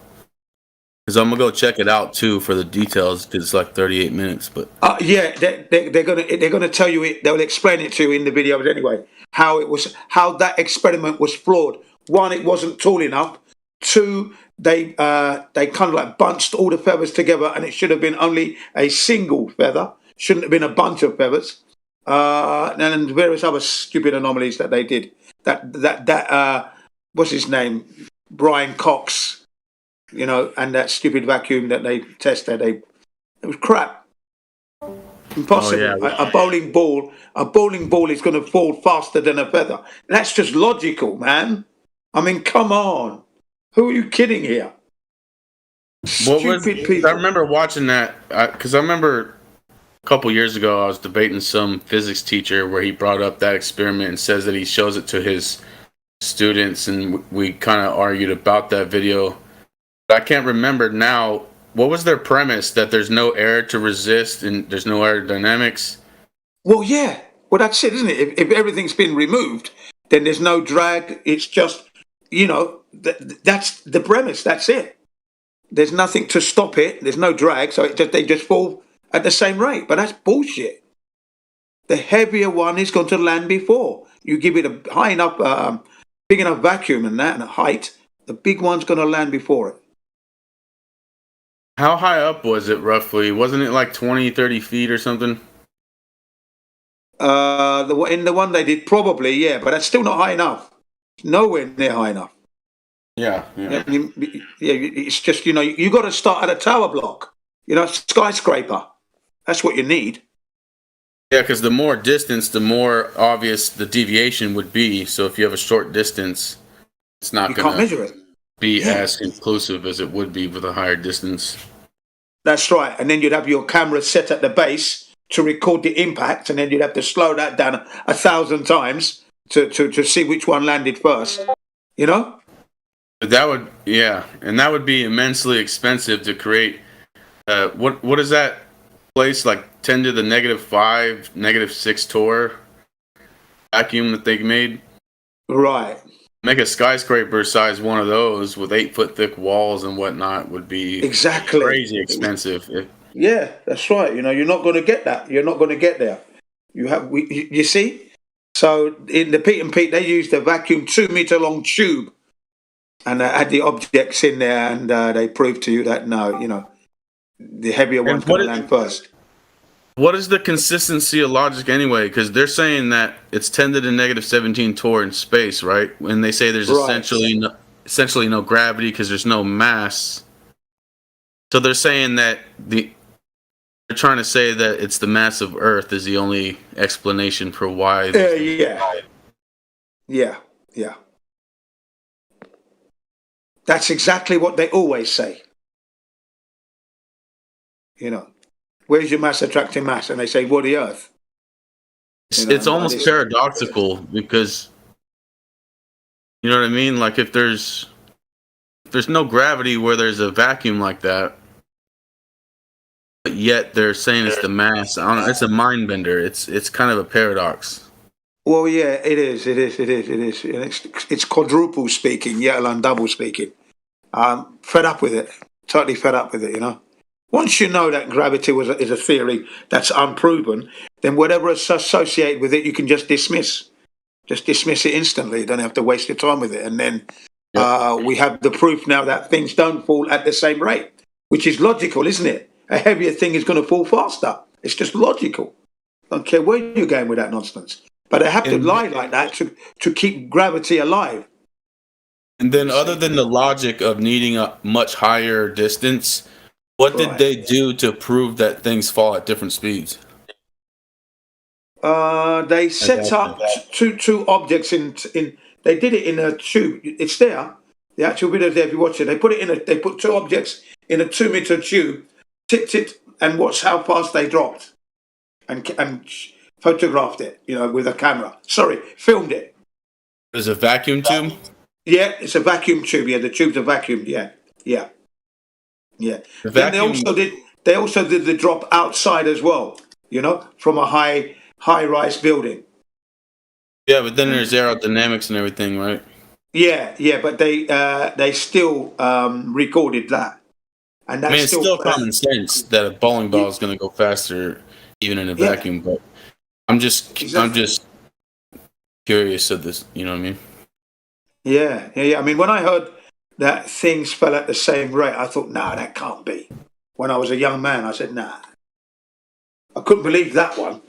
Because I'm gonna go check it out too for the details. Because it's like 38 minutes. But Yeah, they're gonna tell you it. They'll explain it to you in the videos anyway. How that experiment was flawed. One, it wasn't tall enough. Two, they kind of like bunched all the feathers together, and it should have been only a single feather. Shouldn't have been a bunch of feathers. And various other stupid anomalies that they did. What's his name? Brian Cox. And that stupid vacuum that they tested. It was crap. Impossible. Oh, yeah. A bowling ball is going to fall faster than a feather. That's just logical, man. I mean, come on. Who are you kidding here? Stupid people. I remember watching that because I remember a couple years ago I was debating some physics teacher where he brought up that experiment and says that he shows it to his students, and we kind of argued about that video. But I can't remember now. What was their premise? That there's no air to resist and there's no aerodynamics? Well, yeah. Well, that's it, isn't it? If everything's been removed, then there's no drag. It's just, that's the premise. That's it. There's nothing to stop it. There's no drag. So they just fall at the same rate. But that's bullshit. The heavier one is going to land before. You give it a high enough, big enough vacuum and a height, the big one's going to land before it. How high up was it roughly? Wasn't it like 20, 30 feet or something? In the one they did, probably, yeah, but that's still not high enough. Nowhere near high enough. Yeah. It's just, you got to start at a tower block, skyscraper. That's what you need. Yeah, because the more distance, the more obvious the deviation would be. So if you have a short distance, it's not going to be as conclusive as it would be with a higher distance. That's right. And then you'd have your camera set at the base to record the impact, and then you'd have to slow that down 1,000 times to see which one landed first. That would, and that would be immensely expensive to create. What is that place, like 10 to the -5, -6 torr vacuum that they made? Right. Make a skyscraper size one of those with 8-foot thick walls and whatnot would be crazy expensive. Yeah, that's right. You're not going to get that. You're not going to get there. You see? So in the Pete and Pete, they used a vacuum 2-meter long tube and had the objects in there, and they proved to you that the heavier one's going to land first. What is the consistency of logic anyway? Because they're saying that it's 10 to the -17 torr in space, right? When they say there's essentially no gravity because there's no mass. So they're saying that they're trying to say that it's the mass of Earth is the only explanation for why. Yeah. That's exactly what they always say. Where's your mass attracting mass? And they say, well, the Earth. It's almost paradoxical because, you know what I mean? Like if there's no gravity where there's a vacuum like that, but yet they're saying it's the mass. I don't know. It's a mind bender. It's kind of a paradox. Well, yeah, it is. It's quadruple speaking, yet alone double speaking. Fed up with it. Totally fed up with it, Once you know that gravity is a theory that's unproven, then whatever is associated with it, you can just dismiss. Just dismiss it instantly. You don't have to waste your time with it. And then we have the proof now that things don't fall at the same rate, which is logical, isn't it? A heavier thing is going to fall faster. It's just logical. Don't care where you're going with that nonsense. But they have to lie like that to keep gravity alive. And then other than the logic of needing a much higher distance, what did they do to prove that things fall at different speeds? They set up two objects in. They did it in a tube. It's there. The actual video there. If you watch it, they put two objects in a 2-meter tube, tipped it, and watched how fast they dropped, and photographed it. With a camera. Sorry, filmed it. There's a vacuum tube. Yeah, it's a vacuum tube. Yeah, the tubes are vacuumed. Yeah, yeah, yeah. The Then vacuum. they also did the drop outside as well. You know, from a high rise building. Yeah, but then there's aerodynamics and everything, right? Yeah, yeah, but they still recorded that, and I mean, that's it's still still common sense that a bowling ball is going to go faster even in a yeah, vacuum. But I'm just exactly. curious of this. You know what I mean? Yeah, yeah, yeah. I mean, when I heard that things fell at the same rate, I thought, nah, that can't be. When I was a young man, I said, nah. I couldn't believe that one.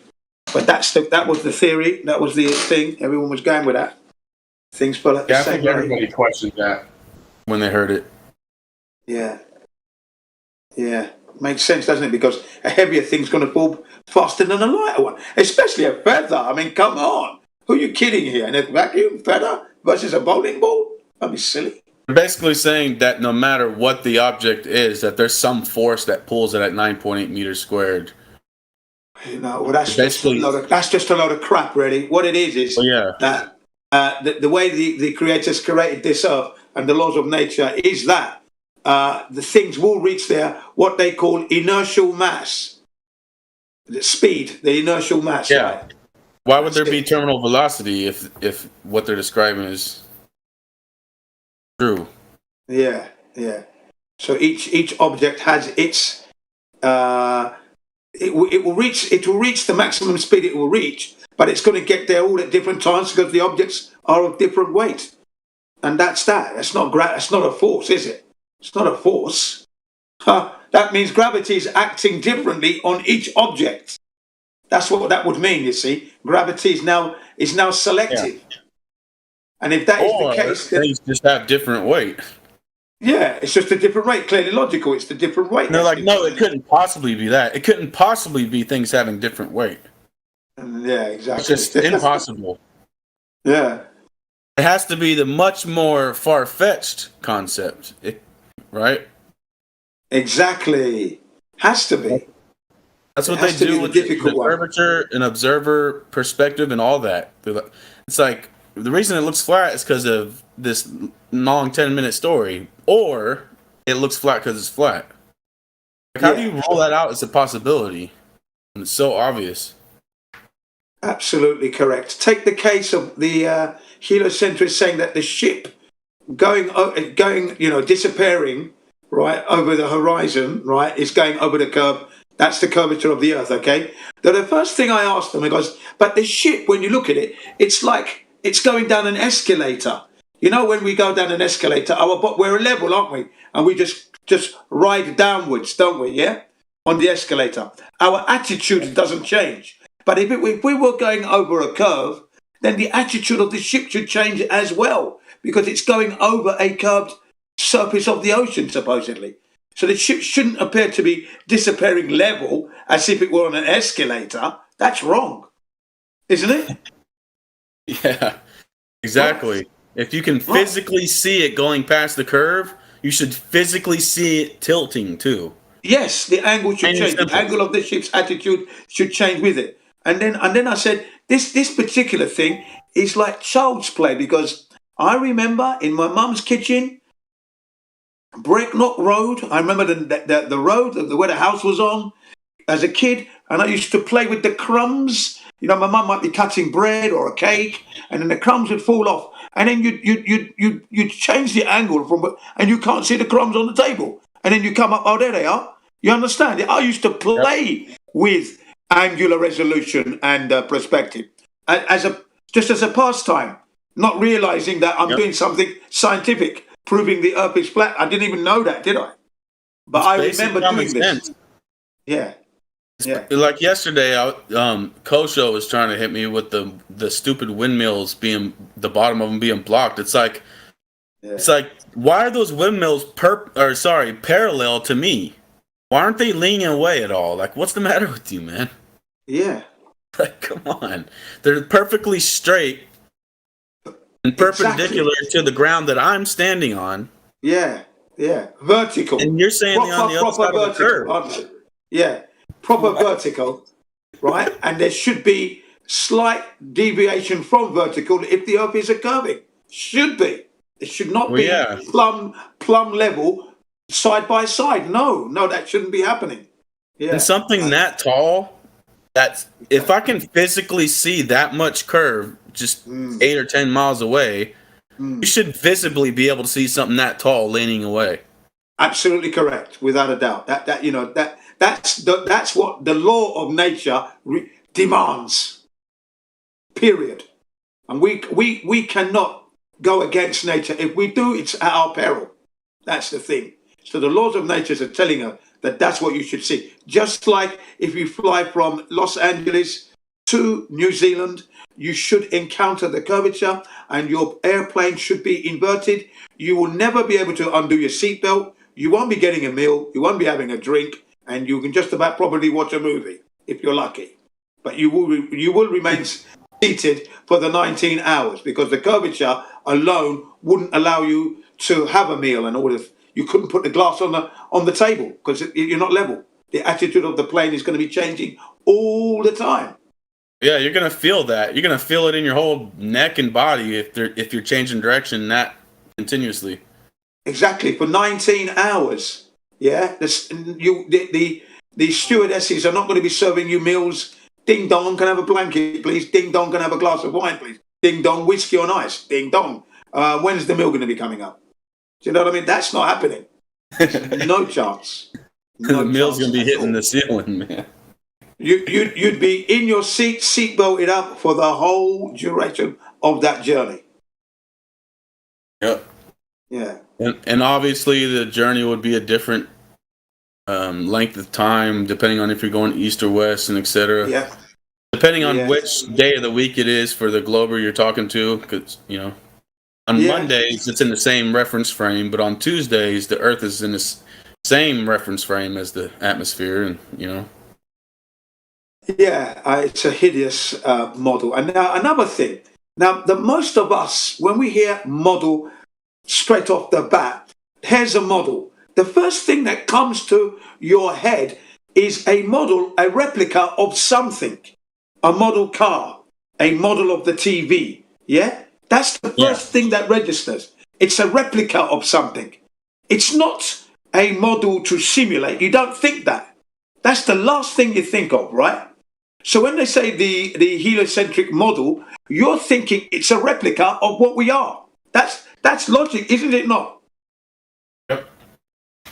But that was the theory. That was the thing. Everyone was going with that. Things fell at the Yeah, I same think rate. everybody questioned that when they heard it. Yeah, yeah. Makes sense, doesn't it? Because a heavier thing's going to fall faster than a lighter one, especially a feather. I mean, come on. Who are you kidding here? And a vacuum feather versus a bowling ball? That'd be silly. They're basically saying that no matter what the object is, that there's some force that pulls it at 9.8 meters squared. You know, well, that's Basically, just a load of crap, really. What it is well, yeah. that the way the creators created this earth and the laws of nature is that the things will reach their what they call inertial mass, the speed, the inertial mass. Yeah. Right? Why would there be terminal velocity if what they're describing is true? Yeah, yeah. So each object has its it will reach the maximum speed it will reach, but it's going to get there all at different times because the objects are of different weight, and that's that. That's not that's not a force, is it? It's not a force. That means gravity is acting differently on each object. That's what that would mean. You see, gravity is now selective, and if that is the case, then things just have different weight. yeah, it's just a different rate. Clearly logical. It's the different rate. And they're like, no, it couldn't possibly be that. It couldn't possibly be things having different weight. Yeah, exactly. It's just impossible. Yeah. It has to be the much more far-fetched concept, right? Exactly. Has to be. That's what It they has to be do the with difficult the one. curvature and observer perspective and all that. It's like the reason it looks flat is because of this long 10-minute story, or it looks flat because it's flat. Like, how do you roll that out as a possibility? And it's so obvious. Absolutely correct. Take the case of the heliocentrist saying that the ship going, disappearing, right, over the horizon, right, is going over the curve. That's the curvature of the Earth, okay? Now, the first thing I asked them, I goes, but the ship, when you look at it, it's like it's going down an escalator. You know, when we go down an escalator, we're level, aren't we? And we just ride downwards, don't we, yeah? On the escalator. Our attitude doesn't change. But if we were going over a curve, then the attitude of the ship should change as well, because it's going over a curved surface of the ocean, supposedly. So the ship shouldn't appear to be disappearing level as if it were on an escalator. That's wrong, isn't it? Yeah, exactly. If you can physically see it going past the curve, you should physically see it tilting too. Yes, the angle should change. The angle of the ship's attitude should change with it. And then I said, this particular thing is like child's play, because I remember in my mum's kitchen, Brecknock Road. I remember the road where the house was on as a kid, and I used to play with the crumbs. You know, my mum might be cutting bread or a cake, and then the crumbs would fall off, and then you'd change the angle and you can't see the crumbs on the table, and then you come up, oh, there they are. You understand? I used to play with angular resolution and perspective as a pastime, not realizing that I'm doing something scientific, proving the Earth is flat. I didn't even know that, did I? But I remember doing this. Yeah. Yeah. Like yesterday, Kosho was trying to hit me with the stupid windmills being the bottom of them being blocked. It's like, why are those windmills parallel to me? Why aren't they leaning away at all? Like, what's the matter with you, man? Yeah. Like, come on. They're perfectly straight and perpendicular to the ground that I'm standing on. Yeah, yeah. Vertical. And you're saying they're on the other side of the curve. Aren't they? Yeah. Proper vertical, right? And there should be slight deviation from vertical if the Earth is a curving. Should be. It should not Well, be yeah. plumb level, side by side. No, that shouldn't be happening. Yeah. And something that tall, that's if I can physically see that much curve just 8 or 10 miles away, you should visibly be able to see something that tall leaning away. Absolutely correct, without a doubt. That's what the law of nature demands. Period. And we cannot go against nature. If we do, it's at our peril. That's the thing. So the laws of nature are telling us that that's what you should see. Just like if you fly from Los Angeles to New Zealand, you should encounter the curvature and your airplane should be inverted. You will never be able to undo your seatbelt. You won't be getting a meal. You won't be having a drink. And you can just about probably watch a movie if you're lucky. But you will remain seated for the 19 hours because the curvature alone wouldn't allow you to have a meal and all this. You couldn't put the glass on the table because you're not level. The attitude of the plane is going to be changing all the time. Yeah, you're gonna feel that. You're gonna feel it in your whole neck and body if you're changing direction that continuously. Exactly, for 19 hours. Yeah, the stewardesses are not going to be serving you meals. Ding dong, can I have a blanket, please? Ding dong, can I have a glass of wine, please? Ding dong, whiskey on ice. Ding dong. When's the meal going to be coming up? Do you know what I mean? That's not happening. No chance. The meal's gonna be hitting the ceiling, man. You'd be in your seat belted up for the whole duration of that journey. Yep. Yeah. And obviously the journey would be a different length of time depending on if you're going east or west and etc. Yeah. Depending on which day of the week it is for the glober you're talking to, because on Mondays it's in the same reference frame, but on Tuesdays the Earth is in the same reference frame as the atmosphere, and Yeah, it's a hideous model. And now another thing. Now, the most of us, when we hear model straight off the bat, here's a model. The first thing that comes to your head is a model, a replica of something. A model car, a model of the TV. Yeah? That's the first thing that registers. It's a replica of something. It's not a model to simulate. You don't think that. That's the last thing you think of, right? So when they say the heliocentric model, you're thinking it's a replica of what we are. That's logic, isn't it not? Yep.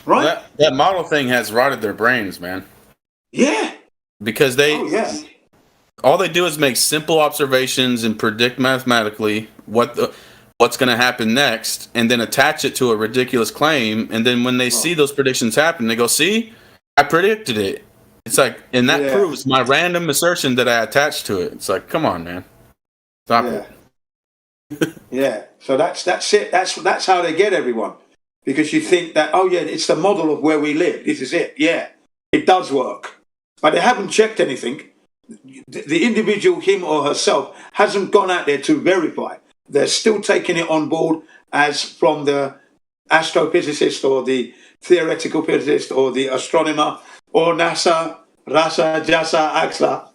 Right? Well, that model thing has rotted their brains, man. Yeah. Because all they do is make simple observations and predict mathematically what's going to happen next, and then attach it to a ridiculous claim. And then when they see those predictions happen, they go, "See, I predicted it." It's like, and that proves my random assertion that I attached to it. It's like, come on, man, stop it. Yeah. So that's it. That's how they get everyone, because you think that it's the model of where we live. This is it. Yeah, it does work, but they haven't checked anything. The individual, him or herself, hasn't gone out there to verify. They're still taking it on board as from the astrophysicist or the theoretical physicist or the astronomer or NASA, Rasa, Jasa, Axla,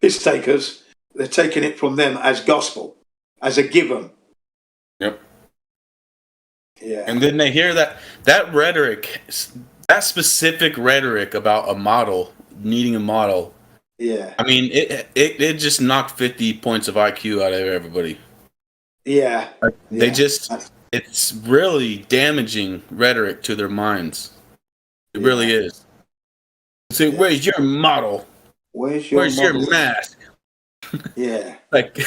piss takers. They're taking it from them as gospel, as a given. Yep. Yeah. And then they hear that rhetoric, that specific rhetoric about a model, needing a model. Yeah. I mean, it just knocked 50 points of IQ out of everybody. Yeah. They it's really damaging rhetoric to their minds. It really is. Say, where's your model? Where's your mask? Yeah. Like,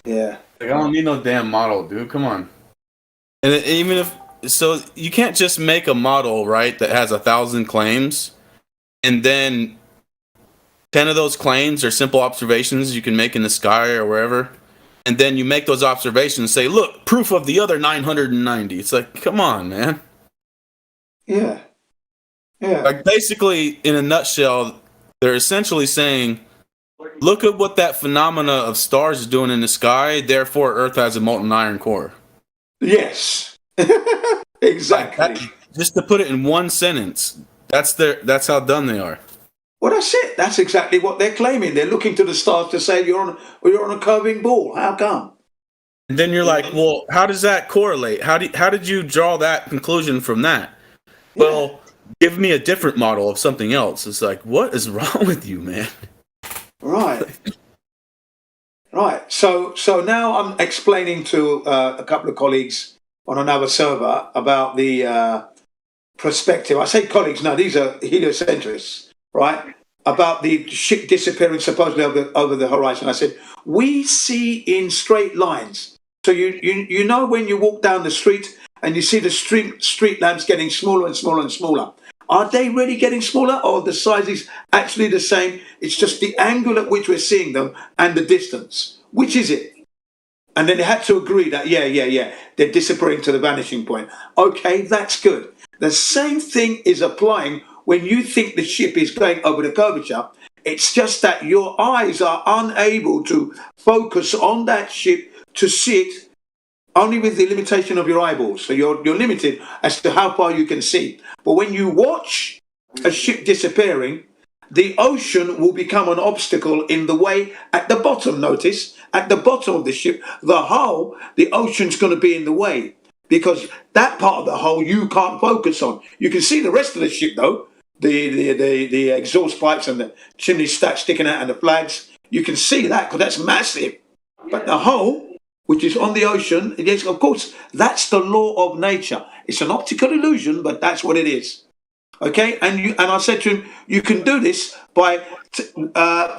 yeah. Like, I don't need no damn model, dude. Come on. And even if so, you can't just make a model, right, that has 1,000 claims, and then 10 of those claims are simple observations you can make in the sky or wherever, and then you make those observations and say, look, proof of the other 990. It's like, come on, man. Yeah. Yeah. Like, basically, in a nutshell, they're essentially saying, look at what that phenomena of stars is doing in the sky, therefore Earth has a molten iron core. Yes. Exactly. Like just to put it in one sentence, that's how dumb they are. Well, that's it. That's exactly what they're claiming. They're looking to the stars to say you're on a curving ball. How come? And then you're like, well, how does that correlate? How did you draw that conclusion from that? Well, give me a different model of something else. It's like, what is wrong with you, man? Right. Right. So now I'm explaining to a couple of colleagues on another server about the perspective. I say colleagues, no, these are heliocentrists, right? About the ship disappearing supposedly over the horizon. I said, we see in straight lines. So you know when you walk down the street and you see the street lamps getting smaller and smaller and smaller. Are they really getting smaller, or the size is actually the same? It's just the angle at which we're seeing them and the distance. Which is it? And then they had to agree that, yeah, they're disappearing to the vanishing point. Okay, that's good. The same thing is applying when you think the ship is going over the curvature. It's just that your eyes are unable to focus on that ship to see it, only with the limitation of your eyeballs. So you're limited as to how far you can see. But when you watch a ship disappearing, the ocean will become an obstacle in the way at the bottom. Notice, at the bottom of the ship, the hull, the ocean's going to be in the way, because that part of the hull you can't focus on. You can see the rest of the ship, though, the exhaust pipes and the chimney stack sticking out and the flags. You can see that because that's massive. But the hull, which is on the ocean, yes, of course, that's the law of nature. It's an optical illusion, but that's what it is. Okay, and I said to him, you can do this by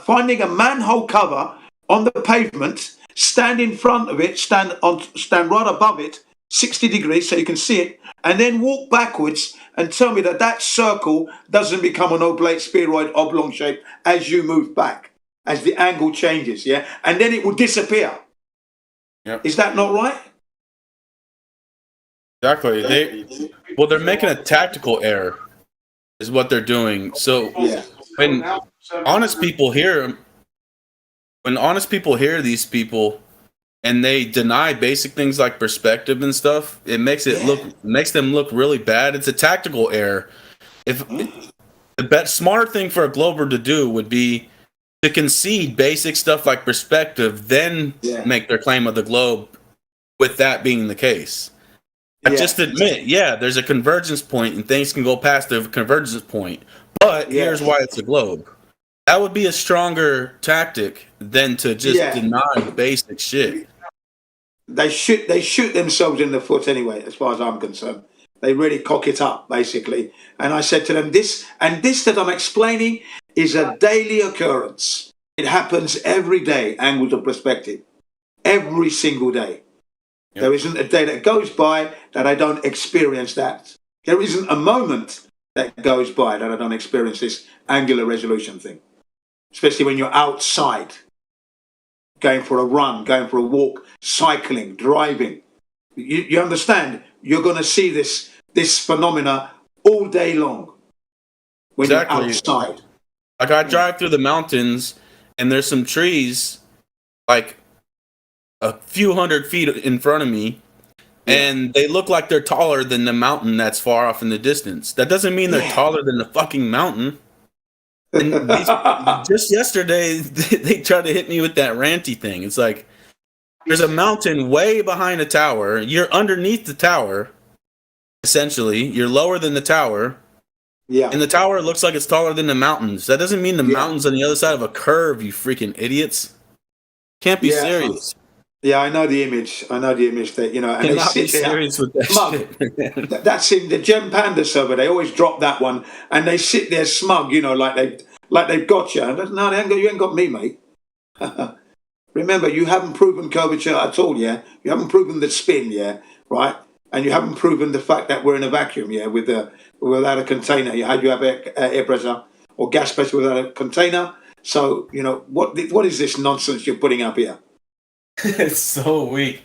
finding a manhole cover on the pavement, stand in front of it, stand right above it, 60 degrees, so you can see it, and then walk backwards and tell me that circle doesn't become an oblate spheroid oblong shape as you move back, as the angle changes, yeah, and then it will disappear. Yep. Is that not right? Exactly. They're making a tactical error, is what they're doing. So when honest people hear these people and they deny basic things like perspective and stuff, it makes them look really bad. It's a tactical error. If the smarter thing for a glober to do would be to concede basic stuff like perspective, then make their claim of the globe with that being the case. Just admit, there's a convergence point and things can go past the convergence point, but here's why it's a globe. That would be a stronger tactic than to just deny basic shit. They shoot themselves in the foot anyway, as far as I'm concerned. They really cock it up, basically. And I said to them, this that I'm explaining is a daily occurrence. It happens every day, angles of perspective. Every single day. Yep. There isn't a day that goes by that I don't experience that. There isn't a moment that goes by that I don't experience this angular resolution thing. Especially when you're outside, going for a run, going for a walk, cycling, driving. You understand? You're going to see this phenomena all day long when you're outside. Like I drive through the mountains and there's some trees like a few hundred feet in front of me, and they look like they're taller than the mountain that's far off in the distance. That doesn't mean they're taller than the fucking mountain. And just yesterday, they tried to hit me with that ranty thing. It's like, there's a mountain way behind a tower. You're underneath the tower, essentially. You're lower than the tower. Yeah. And the tower looks like it's taller than the mountains. That doesn't mean the mountain's on the other side of a curve, you freaking idiots. Can't be serious. Yeah, I know the image. And they sit there. Serious with that smug. That's in the Gem Panda server. They always drop that one, and they sit there smug, like they've got you. No, you ain't got me, mate. Remember, you haven't proven curvature at all, yeah. You haven't proven the spin, yeah, right? And you haven't proven the fact that we're in a vacuum, yeah, without a container. You have air pressure or gas pressure without a container. So what is this nonsense you're putting up here? It's so weak.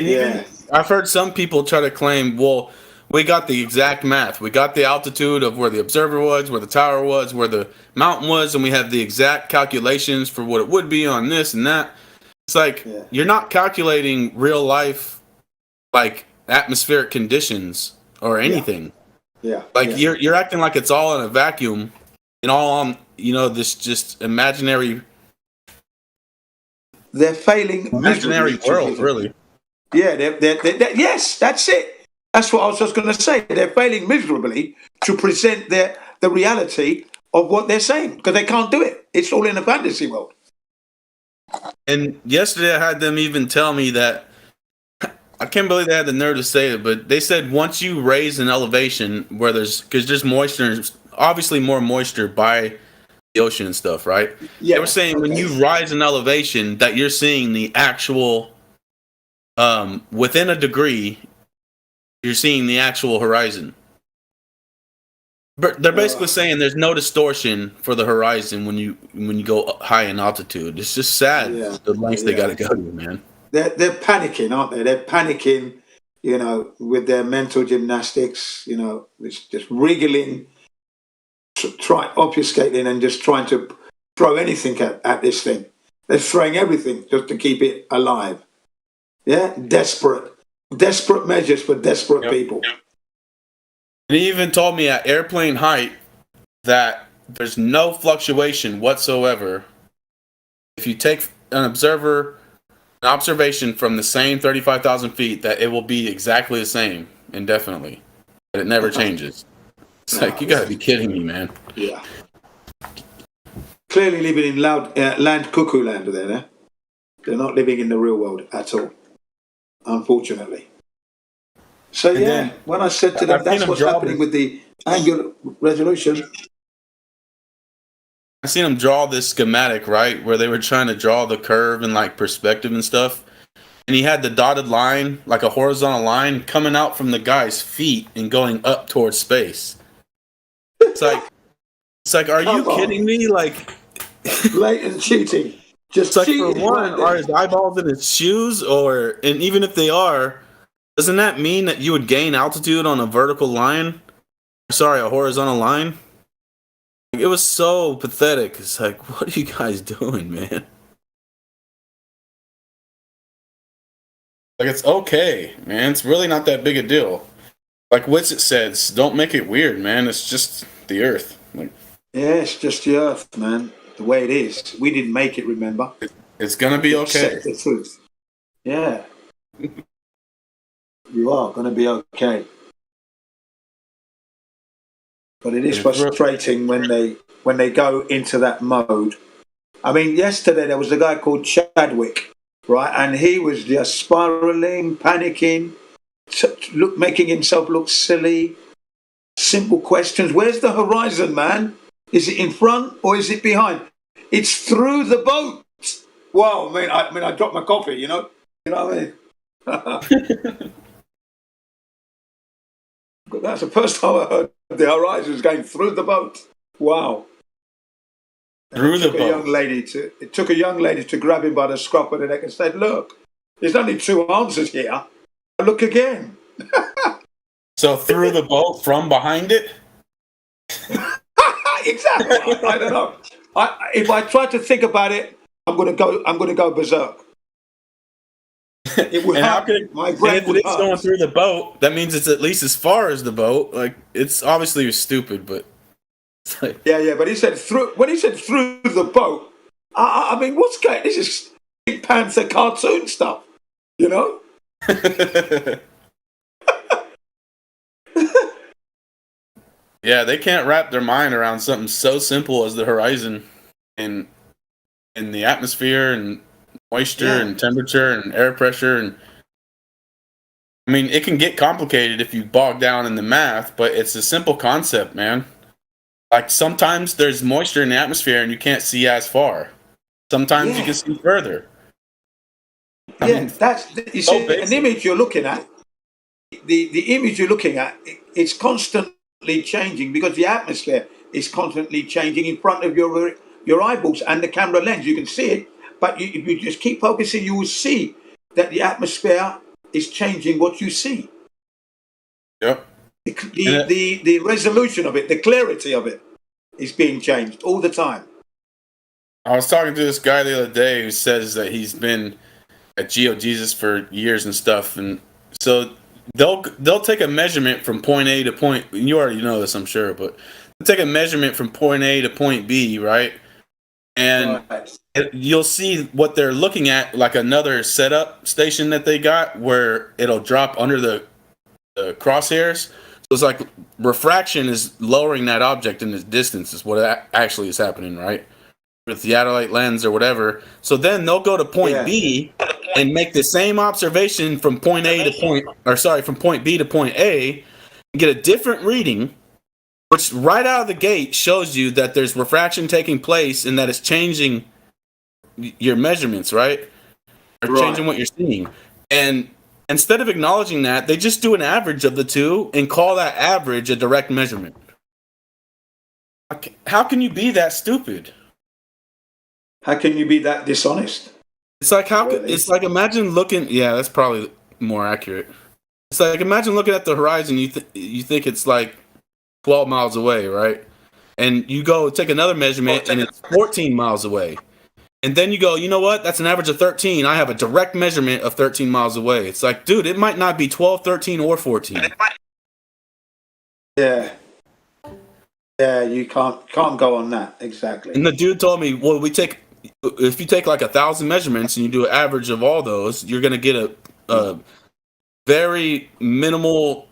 I've heard some people try to claim, well, we got the exact math. We got the altitude of where the observer was, where the tower was, where the mountain was, and we have the exact calculations for what it would be on this and that. It's like, you're not calculating real life, like atmospheric conditions or anything. You're acting like it's all in a vacuum and all on, this just imaginary. They're failing. Imaginary world, really. Yeah, yes, that's it. That's what I was just going to say. They're failing miserably to present the reality of what they're saying because they can't do it. It's all in a fantasy world. And yesterday I had them even tell me that I can't believe they had the nerve to say it, but they said once you raise an elevation where because there's moisture, obviously more moisture by the ocean and stuff, right? Yeah. They were saying when you rise in elevation that you're seeing the actual within a degree, you're seeing the actual horizon. But they're basically saying there's no distortion for the horizon when you go high in altitude. It's just sad the lengths they got to go to, man. They're panicking, aren't they? They're panicking, with their mental gymnastics. It's just wriggling, obfuscating, and just trying to throw anything at this thing. They're throwing everything just to keep it alive. Yeah, desperate measures for desperate people. And he even told me at airplane height that there's no fluctuation whatsoever. If you take an observation from the same 35,000 feet, that it will be exactly the same indefinitely. That it never changes. It's like, you gotta be kidding me, man. Yeah. Clearly living in land cuckoo land there. Eh? They're not living in the real world at all, unfortunately. So And then, when I said to them, I've seen that's them what's draw happening this- with the angular resolution. I seen them draw this schematic, right, where they were trying to draw the curve and like perspective and stuff. And he had the dotted line, like a horizontal line, coming out from the guy's feet and going up towards space. It's like, are you kidding me? Like, blatant cheating. Just it's like, for cheating one, right there. are his eyeballs in his shoes, and even if they are, doesn't that mean that you would gain altitude on a vertical line? Sorry, a horizontal line? Like, it was so pathetic. It's like, what are you guys doing, man? Like, it's okay, man. It's really not that big a deal. Like Witsit says, don't make it weird, man. It's just the Earth. Like, Yeah, it's just the Earth, man. The way it is. We didn't make it, remember? it's gonna be okay. Accept the truth. Yeah. You are going to be okay. But it is frustrating when they go into that mode. I mean, yesterday there was a guy called Chadwick, right? And he was just spiraling, panicking, making himself look silly. Simple questions. Where's the horizon, man? Is it in front or is it behind? It's through the boat. Wow, I mean, I dropped my coffee, You know what I mean? That's the first time I heard the horizon was going through the boat. Wow. Through the boat. It took a young lady to grab him by the scruff of the neck and said, look, there's only two answers here. Look again. So through the boat from behind it? Exactly. I don't know. If I try to think about it, I'm gonna go berserk. It would And how hurt. could My brain if would it's hurt. going through the boat, that means it's at least as far as the boat. Like, it's obviously stupid, but it's like, Yeah, but he said when he said through the boat, I mean, what's going? This is Pink Panther cartoon stuff, you know? yeah, they can't wrap their mind around something so simple as the horizon and the atmosphere and moisture and temperature and air pressure. And I mean, it can get complicated if you bog down in the math, but it's a simple concept, man. Like, sometimes there's moisture in the atmosphere and you can't see as far. Sometimes you can see further. That's you see an image you're looking at. The image you're looking at, it's constantly changing because the atmosphere is constantly changing in front of your eyeballs and the camera lens. You can see it, but if you just keep focusing, you will see that the atmosphere is changing what you see. Yep. The resolution of it, the clarity of it, is being changed all the time. I was talking to this guy the other day who says that he's been at GeoJesus for years and stuff, and so they'll take a measurement from point A to point. You already know this, I'm sure, but they'll take a measurement from point A to point B, right? And you'll see what they're looking at, like another setup station that they got where it'll drop under the crosshairs. So it's like refraction is lowering that object in the distance is what actually is happening, right? With the Adelaide lens or whatever. So then they'll go to point B and make the same observation from point A to from point B to point A and get a different reading, which right out of the gate shows you that there's refraction taking place and that it's changing your measurements, right? Or changing what you're seeing. And instead of acknowledging that, they just do an average of the two and call that average a direct measurement. How can you be that stupid? How can you be that dishonest? It's like it's like imagine looking. Yeah, that's probably more accurate. It's like imagine looking at the horizon. You think it's like 12 miles away, right? And you go take another measurement and it's 14 miles away. And then you go, you know what? That's an average of 13. I have a direct measurement of 13 miles away. It's like, dude, it might not be 12, 13, or 14. Yeah. Yeah, you can't go on that. Exactly. And the dude told me, well, if you take like 1,000 measurements and you do an average of all those, you're going to get a very minimal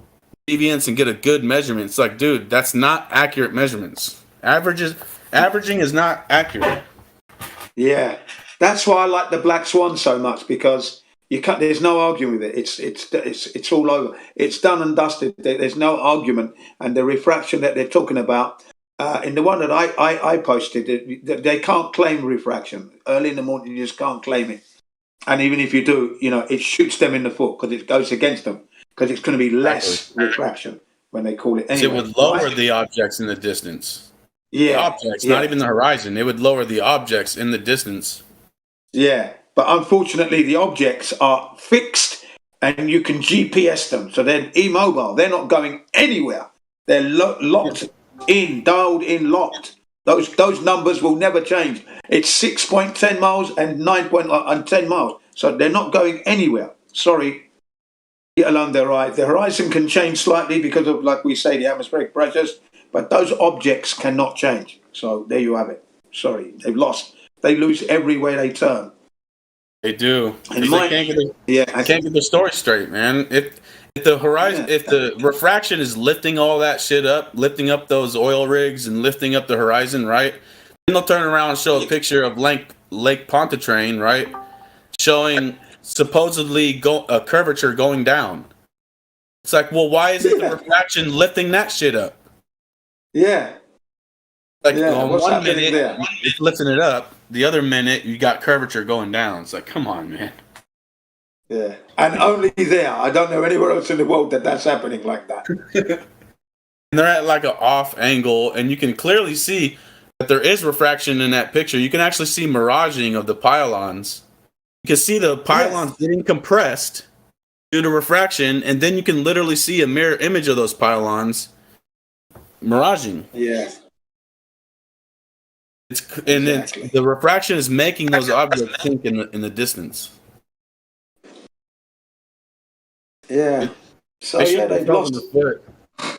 deviance and get a good measurement. It's like, dude, that's not accurate measurements. Averaging is not accurate. Yeah, that's why I like the Black Swan so much, because there's no arguing with it. It's all over. It's done and dusted. There's no argument. And the refraction that they're talking about in the one that I posted, they can't claim refraction. Early in the morning, you just can't claim it. And even if you do, it shoots them in the foot because it goes against them, because it's going to be less refraction when they call it. Anyway, it would lower the objects in the distance. Yeah, the objects, not even the horizon. It would lower the objects in the distance. Yeah, but unfortunately, the objects are fixed, and you can GPS them, so they're immobile. They're not going anywhere. They're locked in, dialed in, locked. Those numbers will never change. It's 6.10 miles and 9.10 miles, so they're not going anywhere. Sorry, let alone their right. The horizon can change slightly because of, like we say, the atmospheric pressures. But those objects cannot change. So there you have it. Sorry, they've lost. They lose every way they turn. They do. They can't get the story straight, man. If the horizon, if the refraction is lifting all that shit up, lifting up those oil rigs and lifting up the horizon, right? Then they'll turn around and show a picture of Lake Pontchartrain, right? Showing supposedly a curvature going down. It's like, well, why isn't the refraction lifting that shit up? Yeah. Like on one minute, it's lifting it up. The other minute, you got curvature going down. It's like, come on, man. Yeah. And only there. I don't know anywhere else in the world that's happening like that. And they're at like an off angle, and you can clearly see that there is refraction in that picture. You can actually see miraging of the pylons. You can see the pylons getting compressed due to refraction, and then you can literally see a mirror image of those pylons miraging. Yeah. Then the refraction is making those objects sink in the distance. Yeah. So yeah, they've lost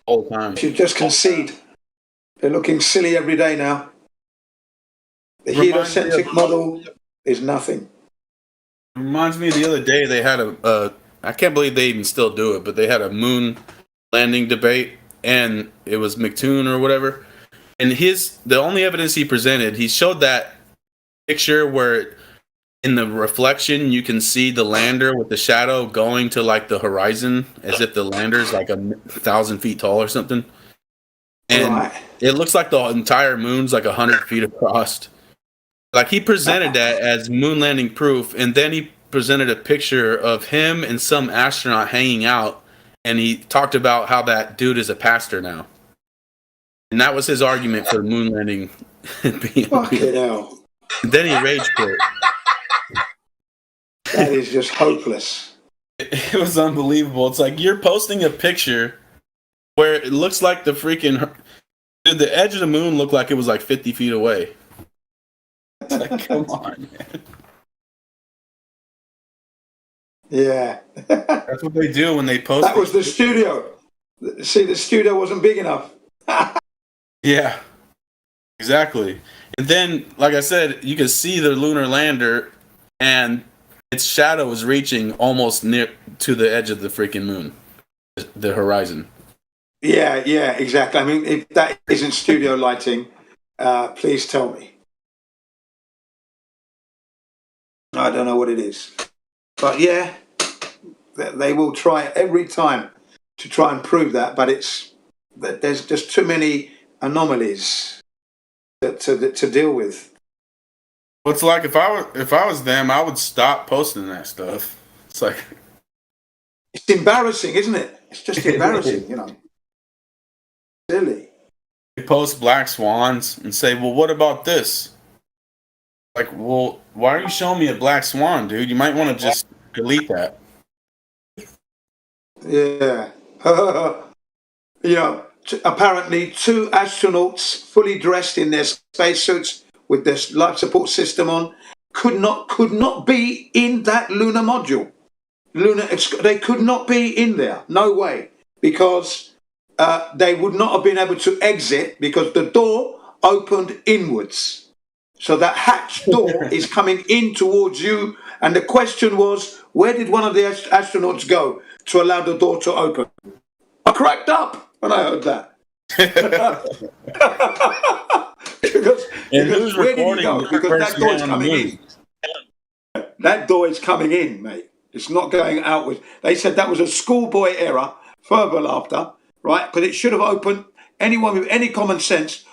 all the time. Should just concede. They're looking silly every day now. The heliocentric model is nothing. It reminds me of the other day they had I can't believe they even still do it, but they had a moon landing debate, and it was McToon or whatever. And the only evidence he presented, he showed that picture where in the reflection you can see the lander with the shadow going to like the horizon as if the lander's like 1,000 feet tall or something. And it looks like the entire moon's like 100 feet across. Like he presented that as moon landing proof, and then he presented a picture of him and some astronaut hanging out, and he talked about how that dude is a pastor now. And that was his argument for the moon landing being real. Then he rage quit. That is just hopeless. It was unbelievable. It's like you're posting a picture where it looks like the freaking the edge of the moon looked like it was like 50 feet away. It's like, come on, man. Yeah. That's what they do when they post. That was the studio. See, the studio wasn't big enough. Yeah. Exactly. And then, like I said, you can see the lunar lander, and its shadow is reaching almost near to the edge of the freaking moon, the horizon. Yeah, exactly. I mean, if that isn't studio lighting, please tell me. I don't know what it is. But yeah, they will try every time to try and prove that, but there's just too many anomalies to deal with. Well, it's like if I was them, I would stop posting that stuff. It's like it's embarrassing, isn't it? It's just embarrassing, you know. Silly. They post black swans and say, "Well, what about this?" Like, well, why are you showing me a black swan, dude? You might want to just delete that. Yeah. You know, apparently 2 astronauts fully dressed in their spacesuits with their life support system on could not be in that lunar module. They could not be in there. No way. Because they would not have been able to exit because the door opened inwards. So that hatch door is coming in towards you. And the question was, where did one of the astronauts go to allow the door to open? I cracked up when I heard that. because who's where did he recording go? the Because first that door is man on the coming in. That door is coming in, mate. It's not going outwards. They said that was a schoolboy error. Further laughter, right? Because it should have opened. Anyone with any common sense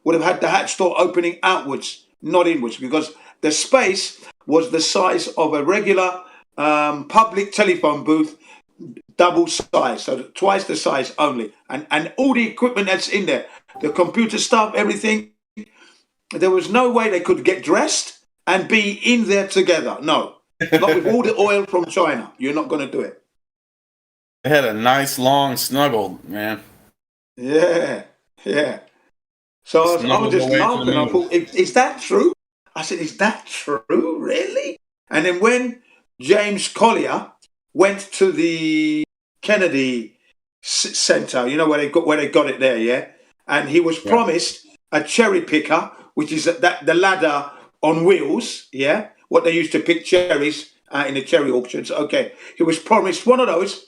would have had the hatch door opening outwards, not inwards, because the space was the size of a regular public telephone booth, double size, so twice the size only. And all the equipment that's in there, the computer stuff, everything, there was no way they could get dressed and be in there together. No. Not with all the oil from China. You're not going to do it. They had a nice long snuggle, man. Yeah. So I was just laughing. I thought, is that true? I said, is that true? Really? And then when James Collier went to the Kennedy Center, you know, where they got it there, yeah? And he was promised a cherry picker, which is the ladder on wheels, yeah? What they used to pick cherries in the cherry auctions. Okay. He was promised one of those,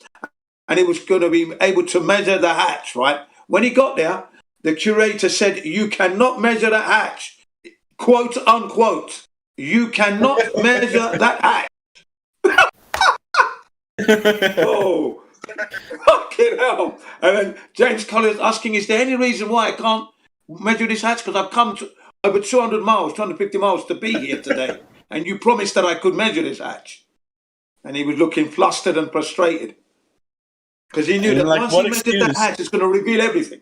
and he was going to be able to measure the hatch, right? When he got there, the curator said, you cannot measure that hatch. Quote, unquote. You cannot measure that hatch. Oh, fucking hell. And then James Collier's asking, is there any reason why I can't measure this hatch? Because I've come over 200 miles, 250 miles to be here today. And you promised that I could measure this hatch. And he was looking flustered and frustrated. Because he knew that once he measured that hatch, it's going to reveal everything.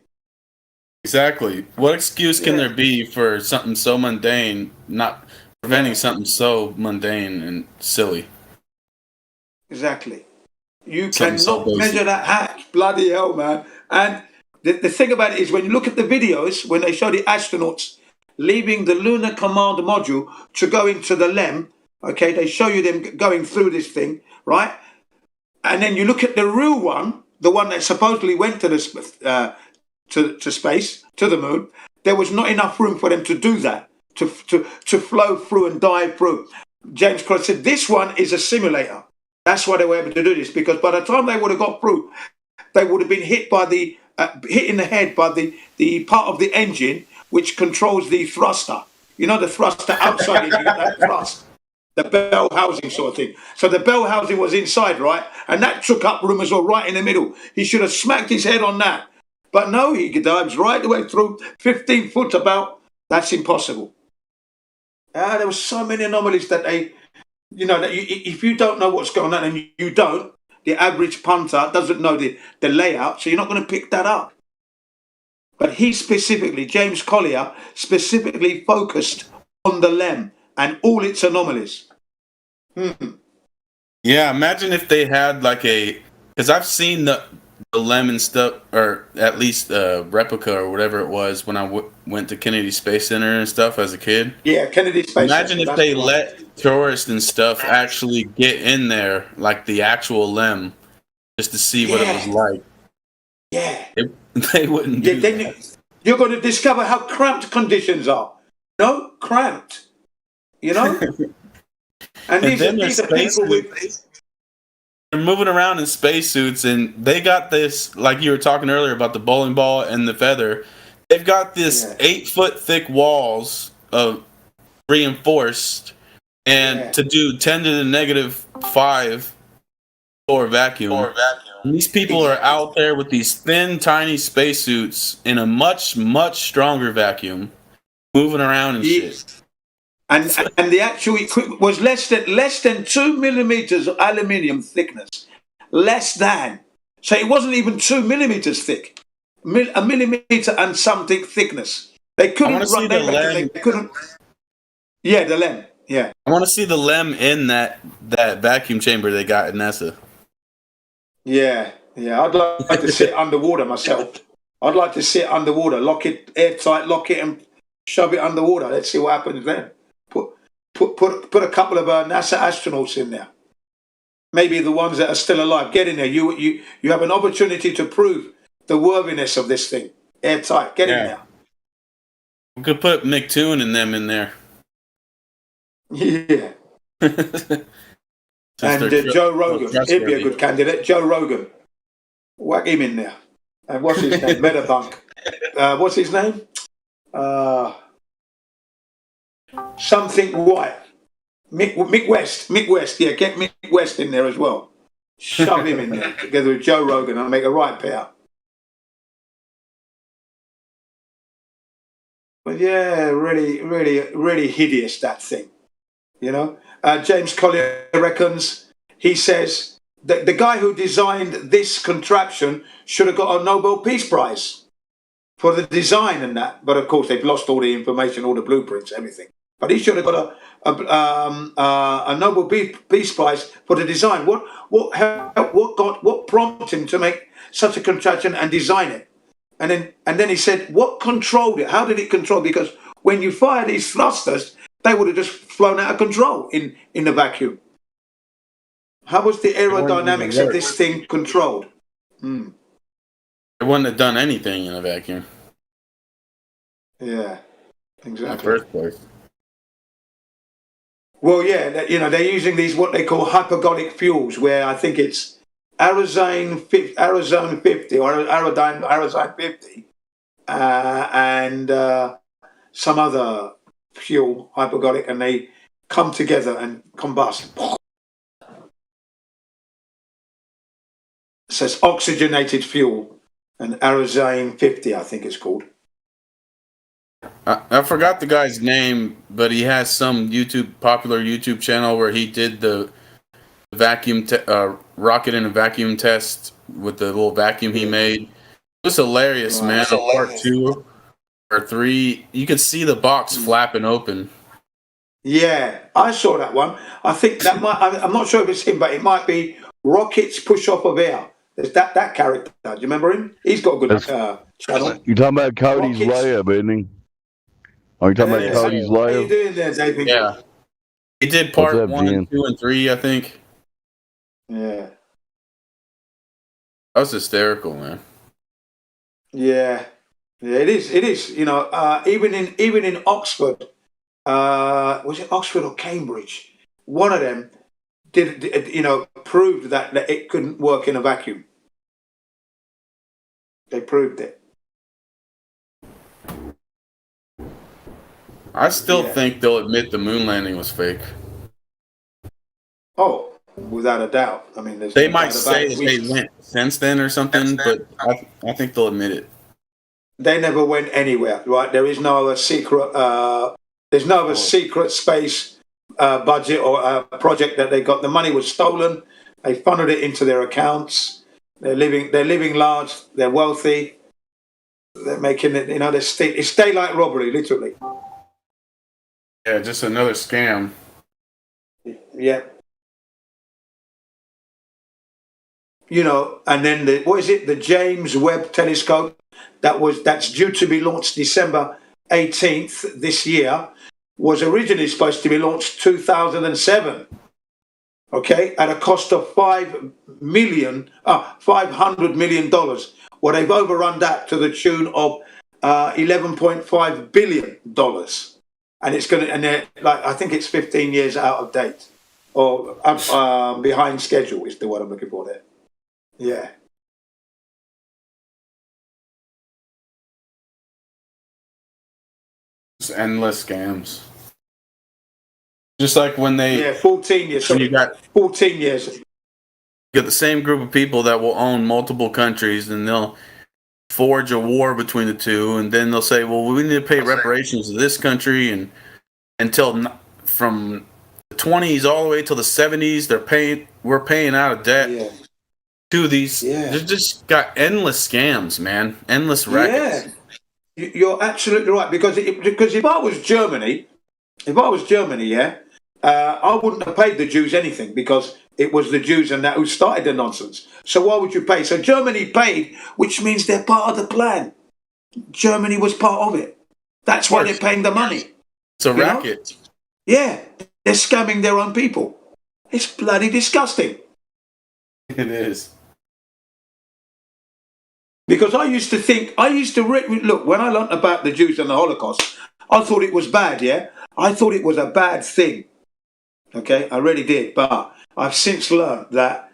Exactly. What excuse can there be for something so mundane, not preventing something so mundane and silly? Exactly. You Something so cannot basic. measure that hatch. Bloody hell, man. And the thing about it is when you look at the videos, when they show the astronauts leaving the Lunar Command Module to go into the LEM, okay, they show you them going through this thing, right? And then you look at the real one, the one that supposedly went to the to space, to the moon, there was not enough room for them to do that, to flow through and dive through. James Cross said, this one is a simulator. That's why they were able to do this, because by the time they would have got through, they would have been hit in the head by the part of the engine which controls the thruster. You know, the thruster outside, you got that thrust, the bell housing sort of thing. So the bell housing was inside, right? And that took up room as well, right in the middle. He should have smacked his head on that. But no, he dives right the way through, 15 foot about. That's impossible. There were so many anomalies that they, you know, that if you don't know what's going on, and you don't, the average punter doesn't know the layout, so you're not going to pick that up. But he specifically, James Collier, specifically focused on the LEM and all its anomalies. Yeah, imagine if they had like because I've seen the LEM and stuff, or at least replica or whatever it was when I went to Kennedy Space Center and stuff as a kid. Yeah, Kennedy Space Imagine Center, if they let tourists and stuff actually get in there, like the actual LEM, just to see what it was like. Yeah. They wouldn't do that. you're going to discover how cramped conditions are. No, cramped. You know. And these then are people with. They're moving around in spacesuits, and they got this, like you were talking earlier about the bowling ball and the feather. They've got this 8-foot thick walls of reinforced, and to do 10 to the negative 5 or vacuum. And these people are out there with these thin, tiny spacesuits in a much, much stronger vacuum, moving around and shit. And the actual equipment was less than 2 millimeters of aluminium thickness, less than. So it wasn't even 2 millimeters thick, a millimeter and something thickness. They couldn't run. They couldn't. Yeah, the LEM. Yeah. I want to see the LEM in that vacuum chamber they got at NASA. Yeah, I'd like to sit underwater myself. I'd like to sit underwater, lock it airtight, lock it, and shove it underwater. Let's see what happens then. Put a couple of NASA astronauts in there. Maybe the ones that are still alive. Get in there. You have an opportunity to prove the worthiness of this thing. Airtight. Get in there. We could put McToon and them in there. Yeah. And Joe Rogan. He'd be a good candidate. Joe Rogan. Whack him in there. And what's his name? Metabunk. What's his name? Something White. Mick West. Mick West. Yeah, get Mick West in there as well. Shove him in there together with Joe Rogan and make a right pair. But yeah, really hideous, that thing. You know? James Collier reckons, he says, that the guy who designed this contraption should have got a Nobel Peace Prize for the design and that. But of course, they've lost all the information, all the blueprints, everything. But he should have got a Nobel Peace Prize for the design. What prompted him to make such a contraption and design it? And then he said, what controlled it? How did it control? Because when you fire these thrusters, they would have just flown out of control in the vacuum. How was the aerodynamics of this thing controlled? It wouldn't have done anything in a vacuum. Yeah, exactly. In the first place. Well, yeah, they're using these what they call hypergolic fuels, where I think it's Aerozone 50 or Aerozone 50, and some other fuel, hypergolic, and they come together and combust. So it's oxygenated fuel, and Aerozone 50, I think it's called. I forgot the guy's name, but he has some popular YouTube channel where he did the vacuum rocket in a vacuum test with the little vacuum he made. It was hilarious, man. Part 2 or 3, you could see the box flapping open. Yeah, I saw that one. I think that I'm not sure if it's him, but it might be Rockets Push Off of Air. There's that character. Do you remember him? He's got a good channel. You're talking about Cody's layup, isn't he? Are you talking about Cody's What are you layup? doing there, David? Yeah. He did part What's up, 1 Jen? and 2 and 3, I think. Yeah. That was hysterical, man. Yeah, it is. You know, even in Oxford, was it Oxford or Cambridge? One of them proved that it couldn't work in a vacuum. They proved it. I still think they'll admit the moon landing was fake. Oh, without a doubt. I mean, They might say that they went since then or something, but I think they'll admit it. They never went anywhere, right? There is no other secret. There's no other secret space budget or project that they got. The money was stolen. They funneled it into their accounts. They're living large. They're wealthy. They're making it. It's daylight robbery, literally. Yeah, just another scam. Yeah. And then the James Webb Telescope that's due to be launched December 18th this year, was originally supposed to be launched 2007. Okay, at a cost of $500 million. Well, they've overrun that to the tune of $11.5 billion, and it's going to, and like I think it's 15 years out of date or behind schedule is the word I'm looking for there. Yeah. It's endless scams. Just like when they 14 years. When you got 14 years. You got the same group of people that will own multiple countries, and they'll forge a war between the two, and then they'll say, "Well, we need to pay reparations to this country," and from the 20s all the way till the 70s, we're paying out of debt to these. They've just got endless scams, man, endless rackets. Yeah. You're absolutely right, because if I was Germany, I wouldn't have paid the Jews anything, because it was the Jews and that who started the nonsense. So why would you pay? So Germany paid, which means they're part of the plan. Germany was part of it. That's why they're paying the money. It's a racket. Yeah, they're scamming their own people. It's bloody disgusting. It is. Because I used to look, when I learnt about the Jews and the Holocaust, I thought it was bad, I thought it was a bad thing. Okay, I really did. But I've since learned that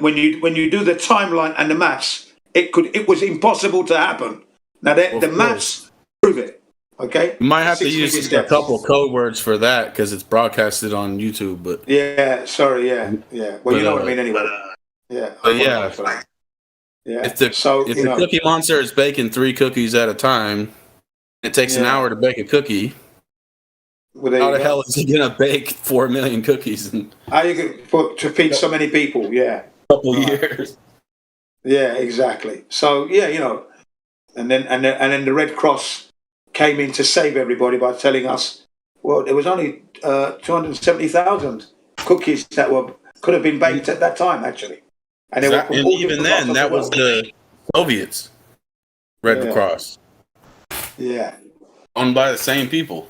when you do the timeline and the maths, it was impossible to happen. Now the maths prove it. Okay, You might have to use a couple code words for that because it's broadcasted on YouTube. But yeah, sorry, yeah. Well, you know what I mean, anyway. Yeah, but yeah. Yeah. If the Cookie Monster is baking 3 cookies at a time, it takes an hour to bake a cookie. How the hell is he gonna bake 4 million cookies in how you to feed so many people? Yeah, a couple years. Yeah, exactly. So and then the Red Cross came in to save everybody by telling us, well, there was only 270,000 cookies that could have been baked at that time, actually. And even then, that was the Soviets. Red Cross. Yeah. Owned by the same people.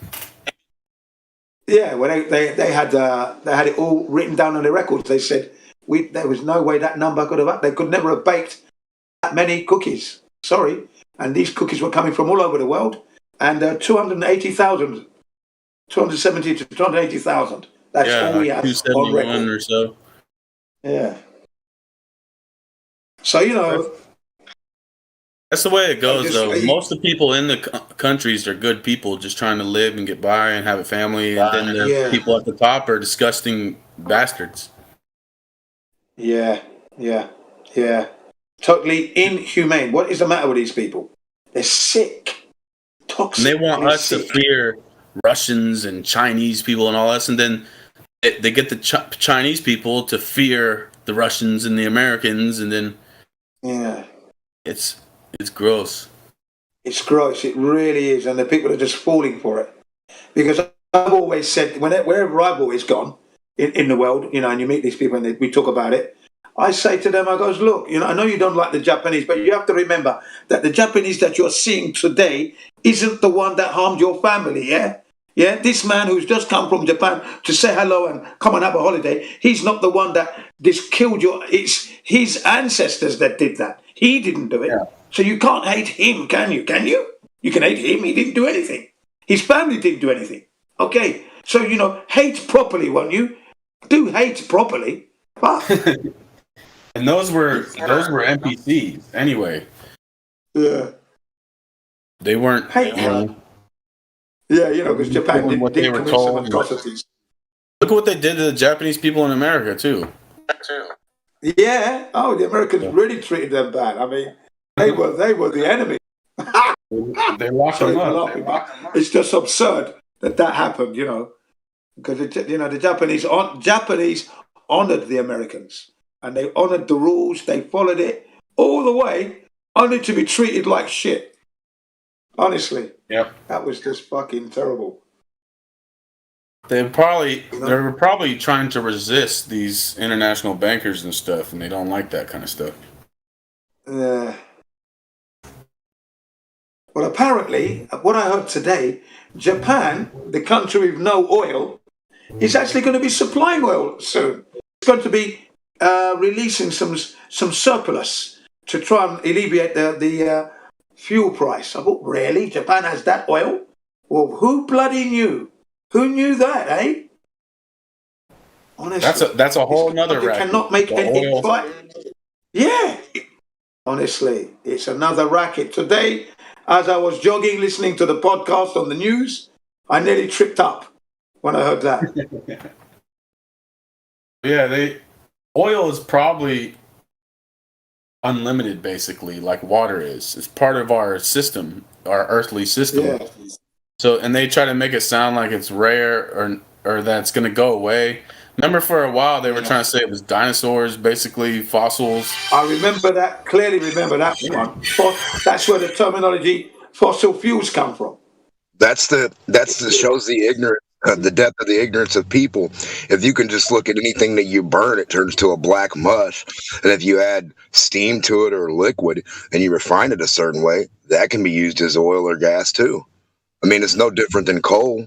Yeah, well, they had it all written down on the records. They said there was no way that number could have. They could never have baked that many cookies. Sorry, and these cookies were coming from all over the world, and 270 to 280,000. That's all we had on record. Or so. Yeah. So that's the way it goes, though. Most of the people in the countries are good people, just trying to live and get by and have a family. And then the people at the top are disgusting bastards. Yeah. Totally inhumane. What is the matter with these people? They're sick, toxic. And they want us to fear Russians and Chinese people and all this, and then they get the Chinese people to fear the Russians and the Americans, and then it's gross. It's gross. It really is, and the people are just falling for it. Because I've always said, wherever I've always gone in the world, and you meet these people and we talk about it, I say to them, I goes, look, I know you don't like the Japanese, but you have to remember that the Japanese that you're seeing today isn't the one that harmed your family, yeah? Yeah, this man who's just come from Japan to say hello and come and have a holiday, he's not the one that killed it's his ancestors that did that. He didn't do it. Yeah. So you can't hate him, can you? Can you? You can hate him. He didn't do anything. His family didn't do anything. Okay. So, hate properly, won't you? Do hate properly. But and those were NPCs anyway. Yeah. They weren't. Yeah, because Japan didn't they were commit told. some atrocities. Look at what they did to the Japanese people in America too. Yeah. Oh, the Americans really treated them bad. I mean, they were the enemy. They locked them up. It's just absurd that happened, because the Japanese honored the Americans, and they honored the rules. They followed it all the way, only to be treated like shit. Honestly, that was just fucking terrible. They were probably trying to resist these international bankers and stuff, and they don't like that kind of stuff. Well, apparently, what I heard today, Japan, the country with no oil, is actually going to be supplying oil soon. It's going to be releasing some surplus to try and alleviate the fuel price. I thought, really? Japan has that oil? Well, who bloody knew? Who knew that, eh? Honestly. That's a whole nother You racket. cannot make The any oil. fight. Yeah. Honestly, it's another racket. Today, as I was jogging, listening to the podcast on the news, I nearly tripped up when I heard that. Yeah, oil is probably unlimited, basically, like water is. It's part of our system, our earthly system. Yeah. So, and they try to make it sound like it's rare or that it's going to go away. Remember, for a while they were trying to say it was dinosaurs, basically fossils. I remember that, clearly remember that one. That's where the terminology fossil fuels come from. That's the shows the ignorance, the depth of the ignorance of people. If you can just look at anything that you burn, it turns to a black mush, and if you add steam to it or liquid and you refine it a certain way, that can be used as oil or gas too. I mean, it's no different than coal.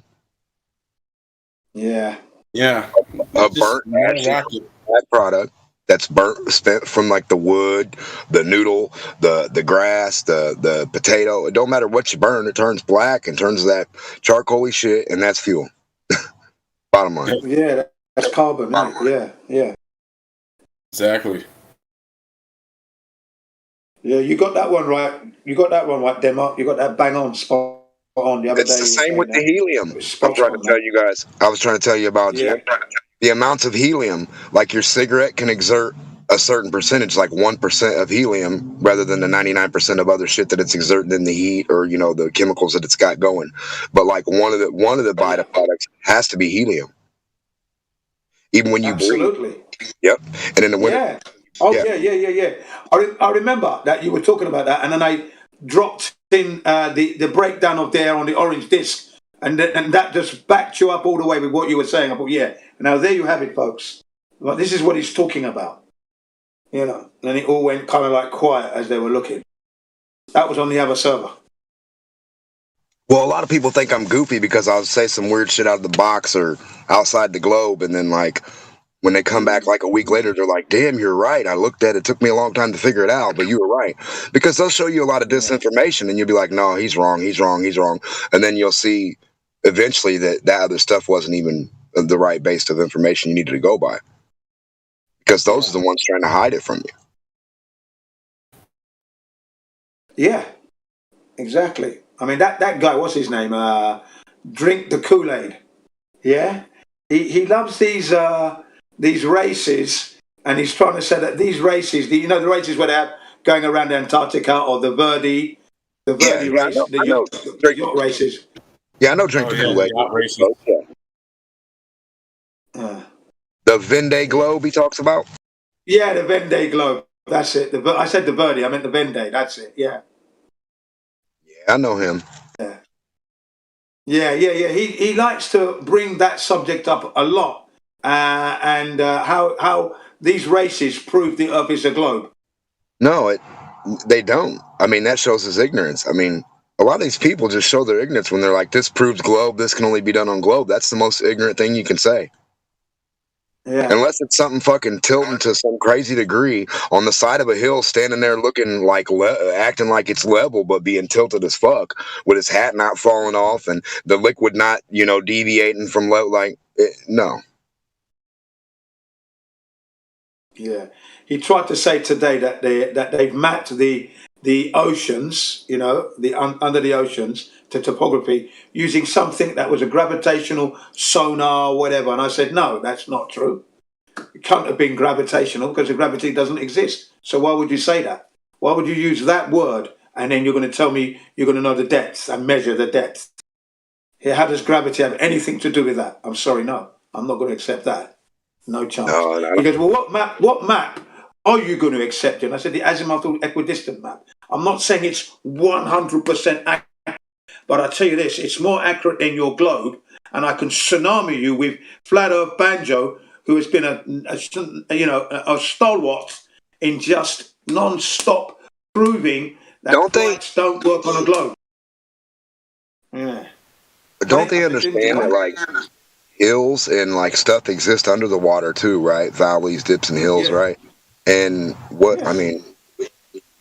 Yeah. Yeah. A burnt product that's spent from like the wood, the noodle, the grass, the potato. It don't matter what you burn, it turns black and turns that charcoaly shit, and that's fuel. Bottom line. Yeah, that's carbon, isn't it? Yeah, yeah. Exactly. Yeah, you got that one right. You got that one right, Denmark. You got that bang on, spot on the other day. It's the same with the helium. I'm trying to tell you guys. I was trying to tell you about the amounts of helium. Like your cigarette can exert a certain percentage, like 1% of helium, rather than the 99% of other shit that it's exerting in the heat or the chemicals that it's got going. But like one of the byproducts has to be helium. Even when you breathe. Yep. And in the winter. Yeah. Oh yeah. I remember that you were talking about that, and then I dropped in the breakdown of there on the orange disc, and that just backed you up all the way with what you were saying. I thought, yeah. Now there you have it, folks. Well, this is what he's talking about. And it all went kind of like quiet as they were looking. That was on the other server. Well, a lot of people think I'm goofy because I'll say some weird shit out of the box or outside the globe, and then like when they come back like a week later, they're like, damn, you're right. I looked at it. It took me a long time to figure it out, but you were right. Because they'll show you a lot of disinformation and you'll be like, no, he's wrong. And then you'll see eventually that other stuff wasn't even the right base of information you needed to go by. Because those are the ones trying to hide it from you. Yeah, exactly. I mean, that guy, what's his name? Drink the Kool-Aid. Yeah? He loves these races, and he's trying to say that these races, the races where they're going around Antarctica or the Verdi race, the yacht races. Yeah, I know Drink the Kool-Aid. The Vendée Globe he talks about? Yeah, the Vendée Globe. That's it. I said the Verdi. I meant the Vendée. That's it. Yeah. Yeah, I know him. Yeah. He likes to bring that subject up a lot, and how these races prove the Earth is a globe. No, they don't. I mean, that shows his ignorance. I mean, a lot of these people just show their ignorance when they're like, this proves globe, this can only be done on globe. That's the most ignorant thing you can say. Yeah. Unless it's something fucking tilting to some crazy degree on the side of a hill, standing there looking like acting like it's level, but being tilted as fuck with his hat not falling off and the liquid not, deviating from low. No. Yeah. He tried to say today that they've mapped the oceans, under the oceans to topography using something that was a gravitational sonar or whatever. And I said, no, that's not true. It can't have been gravitational because the gravity doesn't exist. So why would you say that? Why would you use that word and then you're going to tell me you're going to know the depth and measure the depth? How does gravity have anything to do with that? I'm sorry, no. I'm not going to accept that. No chance. No. He goes, well, what map are you going to accept? And I said, the azimuthal equidistant map. I'm not saying it's 100% accurate, but I tell you this, it's more accurate than your globe, and I can tsunami you with Flat Earth Banjo, who has been a stalwart in just non-stop proving that lights don't work on a globe. Yeah. Don't they understand that, like, hills and, like, stuff exist under the water, too, right? Valleys, dips, and hills, right? And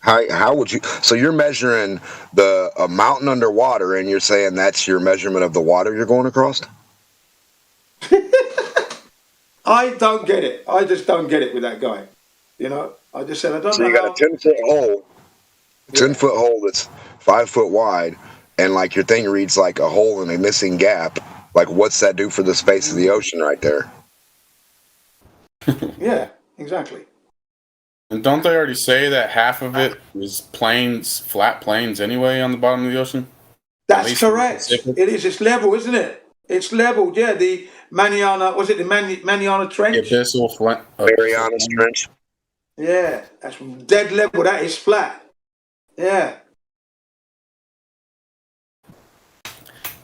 How would you? So you're measuring a mountain underwater, and you're saying that's your measurement of the water you're going across? I don't get it. I just don't get it with that guy. You know, I just said I don't So know you got how. a 10-foot hole, 10-foot hole that's 5 foot wide, and like your thing reads like a hole in a missing gap. Like, what's that do for the space of the ocean right there? Yeah, exactly. And don't they already say that half of it is plains, flat plains anyway on the bottom of the ocean? That's correct. It is. It's level, isn't it? It's leveled. Yeah, the Mariana, was it the Mariana Trench? Marianas Trench. Yeah, that's dead level. That is flat. Yeah.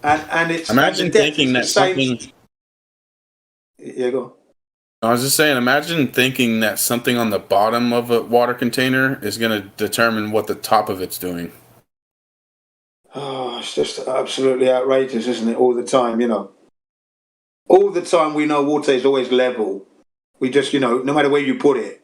And it's Imagine and the depth thinking is the that same. something. Yeah, go on. I was just saying, imagine thinking that something on the bottom of a water container is going to determine what the top of it's doing. Oh, it's just absolutely outrageous, isn't it? All the time, you know. All the time we know water is always level. We just, you know, no matter where you put it,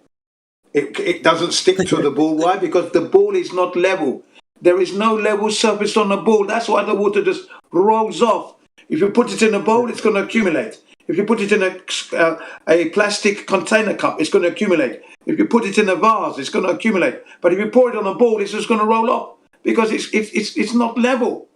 it doesn't stick to the ball. Why? Because the ball is not level. There is no level surface on the ball. That's why the water just rolls off. If you put it in a bowl, it's going to accumulate. If you put it in a plastic container cup, it's going to accumulate. If you put it in a vase, it's going to accumulate. But if you pour it on a ball, it's just going to roll off because it's not level.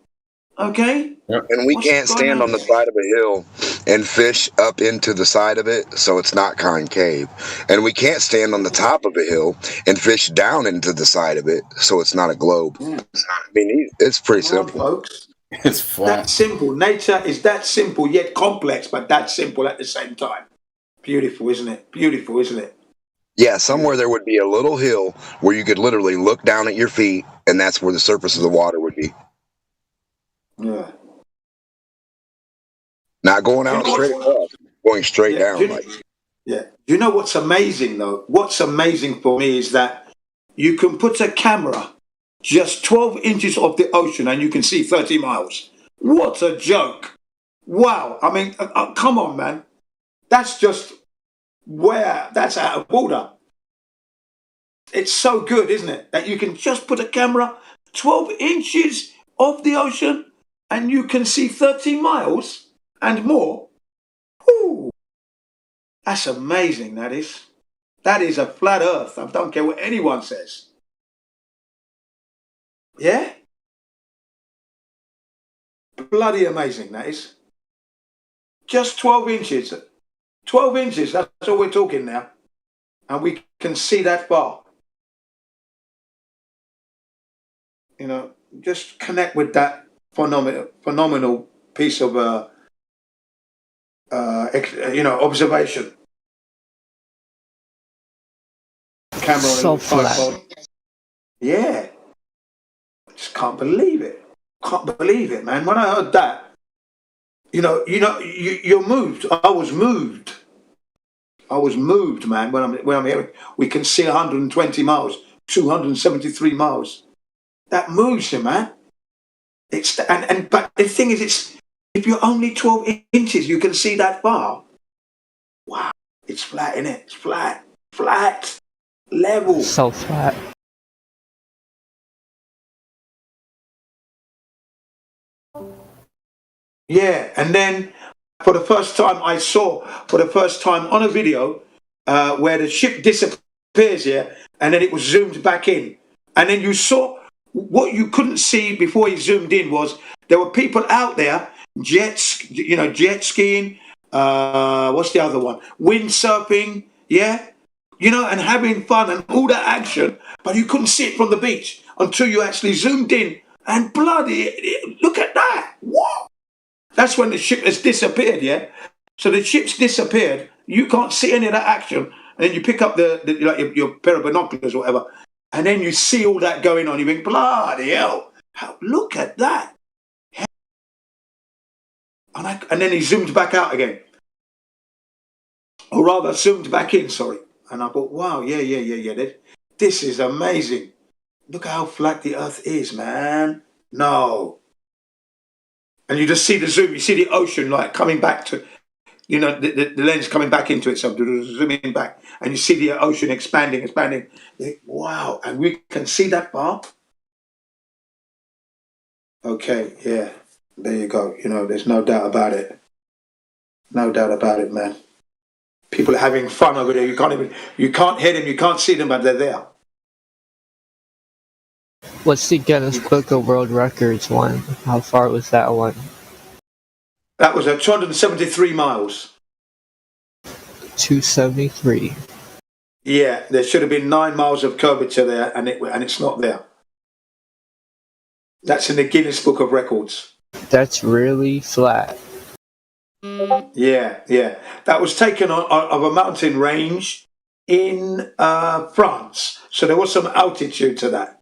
Okay? And we can't stand on the side of a hill and fish up into the side of it so it's not concave. And we can't stand on the top of a hill and fish down into the side of it so it's not a globe. I mean, it's pretty simple. Folks. It's flat. That simple. Nature is that simple, yet complex, but that simple at the same time. Beautiful, isn't it? Beautiful, isn't it? Yeah, somewhere there would be a little hill where you could literally look down at your feet, and that's where the surface of the water would be. Yeah. Not going out straight across, going straight down. Yeah. You know what's amazing, though? What's amazing for me is that you can put a camera just 12 inches off the ocean and you can see 30 miles. What a joke. Wow. I mean, come on, man. That's just that's out of order. It's so good, isn't it? That you can just put a camera 12 inches off the ocean and you can see 30 miles and more. Ooh, that's amazing, that is. That is a flat earth. I don't care what anyone says. Yeah? Bloody amazing, that is. Just 12 inches. 12 inches, that's all we're talking now. And we can see that far. You know, just connect with that phenomenal piece of, observation. Camera So and flat. tripod. Yeah. I just can't believe it. Can't believe it, man. When I heard that, you're moved. I was moved. Man. When I'm here, we can see 120 miles, 273 miles. That moves you, man. But the thing is, if you're only 12 inches, you can see that far. Wow, it's flat, innit? It's flat, level. So flat. Yeah, and then for the first time on a video where the ship disappears here, and then it was zoomed back in, and then you saw what you couldn't see before he zoomed in was there were people out there jet skiing. What's the other one? Windsurfing. Yeah, and having fun and all that action, but you couldn't see it from the beach until you actually zoomed in. And bloody, look at that! What? That's when the ship has disappeared, yeah? So the ship's disappeared. You can't see any of that action. And then you pick up your pair of binoculars or whatever, and then you see all that going on. You think, bloody hell, look at that. And then he zoomed back out again. Or rather, zoomed back in, sorry. And I thought, wow, yeah. This is amazing. Look how flat the earth is, man. No. And you just see the zoom, you see the ocean like coming back to, you know, the lens coming back into itself, zooming back, and you see the ocean expanding. Wow, and we can see that bar. Okay, yeah, there you go. You know, there's no doubt about it. No doubt about it, man. People are having fun over there. You can't hear them, you can't see them, but they're there. What's the Guinness Book of World Records one? How far was that one? That was at 273 miles. 273. Yeah, there should have been 9 miles of curvature there, and it's not there. That's in the Guinness Book of Records. That's really flat. Yeah. That was taken of a mountain range in France. So there was some altitude to that.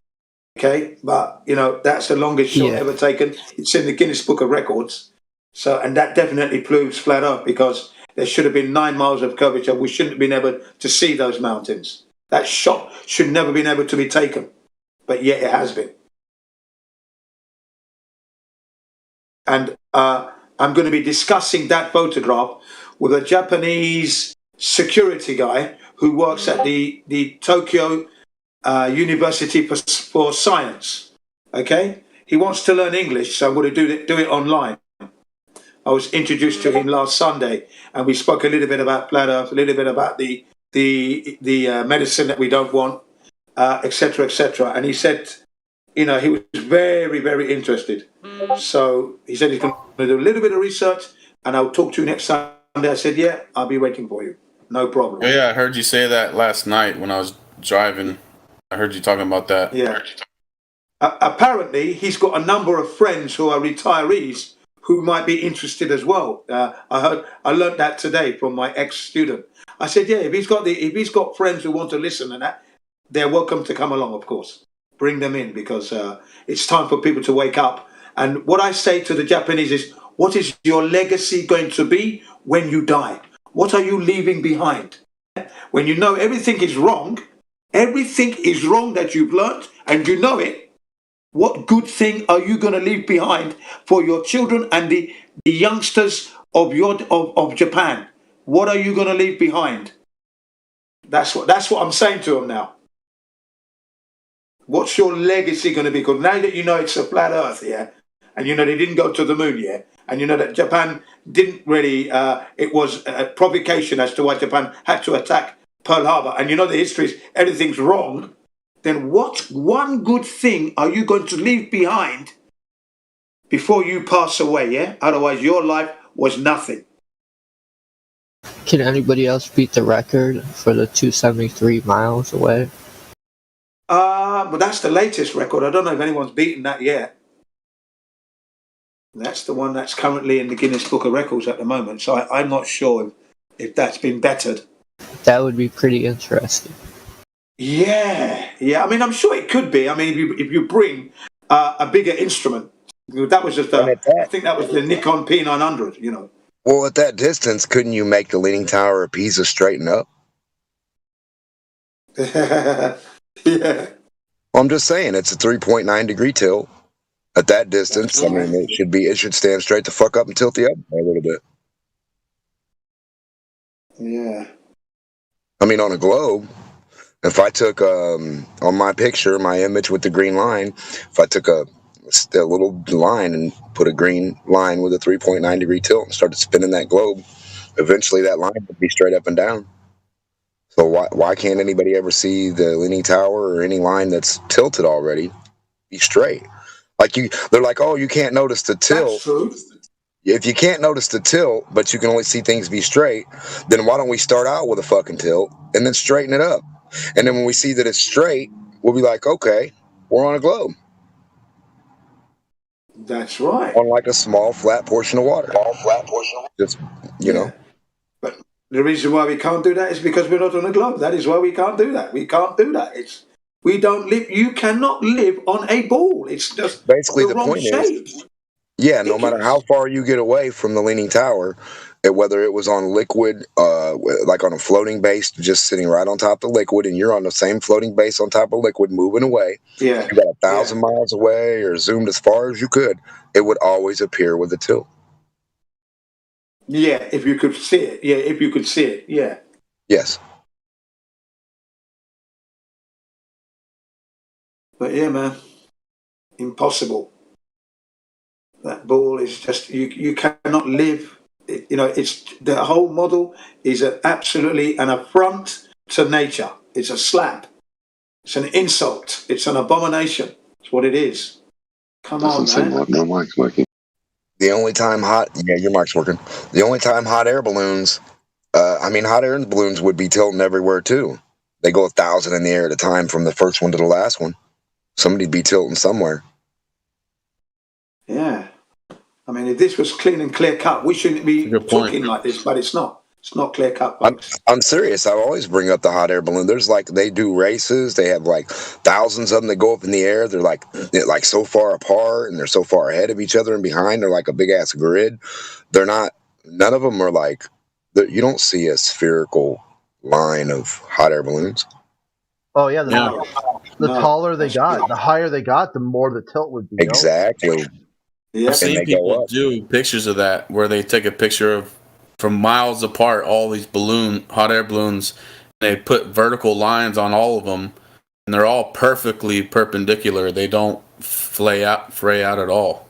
Okay, but you know, that's the longest shot ever taken. It's in the Guinness Book of Records. So, and that definitely proves flat Earth, because there should have been 9 miles of curvature. We shouldn't have been able to see those mountains. That shot should never have been able to be taken, but yet it has been. And I'm going to be discussing that photograph with a Japanese security guy who works at the Tokyo University for Science. Okay, he wants to learn English, so I'm going to do it online. I was introduced to him last Sunday, and we spoke a little bit about flat Earth, a little bit about the medicine that we don't want, etc., etc. And he said, you know, he was very, very interested. So he said he's going to do a little bit of research, and I'll talk to you next Sunday. I said, yeah, I'll be waiting for you. No problem. Yeah, I heard you say that last night when I was driving. I heard you talking about that. Yeah. Apparently, he's got a number of friends who are retirees who might be interested as well. I learned that today from my ex-student. I said, yeah, if he's got friends who want to listen and that, they're welcome to come along, of course. Bring them in, because it's time for people to wake up. And what I say to the Japanese is, what is your legacy going to be when you die? What are you leaving behind? When you know everything is wrong that you've learned, and you know it, what good thing are you going to leave behind for your children and the youngsters of Japan? What are you going to leave behind? That's what I'm saying to them now. What's your legacy going to be? Because now that you know it's a flat Earth, yeah, and you know they didn't go to the moon yet, and you know that Japan didn't really, it was a provocation as to why Japan had to attack Pearl Harbor, and you know the history is everything's wrong, then what one good thing are you going to leave behind before you pass away, yeah? Otherwise your life was nothing. Can anybody else beat the record for the 273 miles away? But that's the latest record. I don't know if anyone's beaten that yet. That's the one that's currently in the Guinness Book of Records at the moment. So I'm not sure if that's been bettered. That would be pretty interesting. Yeah. I mean, I'm sure it could be. I mean, if you bring a bigger instrument, that was just I think that was the Nikon P900. You know. Well, at that distance, couldn't you make the Leaning Tower of Pisa straighten up? Yeah. Well, I'm just saying, it's a 3.9 degree tilt. At that distance, I mean, it should stand straight the fuck up and tilt the other way a little bit. Yeah. I mean, on a globe, if I took on my picture, my image with the green line, if I took a little line and put a green line with a 3.9 degree tilt and started spinning that globe, eventually that line would be straight up and down. So why can't anybody ever see the Leaning Tower or any line that's tilted already be straight? Like they're like, oh, you can't notice the tilt. That's true. If you can't notice the tilt, but you can only see things be straight, then why don't we start out with a fucking tilt and then straighten it up? And then when we see that it's straight, we'll be like, okay, we're on a globe. That's right. On like a small flat portion of water. Just, you know. But the reason why we can't do that is because we're not on a globe. That is why we can't do that. We can't do that. We don't live. You cannot live on a ball. It's just basically the wrong point shape. Yeah, no matter how far you get away from the Leaning Tower, whether it was on liquid, like on a floating base, just sitting right on top of the liquid, and you're on the same floating base on top of liquid, moving away. Yeah, you got 1,000 miles away or zoomed as far as you could, it would always appear with a tilt. Yeah, if you could see it. Yeah, if you could see it. Yeah. Yes. But yeah, man, impossible. That ball is just you cannot live. It's the whole model is absolutely an affront to nature. It's a slap. It's an insult. It's an abomination. It's what it is. Come on, man. No mic's working. The only time your mic's working. The only time hot air balloons, hot air balloons would be tilting everywhere too. They go 1,000 in the air at a time from the first one to the last one. Somebody'd be tilting somewhere. Yeah. I mean, if this was clean and clear cut, we shouldn't be talking like this, but it's not. It's not clear cut, folks. I'm serious. I always bring up the hot air balloon. There's they do races. They have thousands of them that go up in the air. They're like so far apart and they're so far ahead of each other and behind. They're like a big ass grid. They're not. None of them are you don't see a spherical line of hot air balloons. Oh yeah, the taller they got, the higher they got, the more the tilt would be. Exactly. I've seen people do pictures of that where they take a picture of from miles apart all these hot air balloons. They put vertical lines on all of them, and they're all perfectly perpendicular. They don't fray out at all.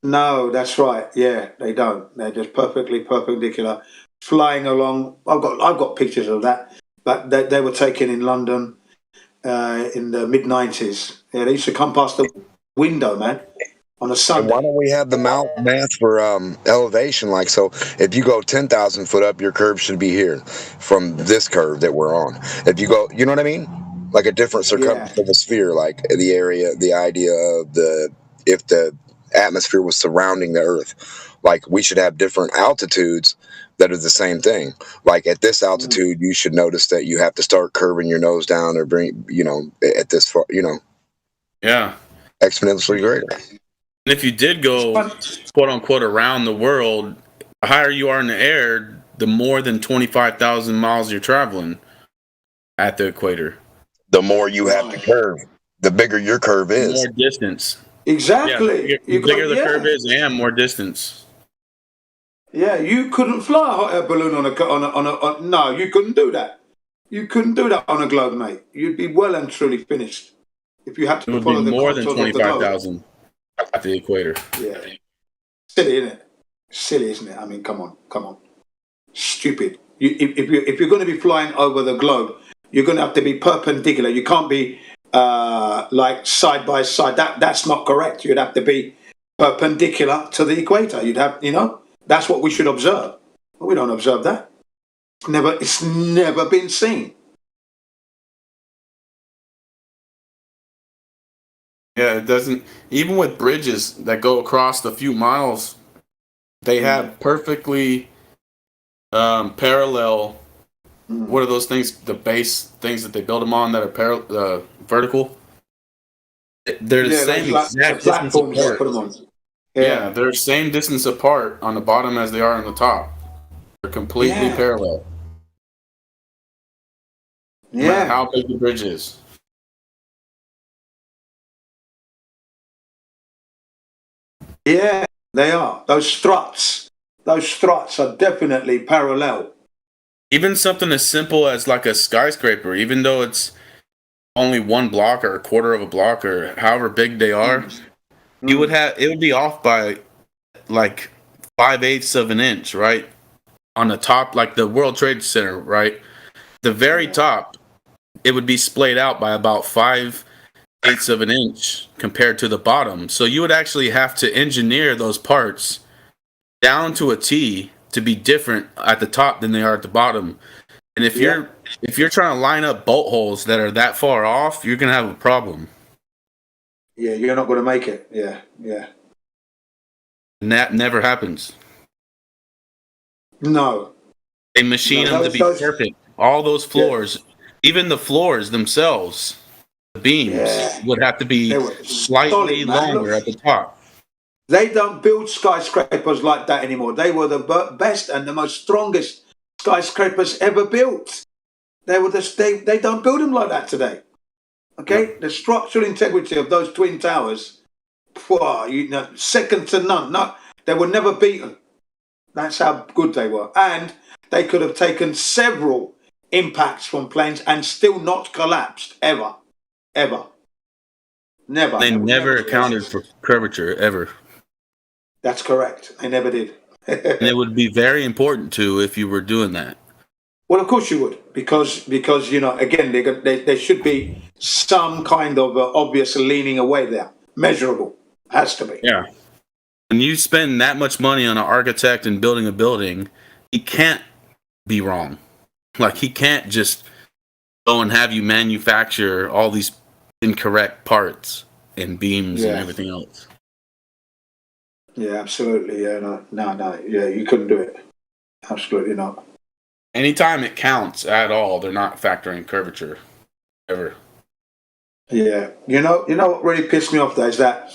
No, that's right. Yeah, they don't. They're just perfectly perpendicular, flying along. I've got pictures of that, but they were taken in London in the mid-90s. Yeah, they used to come past the window, man. On a Sunday. And why don't we have the math for elevation? So if you go 10,000 foot up, your curve should be here from this curve that we're on. If you go, you know what I mean? Like a different circumference of a sphere, like the area, the idea of if the atmosphere was surrounding the Earth, we should have different altitudes that are the same thing. At this altitude, you should notice that you have to start curving your nose down or bring, at this far, Yeah. exponentially greater. And if you did go, quote unquote, around the world, the higher you are in the air, the more than 25,000 miles you're traveling at the equator. The more you have to curve, the bigger your curve is. More distance. Exactly. Yeah, the bigger the curve is, and more distance. Yeah, you couldn't fly a hot air balloon no, you couldn't do that. You couldn't do that on a globe, mate. You'd be well and truly finished if you had to follow the more than contours of the globe. 25,000 at the equator. Yeah. Silly, isn't it? Silly, isn't it? I mean, come on. Stupid. If you're going to be flying over the globe, you're going to have to be perpendicular. You can't be side by side. That's not correct. You'd have to be perpendicular to the equator. You'd have, that's what we should observe. But we don't observe that. It's never been seen. Yeah, it doesn't. Even with bridges that go across a few miles, they have perfectly parallel. What are those things? The base things that they build them on that are vertical. They're the same exact distance apart. Yeah, they're the same distance apart on the bottom as they are on the top. They're completely parallel. No matter how big the bridge is. Yeah, they are. Those struts are definitely parallel. Even something as simple as a skyscraper, even though it's only one block or a quarter of a block or however big they are, it would be off by 5/8 of an inch, right? On the top, like the World Trade Center, right? The very top, it would be splayed out by about 5/8 of an inch compared to the bottom. So you would actually have to engineer those parts down to a T to be different at the top than they are at the bottom. And if you're trying to line up bolt holes that are that far off, you're gonna have a problem. Yeah, you're not gonna make it. Yeah. And that never happens. No. They machine them to be perfect. All those floors, even the floors themselves, the beams would have to be slightly longer at the top. They don't build skyscrapers like that anymore. They were the best and the most strongest skyscrapers ever built. They don't build them like that today. Okay, the structural integrity of those twin towers, second to none. No, they were never beaten. That's how good they were. And they could have taken several impacts from planes and still not collapsed, ever. Ever. Never. They They would never never accounted for curvature ever. That's correct. They never did. And it would be very important to if you were doing that. Well, of course you would, because you know, again, there should be some kind of obvious leaning away there, measurable, has to be. Yeah. When you spend that much money on an architect and building a building, he can't be wrong. Like, he can't just go and have you manufacture all these incorrect parts and beams and Yeah. everything else. Yeah, absolutely. Yeah, no. Yeah, you couldn't do it. Absolutely not. Anytime it counts at all, they're not factoring curvature ever. Yeah, you know what really pissed me off though is that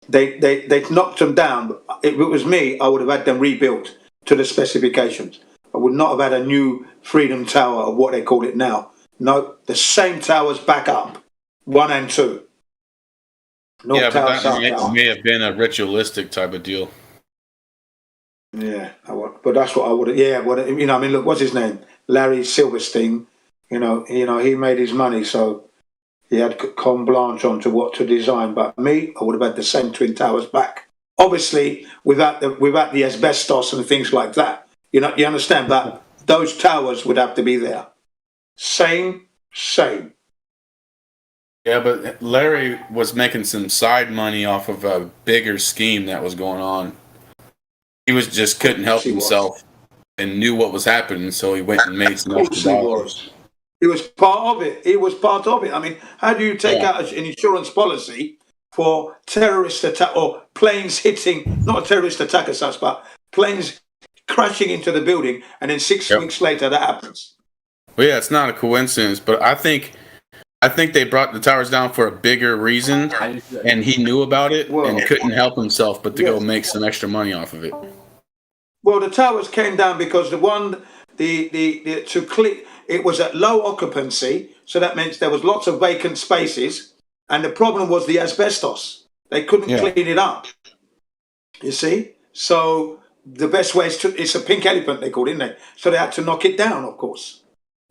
they knocked them down. If it was me, I would have had them rebuilt to the specifications. I would not have had a new Freedom Tower or what they call it now. No, the same towers back up, 1 and 2. North Yeah, Tower, but South that Tower. may have been a ritualistic type of deal. Yeah, but that's what I would. Yeah, you know, I mean, look, what's his name? Larry Silverstein. You know, he made his money, so he had carte blanche on to what to design. But me, I would have had the same twin towers back. Obviously, without the asbestos and things like that. You know, you understand that those towers would have to be there. Same. Yeah, but Larry was making some side money off of a bigger scheme that was going on. He was just couldn't help himself and knew what was happening, so he went and made some extra dollars. He was part of it. I mean, how do you take out an insurance policy for terrorist attack or planes hitting, not a terrorist attack as such, but planes crashing into the building, and then 6 weeks later that happens? Well, yeah, it's not a coincidence, but I think they brought the towers down for a bigger reason, and he knew about it and couldn't help himself but to go make some extra money off of it. Well, the towers came down because it was at low occupancy, so that meant there was lots of vacant spaces, and the problem was the asbestos. They couldn't clean it up. You see, so the best way it's a pink elephant they called it, didn't they? So they had to knock it down. Of course,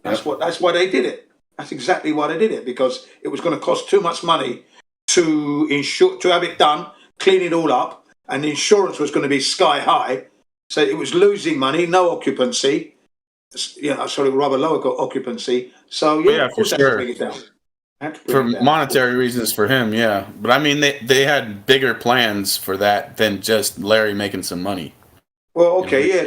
that's why they did it. That's exactly why they did it, because it was going to cost too much money to have it done, clean it all up, and the insurance was going to be sky high. So it was losing money, no occupancy, rather low occupancy. So of course, for they had to sure. bring it down. For monetary reasons for him, yeah. But I mean, they had bigger plans for that than just Larry making some money. Well, okay, yeah,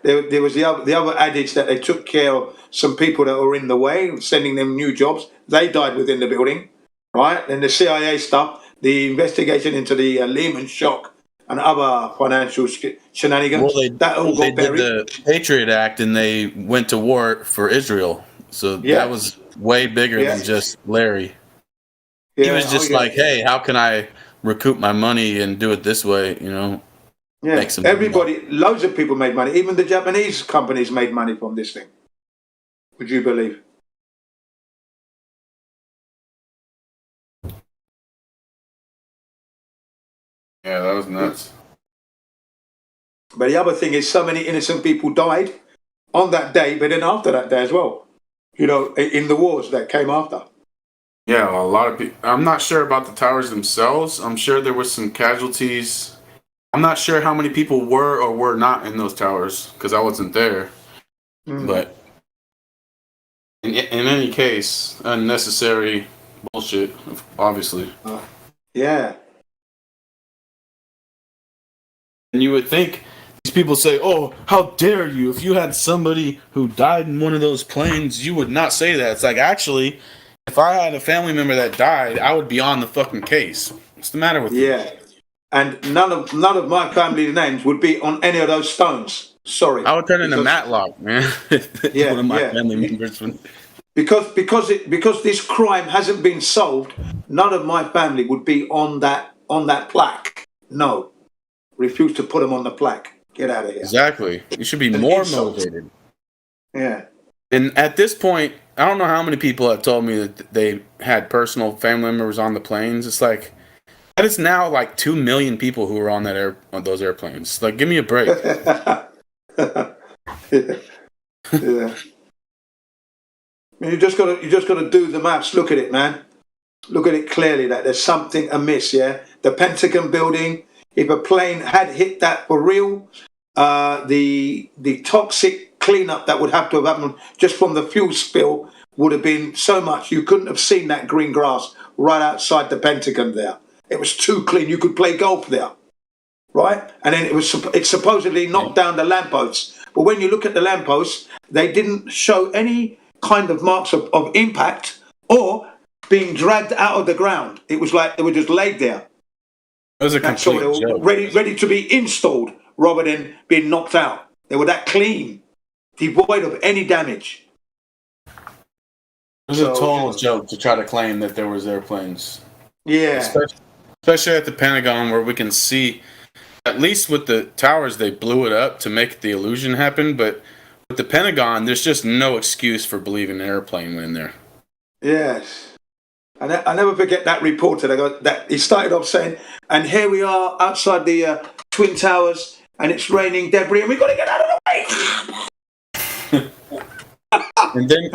there was the other adage that they took care of some people that were in the way, sending them new jobs. They died within the building, right? Then the CIA stuff, the investigation into the Lehman shock and other financial shenanigans. That all They got did buried. the Patriot Act and they went to war for Israel. So that was way bigger than just Larry. He was just like, hey, how can I recoup my money and do it this way, you know? Yeah, Make some everybody, loads of people made money. Even the Japanese companies made money from this thing. Would you believe? Yeah, that was nuts. But the other thing is, so many innocent people died on that day, but then after that day as well. You know, in the wars that came after. Yeah, well, a lot of people. I'm not sure about the towers themselves. I'm sure there was some casualties. I'm not sure how many people were or were not in those towers because I wasn't there. But in any case, unnecessary bullshit, obviously. Yeah. And you would think these people say, "Oh, how dare you? If you had somebody who died in one of those planes, you would not say that." It's like, actually, if I had a family member that died, I would be on the fucking case. What's the matter with you? Yeah. And none of my family names would be on any of those stones. Sorry. I would turn into Matlock, man. One of my family members would. Because this crime hasn't been solved, none of my family would be on that plaque. No. Refuse to put them on the plaque. Get out of here. Exactly. You should be more motivated. Yeah. And at this point, I don't know how many people have told me that they had personal family members on the planes. It's like, That is now like 2 million people who are on on those airplanes. Like, give me a break. Yeah. I mean, you just gotta do the maths. Look at it, man. Look at it clearly that there's something amiss. Yeah, the Pentagon building. If a plane had hit that for real, the toxic cleanup that would have to have happened just from the fuel spill would have been so much you couldn't have seen that green grass right outside the Pentagon there. It was too clean. You could play golf there, right? And then it supposedly knocked down the lampposts. But when you look at the lampposts, they didn't show any kind of marks of impact or being dragged out of the ground. It was like they were just laid there. It was a That's all, complete they were joke. ready to be installed rather than being knocked out. They were that clean, devoid of any damage. It was a total joke to try to claim that there was airplanes. Yeah. Especially at the Pentagon, where we can see, at least with the towers, they blew it up to make the illusion happen. But with the Pentagon, there's just no excuse for believing an airplane went in there. Yes. I never forget that reporter that he started off saying, and here we are outside the Twin Towers, and it's raining debris, and we've got to get out of the way. And then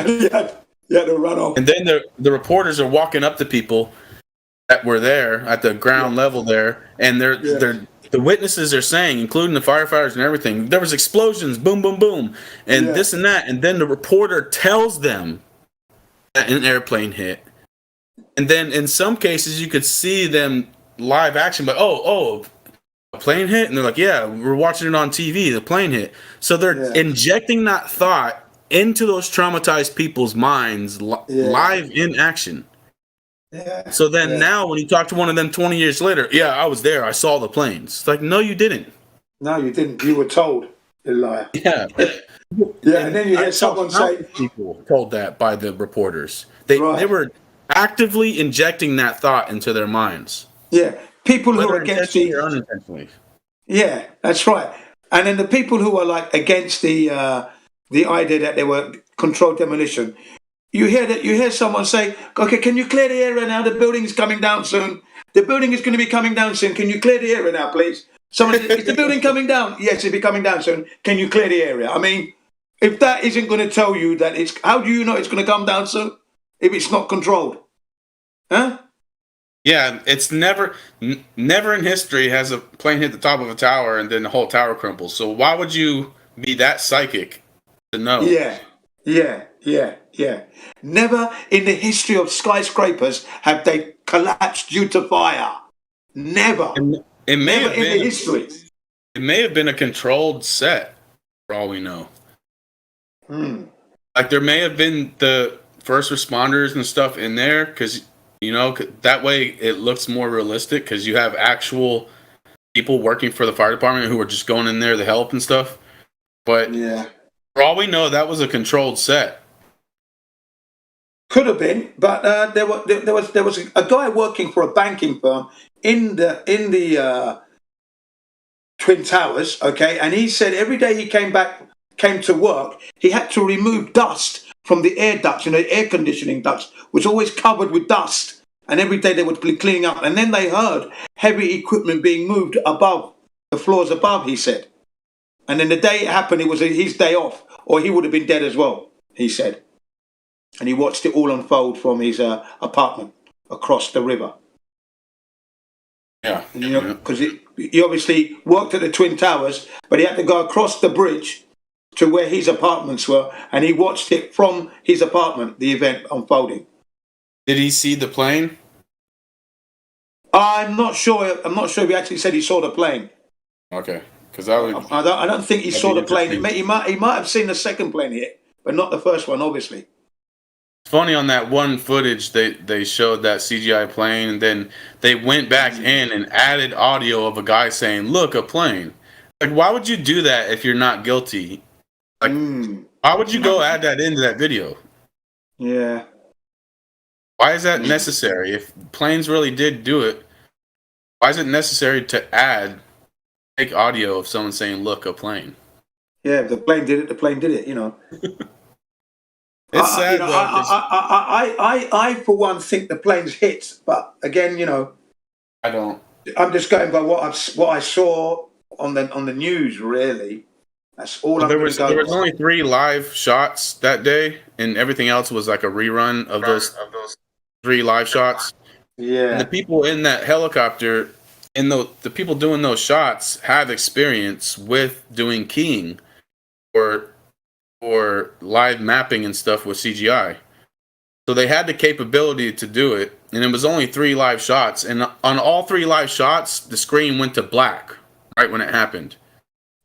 yeah, to run off. And then the reporters are walking up to people that were there at the ground level there, and the witnesses are saying, including the firefighters and everything, there was explosions, boom, boom, boom, and this and that, and then the reporter tells them that an airplane hit. And then in some cases you could see them live action, but a plane hit? And they're like, yeah, we're watching it on TV, the plane hit. So they're injecting that thought into those traumatized people's minds live in action. Yeah. So then now when you talk to one of them 20 years later, yeah, I was there, I saw the planes. It's like, no, you didn't. No, you didn't. You were told, you liar. Yeah. Yeah, and then you hear someone say... People told that by the reporters. They were actively injecting that thought into their minds. Yeah, people who Whether are against intentionally or unintentionally. Yeah, that's right. And then the people who are like against the idea that they were controlled demolition, you hear someone say, "Okay, can you clear the area now? The building is coming down soon. The building is going to be coming down soon. Can you clear the area now, please?" Someone says, "Is the building coming down?" "Yes, it'll be coming down soon. Can you clear the area?" I mean, if that isn't going to tell you that how do you know it's going to come down soon if it's not controlled? Huh? Yeah, it's never in history has a plane hit the top of a tower and then the whole tower crumbles. So why would you be that psychic to know? Yeah. Never in the history of skyscrapers have they collapsed due to fire. Never. It may Never have in been the history. It may have been a controlled set, for all we know. Like there may have been the first responders and stuff in there because, that way it looks more realistic because you have actual people working for the fire department who are just going in there to help and stuff. But for all we know, that was a controlled set. Could have been, but there was a guy working for a banking firm in the Twin Towers, okay, and he said every day he came to work, he had to remove dust from the air ducts, the air conditioning ducts, was always covered with dust, and every day they would be cleaning up, and then they heard heavy equipment being moved above the floors above. He said, and then the day it happened, it was his day off, or he would have been dead as well. He said. And he watched it all unfold from his apartment across the river. Yeah. Because he obviously worked at the Twin Towers, but he had to go across the bridge to where his apartments were, and he watched it from his apartment, the event unfolding. Did he see the plane? I'm not sure if he actually said he saw the plane. Okay. Because I don't think he saw the plane. He might have seen the second plane hit, but not the first one, obviously. Funny, on that one footage they showed that CGI plane, and then they went back in and added audio of a guy saying, "Look, a plane." Like, why would you do that if you're not guilty? Like, why would you go add that into that video? Yeah. Why is that necessary? If planes really did do it, why is it necessary to add fake audio of someone saying, "Look, a plane"? Yeah, if the plane did it, the plane did it, It's sad, I for one think the plane's hit, but again, I don't. I'm just going by what I saw on the news. Really, that's all Well, I'm there going to was go there was by. only 3 live shots that day, and everything else was like a rerun of those 3 live shots. And the Yeah, people in that helicopter, and the people doing those shots have experience with doing keying or live mapping and stuff with CGI. So they had the capability to do it, and it was only 3 live shots. And on all 3 live shots, the screen went to black right when it happened.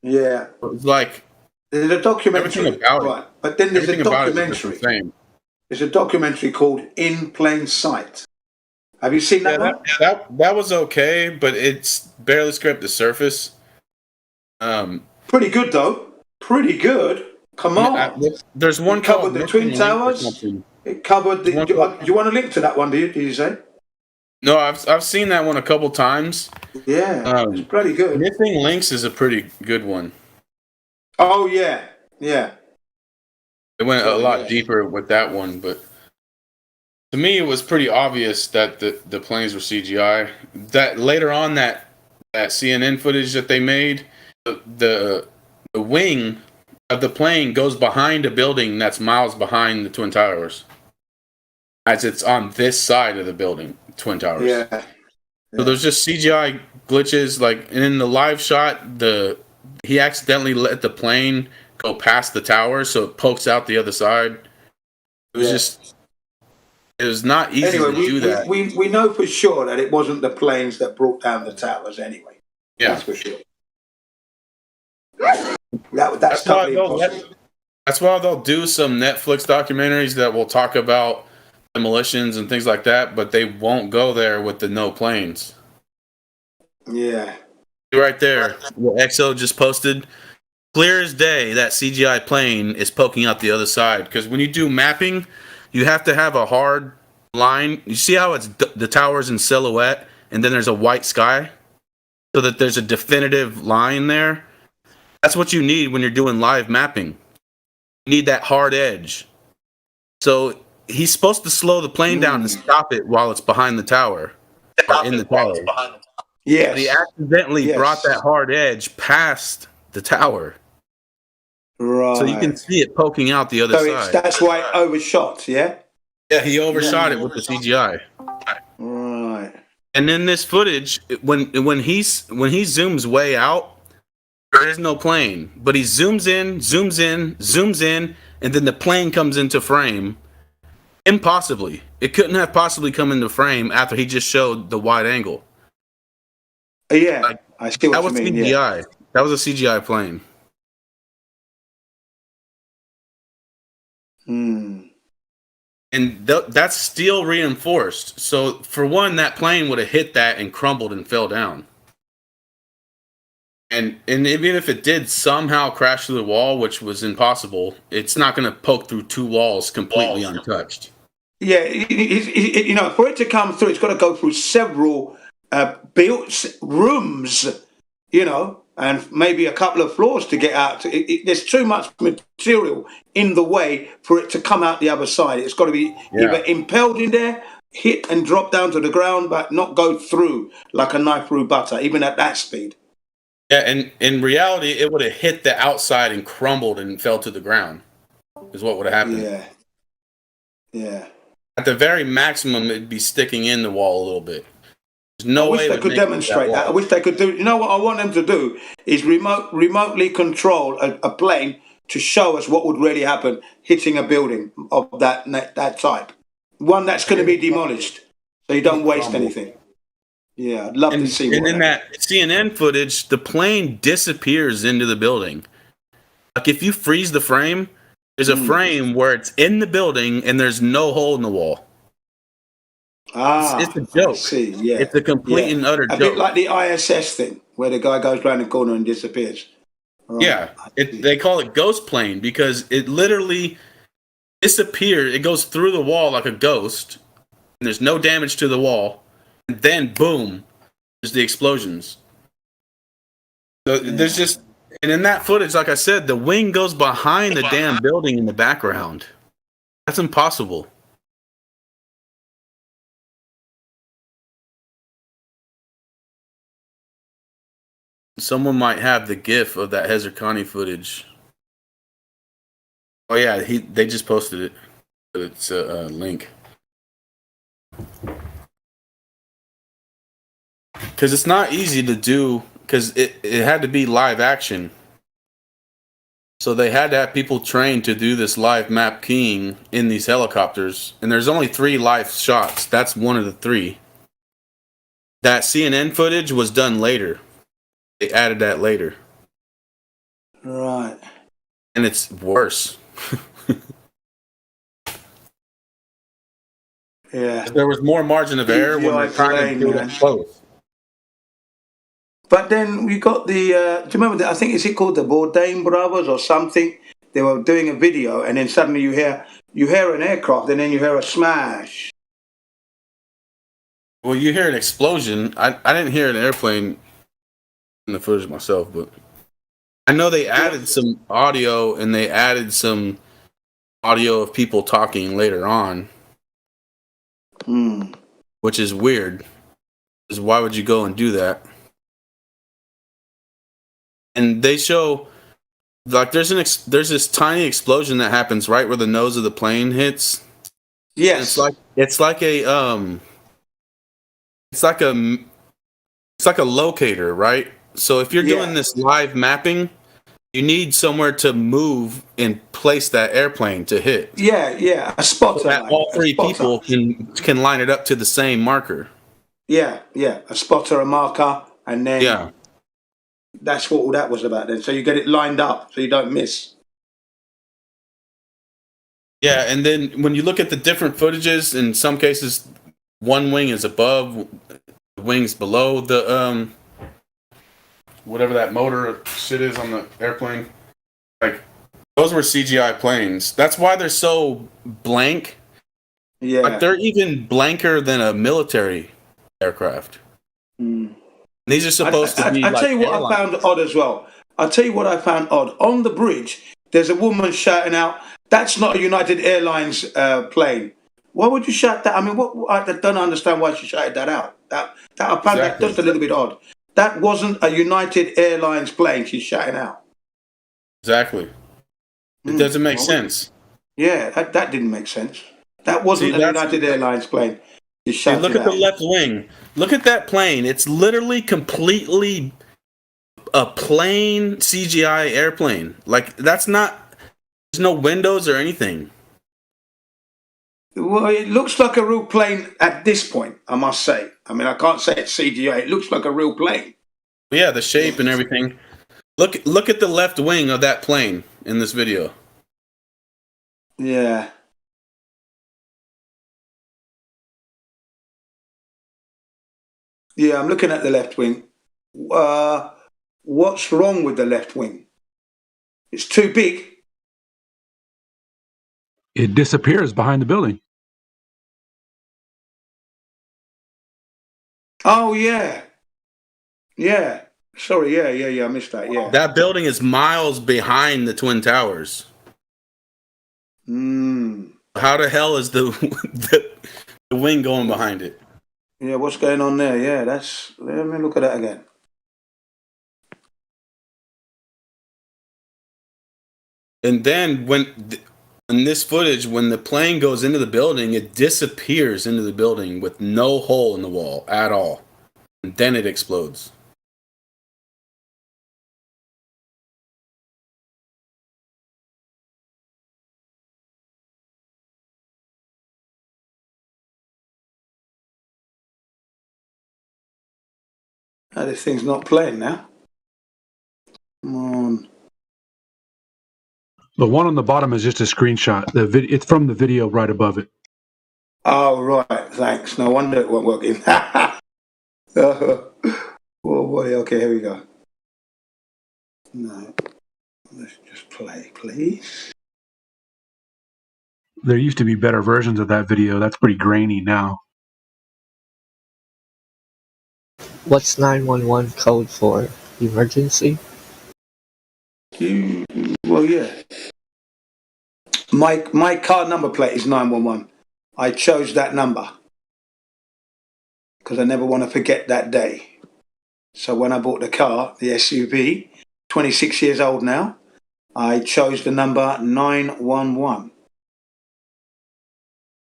yeah. It was like There's a documentary, everything about it. right? But then there's a Everything about it is just documentary. the same. There's a documentary called In Plain Sight. Have you seen that one? That was okay, but it's barely scraped the surface. Pretty good though. Pretty good. Come on. There's one It covered called the Missing Twin Link or Towers. something. It covered the. One Do called- you want to link to that one? Did you say? No, I've seen that one a couple times. Yeah, it's pretty good. Missing Links is a pretty good one. Oh yeah, yeah. It went a Oh, lot yeah. deeper with that one, but to me, it was pretty obvious that the planes were CGI. That later on, that CNN footage that they made, the wing of the plane goes behind a building that's miles behind the Twin Towers, as it's on this side of the building, Twin Towers. Yeah. So there's just CGI glitches, like, and in the live shot, he accidentally let the plane go past the tower, so it pokes out the other side. It was it was not easy Anyway, to do that. we know for sure that it wasn't the planes that brought down the towers. Anyway, Yeah. that's for sure. That's totally impossible. That's why they'll do some Netflix documentaries that will talk about demolitions and things like that, but they won't go there with the no planes. Yeah. Right there, what XO just posted. Clear as day, that CGI plane is poking out the other side. Because when you do mapping, you have to have a hard line. You see how it's the towers in silhouette, and then there's a white sky, so that there's a definitive line there. That's what you need when you're doing live mapping. You need that hard edge. So he's supposed to slow the plane down and stop it while it's behind the tower, or in the tower. Yes. But he accidentally Yes. brought that hard edge past the tower. Right. So you can see it poking out the other So side. that's why it overshot. Yeah. Yeah, he overshot it with the CGI. Right. And then this footage, when he zooms way out, there is no plane. But he zooms in, zooms in, and then the plane comes into frame. Impossibly. It couldn't have possibly come into frame after he just showed the wide angle. Yeah, I see what That you was mean. CGI. Yeah. That was a CGI plane. And that's steel reinforced. So for one, that plane would have hit that and crumbled and fell down. And even if it did somehow crash through the wall, which was impossible, it's not going to poke through 2 walls completely untouched. Yeah, you know, for it to come through, it's got to go through several built rooms, you know, and maybe a couple of floors to get out. There's too much material in the way for it to come out the other side. It's got to be either impelled in there, hit and drop down to the ground, but not go through like a knife through butter, even at that speed. Yeah, and in reality, it would have hit the outside and crumbled and fell to the ground, is what would have happened. Yeah. Yeah. At the very maximum, it'd be sticking in the wall a little bit. There's no I wish way they to could make it demonstrate that. I wall. wish they could do. You know what I want them to do is remotely control a plane to show us what would really happen hitting a building of that type, one that's going to be demolished, so you don't waste anything. Yeah, I'd love to see. And what in that CNN footage, the plane disappears into the building. Like if you freeze the frame, there's a frame where it's in the building and there's no hole in the wall. It's a joke. I see, yeah. It's a complete and utter a joke. bit like the ISS thing, where the guy goes round the corner and disappears. Right. Yeah, they call it ghost plane because it literally disappears. It goes through the wall like a ghost, and there's no damage to the wall. And then, boom, there's the explosions. So there's just, and in that footage, like I said, the wing goes behind the damn building in the background. That's impossible. someone might have the GIF of that Hezarkhani footage. Oh yeah, they just posted it. It's a link. Because it's not easy to do, because it had to be live action. So they had to have people trained to do this live map keying in these helicopters. And there's only 3 live shots. That's one of the 3. That CNN footage was done later. They added that later. Right. And it's worse. Yeah. There was more margin of error when they're trying to do it close. But then we got the, do you remember, I think, is it called the Bourdain brothers or something? They were doing a video and then suddenly you hear an aircraft and then you hear a smash. Well, you hear an explosion. I didn't hear an airplane in the footage myself, but I know they added some audio and they added some audio of people talking later on. Which is weird. Because why would you go and do that? And they show, like, there's this tiny explosion that happens right where the nose of the plane hits. Yes. And it's like a locator, right? So if you're doing this live mapping, you need somewhere to move and place that airplane to hit. Yeah, a spotter. So that all 3 people can line it up to the same marker. Yeah, a spotter, a marker, and then that's what all that was about then. So you get it lined up so you don't miss. Yeah, and then when you look at the different footages, in some cases, one wing is above, the wing's below the whatever that motor shit is on the airplane. Like, those were CGI planes. That's why they're so blank. Yeah. Like, they're even blanker than a military aircraft. These are supposed to be I'll tell you what airlines. I found odd as well. I'll tell you what I found odd. On the bridge, there's a woman shouting out, "That's not a United Airlines plane." Why would you shout that? I mean, I don't understand why she shouted that out. That I found that just a little bit odd. That wasn't a United Airlines plane she's shouting out. Exactly. It doesn't make sense. Yeah, that didn't make sense. That wasn't a United Airlines plane. See, look at the left wing. Look at that plane. It's literally completely a plain CGI airplane. Like, that's not, there's no windows or anything. Well, it looks like a real plane at this point, I must say. I mean, I can't say it's CGI. It looks like a real plane. But yeah, the shape and everything. Look at the left wing of that plane in this video. Yeah. Yeah, I'm looking at the left wing. What's wrong with the left wing? It's too big. It disappears behind the building. Oh, yeah. Yeah. Sorry, yeah, I missed that, yeah. That building is miles behind the Twin Towers. How the hell is the wing going behind it? Yeah, what's going on there? Yeah, let me look at that again. And then in this footage, when the plane goes into the building, it disappears into the building with no hole in the wall at all. And then it explodes. Oh, this thing's not playing now. Come on. The one on the bottom is just a screenshot. It's from the video right above it. Oh, right. Thanks. No wonder it wasn't working. Oh, boy. Okay, here we go. No. Let's just play, please. There used to be better versions of that video. That's pretty grainy now. What's 911 code for? Emergency? Well, yeah. My car number plate is 911. I chose that number because I never want to forget that day. So when I bought the car, the SUV, 26 years old now, I chose the number 911.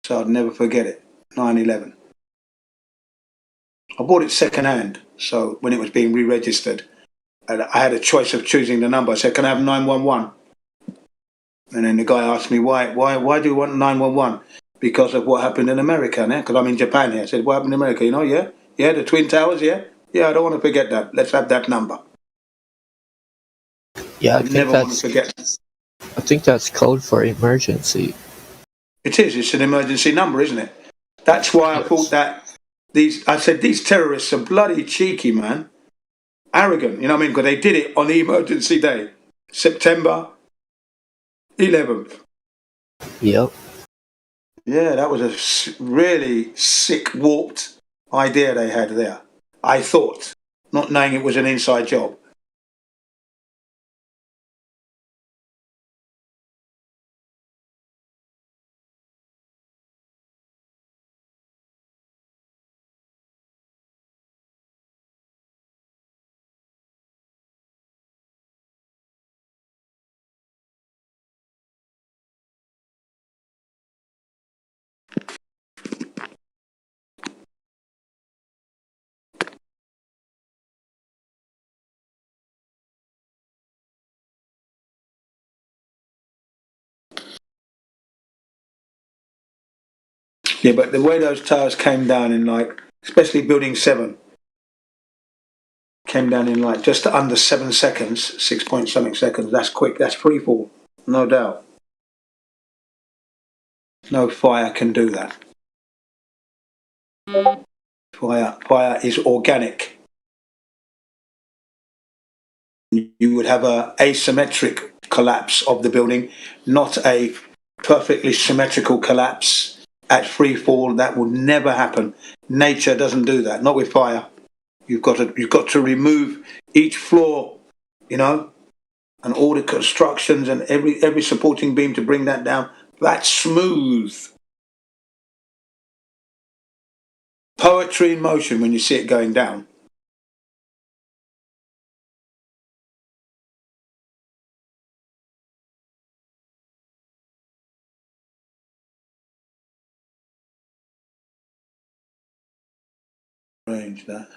So I'd never forget it. 911. I bought it second hand. So when it was being re-registered, I had a choice of choosing the number. I said, can I have 911? And then the guy asked me, why do you want 911? Because of what happened in America now, because I'm in Japan here. I said, what happened in America? You know, yeah? Yeah, the Twin Towers, yeah? Yeah, I don't want to forget that. Let's have that number. Yeah, I never want to forget. I think that's code for emergency. It is. It's an emergency number, isn't it? That's why I thought that these terrorists are bloody cheeky, man. Arrogant, you know what I mean? Because they did it on the emergency day, September 11th. Yep. Yeah, that was a really sick, warped idea they had there. I thought, not knowing it was an inside job. Yeah, but the way those towers came down in especially building 7, came down in just under 7 seconds, 6 point something seconds. That's quick. That's free fall, no doubt. No fire can do that. Fire is organic. You would have a asymmetric collapse of the building, not a perfectly symmetrical collapse at free fall. That would never happen. Nature doesn't do that. Not with fire. You've got to remove each floor, and all the constructions and every supporting beam to bring that down. That's smooth. Poetry in motion when you see it going down. Range that.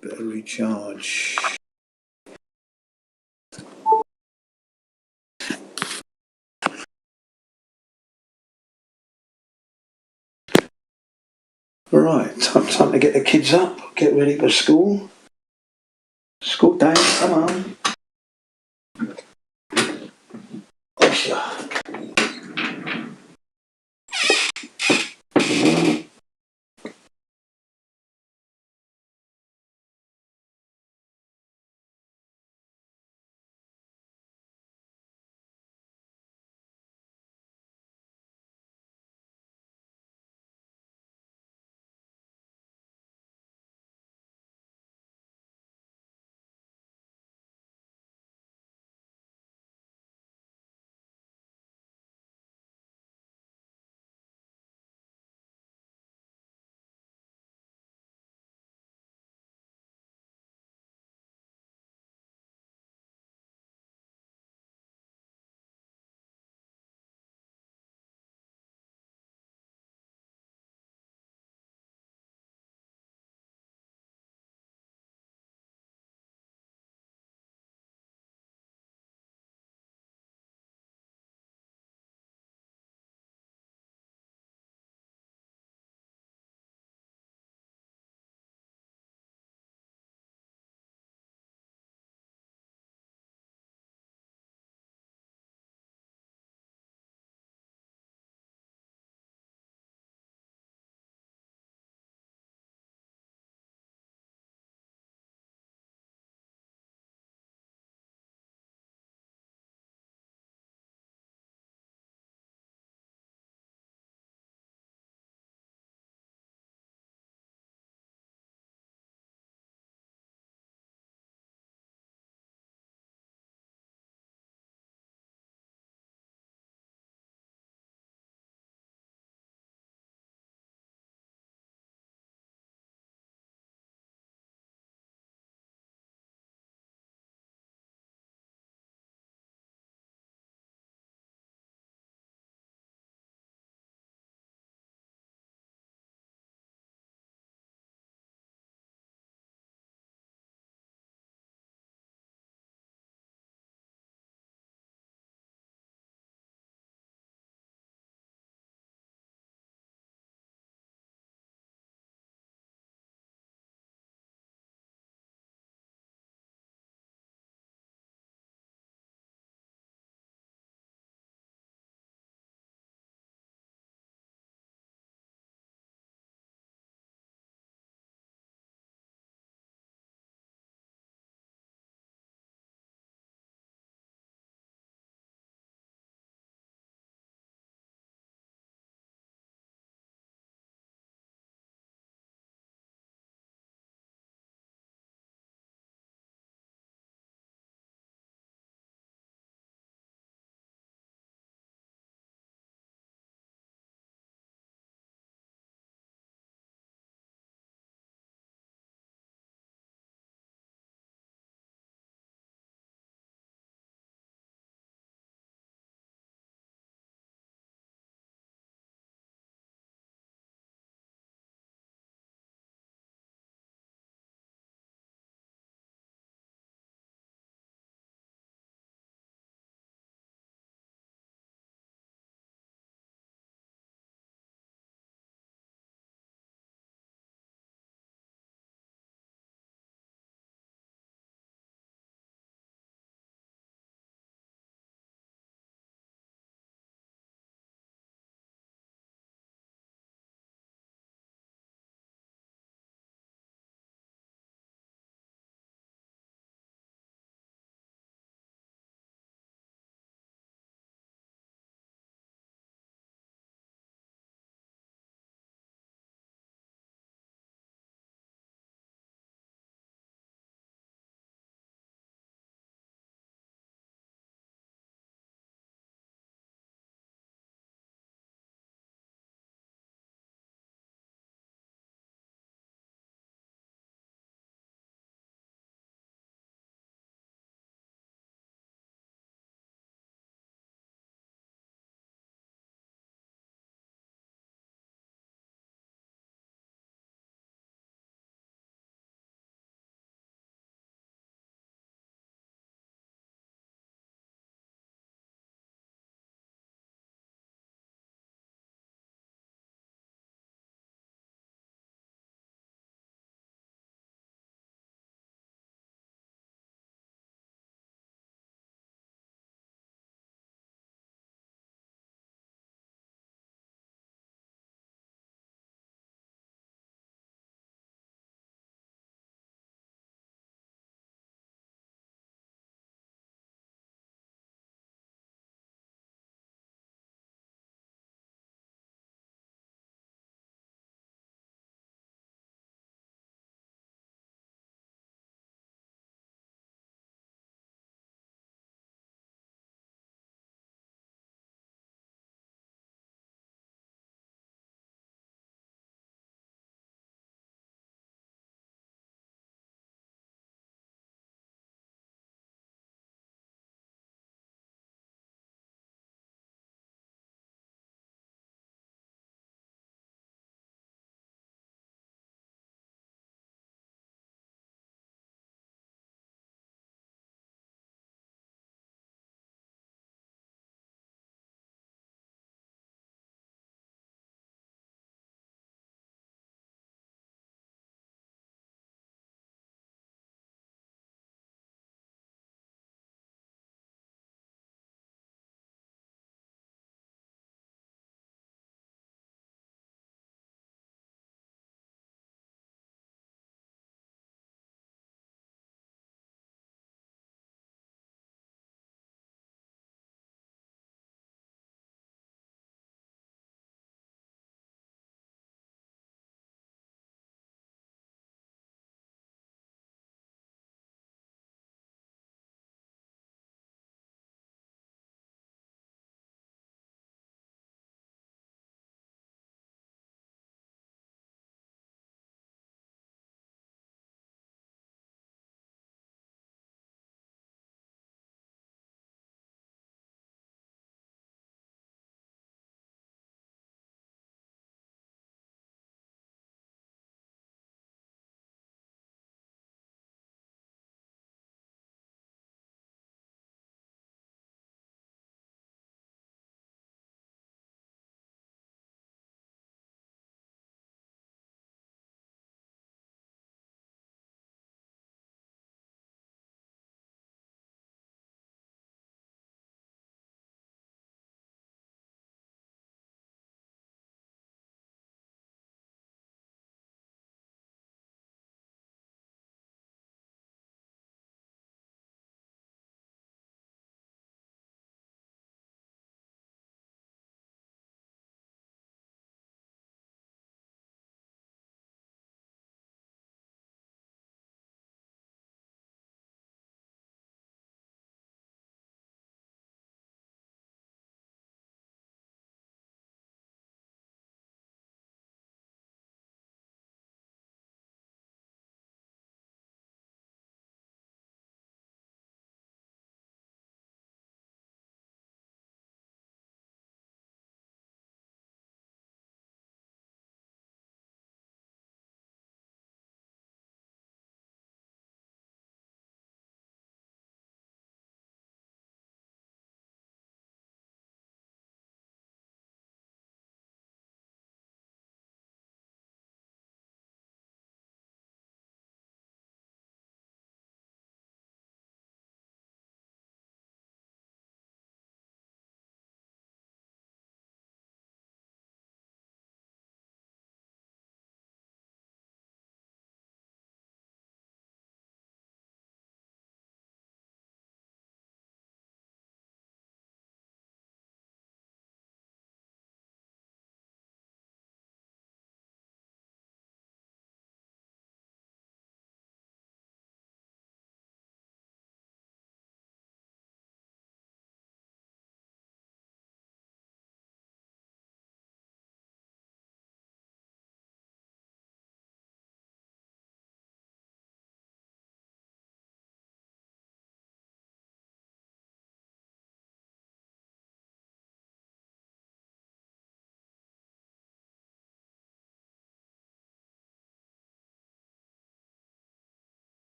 Better recharge. Right, time to get the kids up, get ready for school. School day, come on.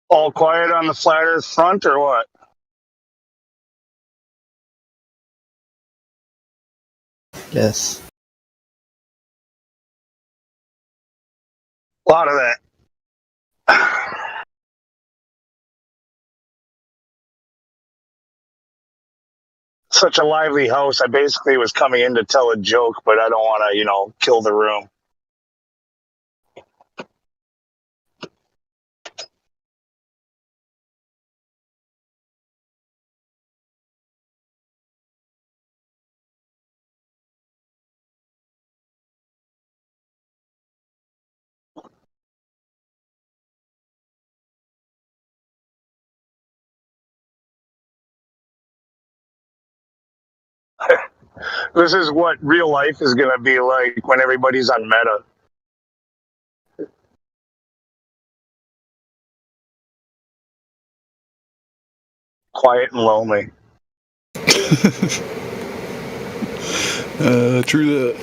All quiet on the flat Earth front, or what? Yes. A lot of that. Such a lively house. I basically was coming in to tell a joke, but I don't want to, kill the room. This is what real life is going to be like when everybody's on Meta. Quiet and lonely. True that.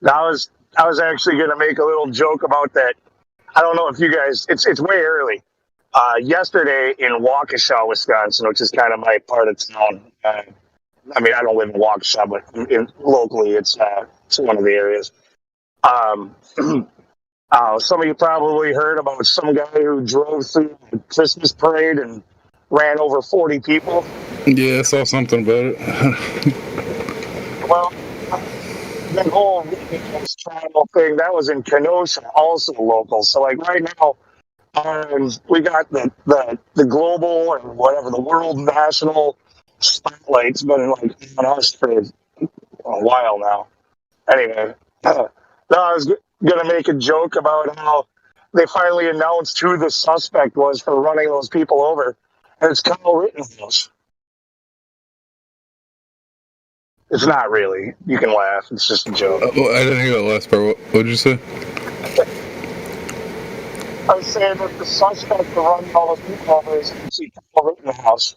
Now, I was actually going to make a little joke about that. I don't know if you guys, it's way early. Yesterday in Waukesha, Wisconsin, which is kind of my part of town. I mean, I don't live in Waukesha, but locally, it's one of the areas. Some of you probably heard about some guy who drove through the Christmas parade and ran over 40 people. Yeah, I saw something about it. Well, that whole ridiculous travel thing, that was in Kenosha, also local. So, like, right now, we got the global and whatever, the world national spotlight's been, like, on us for a while now. Anyway, no, I was going to make a joke about how they finally announced who the suspect was for running those people over, and it's Kyle Rittenhouse. It's not really. You can laugh. It's just a joke. Well, I didn't hear that last part. What did you say? I was saying that the suspect for running all those people over is actually Kyle Rittenhouse.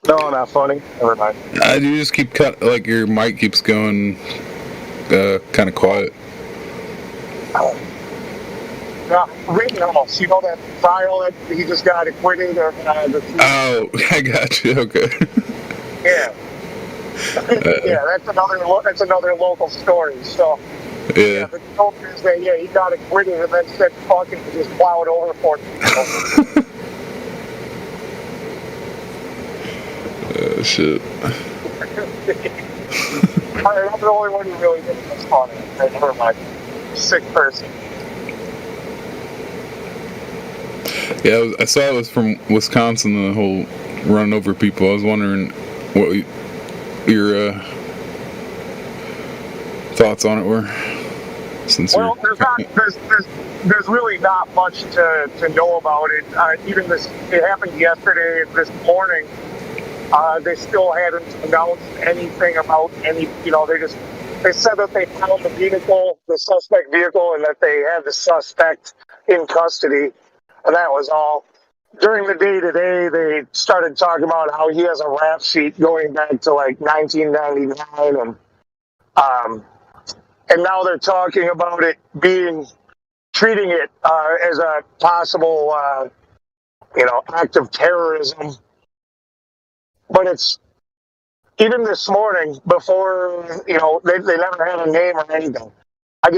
No, not funny. Never mind. You just keep like your mic keeps going kind of quiet. Yeah, Rittenhouse. You know that trial that he just got acquitted of? Oh, I got you. Okay. Yeah. Yeah, that's another local story. So. Yeah. The joke is that he got acquitted and then said fucking just plowed over for people. Shit. I'm the only one who really thinks that's funny. Never mind. Sick person. Yeah, I saw it was from Wisconsin, the whole run over people. I was wondering what your thoughts on it were. Well, there's really not much to know about it. Even it happened yesterday and this morning. They still hadn't announced anything about any. They said that they found the suspect vehicle, and that they had the suspect in custody, and that was all. During the day today, they started talking about how he has a rap sheet going back to like 1999, and now they're talking about it treating it as a possible, act of terrorism. But it's, even this morning, before, they never had a name or anything. I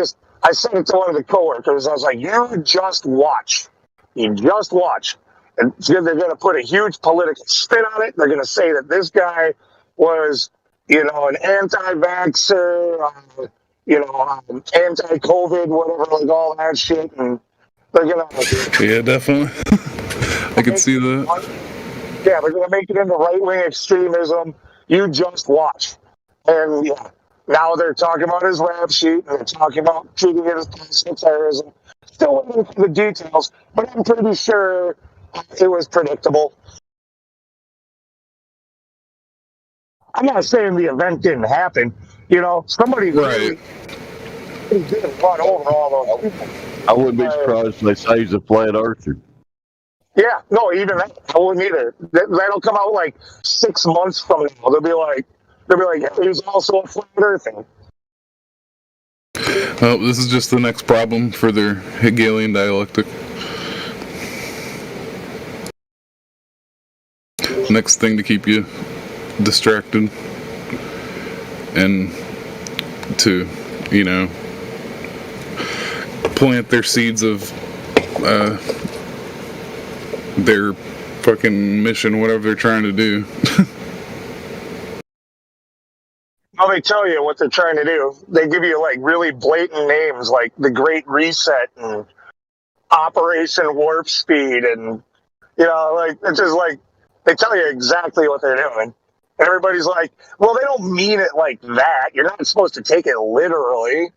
sent it to one of the coworkers. I was like, you just watch. You just watch. And they're going to put a huge political spin on it. They're going to say that this guy was, an anti-vaxxer, anti-COVID, whatever, like all that shit. And they're going to... Yeah, definitely. I can see that. Yeah, they're going to make it into right-wing extremism. You just watch. And, now they're talking about his rap sheet, and they're talking about treating it as possible terrorism. Still waiting for the details, but I'm pretty sure it was predictable. I'm not saying the event didn't happen. Somebody right. He did run over all those people. I wouldn't be surprised if they say he's a flat earther. Yeah, no, even that, I wouldn't either. That'll come out like 6 months from now. They'll be like, yeah, he was also a flat earther. Well, this is just the next problem for their Hegelian dialectic. Next thing to keep you distracted and to, plant their seeds of their fucking mission, whatever they're trying to do. Well, they tell you what they're trying to do. They give you like really blatant names like the Great Reset and Operation Warp Speed, and like it's just like they tell you exactly what they're doing. And everybody's like, well, they don't mean it like that. You're not supposed to take it literally.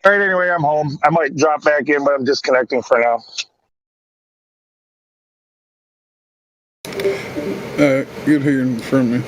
All right, anyway, I'm home. I might drop back in, but I'm disconnecting for now. Good hearing from you.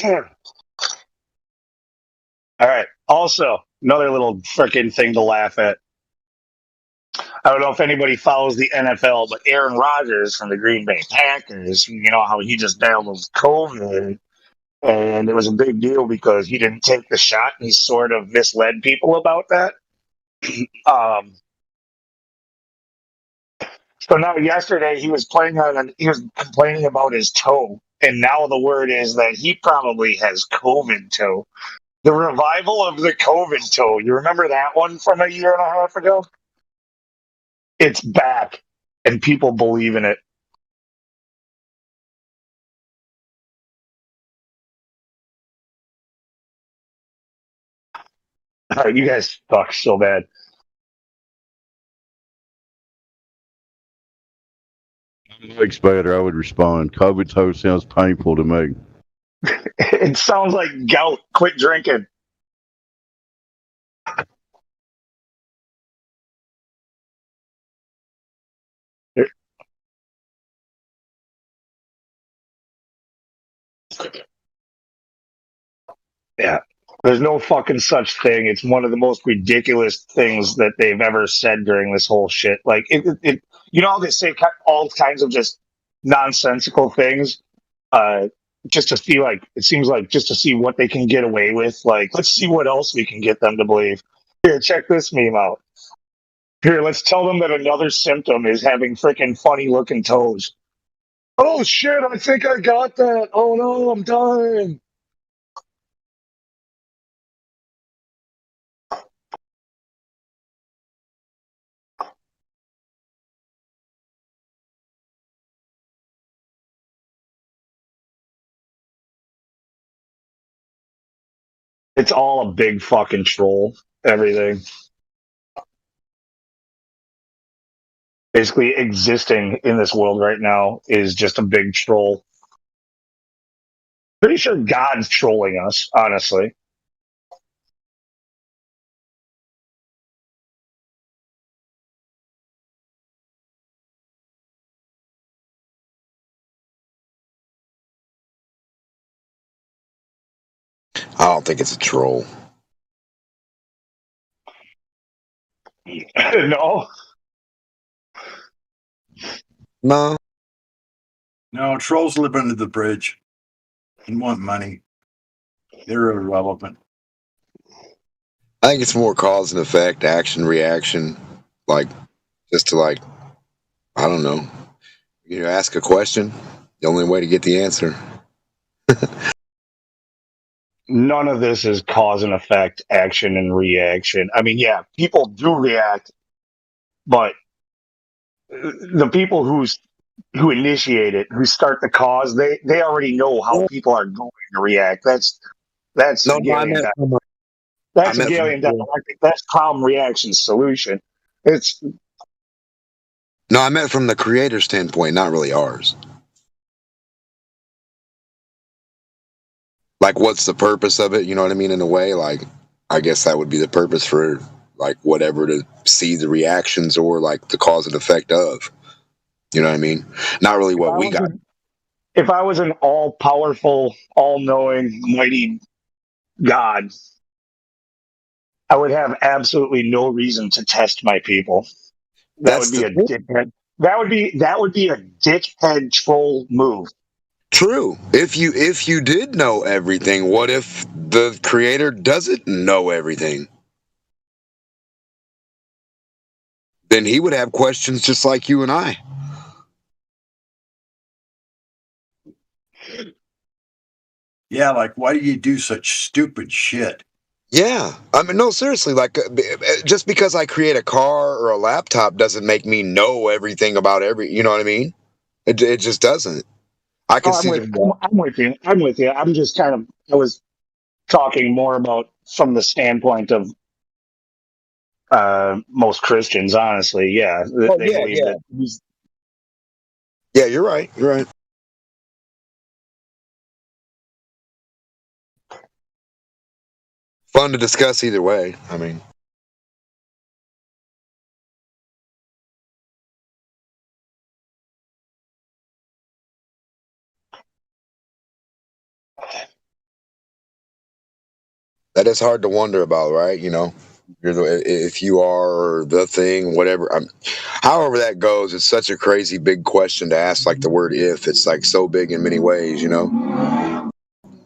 All right. Also, another little freaking thing to laugh at. I don't know if anybody follows the NFL, but Aaron Rodgers from the Green Bay Packers, you know how he just battled with COVID, and it was a big deal because he didn't take the shot, and he sort of misled people about that. Um, so now yesterday he was he was complaining about his toe, and now the word is that he probably has COVID toe. The revival of the COVID toe. You remember that one from a year and a half ago? It's back, and people believe in it. You guys suck so bad. Mike's better. I would respond. COVID toe sounds painful to me. It sounds like gout. Quit drinking. Yeah. There's no fucking such thing. It's one of the most ridiculous things that they've ever said during this whole shit. Like, you know how they say all kinds of just nonsensical things, just to see, like, it seems like just to see what they can get away with. Like, let's see what else we can get them to believe. Here, check this meme out. Here, let's tell them that another symptom is having freaking funny looking toes. Oh shit, I think I got that. Oh no, I'm dying. It's all a big fucking troll. Everything. Basically existing in this world right now is just a big troll. Pretty sure God's trolling us, honestly. I don't think it's a troll. No. No. No, trolls live under the bridge and want money. They're irrelevant. I think it's more cause and effect, action, reaction. Like, just to, like, I don't know. You ask a question, the only way to get the answer. None of this is cause and effect, action and reaction. I mean, yeah, people do react, but the people who initiate it, who start the cause, they already know how people are going to react. That's No, I Galen meant di- from a, I that's meant from Galen dialectic. That's problem reaction solution. It's no, I meant from the creator standpoint, not really ours. Like, what's the purpose of it? You know what I mean? In a way, like, I guess that would be the purpose for, like, whatever, to see the reactions or, like, the cause and effect of. You know what I mean? Not really what we got. if I was an all powerful, all knowing, mighty God, I would have absolutely no reason to test my people. That That's would be the a dickhead. That would be a dickhead troll move. true. If you did know everything, what if the creator doesn't know everything? Then he would have questions just like you and I. Yeah, like, why do you do such stupid shit? Yeah, I mean, no, seriously. Like, just because I create a car or a laptop doesn't make me know everything about every. You know what I mean? It just doesn't. I can Oh, see the. I'm with you. I'm with you. I'm just I was talking more about from the standpoint of most Christians, honestly. Yeah, Oh they yeah, believe yeah, that he's yeah. You're right. You're right. Fun to discuss either way. I mean. That is hard to wonder about, right? You know, if you are the thing, whatever. However that goes, it's such a crazy big question to ask. Like the word "if," it's like so big in many ways. You know,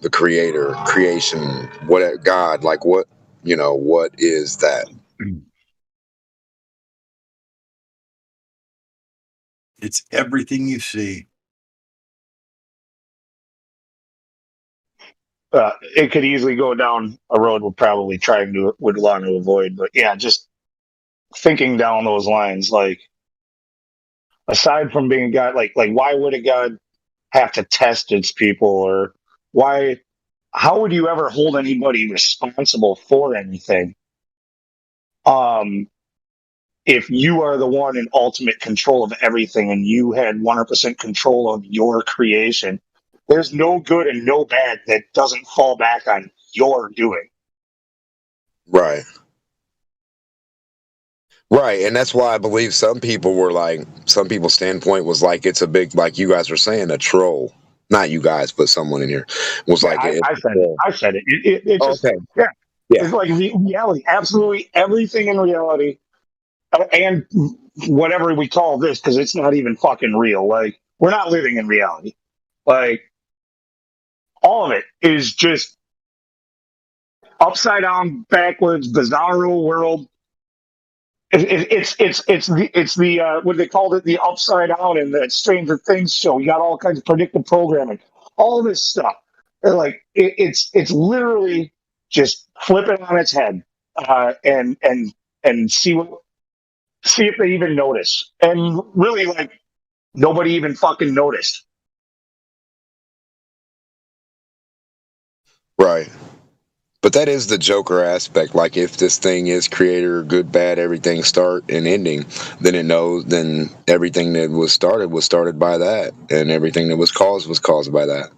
the creator, creation, what God, like what, you know, what is that? It's everything you see. It could easily go down a road we're probably would want to avoid. But yeah, just thinking down those lines, like aside from being a God, like why would a God have to test its people, or why? How would you ever hold anybody responsible for anything? Um, if you are the one in ultimate control of everything and you had 100% control of your creation, there's no good and no bad that doesn't fall back on your doing. Right. Right, and that's why I believe some people were like, some people's standpoint was like, it's a big, like you guys were saying, a troll. Not you guys, but someone in here was Yeah, like, it's I a said it. troll. I said it. It just, Okay, yeah. yeah, It's like reality. Absolutely everything in reality, and whatever we call this, because it's not even fucking real. Like, we're not living in reality. Like, all of it is just upside down, backwards, bizarro world. It's the what they called it, the upside down in the Stranger Things show. You got all kinds of predictive programming, all this stuff. And like it's literally just flip it on its head, and see if they even notice. And really, like nobody even fucking noticed. right. But that is the Joker aspect. Like, if this thing is creator, good, bad, everything start and ending, then it knows, then everything that was started by that, and everything that was caused by that.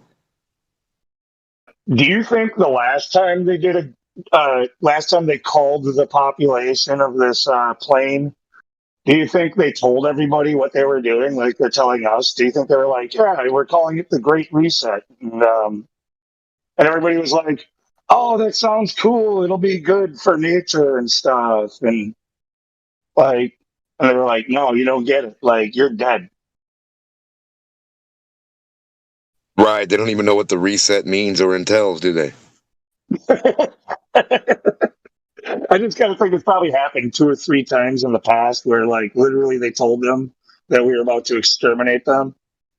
Do you think the last time they called the population of this plane? Do you think they told everybody what they were doing, like they're telling us? Do you think they were like, "Yeah, we're calling it the Great Reset," and everybody was like, "Oh, that sounds cool. It'll be good for nature and stuff," and like, and they were like, "No, you don't get it. Like, you're dead." Right. They don't even know what the reset means or entails, do they? I just kind of think it's probably happened 2 or 3 times in the past where, like, literally they told them that we were about to exterminate them.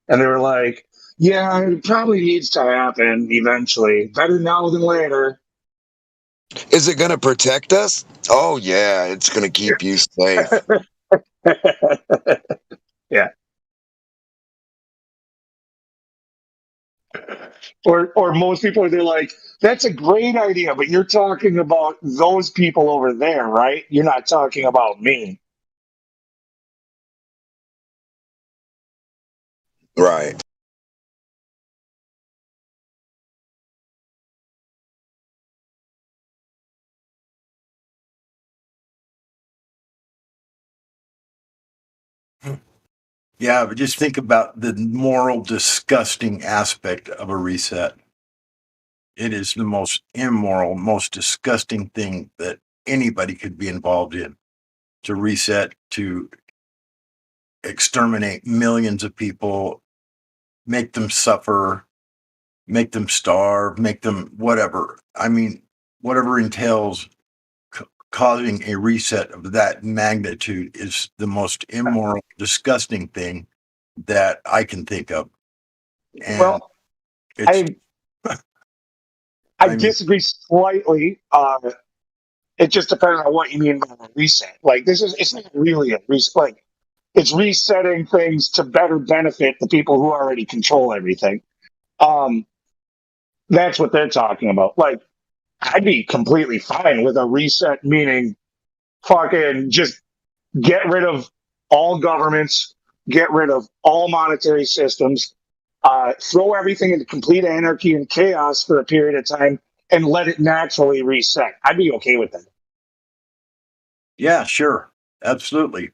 And they were like, yeah, it probably needs to happen eventually. Better now than later. Is it going to protect us? Oh, yeah, it's going to keep you safe. Yeah. Or most people, they're like, that's a great idea, but you're talking about those people over there, right? You're not talking about me. Right. Yeah, but just think about the moral, disgusting aspect of a reset. It is the most immoral, most disgusting thing that anybody could be involved in. To reset, to exterminate millions of people, make them suffer, make them starve, make them whatever. I mean, whatever entails causing a reset of that magnitude is the most immoral, disgusting thing that I can think of. And Well, it's, I mean, disagree slightly. It just depends on what you mean by a reset. Like, it's not really a reset. Like, it's resetting things to better benefit the people who already control everything. Um, that's what they're talking about. Like, I'd be completely fine with a reset, meaning fucking just get rid of all governments, get rid of all monetary systems, throw everything into complete anarchy and chaos for a period of time, and let it naturally reset. I'd be okay with that. yeah, sure. Absolutely.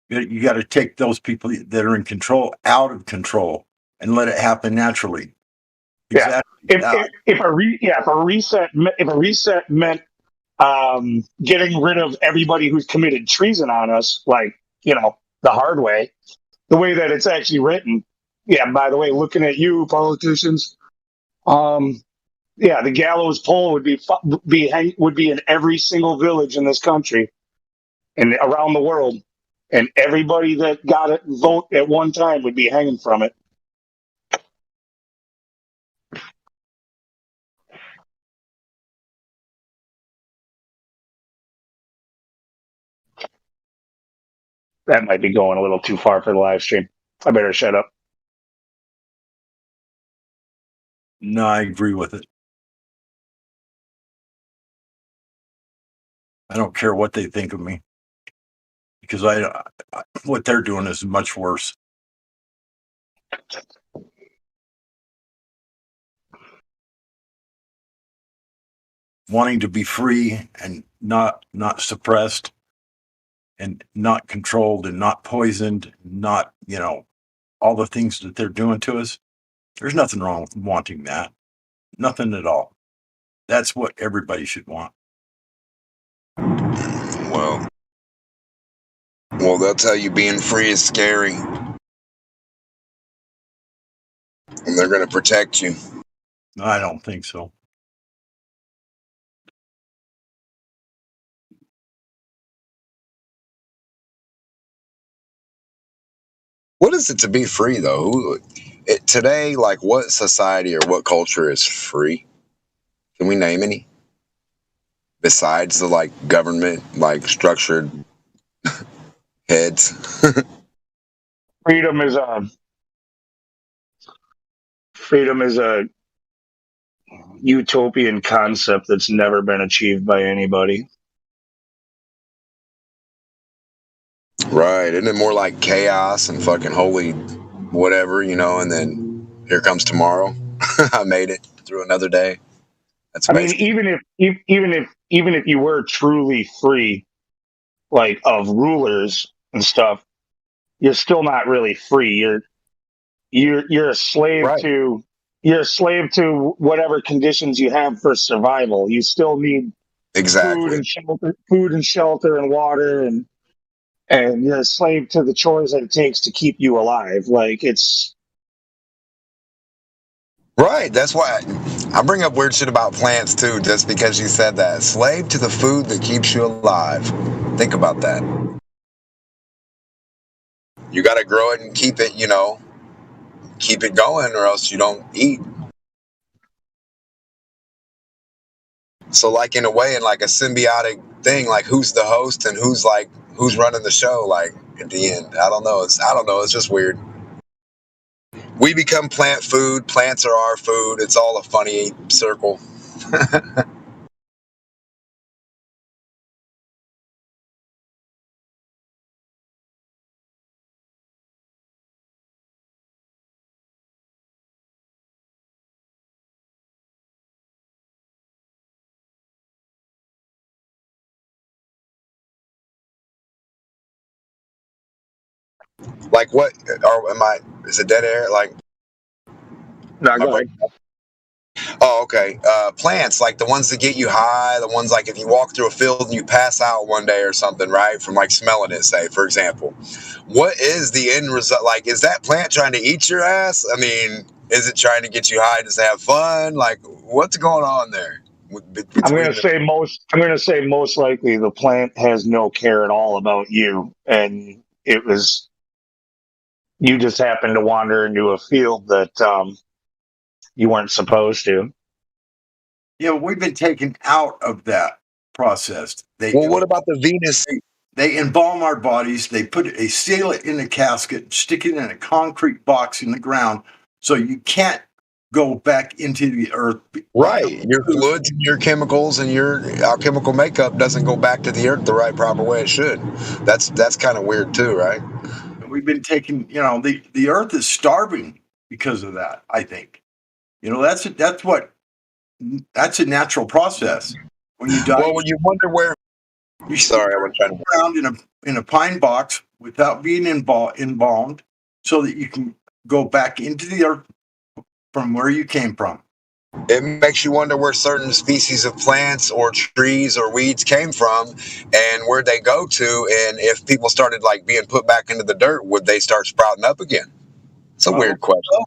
You got to take those people that are in control out of control and let it happen naturally. Yeah. Exactly. If a reset meant getting rid of everybody who's committed treason on us, like, the hard way, the way that it's actually written. Yeah, by the way, looking at you, politicians, the gallows pole would be in every single village in this country and around the world, and everybody that got it vote at one time would be hanging from it. That might be going a little too far for the live stream. I better shut up. No, I agree with it. I don't care what they think of me, because what they're doing is much worse. Wanting to be free and not suppressed and not controlled and not poisoned, not, all the things that they're doing to us. There's nothing wrong with wanting that. Nothing at all. That's what everybody should want. Well, they'll tell you being free is scary. And they're going to protect you. I don't think so. What is it to be free, though? Today, like, what society or what culture is free? Can we name any? Besides the, like, government, like, structured heads? Freedom is a utopian concept that's never been achieved by anybody. Right. Isn't it more like chaos and fucking holy whatever, and then here comes tomorrow? I made it through another day. That's amazing. Even if you were truly free, like, of rulers and stuff, you're still not really free. You're a slave to whatever conditions you have for survival. You still need food and shelter and water, and you're a slave to the chores that it takes to keep you alive. Like, it's right. That's why I bring up weird shit about plants too, just because you said that. Slave to the food that keeps you alive. Think about that. You got to grow it and keep it, keep it going, or else you don't eat. So, like, in a way, in like a symbiotic thing, like, who's the host and who's running the show, like, at the end? I don't know. It's just weird. We become plant food. Plants are our food. It's all a funny circle. Like, what? Is it dead air? Like, not good. Oh, okay. Plants, like the ones that get you high, the ones like if you walk through a field and you pass out one day or something, right? From like smelling it, say, for example. What is the end result? Like, is that plant trying to eat your ass? I mean, is it trying to get you high just to have fun? Like, what's going on there? I'm going to say most likely the plant has no care at all about you, and you just happened to wander into a field that you weren't supposed to. Yeah, we've been taken out of that process. What about the Venus? They embalm our bodies. They seal it in a casket, stick it in a concrete box in the ground, so you can't go back into the earth. Right. Your fluids and your chemicals and your alchemical makeup doesn't go back to the earth the right proper way it should. That's kind of weird too, right? We've been taking, the earth is starving because of that, I think. That's a natural process. When you die, well, you wonder where. Sorry, I was trying to around in a pine box without being embalmed, so that you can go back into the earth from where you came from. It makes you wonder where certain species of plants or trees or weeds came from and where they go to, and if people started like being put back into the dirt, would they start sprouting up again? It's a weird question.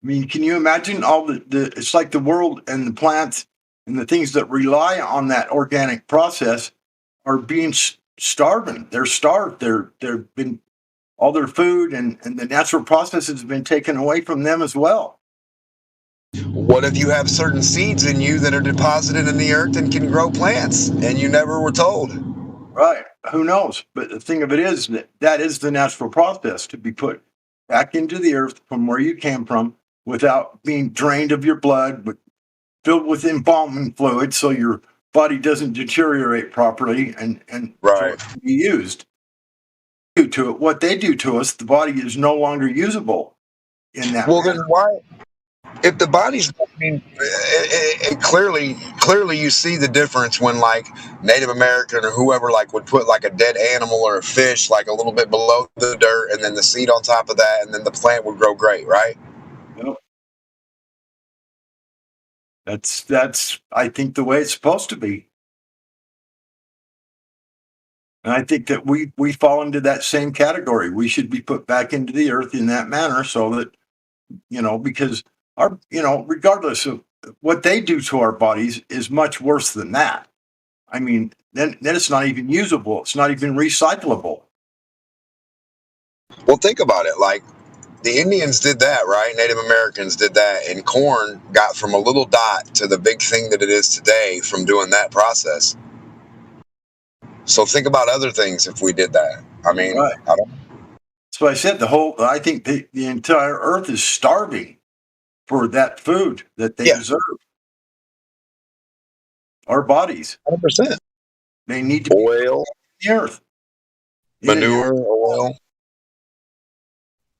I mean, can you imagine all the it's like the world and the plants and the things that rely on that organic process are being starving. They're starved. They've been all their food and the natural processes have been taken away from them as well. What if you have certain seeds in you that are deposited in the earth and can grow plants and you never were told? Right. Who knows? But the thing of it is that is the natural process, to be put back into the earth from where you came from without being drained of your blood, filled with embalming fluid so your body doesn't deteriorate properly and right. be used. To it, what they do to us, the body is no longer usable in that. Well, then why? If the body's, I mean, it clearly you see the difference when like Native American or whoever like would put like a dead animal or a fish like a little bit below the dirt and then the seed on top of that and then the plant would grow great, right? Yep. That's I think the way it's supposed to be. And I think that we fall into that same category. We should be put back into the earth in that manner so that, because regardless of what they do to our bodies is much worse than that. I mean, then it's not even usable. It's not even recyclable. Well, think about it. Like the Indians did that, right? Native Americans did that, and corn got from a little dot to the big thing that it is today from doing that process. So think about other things if we did that. I mean, right. I don't. So I said I think the entire earth is starving for that food that they deserve. Our bodies. 100%. They need to oil, be the earth. Manure, oil,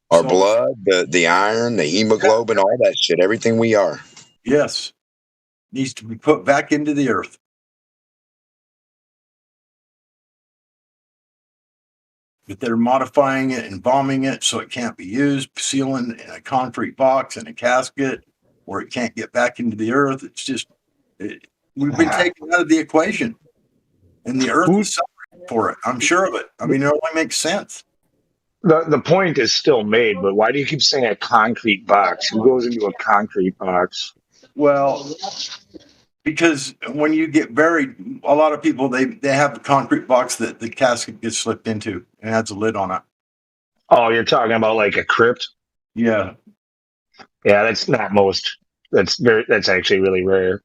our blood, the iron, the hemoglobin, all that shit, everything we are. Yes. Needs to be put back into the earth. But they're modifying it and bombing it so it can't be used, sealing in a concrete box in a casket where it can't get back into the earth. It's just, we've been taken out of the equation. And the earth is suffering for it. I'm sure of it. I mean, it only makes sense. The point is still made, but why do you keep saying a concrete box? Who goes into a concrete box? Well, because when you get buried, a lot of people, they have a concrete box that the casket gets slipped into and has a lid on it. Oh, you're talking about like a crypt? Yeah. Yeah, that's not most. That's actually really rare.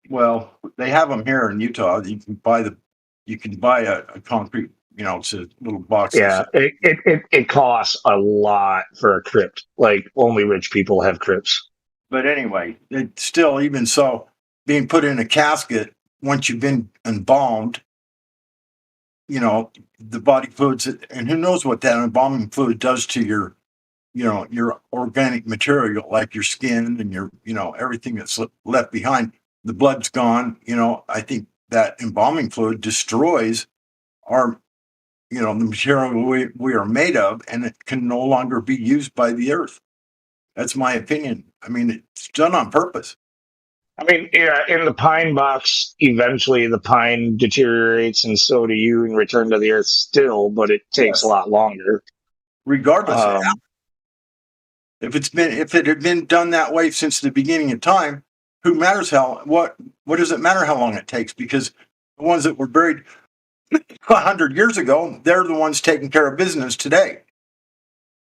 Well, they have them here in Utah. You can buy a concrete, it's a little box. Yeah, it costs a lot for a crypt. Like only rich people have crypts. But anyway, it's still, even so, being put in a casket once you've been embalmed, the body fluids, and who knows what that embalming fluid does to your organic material, like your skin and your, everything that's left behind. The blood's gone. I think that embalming fluid destroys our, the material we are made of, and it can no longer be used by the earth. That's my opinion. I mean, it's done on purpose. I mean, yeah, in the pine box, eventually the pine deteriorates, and so do you, and return to the earth still, but it takes a lot longer. Regardless of that. If it had been done that way since the beginning of time, who matters what does it matter how long it takes? Because the ones that were buried 100 years ago, they're the ones taking care of business today.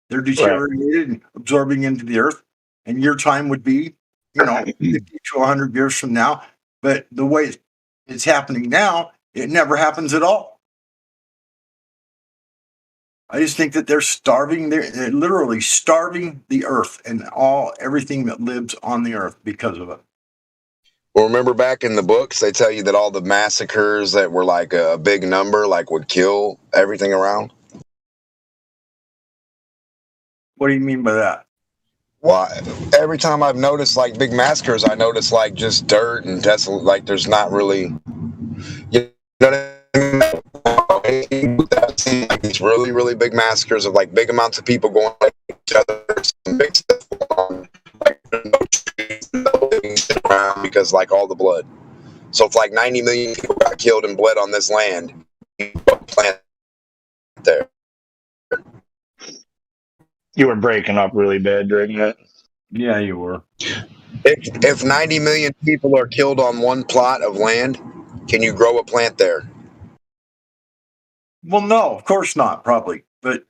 They're deteriorated and absorbing into the earth, and your time would be, 50 to 100 years from now. But the way it's happening now, it never happens at all. I just think that they're starving. They're literally starving the earth and everything that lives on the earth because of it. Well, remember back in the books, they tell you that all the massacres that were like a big number, like would kill everything around. What do you mean by that? Well, every time I've noticed like big massacres, I notice like just dirt and desolate. Like there's not really, you know what I mean? I've seen like these really, really big massacres of like big amounts of people going at each other, some big stuff going on, because like all the blood. So if like 90 million people got killed and bled on this land, you plant there. You were breaking up really bad during that. Yeah, you were. If 90 million people are killed on one plot of land, can you grow a plant there? Well, no, of course not, probably. But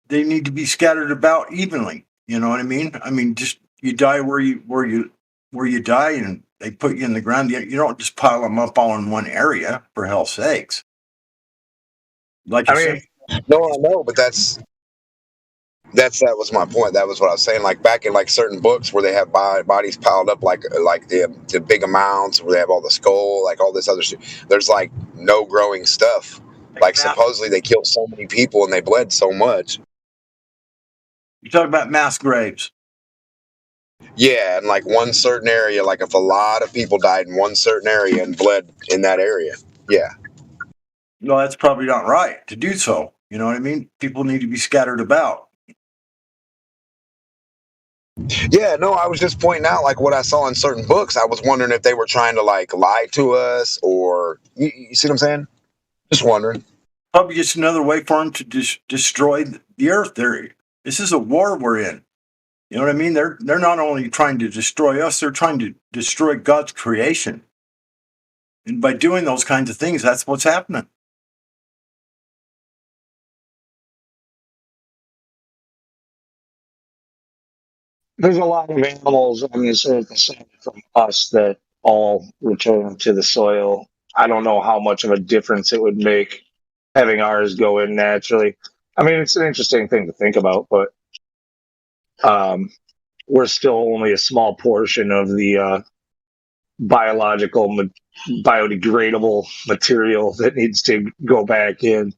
they need to be scattered about evenly. You know what I mean? I mean, just you die where you die, and they put you in the ground. You don't just pile them up all in one area, for hell's sakes. Like I said, no, I know, but that was my point. That was what I was saying. Like back in like certain books where they have bodies piled up like the big amounts, where they have all the skull, like all this other shit. There's like no growing stuff. Like supposedly they killed so many people and they bled so much. You talk about mass graves. Yeah, and like one certain area, like if a lot of people died in one certain area and bled in that area. Yeah. No, that's probably not right to do so. You know what I mean? People need to be scattered about. Yeah, no, I was just pointing out like what I saw in certain books. I was wondering if they were trying to like lie to us or you see what I'm saying? Just wondering. Probably just another way for them to destroy the earth. This is a war we're in. You know what I mean? They're not only trying to destroy us, they're trying to destroy God's creation. And by doing those kinds of things, that's what's happening. There's a lot of animals on this earth aside from us that all return to the soil. I don't know how much of a difference it would make having ours go in naturally. I mean, it's an interesting thing to think about, but we're still only a small portion of the biodegradable material that needs to go back in.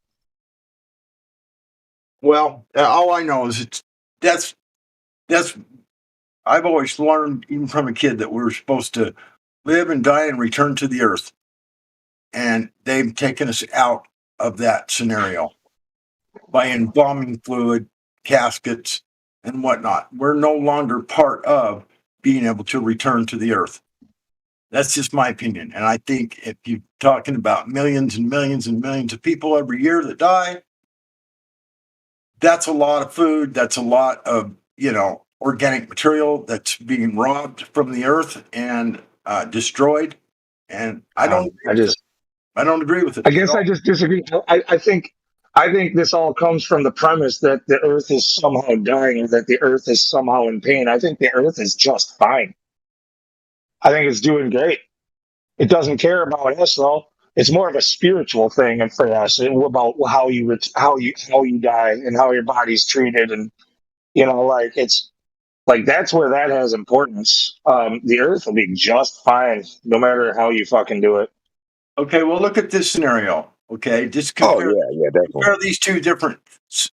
Well, all I know is that's I've always learned, even from a kid, that we're supposed to live and die and return to the earth. And they've taken us out of that scenario by embalming fluid, caskets, and whatnot. We're no longer part of being able to return to the earth. That's just my opinion. And I think if you're talking about millions and millions and millions of people every year that die, that's a lot of food. That's a lot of, organic material that's being robbed from the earth and destroyed. And I don't agree with it. I guess I just disagree. I think this all comes from the premise that the earth is somehow dying or that the earth is somehow in pain. I think the earth is just fine. I think it's doing great. It doesn't care about us though. It's more of a spiritual thing for us about how you die and how your body's treated, and it's like that's where that has importance. The earth will be just fine no matter how you fucking do it. Okay, well, look at this scenario. Okay, just compare these two different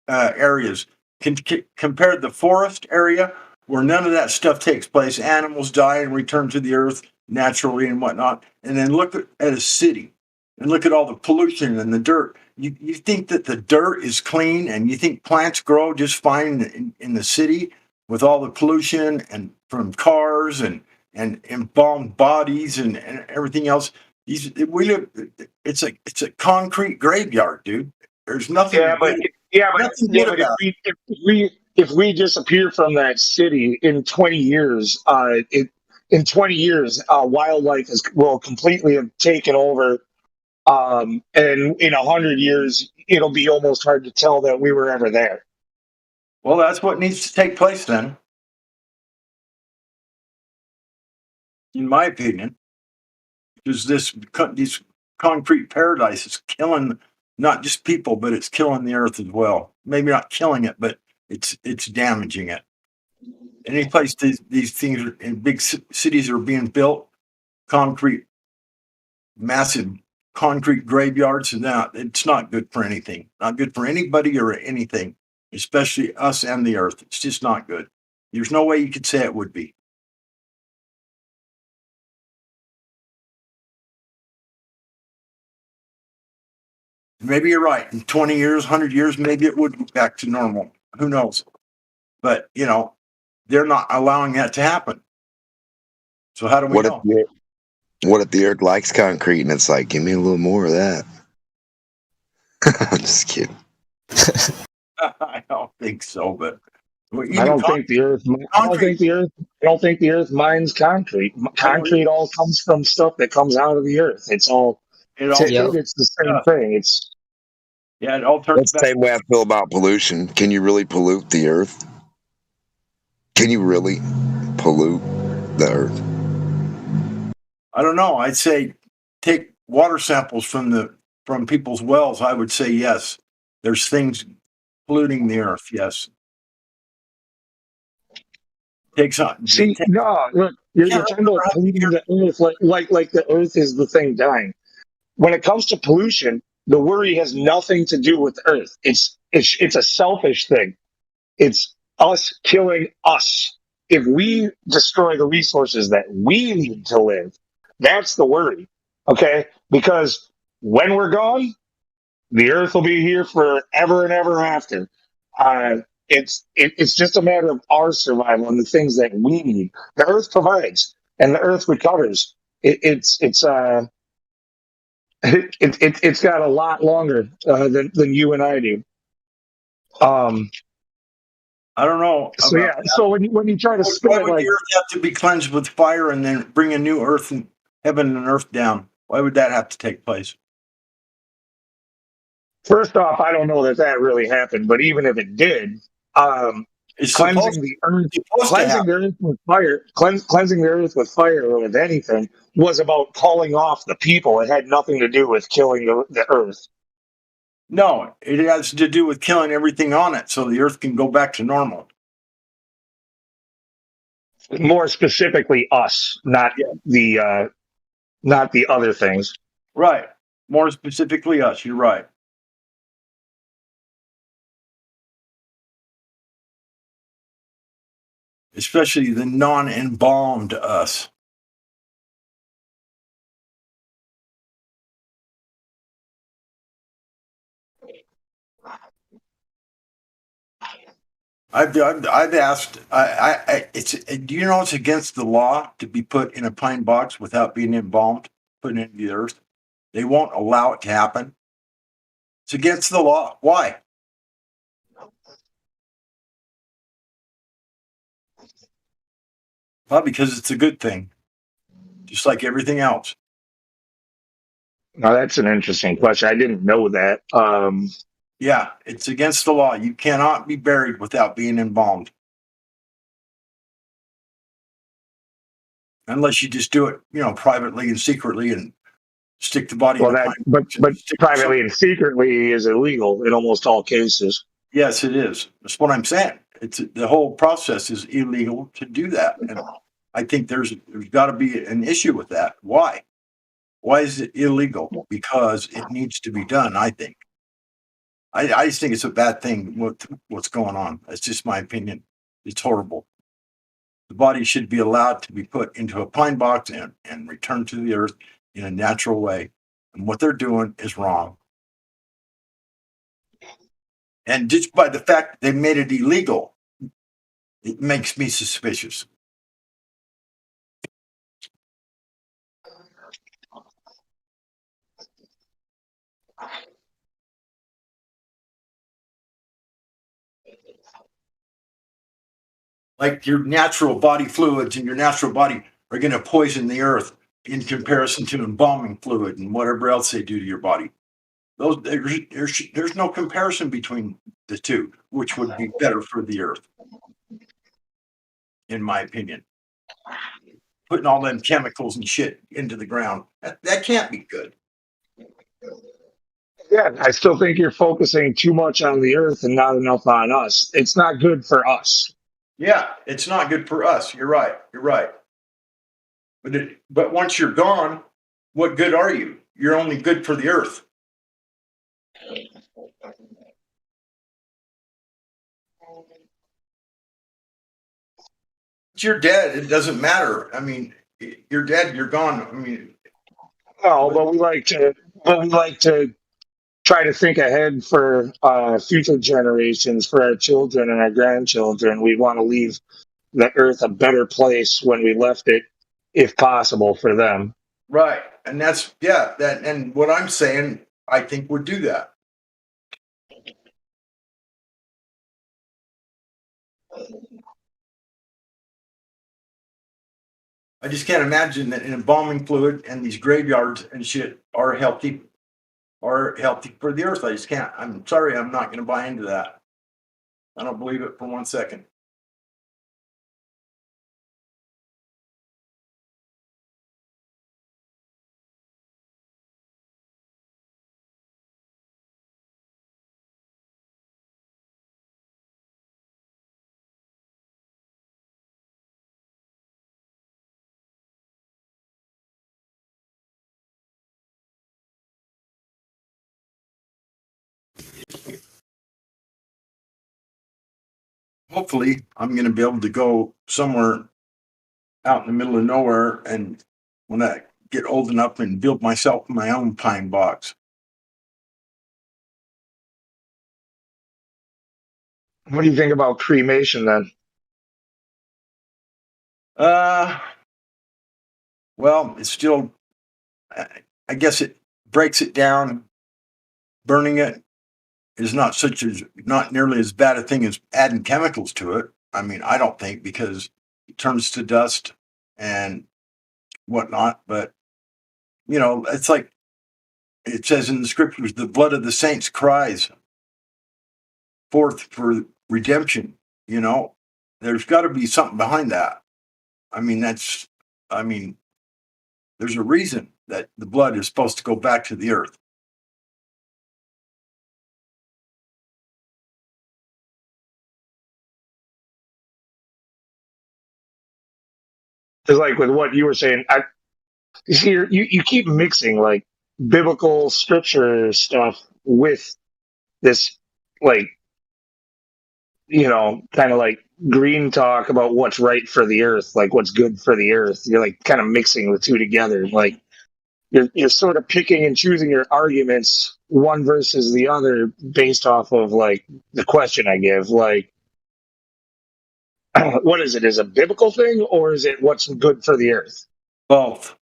areas. Compare the forest area where none of that stuff takes place. Animals die and return to the earth naturally and whatnot. And then look at a city and look at all the pollution and the dirt. You think that the dirt is clean and you think plants grow just fine in the city with all the pollution and from cars and embalmed bodies and everything else. It's a concrete graveyard, dude. There's nothing. If we disappear from that city in 20 years, wildlife will completely have taken over. And in 100 years, it'll be almost hard to tell that we were ever there. Well, that's what needs to take place then, in my opinion. Because these concrete paradise is killing not just people, but it's killing the earth as well. Maybe not killing it, but it's damaging it. Any place these things are in big cities are being built, massive concrete graveyards, and it's not good for anything. Not good for anybody or anything, especially us and the earth. It's just not good. There's no way you could say it would be. Maybe you're right. In 20 years, 100 years, maybe it would go back to normal. Who knows? But, they're not allowing that to happen. So how do we know? What if the Earth likes concrete and it's like, give me a little more of that? I'm just kidding. I don't think so, but well, I don't think the Earth. I don't think concrete. the Earth. I don't think the Earth mines concrete. Concrete all comes from stuff that comes out of the Earth. It's all. It's the same thing. It's. Yeah, it all turns That's the back. same way I feel about pollution. Can you really pollute the Earth? Can you really pollute the Earth? I don't know. I'd say take water samples from people's wells. I would say yes. There's things polluting the earth. Yes. Take some. See, no, look, you're talking about polluting the Earth like the Earth is the thing dying. When it comes to pollution, the worry has nothing to do with the Earth. It's a selfish thing. It's us killing us. If we destroy the resources that we need to live, that's the worry. Okay? Because when we're gone, the Earth will be here forever and ever after. It's just a matter of our survival and the things that we need. The Earth provides, and the Earth recovers. It's got a lot longer than you and I do. I don't know. So yeah. So when you try to spin why it would like the earth have to be cleansed with fire and then bring a new earth and heaven and earth down? Why would that have to take place? First off, I don't know that really happened, but even if it did, cleansing the earth with fire, cleansing the earth with fire or with anything was about calling off the people. It had nothing to do with killing the earth. No, it has to do with killing everything on it so the earth can go back to normal. More specifically, us, not the other things. Right. More specifically, us. You're right. Especially the non-embalmed us. I've asked. Do you know it's against the law to be put in a pine box without being embalmed, put into the earth? They won't allow it to happen. It's against the law. Why? Well, because it's a good thing, just like everything else. Now that's an interesting question. I didn't know that. Yeah, it's against the law. You cannot be buried without being embalmed. Unless you just do it, privately and secretly and stick the body in a pine box. But privately and secretly is illegal in almost all cases. Yes, it is. That's what I'm saying. The whole process is illegal to do that. And I think there's got to be an issue with that. Why? Why is it illegal? Because it needs to be done, I think. I just think it's a bad thing what's going on. That's just my opinion. It's horrible. The body should be allowed to be put into a pine box and returned to the earth in a natural way. And what they're doing is wrong. And just by the fact that they made it illegal, it makes me suspicious. Like your natural body fluids and your natural body are going to poison the earth in comparison to embalming fluid and whatever else they do to your body. There's no comparison between the two, which would be better for the earth, in my opinion. Putting all them chemicals and shit into the ground, that can't be good. Yeah, I still think you're focusing too much on the earth and not enough on us. It's not good for us. Yeah, it's not good for us. You're right. You're right. But once you're gone, what good are you? You're only good for the earth. You're dead. It doesn't matter. I mean, you're dead. You're gone. I mean, no, but we like to try to think ahead for future generations, for our children and our grandchildren. We want to leave the earth a better place when we left it, if possible, for them. Right. And that's, yeah, that, and what I'm saying, I think would do that. I just can't imagine that an embalming fluid and these graveyards and shit are healthy for the earth. I just can't. I'm sorry, I'm not going to buy into that. I don't believe it for 1 second. Hopefully, I'm going to be able to go somewhere out in the middle of nowhere, and when I get old enough and build myself my own pine box. What do you think about cremation then? Well, it's still, I guess it breaks it down. Burning it is not nearly as bad a thing as adding chemicals to it. I mean, I don't think, because it turns to dust and whatnot. But, you know, it's like it says in the scriptures, the blood of the saints cries forth for redemption. You know, there's got to be something behind that. I mean, there's a reason that the blood is supposed to go back to the earth. Because like with what you were saying, you see, you keep mixing like biblical scripture stuff with this, like, you know, kind of like green talk about what's right for the earth, like what's good for the earth. You're like kind of mixing the two together. Like you're sort of picking and choosing your arguments, one versus the other, based off of like the question I give. Like, what is it? Is it a biblical thing, or is it what's good for the earth? Both.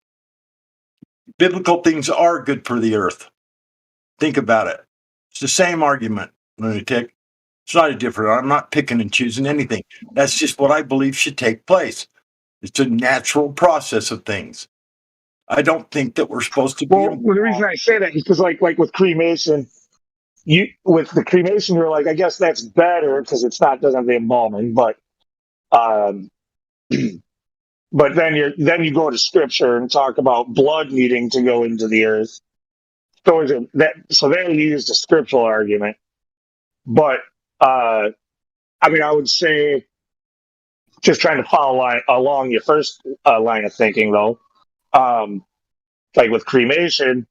Biblical things are good for the earth. Think about it. It's the same argument, lunatic. It's not a different. I'm not picking and choosing anything. That's just what I believe should take place. It's a natural process of things. I don't think that we're supposed to be. Well, the reason I say that is because, like with cremation, with the cremation, you're like, I guess that's better because doesn't have the embalming, but but then you go to scripture and talk about blood needing to go into the earth. So there you use the scriptural argument, but I mean, I would say, just trying to follow along your first line of thinking, though, like with cremation,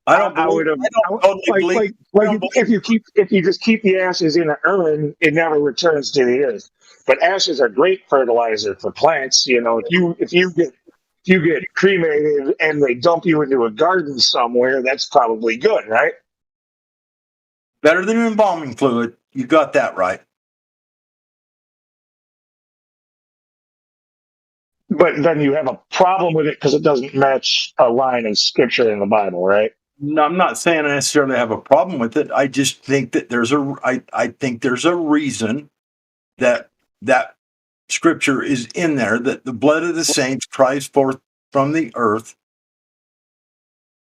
if you just keep the ashes in an urn, it never returns to the earth. But ashes are great fertilizer for plants. You know, if you get cremated and they dump you into a garden somewhere, that's probably good, right? Better than embalming fluid. You got that right. But then you have a problem with it because it doesn't match a line in scripture in the Bible, right? No, I'm not saying I necessarily have a problem with it. I just think that I think there's a reason that scripture is in there, that the blood of the saints cries forth from the earth.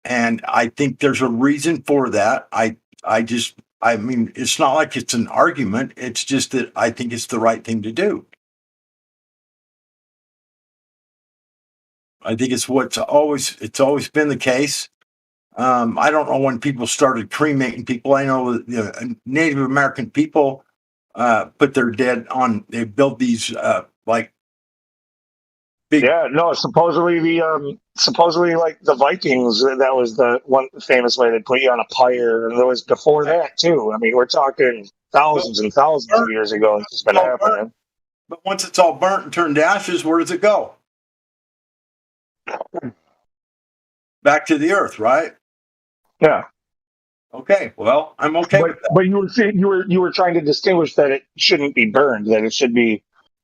And I think there's a reason for that. I mean, it's not like it's an argument. It's just that I think it's the right thing to do. I think it's always been the case. I don't know when people started cremating people. I know the Native American people put their dead on. They built these like big. Yeah, no. Supposedly like the Vikings, that was the one famous way they put you on a pyre, and there was before that too. I mean, we're talking thousands and thousands of years ago. It's just been happening. But once it's all burnt and turned to ashes, where does it go? Back to the earth, right? Yeah. Okay. Well, I'm okay with that. But you were saying you were trying to distinguish that it shouldn't be burned, that it should be,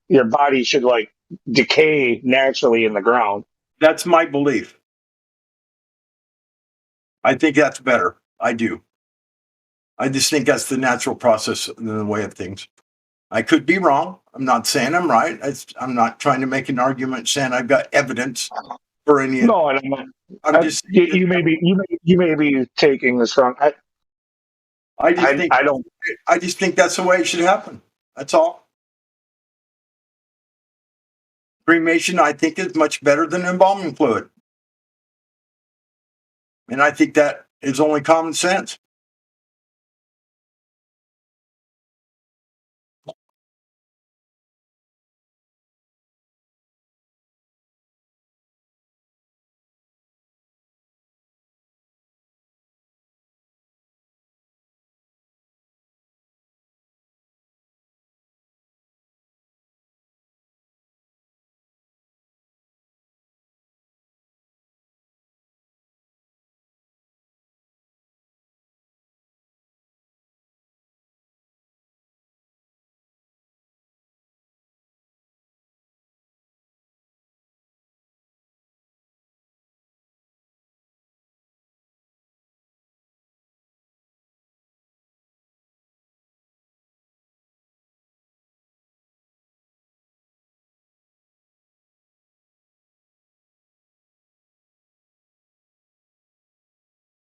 your body should like decay naturally in the ground. That's my belief. I think that's better. I do. I just think that's the natural process in the way of things. I could be wrong. I'm not saying I'm right. I'm not trying to make an argument saying I've got evidence for any. No, and I'm not. I'm just. You may be taking this wrong. I just think that's the way it should happen. That's all. Cremation, I think, is much better than embalming fluid, and I think that is only common sense.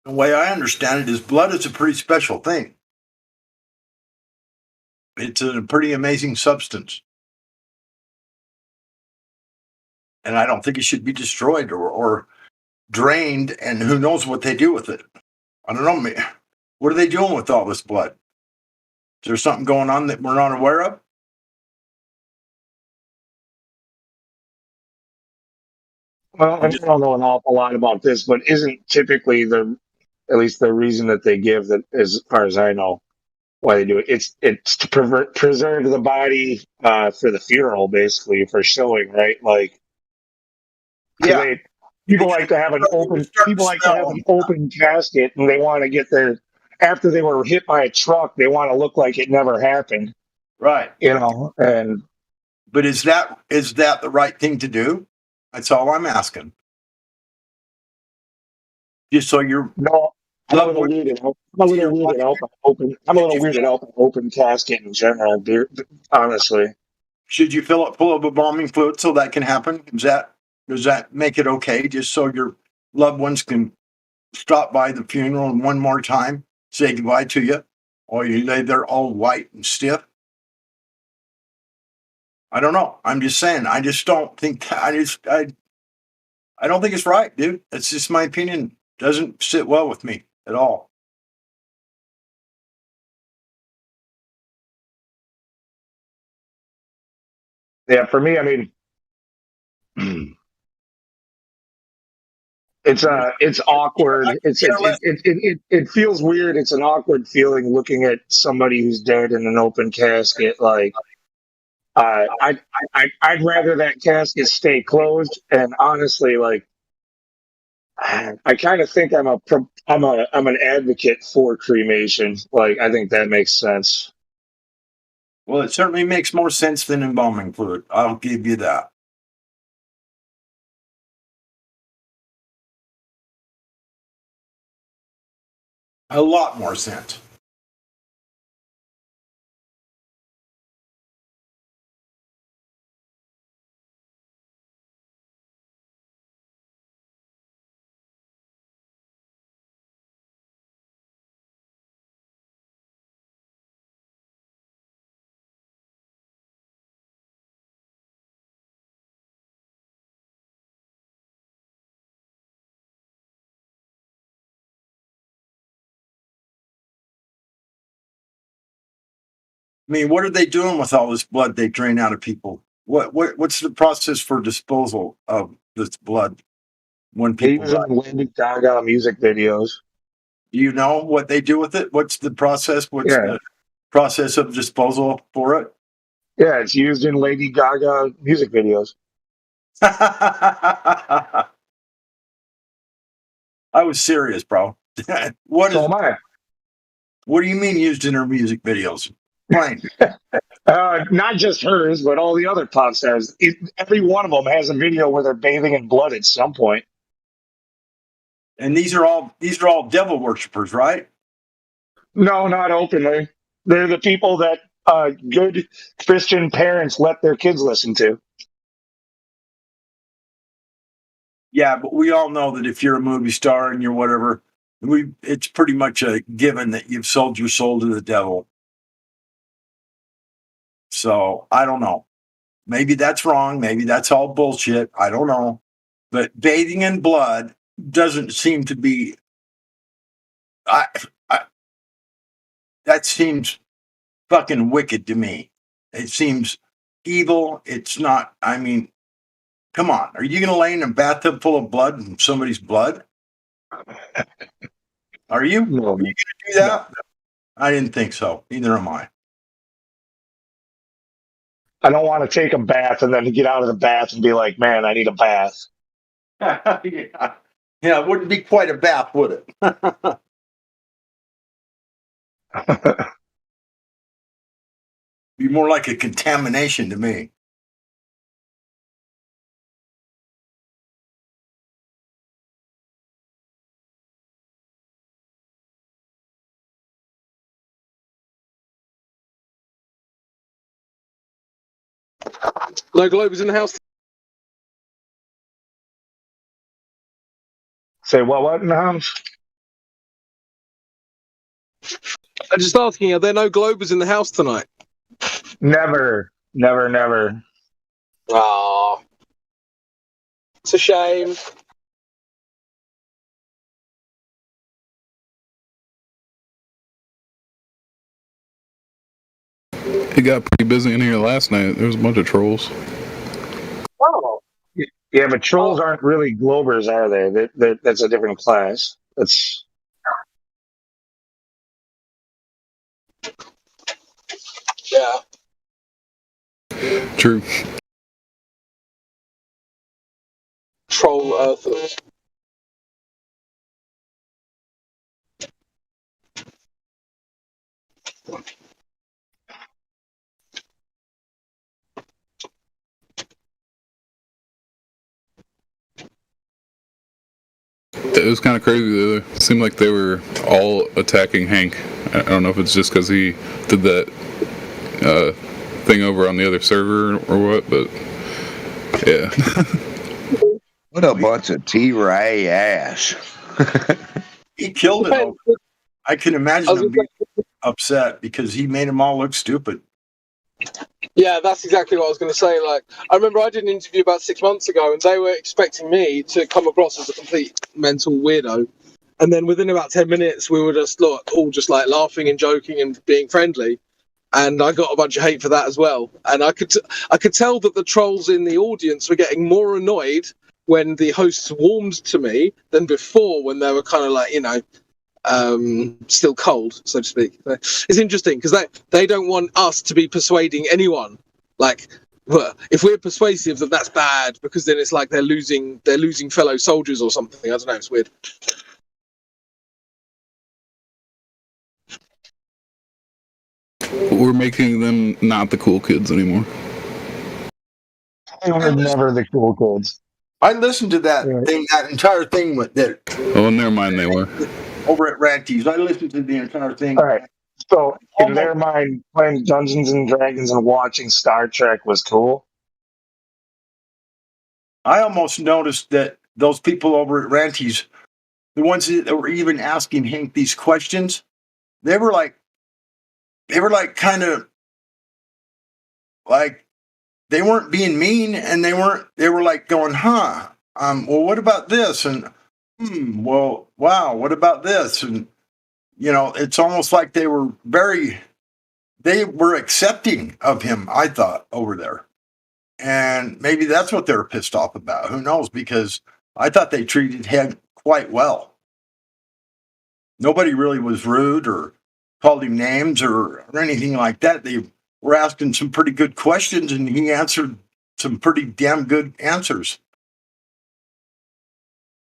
The way I understand it is blood is a pretty special thing. It's a pretty amazing substance. And I don't think it should be destroyed or drained, and who knows what they do with it. I don't know. What are they doing with all this blood? Is there something going on that we're not aware of? Well, I don't know an awful lot about this, but isn't typically at least the reason that they give, that, as far as I know, why they do it, it's to preserve the body for the funeral, basically, for showing, right? Like, yeah, people like to have an open casket, and they want to get their, after they were hit by a truck, they want to look like it never happened, right? You know, and but is that the right thing to do? That's all I'm asking. Just so you're I'm a little weirded out. I'm a little weirded out by open casket in general, honestly. Should you fill it full of embalming fluid so that can happen? Does that make it okay? Just so your loved ones can stop by the funeral and one more time say goodbye to you, or you lay there all white and stiff? I don't know. I'm just saying. I just don't think. I don't think it's right, dude. It's just my opinion. Doesn't sit well with me at all. Yeah, for me, I mean, it's awkward. It feels weird. It's an awkward feeling looking at somebody who's dead in an open casket. Like, I'd rather that casket stay closed. And honestly, like, I kind of think I'm an advocate for cremation. Like, I think that makes sense. Well, it certainly makes more sense than embalming fluid. I'll give you that. A lot more sense. I mean, what are they doing with all this blood they drain out of people? What's the process for disposal of this blood when people die? Lady Gaga music videos. Do you know what they do with it? What's the process? What's the process of disposal for it? Yeah, it's used in Lady Gaga music videos. I was serious, bro. What do you mean used in her music videos? Plain. Not just hers, but all the other pop stars. Every one of them has a video where they're bathing in blood at some point. And these are all devil worshippers, right? No, not openly. They're the people that good Christian parents let their kids listen to. Yeah, but we all know that if you're a movie star and you're whatever, it's pretty much a given that you've sold your soul to the devil. So I don't know. Maybe that's wrong. Maybe that's all bullshit. I don't know. But bathing in blood doesn't seem to be. That seems fucking wicked to me. It seems evil. It's not. I mean, come on. Are you going to lay in a bathtub full of blood and somebody's blood? Are you? No. Are you going to do that? No. I didn't think so. Neither am I. I don't want to take a bath and then get out of the bath and be like, man, I need a bath. Yeah, it wouldn't be quite a bath, would it? Be more like a contamination to me. No Globers in the house. Say what in the house? I'm just asking, are there no Globers in the house tonight? Never. Oh, it's a shame. It got pretty busy in here last night. There was a bunch of trolls. Oh. Yeah, but trolls aren't really Globers, are they? That's a different class. That's. Yeah. True. Troll earthers. It was kind of crazy. It seemed like they were all attacking Hank. I don't know if it's just because he did that thing over on the other server or what, but yeah. What a bunch of T-Ray ass. He killed it. Over. I can imagine him being upset because he made them all look stupid. Yeah, that's exactly what I was going to say. Like, I remember I did an interview about 6 months ago, and they were expecting me to come across as a complete mental weirdo. And then within about 10 minutes, we were just all just like laughing and joking and being friendly. And I got a bunch of hate for that as well. And I could tell that the trolls in the audience were getting more annoyed when the hosts warmed to me than before, when they were kind of like, still cold, so to speak. It's interesting because they don't want us to be persuading anyone. Like, well, if we're persuasive, then that's bad because then it's like they're losing fellow soldiers or something. I don't know. It's weird. We're making them not the cool kids anymore. They were never the cool kids. I listened to that thing, that entire thing with that. Oh, never mind, they were. Over at Ranties, I listened to the entire thing. All right. So in their mind, playing Dungeons and Dragons and watching Star Trek was cool. I almost noticed that those people over at Ranties, the ones that were even asking Hank these questions, they were like kind of like they weren't being mean, and they were like going, well, what about this? And well, wow, what about this? And it's almost like they were accepting of him, I thought, over there. And maybe that's what they were pissed off about. Who knows? Because I thought they treated him quite well. Nobody really was rude or called him names or anything like that. They were asking some pretty good questions, and he answered some pretty damn good answers.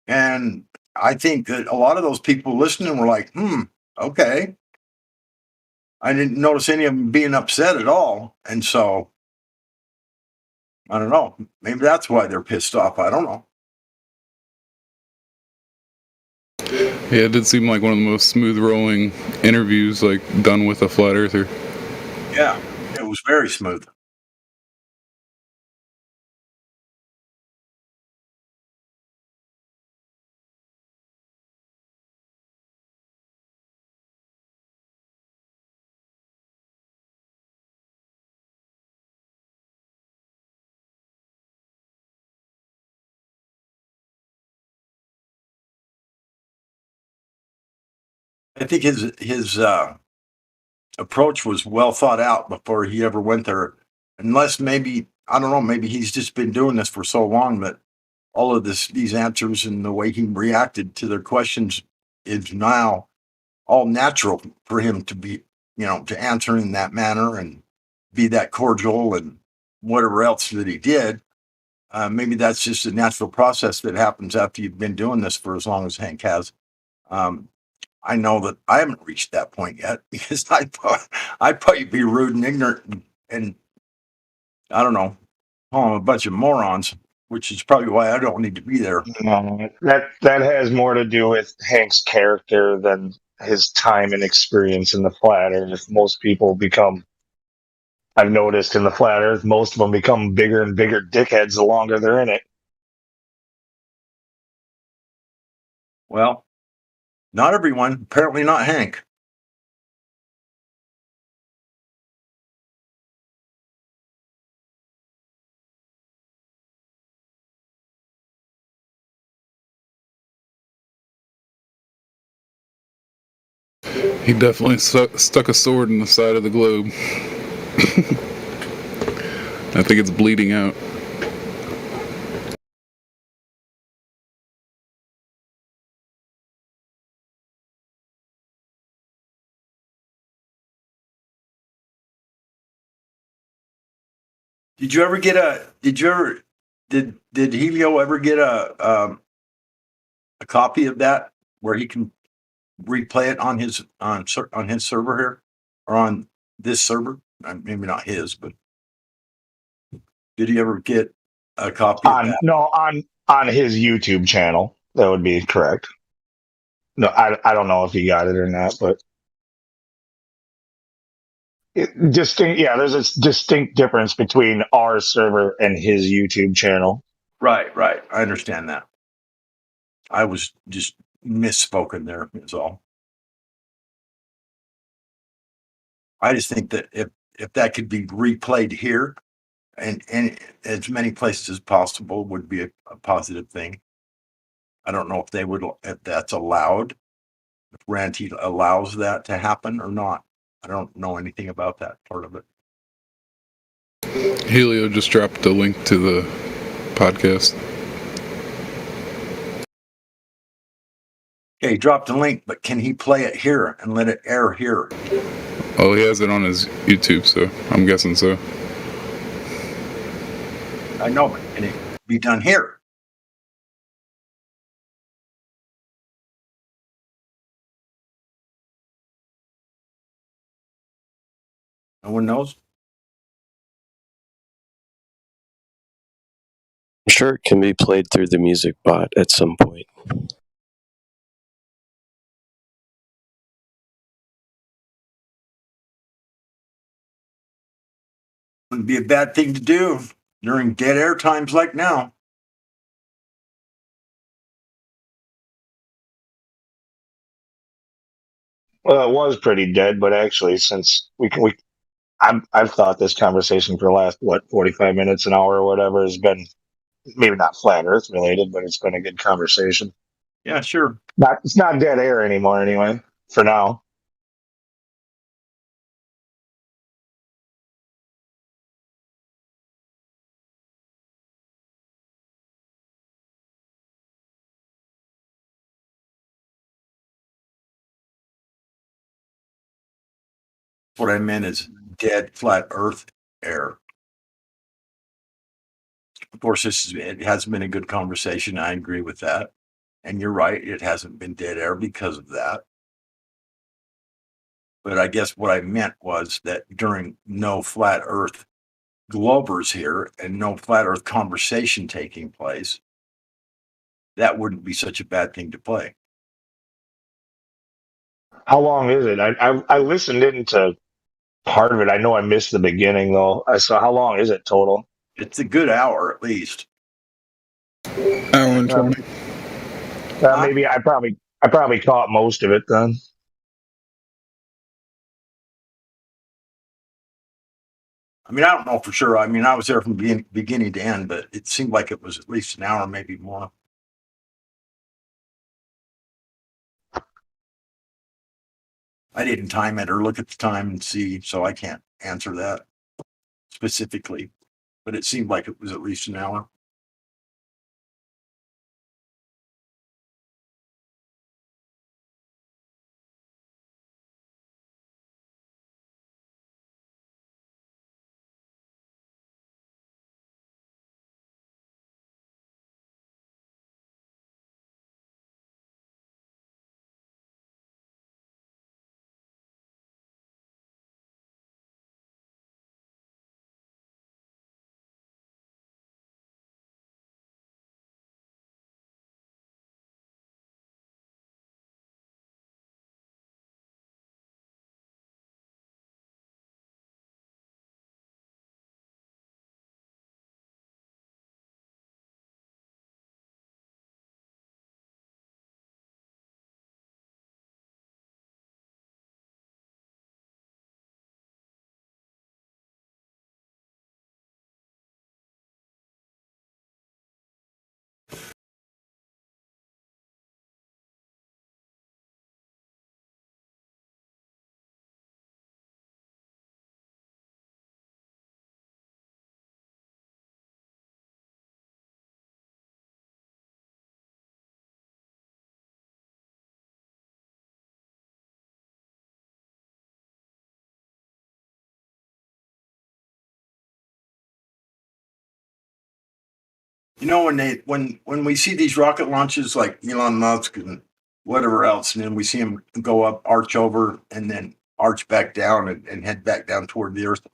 And I think that a lot of those people listening were like, okay. I didn't notice any of them being upset at all. And so, I don't know. Maybe that's why they're pissed off. I don't know. Yeah, it did seem like one of the most smooth rolling interviews like done with a flat earther. Yeah, it was very smooth. I think his approach was well thought out before he ever went there. Unless maybe, I don't know, maybe he's just been doing this for so long that all of these answers and the way he reacted to their questions is now all natural for him to be, to answer in that manner and be that cordial and whatever else that he did. Maybe that's just a natural process that happens after you've been doing this for as long as Hank has. I know that I haven't reached that point yet because I'd probably be rude and ignorant and I don't know, call them a bunch of morons, which is probably why I don't need to be there. No, that has more to do with Hank's character than his time and experience in the flat earth. Most people become, I've noticed in the flat earth, most of them become bigger and bigger dickheads the longer they're in it. Well, not everyone, apparently not Hank. He definitely stuck a sword in the side of the globe. I think it's bleeding out. Did Helio ever get a copy of that where he can replay it on his server here or on this server? Maybe not his, but did he ever get a copy of that? No, on his YouTube channel. That would be correct. No, I don't know if he got it or not, but there's a distinct difference between our server and his YouTube channel. Right. I understand that. I was just misspoken there, is all. I just think that if that could be replayed here and as many places as possible would be a positive thing. I don't know if that's allowed, if Ranty allows that to happen or not. I don't know anything about that part of it. Helio just dropped the link to the podcast. Okay, he dropped a link, but can he play it here and let it air here? Oh, he has it on his YouTube, so I'm guessing so. I know, but can it be done here? No one knows? I'm sure it can be played through the music bot at some point. Wouldn't be a bad thing to do during dead air times like now. Well, it was pretty dead, but actually, since I've thought this conversation for the last 45 minutes, an hour, or whatever, has been maybe not flat Earth related, but it's been a good conversation. Yeah, sure. It's not dead air anymore, anyway. For now. What I meant is dead flat Earth air. Of course, it hasn't been a good conversation. I agree with that. And you're right, it hasn't been dead air because of that. But I guess what I meant was that during no flat Earth Glovers here and no flat Earth conversation taking place, that wouldn't be such a bad thing to play. How long is it? I listened into part of it. I know I missed the beginning though. So how long is it total? It's a good hour at least. Hour and 20. Maybe I probably caught most of it then. I mean, I don't know for sure. I mean, I was there from beginning to end, but it seemed like it was at least an hour, maybe more. I didn't time it or look at the time and see, so I can't answer that specifically, but it seemed like it was at least an hour. You know, when we see these rocket launches like Elon Musk and whatever else, and then we see them go up, arch over, and then arch back down and head back down toward the Earth,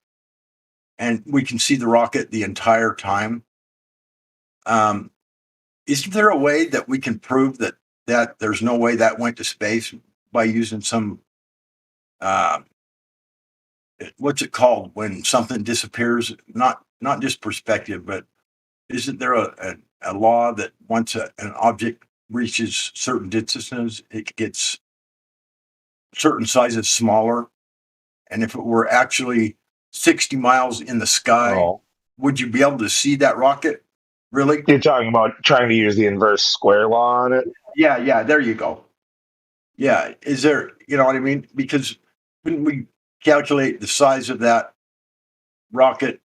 and we can see the rocket the entire time. Isn't there a way that we can prove that there's no way that went to space by using some what's it called when something disappears? Not just perspective, but isn't there a law that once an object reaches certain distances, it gets certain sizes smaller? And if it were actually 60 miles in the sky, would you be able to see that rocket? Really? You're talking about trying to use the inverse square law on it? Yeah, there you go. Yeah, is there, you know what I mean? Because couldn't we calculate the size of that rocket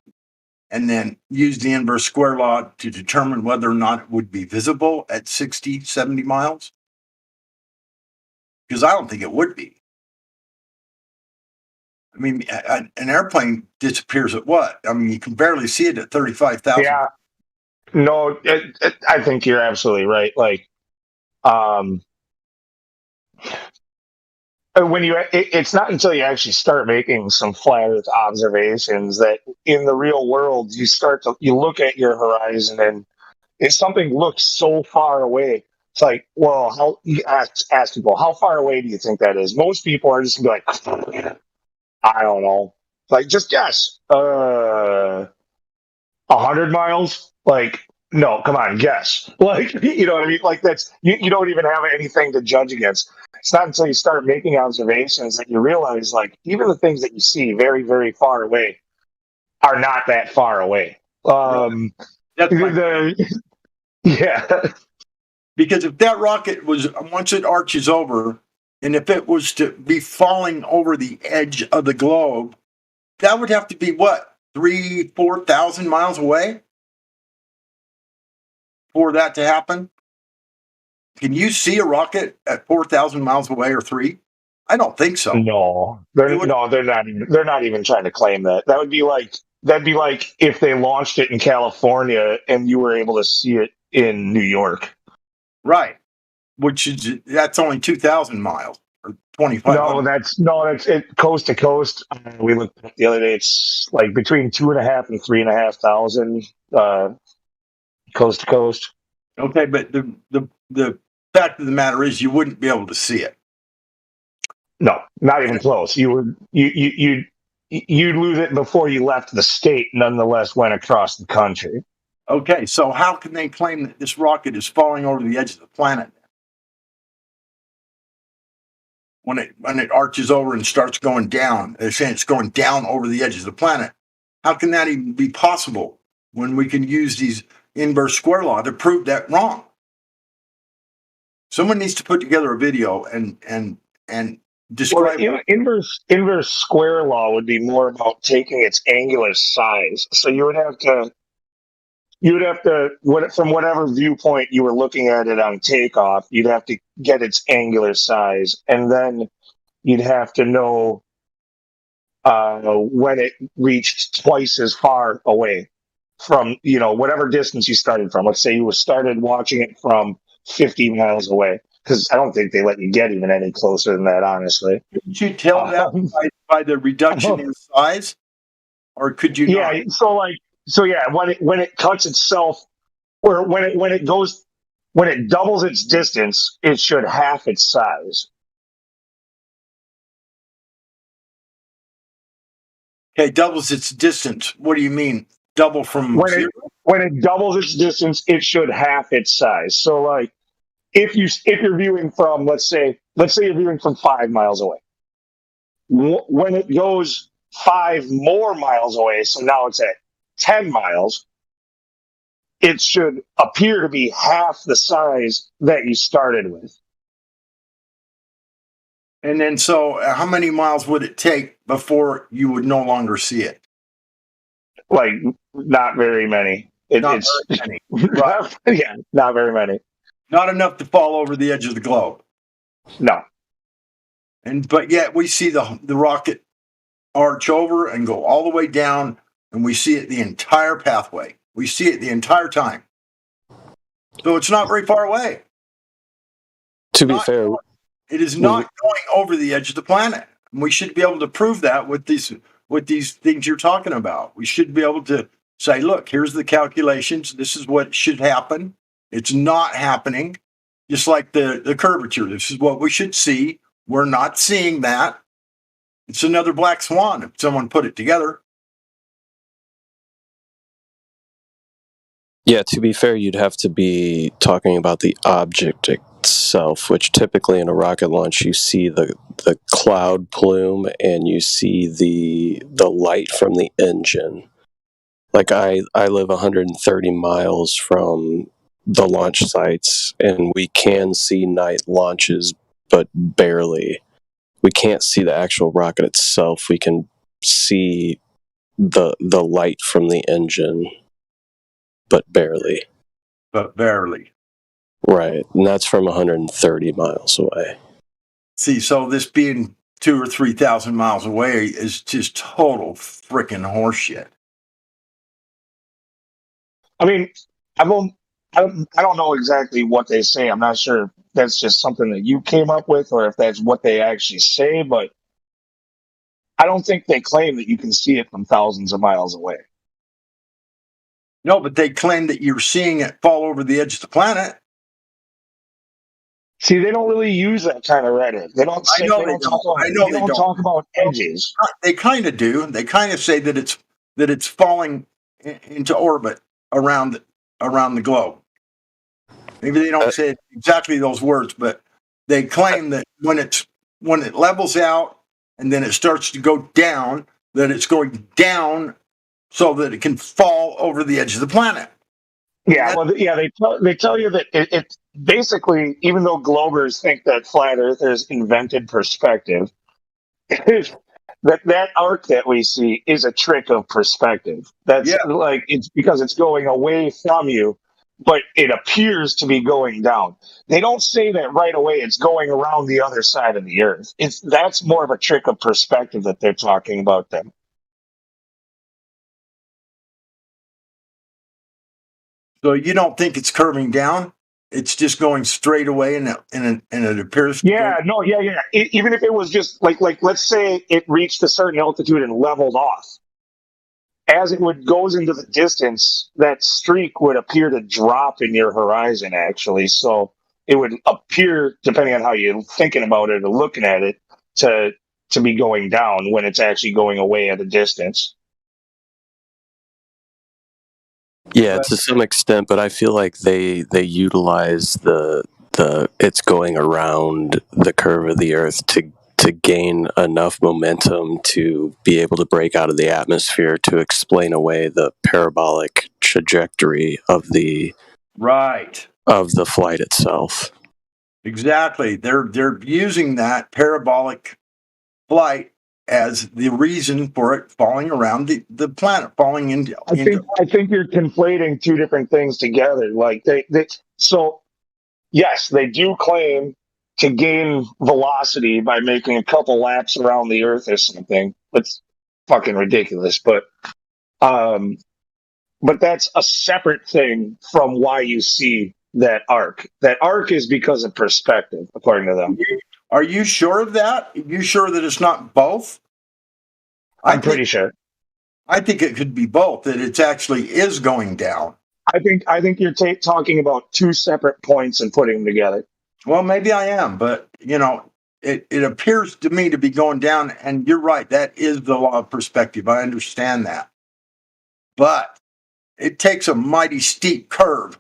and then use the inverse square law to determine whether or not it would be visible at 60, 70 miles? Because I don't think it would be. I mean, an airplane disappears at what? I mean, you can barely see it at 35,000. Yeah. No, I think you're absolutely right. Like, it's not until you actually start making some flat Earth observations that in the real world you look at your horizon, and if something looks so far away, it's like, well, how you ask people, how far away do you think that is? Most people are just gonna be like, I don't know. Like, just guess. 100 miles? Like, no, come on, guess. Like, you know what I mean? Like, that's you don't even have anything to judge against. It's not until you start making observations that you realize, like, even the things that you see very, very far away are not that far away. Yeah. Because if that rocket was, once it arches over, and if it was to be falling over the edge of the globe, that would have to be what, 4,000 miles away for that to happen? Can you see a rocket at 4,000 miles away or 3? I don't think so. No, they're not even trying to claim that. That'd be like if they launched it in California and you were able to see it in New York. Right. That's only 2,000 miles. or 2,500. That's it. Coast to coast. We looked at it the other day. It's like between 2,500 and 3,500 coast to coast. Okay, but the fact of the matter is, you wouldn't be able to see it. No, not even close. You'd lose it before you left the state. Nonetheless, went across the country. Okay, so how can they claim that this rocket is falling over the edge of the planet when it arches over and starts going down? They're saying it's going down over the edge of the planet. How can that even be possible when we can use these inverse square law to prove that wrong? Someone needs to put together a video and describe. Well, inverse square law would be more about taking its angular size. So you would have to from whatever viewpoint you were looking at it on takeoff, you'd have to get its angular size, and then you'd have to know when it reached twice as far away from whatever distance you started from. Let's say you started watching it from 50 miles away, because I don't think they let you get even any closer than that, honestly. Could you tell that by the reduction in size, or could you? Yeah. Not? When it cuts itself, or when it doubles its distance, it should half its size. Okay, doubles its distance. What do you mean? Double from zero? When it doubles its distance, it should half its size. So, like, if you're viewing from, let's say you're viewing from 5 miles away, when it goes 5 more miles away, so now it's at 10 miles, it should appear to be half the size that you started with. And then, so how many miles would it take before you would no longer see it? Like, not very many. Very many. Right. Yeah, not very many. Not enough to fall over the edge of the globe. No. But yet we see the rocket arch over and go all the way down, and we see it the entire pathway. We see it the entire time. So it's not very far away. To be fair, it is not going over the edge of the planet. And we should be able to prove that with these things you're talking about. We should be able to say, look, here's the calculations. This is what should happen. It's not happening. Just like the curvature. This is what we should see. We're not seeing that. It's another black swan if someone put it together. yeah, to be fair, you'd have to be talking about the object itself, which typically in a rocket launch you see the cloud plume and you see the light from the engine. Like I live 130 miles from the launch sites, and we can see night launches, but barely. We can't see the actual rocket itself. We can see the light from the engine, but barely. But barely. Right, and that's from 130 miles away. See, so this being 2,000 or 3,000 miles away is just total freaking horseshit. I mean, I don't know exactly what they say. I'm not sure if that's just something that you came up with or if that's what they actually say, but I don't think they claim that you can see it from thousands of miles away. No, but they claim that you're seeing it fall over the edge of the planet. See, they don't really use that kind of rhetoric. They don't say, they don't talk about edges. They kind of do. They kind of say that it's falling into orbit around the globe. Maybe they don't say exactly those words, but they claim that when it levels out and then it starts to go down, that it's going down so that it can fall over the edge of the planet. Yeah, they tell you that it basically, even though Globers think that flat earthers invented perspective, that arc that we see is a trick of perspective. That's like, it's because it's going away from you, but it appears to be going down. They don't say that right away it's going around the other side of the earth. That's more of a trick of perspective that they're talking about then. So you don't think it's curving down? it's just going straight away, and it appears. Yeah, no, yeah. Even if it was just like let's say it reached a certain altitude and leveled off, as it goes into the distance, that streak would appear to drop in your horizon. Actually, so it would appear, depending on how you're thinking about it or looking at it, to be going down when it's actually going away at a distance. Yeah, to some extent, but I feel like they utilize the it's going around the curve of the Earth to gain enough momentum to be able to break out of the atmosphere to explain away the parabolic trajectory of the flight itself. Exactly. They're using that parabolic flight as the reason for it falling around the planet, falling into. I think you're conflating two different things together. Like so yes, they do claim to gain velocity by making a couple laps around the Earth or something. It's fucking ridiculous, but that's a separate thing from why you see that arc. That arc is because of perspective, according to them. Are you sure of that? Are you sure that it's not both? I'm pretty sure. I think it could be both, that it actually is going down. I think you're talking about two separate points and putting them together. Well, maybe I am, but it appears to me to be going down, and you're right, that is the law of perspective. I understand that. But it takes a mighty steep curve.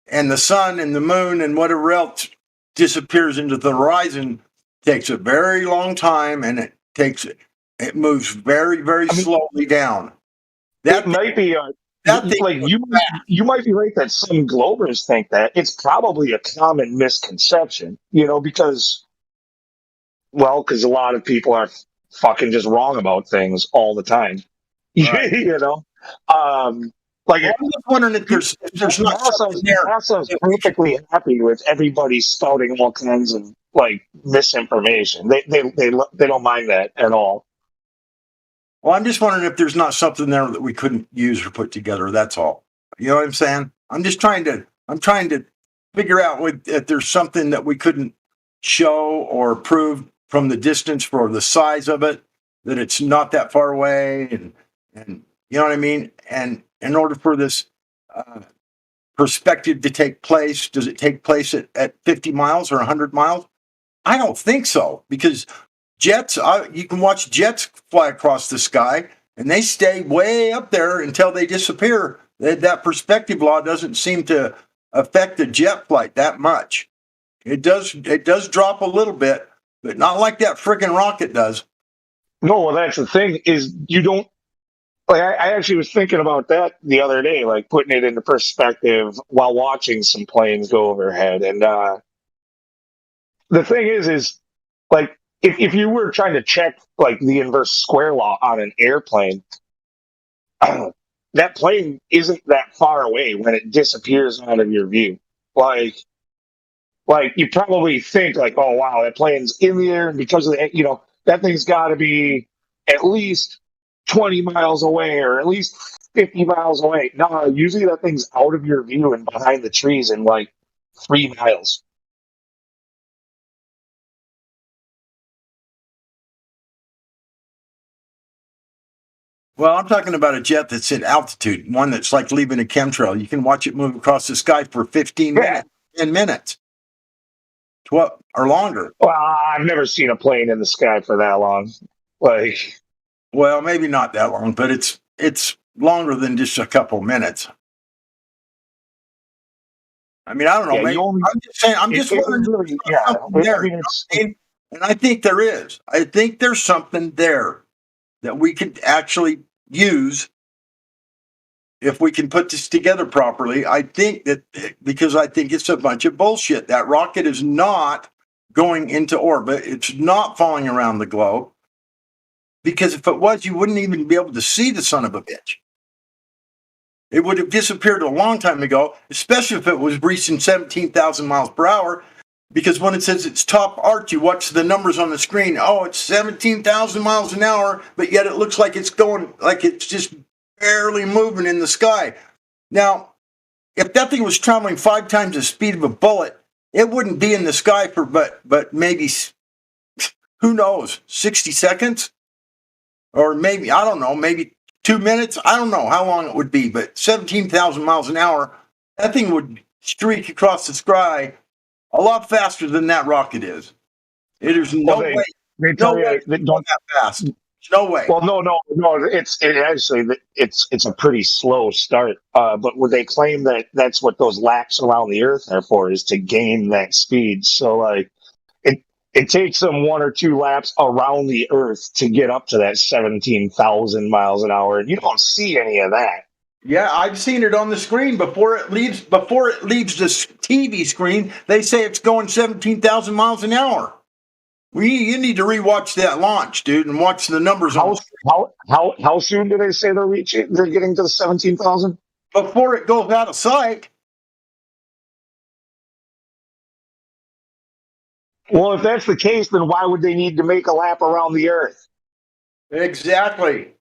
And the sun and the moon and whatever else disappears into the horizon takes a very long time, and it moves very, very slowly down. That might be you might be right that some Globers think that. It's probably a common misconception, because a lot of people are fucking just wrong about things all the time. Right. I'm just wondering if there's not something there. NASA's perfectly happy with everybody spouting all kinds of misinformation. They don't mind that at all. Well, I'm just wondering if there's not something there that we couldn't use or put together. That's all. You know what I'm saying? I'm trying to figure out if there's something that we couldn't show or prove from the distance for the size of it, that it's not that far away, and you know what I mean? And in order for this perspective to take place, does it take place at 50 miles or 100 miles? I don't think so, because jets, you can watch jets fly across the sky, and they stay way up there until they disappear. That perspective law doesn't seem to affect the jet flight that much. It does drop a little bit, but not like that freaking rocket does. No, well, that's the thing, is you don't. I actually was thinking about that the other day, putting it into perspective while watching some planes go overhead. And the thing is if you were trying to check the inverse square law on an airplane, that plane isn't that far away when it disappears out of your view. You probably think oh wow, that plane's in the air, and because of the that thing's got to be at least 20 miles away or at least 50 miles away. No, usually that thing's out of your view and behind the trees in 3 miles. Well, I'm talking about a jet that's at altitude, one that's like leaving a chemtrail. You can watch it move across the sky for 15 minutes, 10 minutes, 12 or longer. Well, I've never seen a plane in the sky for that long. Well, maybe not that long, but it's longer than just a couple minutes. I mean, I don't know. I'm just saying. I'm just wondering. And I think there is. I think there's something there that we could actually use if we can put this together properly. I think that because I think it's a bunch of bullshit. That rocket is not going into orbit. It's not falling around the globe. Because if it was, you wouldn't even be able to see the son of a bitch. It would have disappeared a long time ago, especially if it was reaching 17,000 miles per hour. Because when it says it's top arc, you watch the numbers on the screen. Oh, it's 17,000 miles an hour, but yet it looks like it's going, like it's just barely moving in the sky. Now, if that thing was traveling 5 times the speed of a bullet, it wouldn't be in the sky for but maybe, who knows, 60 seconds? Or maybe, I don't know, maybe 2 minutes? I don't know how long it would be, but 17,000 miles an hour, that thing would streak across the sky a lot faster than that rocket is. There's no way. They No tell way you it's going that fast. There's no way. Well, no. It's a pretty slow start. But would they claim that that's what those laps around the Earth are for, is to gain that speed? So like, it takes them 1 or 2 laps around the Earth to get up to that 17,000 miles an hour, and you don't see any of that. Yeah, I've seen it on the screen before it leaves the TV screen. They say it's going 17,000 miles an hour. You need to rewatch that launch, dude, and watch the numbers. How soon do they say they're getting to the 17,000? Before it goes out of sight. Well, if that's the case, then why would they need to make a lap around the Earth? Exactly.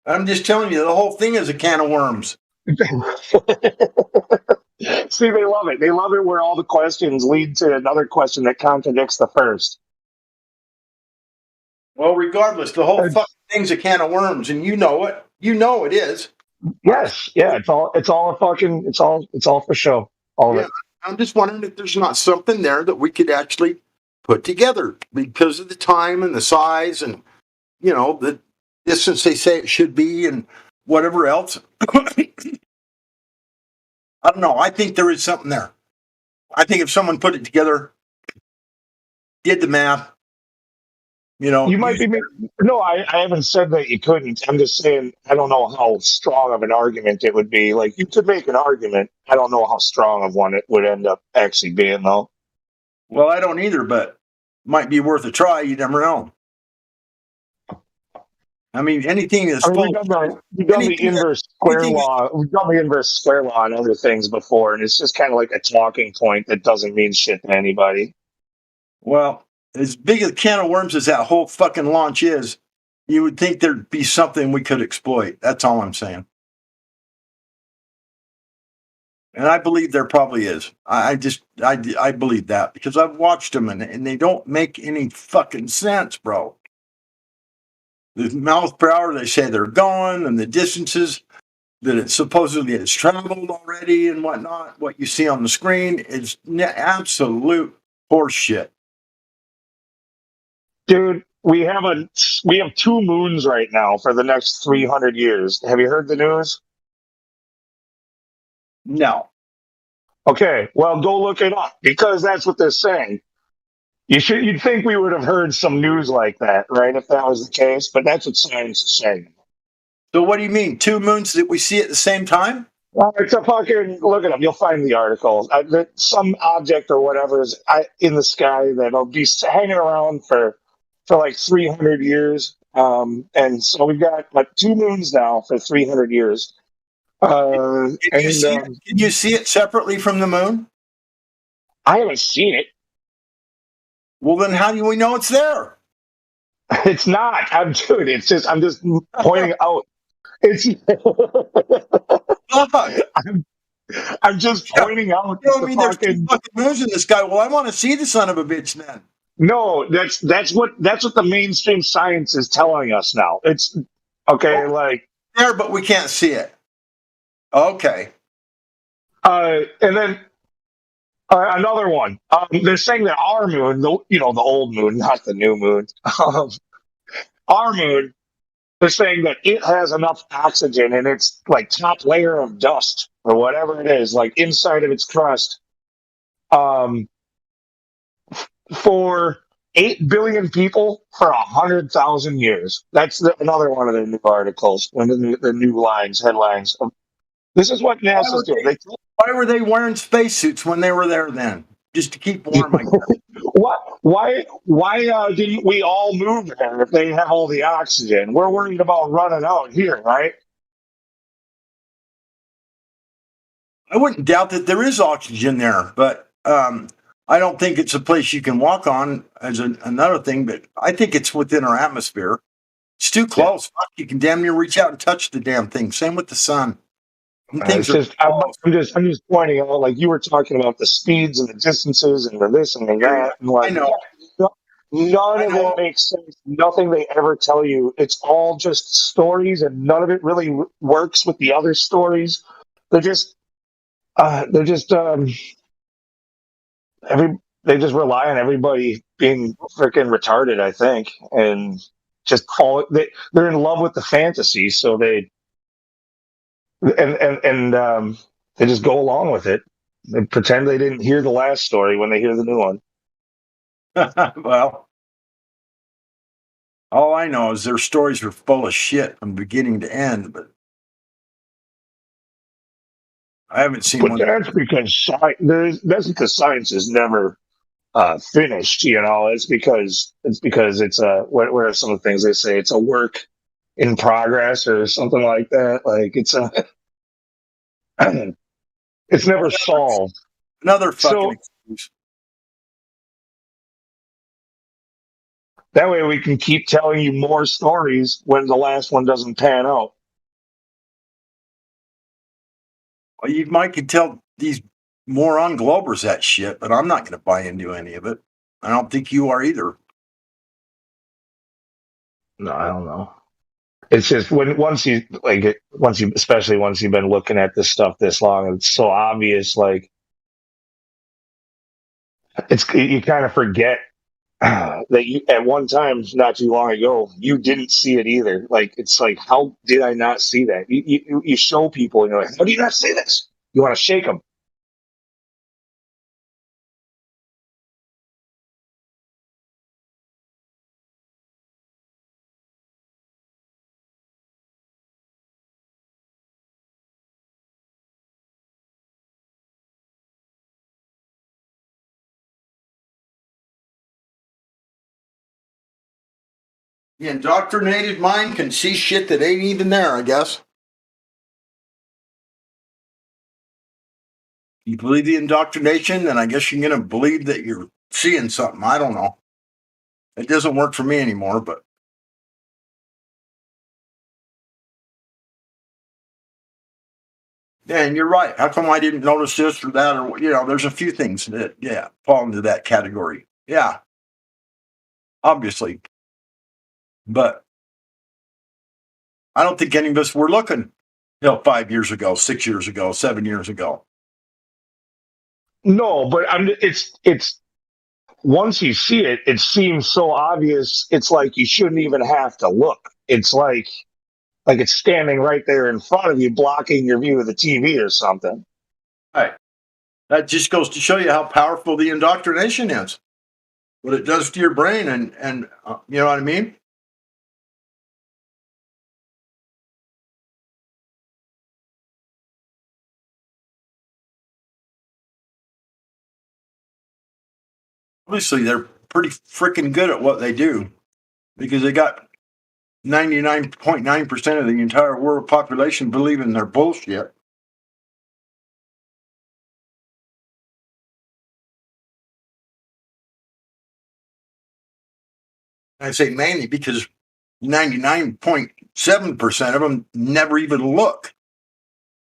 I'm just telling you, the whole thing is a can of worms. See, they love it. They love it where all the questions lead to another question that contradicts the first. Well, regardless, the whole fucking thing's a can of worms, and you know it. You know it is. Yes, yeah, it's all for show. All of it. I'm just wondering if there's not something there that we could actually put together because of the time and the size and, you know, the distance they say it should be and whatever else. I don't know. I think there is something there. I think if someone put it together, did the math, you know. You might be. No, I haven't said that you couldn't. I'm just saying I don't know how strong of an argument it would be. Like, you could make an argument. I don't know how strong of one it would end up actually being, though. Well, I don't either, but might be worth a try. You never know. I mean, anything is We've done the inverse square law. We've done the inverse square law and other things before, and it's just kind of like a talking point that doesn't mean shit to anybody. Well, as big a can of worms as that whole fucking launch is, you would think there'd be something we could exploit. That's all I'm saying. And I believe there probably is. I believe that because I've watched them and they don't make any fucking sense, bro. The miles per hour they say they're going and the distances that it supposedly has traveled already and whatnot, what you see on the screen is absolute horseshit. Dude, we have 2 moons right now for the next 300 years. Have you heard the news? No. Okay, well, go look it up because that's what they're saying. You'd think we would have heard some news like that, right? If that was the case, but that's what science is saying. So what do you mean? 2 moons that we see at the same time? Well, it's a fucking look it up. You'll find the article. Some object or whatever is in the sky that'll be hanging around for like 300 years. And so we've got 2 moons now for 300 years. Can you see it separately from the moon? I haven't seen it. Well, then how do we know it's there? It's not. I'm just pointing out. I'm just pointing out. You mean there's 2 fucking moons in the sky? Well, I want to see the son of a bitch then. No, that's what the mainstream science is telling us now. It's okay, like there, but we can't see it. Okay. And then another one. They're saying that our moon, the old moon, not the new moon, our moon, they're saying that it has enough oxygen in its like top layer of dust or whatever it is, like inside of its crust, for 8 billion people for 100,000 years. That's another one of the new articles, one of the new headlines. This is what NASA's doing. Why were they wearing spacesuits when they were there then? Just to keep warm, I guess. Why didn't we all move there if they have all the oxygen? We're worried about running out here, right? I wouldn't doubt that there is oxygen there, but I don't think it's a place you can walk on as another thing, but I think it's within our atmosphere. It's too close. Fuck, you can damn near reach out and touch the damn thing. Same with the sun. It's just I'm just pointing out, like you were talking about the speeds and the distances and the this and the that, and like I know. none of it makes sense. Nothing they ever tell you. It's all just stories, and none of it really works with the other stories. They're just they just rely on everybody being freaking retarded, I think, and just call it. They're in love with the fantasy, so they just go along with it. They pretend they didn't hear the last story when they hear the new one. Well, all I know is their stories are full of shit from beginning to end, but I haven't seen But one. that's because science is never finished. You know, it's because it's a what are some of the things they say? It's a work in progress or something like that. Like it's it's never solved. Another fucking So excuse. that way we can keep telling you more stories when the last one doesn't pan out. Well, you might could tell these moron Globers that shit, but I'm not going to buy into any of it. I don't think you are either. No, I don't know. It's just once you especially once you've been looking at this stuff this long, it's so obvious. Like you kind of forget that you at one time not too long ago you didn't see it either. Like it's like, how did I not see that? You show people and you're like, how do you not see this? You want to shake them. The indoctrinated mind can see shit that ain't even there, I guess. You believe the indoctrination, then I guess you're going to believe that you're seeing something. I don't know. It doesn't work for me anymore, but. Yeah, and you're right. How come I didn't notice this or that? Or, there's a few things that, fall into that category. Yeah. Obviously. But I don't think any of us were looking 5 years ago, 6 years ago, 7 years ago. No, but it's once you see it, it seems so obvious. It's like you shouldn't even have to look. It's like it's standing right there in front of you, blocking your view of the TV or something. Right. That just goes to show you how powerful the indoctrination is. What it does to your brain, and you know what I mean? Obviously, they're pretty freaking good at what they do because they got 99.9% of the entire world population believing their bullshit. I say mainly because 99.7% of them never even look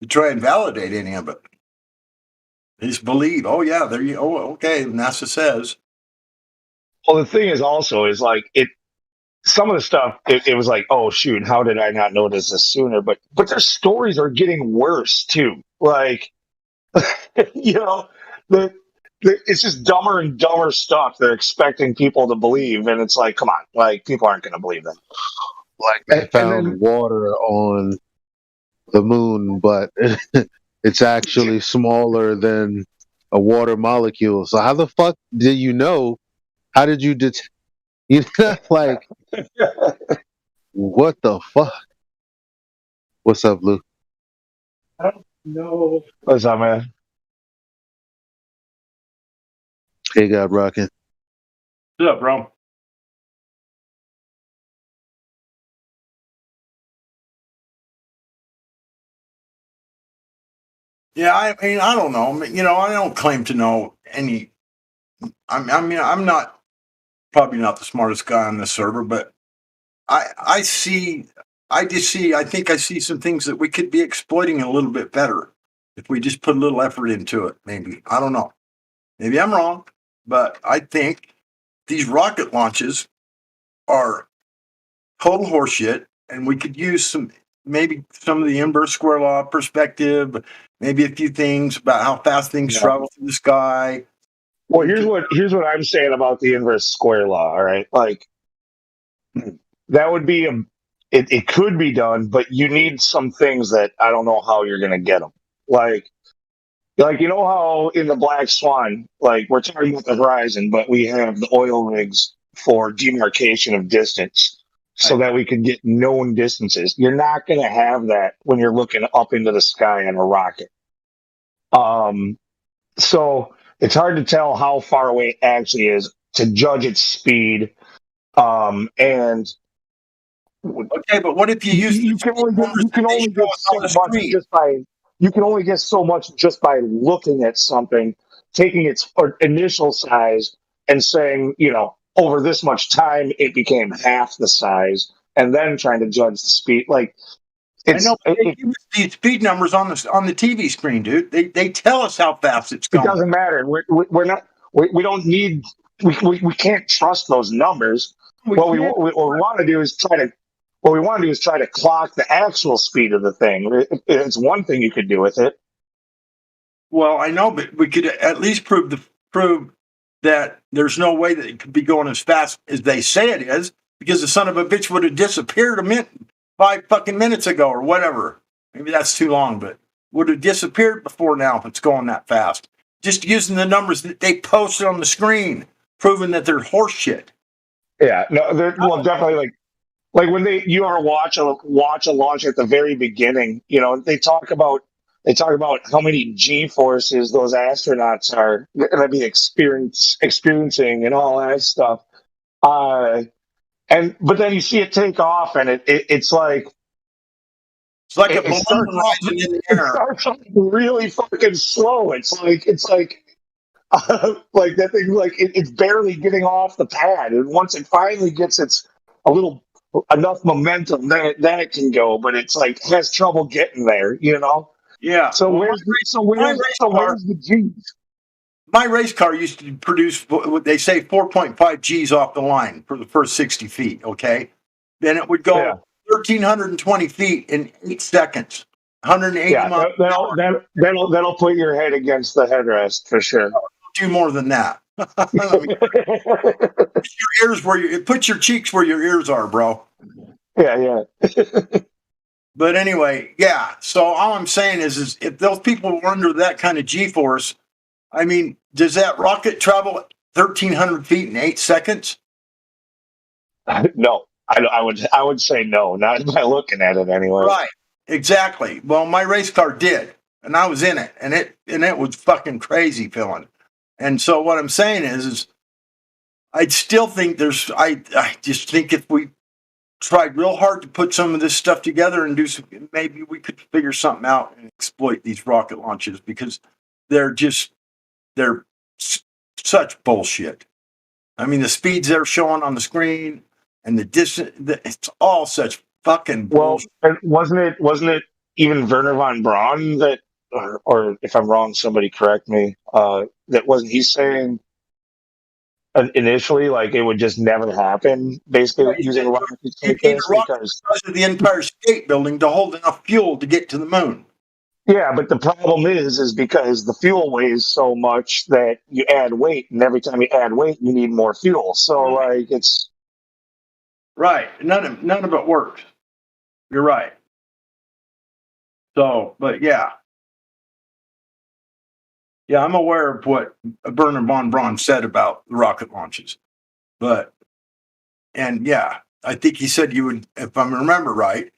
to try and validate any of it. They just believe, oh yeah, there you. Oh, okay, NASA says. Well, the thing is also is like some of the stuff it was like, oh shoot, how did I not notice this sooner? But their stories are getting worse too. Like it's just dumber and dumber stuff they're expecting people to believe, and it's like, come on, like people aren't going to believe that. Like they found water on the moon, but it's actually smaller than a water molecule. So how the fuck did you know? How did you like what the fuck? What's up, Lou? I don't know. What's up, man? Hey, God rocking. What's up, bro? Yeah, I mean, I don't know. I don't claim to know any. I mean, I'm not probably not the smartest guy on this server, but I see I think I see some things that we could be exploiting a little bit better if we just put a little effort into it. Maybe, I don't know. Maybe I'm wrong, but I think these rocket launches are total horseshit, and we could use maybe some of the inverse square law perspective, maybe a few things about how fast things travel through the sky. Well, here's what I'm saying about the inverse square law. All right, like that would be it could be done, but you need some things that I don't know how you're going to get them. Like you know how in the Black Swan, like we're talking about the horizon, but we have the oil rigs for demarcation of distance, so that we could get known distances. You're not going to have that when you're looking up into the sky on a rocket. So it's hard to tell how far away it actually is to judge its speed. And okay, but what if you can only get so much just by looking at something, taking its initial size and saying, over this much time it became half the size, and then trying to judge the speed. Like, I know they give us these speed numbers on the TV screen, dude. They tell us how fast it's going. It doesn't matter. We're not. We don't need. We can't trust those numbers. What we want to do is try to clock the actual speed of the thing. It's one thing you could do with it. Well, I know, but we could at least prove that there's no way that it could be going as fast as they say it is, because the son of a bitch would have disappeared 5 fucking minutes ago or whatever. Maybe that's too long, but would have disappeared before now if it's going that fast. Just using the numbers that they posted on the screen, proving that they're horseshit. Yeah, no, well, definitely like when you ever watch a launch at the very beginning, they talk about how many G-forces those astronauts are going to be experiencing and all that stuff. But then you see it take off, and it's like a balloon rising in the air. It starts really fucking slow. It's like like that thing, like it's barely getting off the pad, and once it finally gets enough momentum, then it can go. But it's like has trouble getting there, Yeah. So where's the G's? My race car used to produce what they say 4.5 G's off the line for the first 60 feet. Okay, then it would go 1,320 feet in 8 seconons. 180 miles. That'll put your head against the headrest for sure. Do more than that. Your ears put your cheeks where your ears are, bro. Yeah. But anyway, yeah. So all I'm saying is if those people were under that kind of G-force, I mean, does that rocket travel 1,300 feet in 8 seconds? No, I would say no, not by looking at it anyway. Right, exactly. Well, my race car did, and I was in it, and it was fucking crazy feeling. And so what I'm saying is I still think I just think if we tried real hard to put some of this stuff together and maybe we could figure something out and exploit these rocket launches, because they're such bullshit. I mean, the speeds they're showing on the screen and the distance, it's all such fucking bullshit. Well, and wasn't it even Werner von Braun that, or if I'm wrong, somebody correct me, that wasn't he saying initially like it would just never happen, basically using rockets like this? Because of the Empire State Building to hold enough fuel to get to the moon. Yeah, but the problem is because the fuel weighs so much that you add weight, and every time you add weight, you need more fuel. So, like, it's right. None of it works. You're right. So, but yeah, I'm aware of what Werner von Braun said about the rocket launches, and yeah, I think he said you would, if I remember right.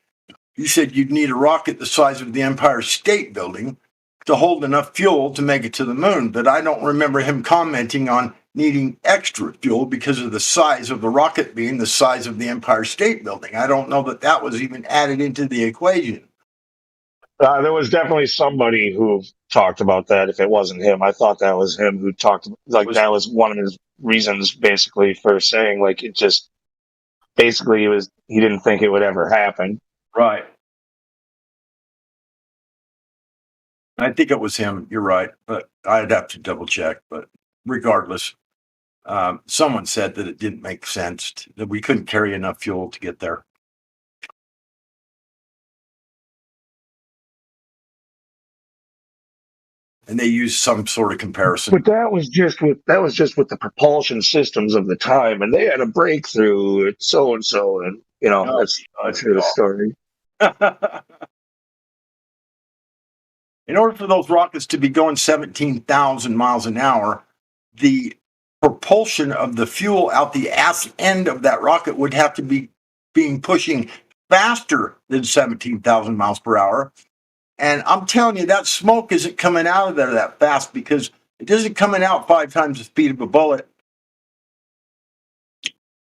He said you'd need a rocket the size of the Empire State Building to hold enough fuel to make it to the moon. But I don't remember him commenting on needing extra fuel because of the size of the rocket being the size of the Empire State Building. I don't know that was even added into the equation. There was definitely somebody who talked about that. If it wasn't him, I thought that was him who talked. That was one of his reasons, basically, for saying like it just basically he didn't think it would ever happen. Right. I think it was him. You're right, but I'd have to double check. But regardless, someone said that it didn't make sense, that we couldn't carry enough fuel to get there. And they used some sort of comparison. But that was just with the propulsion systems of the time, and they had a breakthrough at so and so, and that's the story. In order for those rockets to be going 17,000 miles an hour, the propulsion of the fuel out the ass end of that rocket would have to be pushing faster than 17,000 miles per hour. And I'm telling you, that smoke isn't coming out of there that fast because it isn't coming out 5 times the speed of a bullet.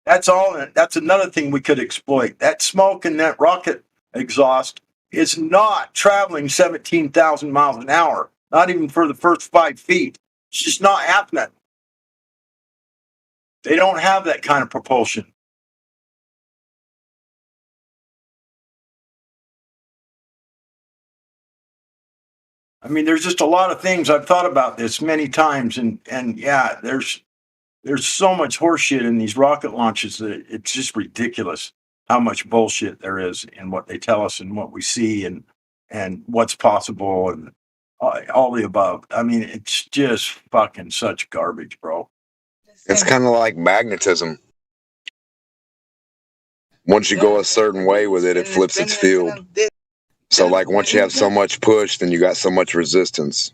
That's another thing we could exploit. That smoke and that rocket exhaust is not traveling 17,000 miles an hour, not even for the first 5 feet. It's just not happening. They don't have that kind of propulsion. I mean, there's just a lot of things. I've thought about this many times, and yeah, there's so much horseshit in these rocket launches that it's just ridiculous how much bullshit there is in what they tell us and what we see and what's possible and all the above. I mean, it's just fucking such garbage, bro. It's kind of like magnetism. Once you go a certain way with it, it flips its field. So, like, once you have so much push, then you got so much resistance.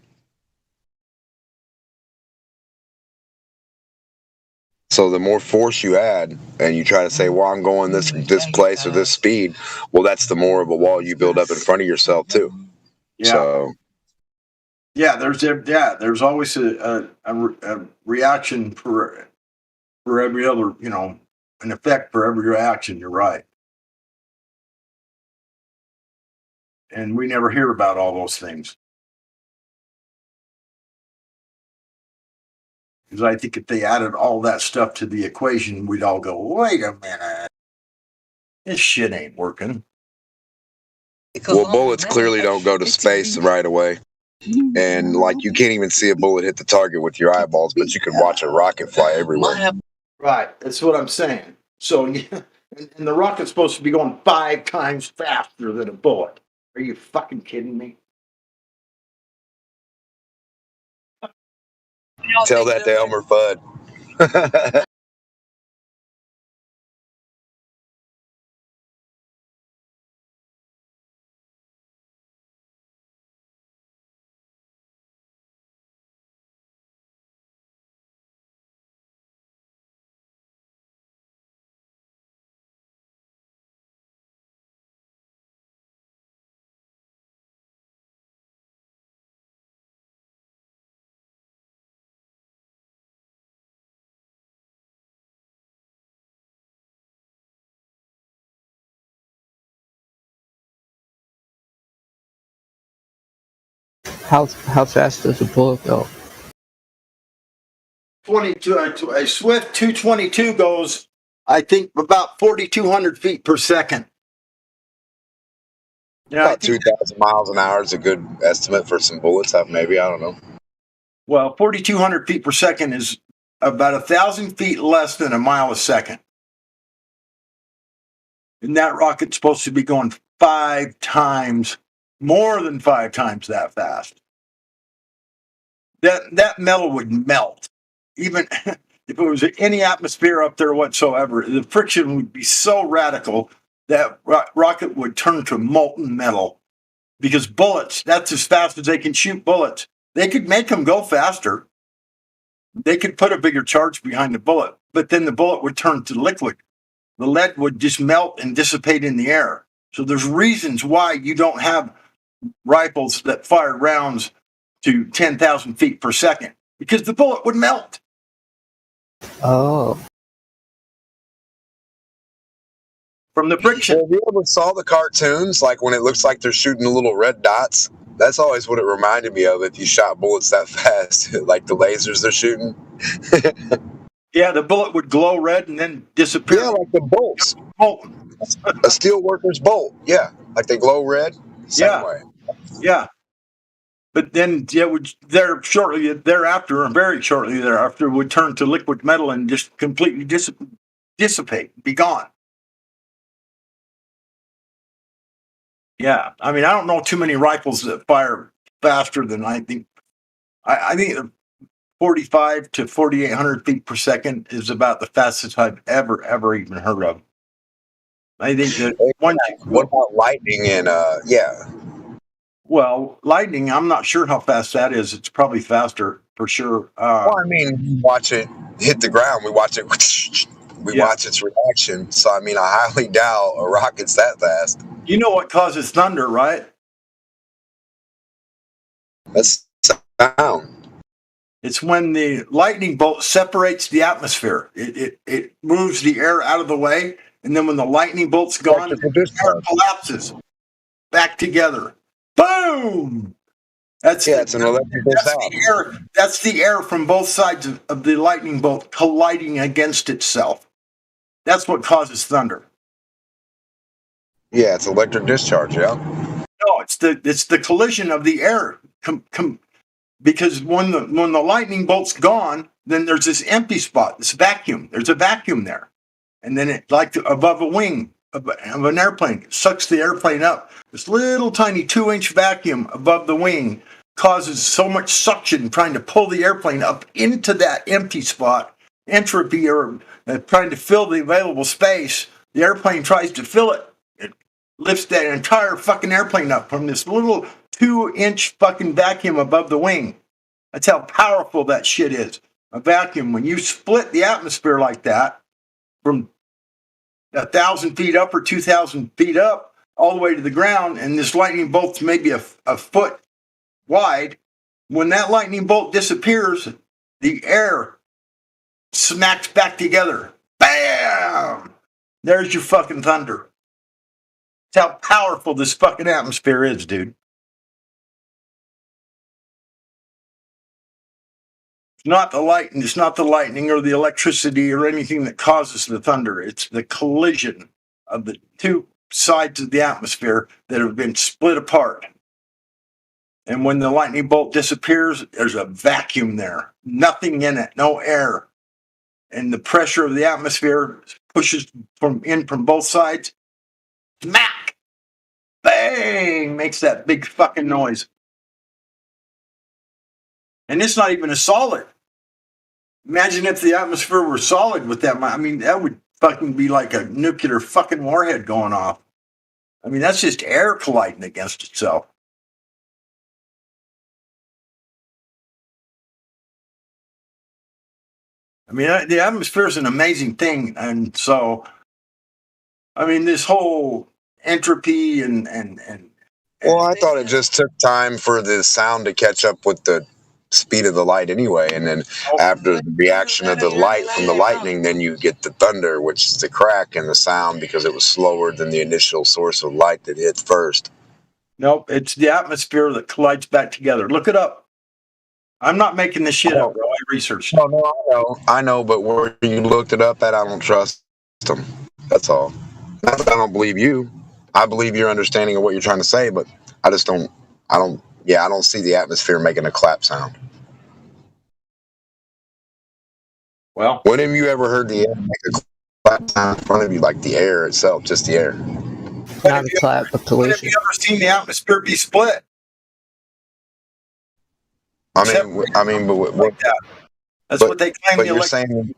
So the more force you add, and you try to say, well, I'm going this place or this speed, well, that's the more of a wall you build up in front of yourself, too. Yeah. So, yeah, there's always a reaction for every other, an effect for every reaction. You're right. And we never hear about all those things. Because I think if they added all that stuff to the equation, we'd all go, wait a minute. This shit ain't working. well, bullets clearly don't go to space right away. And, like, you can't even see a bullet hit the target with your eyeballs, but you can watch a rocket fly everywhere. Right. That's what I'm saying. So, and the rocket's supposed to be going 5 times faster than a bullet. Are you fucking kidding me? Tell that to Elmer Fudd. How fast does a bullet go? 22. A Swift 222 goes, I think, about 4,200 feet per second. Yeah, About 2,000 miles an hour is a good estimate for some bullets. Maybe, I don't know. Well, 4,200 feet per second is about 1,000 feet less than a mile a second. And that rocket's supposed to be going 5 times, more than 5 times that fast. That metal would melt. Even if it was any atmosphere up there whatsoever, the friction would be so radical that rocket would turn to molten metal. Because bullets, that's as fast as they can shoot bullets. They could make them go faster. They could put a bigger charge behind the bullet, but then the bullet would turn to liquid. The lead would just melt and dissipate in the air. So there's reasons why you don't have rifles that fire rounds to 10,000 feet per second, because the bullet would melt. Oh. From the friction. Have you ever saw the cartoons, like when it looks like they're shooting the little red dots? That's always what it reminded me of if you shot bullets that fast, like the lasers they're shooting. Yeah, the bullet would glow red and then disappear. Yeah, like the bolts. Molten. a steel worker's bolt. Yeah, like they glow red. Same Yeah. way. Yeah. But then it would there shortly thereafter, or very shortly thereafter, would turn to liquid metal and just completely dissipate, be gone. Yeah, I mean, I don't know too many rifles that fire faster than I think. I think 45 to 4,800 feet per second is about the fastest I've ever even heard of. I think that one. What about lightning and yeah? Well, lightning, I'm not sure how fast that is. It's probably faster for sure. Well, I mean, we watch it hit the ground. We watch it. We watch its reaction. So I mean, I highly doubt a rocket's that fast. You know what causes thunder, right? That's sound. It's when the lightning bolt separates the atmosphere. It moves the air out of the way, and then when the lightning bolt's gone, the air collapses back together. Boom! It's an electrical sound. That's the air from both sides of the lightning bolt colliding against itself. That's what causes thunder. Yeah, it's electric discharge. Yeah. No, it's the collision of the air. Because when the lightning bolt's gone, then there's this empty spot, this vacuum. There's a vacuum there, and then it above a wing of an airplane, it sucks the airplane up. This little tiny 2-inch vacuum above the wing causes so much suction trying to pull the airplane up into that empty spot. Entropy, or trying to fill the available space. The airplane tries to fill it. It lifts that entire fucking airplane up from this little 2-inch fucking vacuum above the wing. That's how powerful that shit is. A vacuum. When you split the atmosphere like that from 1,000 feet up or 2,000 feet up all the way to the ground, and this lightning bolt's maybe a foot wide, when that lightning bolt disappears, the air smacks back together. Bam! There's your fucking thunder. That's how powerful this fucking atmosphere is, dude. It's not the lightning or the electricity or anything that causes the thunder. It's the collision of the two sides of the atmosphere that have been split apart. And when the lightning bolt disappears, there's a vacuum there. Nothing in it, no air. And the pressure of the atmosphere pushes from both sides. Smack! Bang! Makes that big fucking noise. And it's not even a solid. Imagine if the atmosphere were solid with that. I mean, that would fucking be like a nuclear fucking warhead going off. I mean, that's just air colliding against itself. I mean, the atmosphere is an amazing thing. And so, I mean, this whole entropy and Well, I thought it just took time for the sound to catch up with the speed of the light anyway, and then after the reaction of the light from the lightning, then you get the thunder, which is the crack in the sound because it was slower than the initial source of light that hit first. Nope, it's the atmosphere that collides back together. Look it up. I'm not making this shit up, bro. I researched it. No, I know, but where you looked it up at, I don't trust them. That's all. Not that I don't believe you. I believe your understanding of what you're trying to say, but I just don't. I don't see the atmosphere making a clap sound. Well, when have you ever heard the air make a clap sound in front of you, like the air itself, just the air? Not a clap, a collision. Have you ever seen the atmosphere be split? I mean, but what? That's what they claim. But you're saying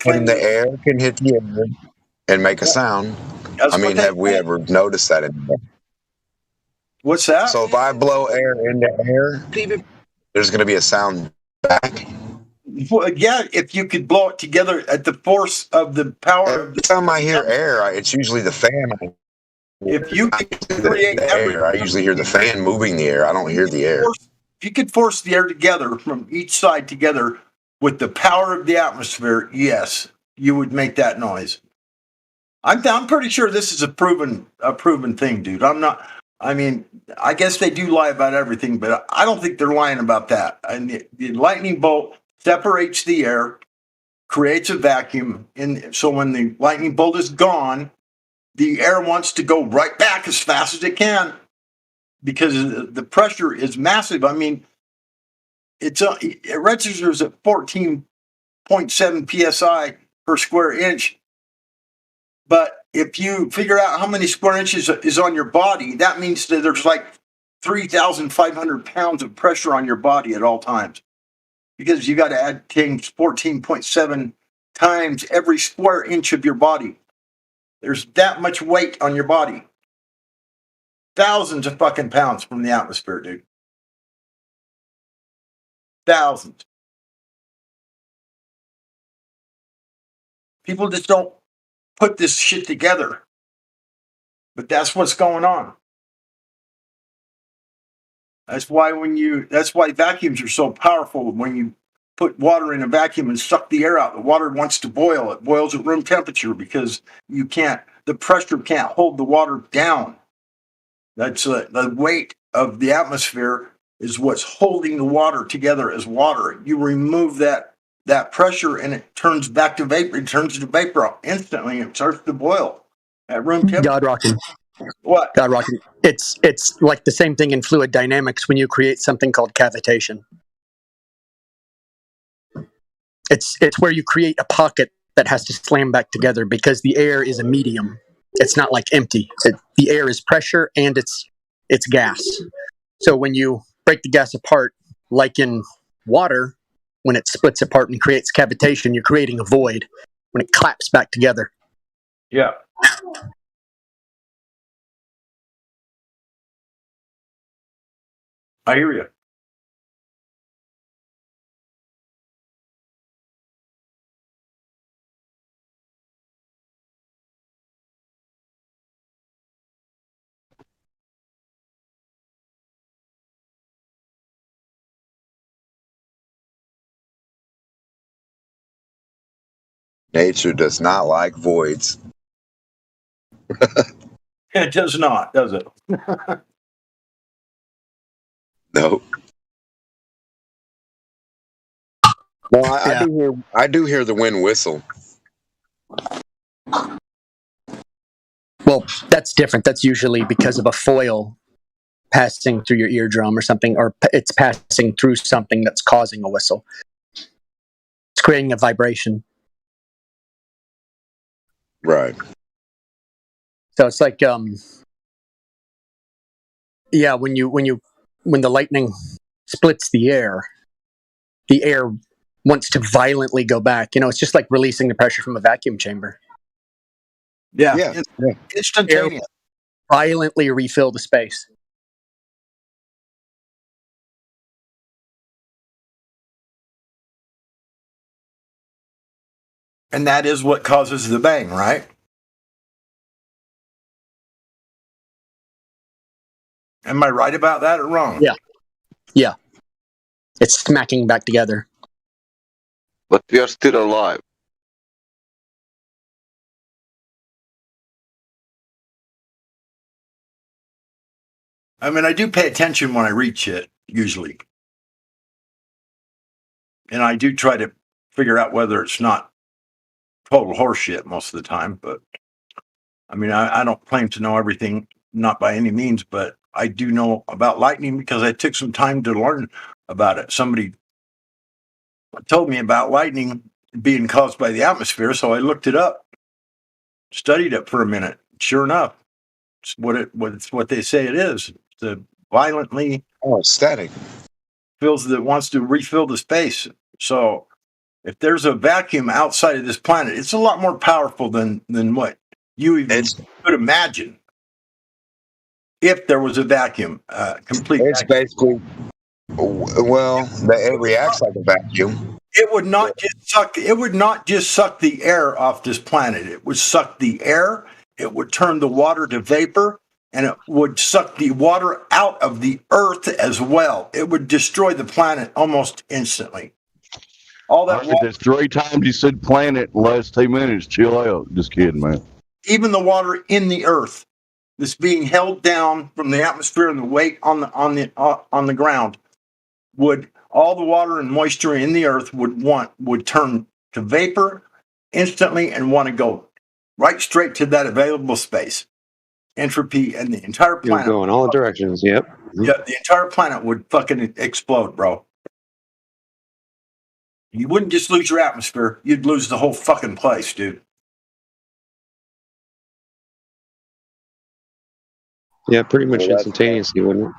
when the air can hit the air and make a sound. I mean, have we ever noticed that anymore? What's that? So if I blow air into air, there's going to be a sound back. Well, yeah, if you could blow it together at the force of the power. Every time I hear air, it's usually the fan. If you could create the air, I usually hear the fan moving the air. I don't hear the air. If you could force the air together from each side together with the power of the atmosphere, yes, you would make that noise. I'm pretty sure this is a proven thing, dude. I mean, I guess they do lie about everything, but I don't think they're lying about that. And the lightning bolt separates the air, creates a vacuum, and so when the lightning bolt is gone, the air wants to go right back as fast as it can because the pressure is massive. I mean, it registers at 14.7 psi per square inch. But if you figure out how many square inches is on your body, that means that there's like 3,500 pounds of pressure on your body at all times, because you got to add 14.7 times every square inch of your body. There's that much weight on your body. Thousands of fucking pounds from the atmosphere, dude. Thousands. People just don't put this shit together. But that's what's going on. That's why vacuums are so powerful. When you put water in a vacuum and suck the air out, the water wants to boil. It boils at room temperature because the pressure can't hold the water down. That's the weight of the atmosphere is what's holding the water together as water. You remove that pressure and it turns back to vapor. It turns to vapor instantly. It starts to boil at room temperature. God rocking. What? God rocking. It's like the same thing in fluid dynamics when you create something called cavitation. It's where you create a pocket that has to slam back together because the air is a medium. It's not like empty. The air is pressure and it's gas. So when you break the gas apart, like in water, when it splits apart and creates cavitation, you're creating a void when it claps back together. Yeah. I hear you. Nature does not like voids. It does not, does it? No. No, I do hear the wind whistle. Well, that's different. That's usually because of a foil passing through your eardrum or something, or it's passing through something that's causing a whistle. It's creating a vibration. Right. So it's like, when the lightning splits the air wants to violently go back. It's just like releasing the pressure from a vacuum chamber. Yeah. Instantaneous. Air violently refill the space. And that is what causes the bang, right? Am I right about that or wrong? Yeah. It's smacking back together. But we are still alive. I mean, I do pay attention when I read shit, usually. And I do try to figure out whether it's not total horseshit most of the time. But, I mean, I don't claim to know everything, not by any means, but I do know about lightning because I took some time to learn about it. Somebody told me about lightning being caused by the atmosphere, so I looked it up, studied it for a minute. Sure enough, it's what they say it is. The violently static wants to refill the space. So if there's a vacuum outside of this planet, it's a lot more powerful than what you even could imagine. If there was a vacuum, complete. It's basically, well, it reacts like a vacuum. It would not just suck the air off this planet. It would suck the air. It would turn the water to vapor, and it would suck the water out of the earth as well. It would destroy the planet almost instantly. All that water, That's 3 times you said planet in the last 2 minutes. Chill out. Just kidding, man. even the water in the earth that's being held down from the atmosphere and the weight on the ground would, all the water and moisture in the earth would turn to vapor instantly and want to go right straight to that available space. Entropy and the entire You'll planet. go in all directions. Yep. Yeah, the entire planet would fucking explode, bro. You wouldn't just lose your atmosphere, you'd lose the whole fucking place, dude. Yeah, pretty much instantaneously, wouldn't it?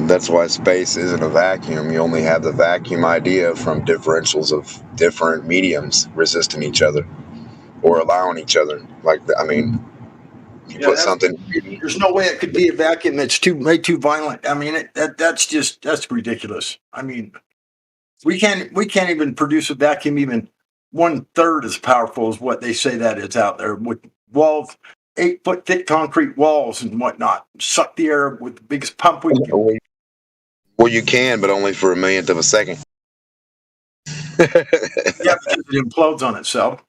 That's why space isn't a vacuum. You only have the vacuum idea from differentials of different mediums resisting each other or allowing each other. Like, I mean, you put something. There's no way it could be a vacuum that's made too violent. I mean, that's ridiculous. I mean, we can't even produce a vacuum even 1/3 as powerful as what they say that is out there with walls, 8-foot thick concrete walls and whatnot. Suck the air with the biggest pump we can. Well, you can, but only for a millionth of a second. Yeah, because it implodes on itself.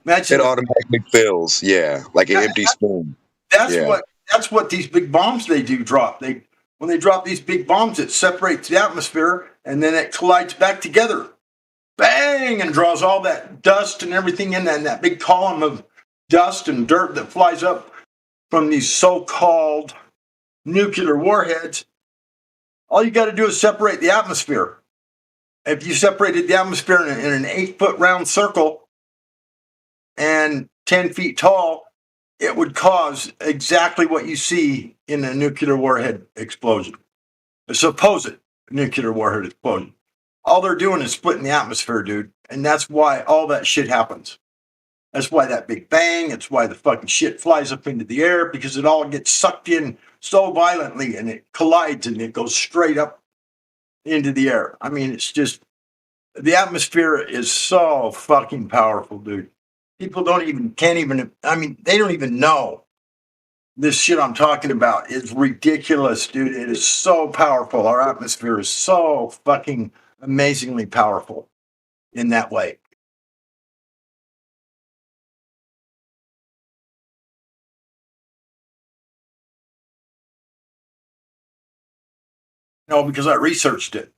Imagine it automatically fills, yeah, like an empty spoon. That's what these big bombs they do drop. When they drop these big bombs, it separates the atmosphere and then it collides back together. Bang! And draws all that dust and everything in that big column of dust and dirt that flies up from these so-called nuclear warheads. All you got to do is separate the atmosphere. If you separated the atmosphere in an 8-foot round circle and 10 feet tall, it would cause exactly what you see in a nuclear warhead explosion, a supposed nuclear warhead explosion. All they're doing is splitting the atmosphere, dude. And that's why all that shit happens. That's why that big bang, it's why the fucking shit flies up into the air, because it all gets sucked in so violently and it collides and it goes straight up into the air. I mean, it's just, the atmosphere is so fucking powerful, dude. People they don't even know this shit I'm talking about is ridiculous, dude. It is so powerful. Our atmosphere is so fucking amazingly powerful in that way. No, because I researched it.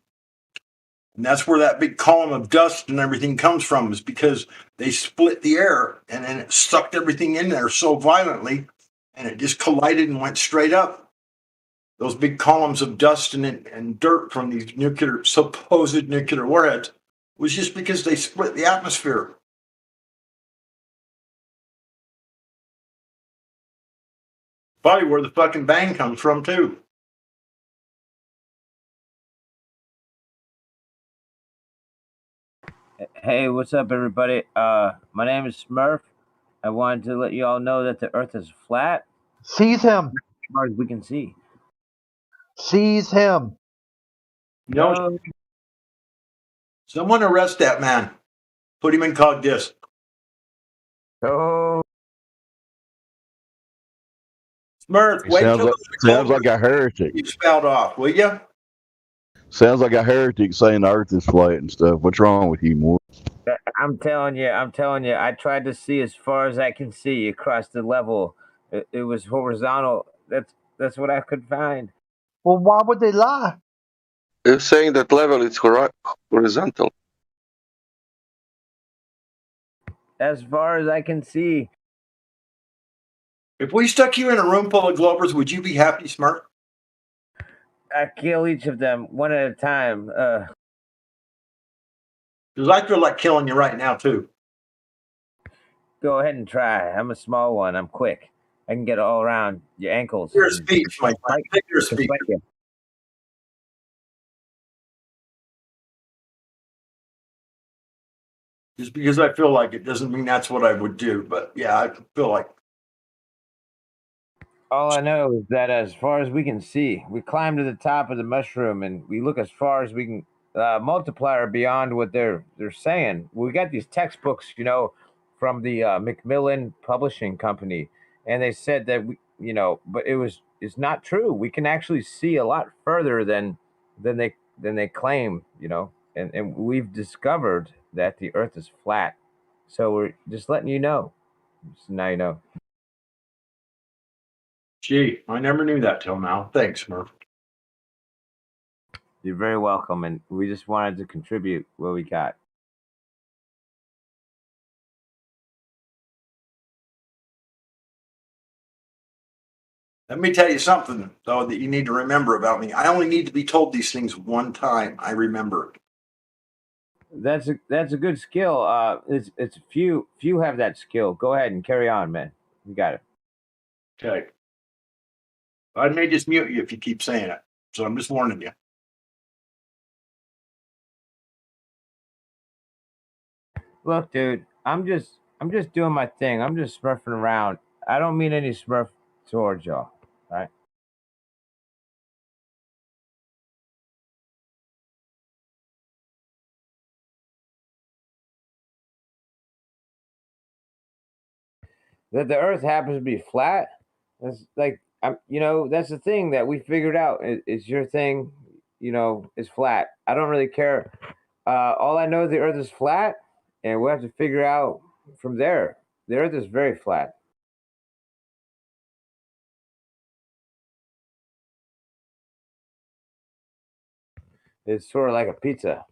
And that's where that big column of dust and everything comes from, is because they split the air and then it sucked everything in there so violently and it just collided and went straight up. Those big columns of dust and dirt from these supposed nuclear warheads was just because they split the atmosphere. Probably where the fucking bang comes from, too. Hey, what's up, everybody? My name is Smurf. I wanted to let you all know that the Earth is flat. Seize him. As far as we can see. Seize him. No. Someone arrest that man. Put him in cog disc. Oh. Smurf, wait till sounds like a heretic. You spout off, will you? Sounds like a heretic saying the Earth is flat and stuff. What's wrong with you, Morris? I'm telling you. I tried to see as far as I can see across the level. It was horizontal. That's what I could find. Well, why would they lie? They're saying that level is horizontal. As far as I can see. If we stuck you in a room full of Globers, would you be happy, Smurf? I kill each of them one at a time. Because I feel like killing you right now, too. Go ahead and try. I'm a small one. I'm quick. I can get all around your ankles. Your speech, my friend. Your speech. Just because I feel like it doesn't mean that's what I would do. But yeah, I feel like. All I know is that as far as we can see, we climb to the top of the mushroom and we look as far as we can multiplier beyond what they're saying. We got these textbooks, from the Macmillan Publishing Company, and they said that but it's not true. We can actually see a lot further than they claim, and we've discovered that the Earth is flat. So we're just letting you know. So now you know. Gee, I never knew that till now. Thanks, Murph. You're very welcome, and we just wanted to contribute what we got. Let me tell you something, though, that you need to remember about me. I only need to be told these things one time. I remember. That's a good skill. It's few have that skill. Go ahead and carry on, man. You got it. Okay. I may just mute you if you keep saying it. So I'm just warning you. Look, dude, I'm just doing my thing. I'm just smurfing around. I don't mean any smurf towards y'all. All right. That the Earth happens to be flat. That's like that's the thing that we figured out. Is your thing, is flat. I don't really care. All I know is the Earth is flat, and we'll have to figure out from there. The Earth is very flat. It's sort of like a pizza.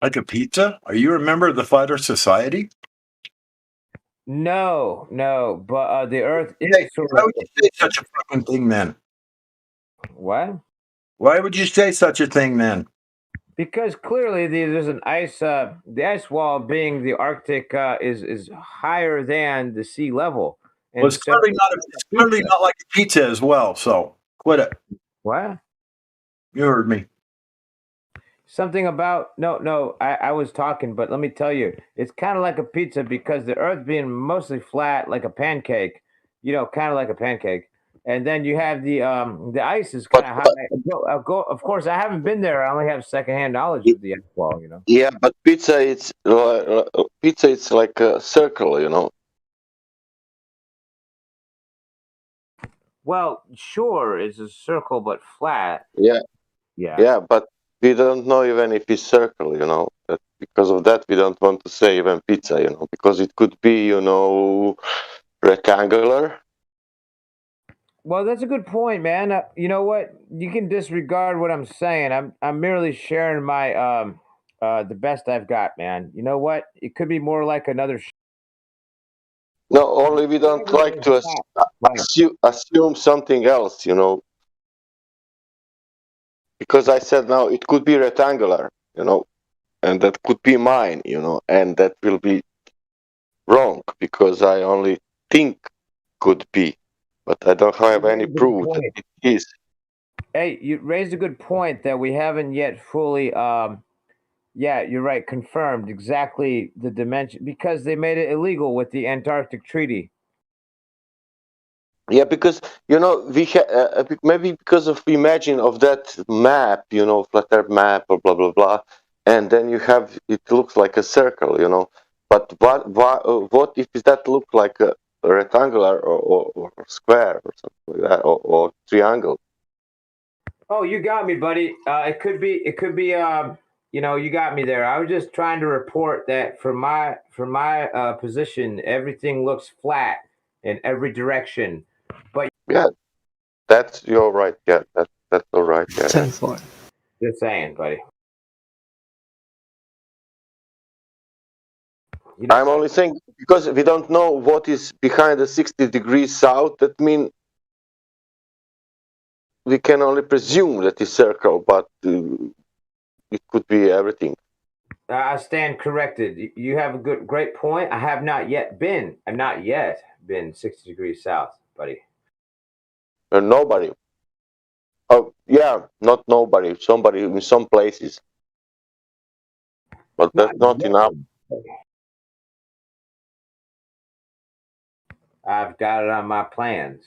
Like a pizza? Are you a member of the Flat Earth Society? No, but the Earth is Hey, sort why of would you say such a fucking thing then? what? Why would you say such a thing then? Because clearly there's an ice, the ice wall being the Arctic is higher than the sea level, Well, and it's so clearly not like a pizza as well. So quit it. what? You heard me. Something about no, I was talking, but let me tell you, it's kind of like a pizza because the Earth being mostly flat, like a pancake, kind of like a pancake, and then you have the ice is kind of high. Of course, I haven't been there. I only have secondhand knowledge of the ice wall. Yeah, but pizza it's like a circle, you know. Well, sure, it's a circle but flat. Yeah, Yeah. yeah, but we don't know even if it's circle, you know. Because of that, we don't want to say even pizza, you know, because it could be, you know, rectangular. Well, that's a good point, man. You know what? You can disregard what I'm saying. I'm merely sharing my the best I've got, man. You know what? It could be more like another. No, only we don't like to assume something else, you know. Because I said now it could be rectangular, you know, and that could be mine, you know, and that will be wrong because I only think could be, but I don't have any proof that it is. Hey, you raised a good point that we haven't yet fully. Yeah, you're right. Confirmed exactly the dimension because they made it illegal with the Antarctic Treaty. Yeah, because you know maybe because of imagine of that map, you know, flat Earth map or blah blah blah, and then you have it looks like a circle, you know. But what if that look like a rectangular or square or something like that or triangle? Oh, you got me, buddy. It could be. It could be. You got me there. I was just trying to report that from my position, everything looks flat in every direction. But Yeah, that's you're right. Yeah, that's all right. Yeah, yeah. Just saying, buddy. I'm only saying because we don't know what is behind the 60 degrees south. That means we can only presume that it's circle, but it could be everything. I stand corrected. You have a great point. I have not yet been. I've not yet been 60 degrees south, buddy. Nobody. Oh, yeah, not nobody. Somebody in some places, but that's not enough. I've got it on my plans.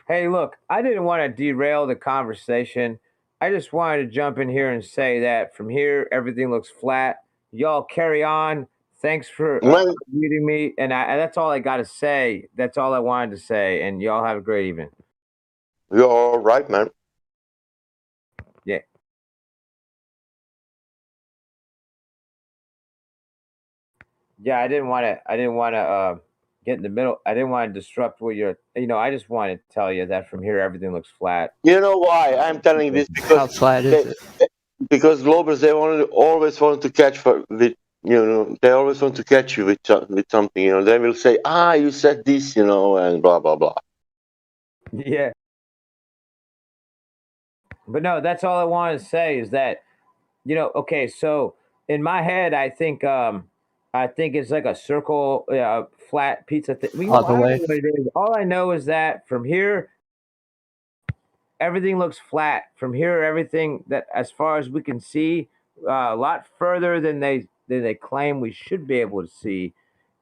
Hey, look, I didn't want to derail the conversation. I just wanted to jump in here and say that from here, everything looks flat. Y'all carry on. Thanks for meeting me. And that's all I got to say. That's all I wanted to say. And y'all have a great evening. You're all right, man. Yeah. Yeah, I didn't want to get in the middle. I didn't want to disrupt what you're. I just wanted to tell you that from here everything looks flat. You know why I'm telling this? How flat is it? Because Globers, they always want to catch they always want to catch you with something. They will say, you said this, and blah blah blah. Yeah. But no, that's all I wanted to say is that, okay, so in my head, I think it's like a circle, flat pizza thing. All the I don't way. know what it is. All I know is that from here, everything looks flat. From here, everything that, as far as we can see, a lot further than they claim we should be able to see,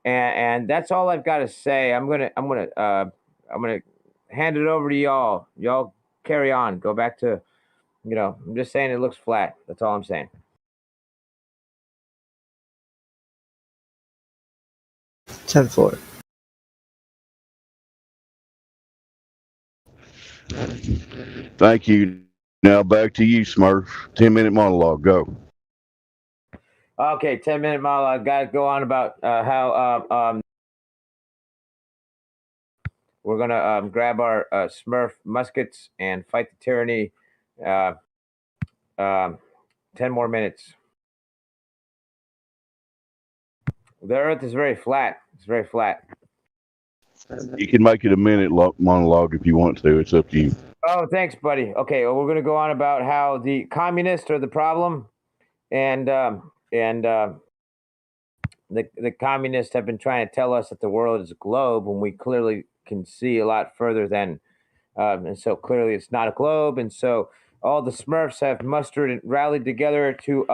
and that's all I've got to say. I'm gonna hand it over to y'all. Y'all carry on. Go back to. I'm just saying it looks flat. That's all I'm saying. Ten four. Thank you. Now back to you, Smurf. 10-minute monologue. Go. Okay, 10-minute monologue. Guys, go on about how we're gonna grab our Smurf muskets and fight the tyranny. 10 more minutes. The Earth is very flat. It's very flat. You can make it a minute monologue if you want to. It's up to you. Oh, thanks, buddy. Okay, well, we're going to go on about how the communists are the problem, and the communists have been trying to tell us that the world is a globe when we clearly can see a lot further than, and so clearly it's not a globe, and so all the Smurfs have mustered and rallied together to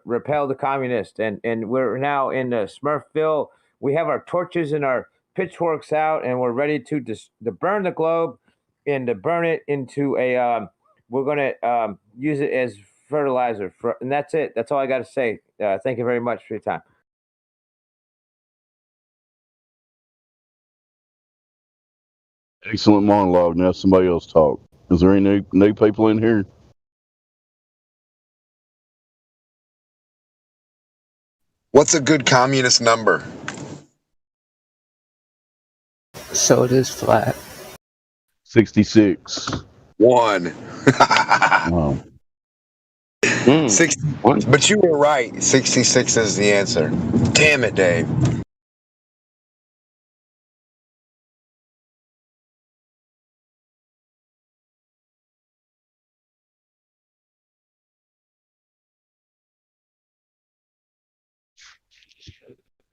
repel the communists, and we're now in Smurfville. We have our torches and our pitchforks out, and we're ready to burn the globe and to burn it into a. We're going to use it as fertilizer, and that's it. That's all I got to say. Thank you very much for your time. Excellent monologue. Now somebody else talk. Is there any new people in here? What's a good communist number? So it is flat. 66. 1. Wow. 60, but you were right. 66 is the answer. Damn it, Dave.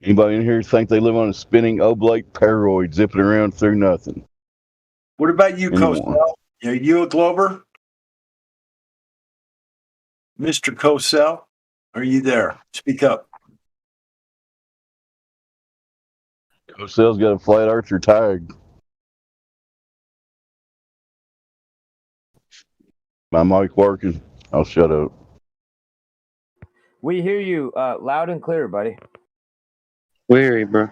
Anybody in here think they live on a spinning oblate paroid zipping around through nothing? What about you, Anyone? Cosell? Are you a Glober? Mr. Cosell, are you there? Speak up. Cosell's got a flat earther tag. My mic working? I'll shut up. We hear you loud and clear, buddy. Weary, bro.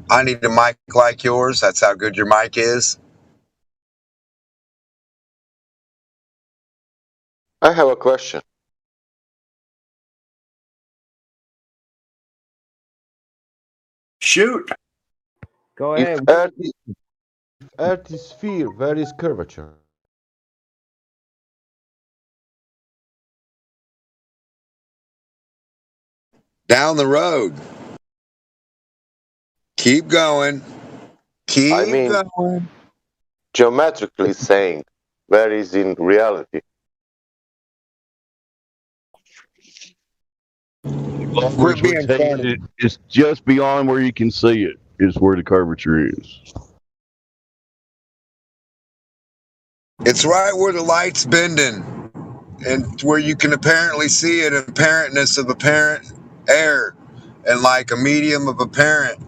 I need a mic like yours. That's how good your mic is. I have a question. Shoot. Go ahead. Earth is sphere. Where is curvature? Down the road. Keep going. Keep going. Geometrically saying, where is in reality? Quit being funny. It's just beyond where you can see it is where the curvature is. It's right where the light's bending and where you can apparently see it, apparentness of apparent air and like a medium of apparentness.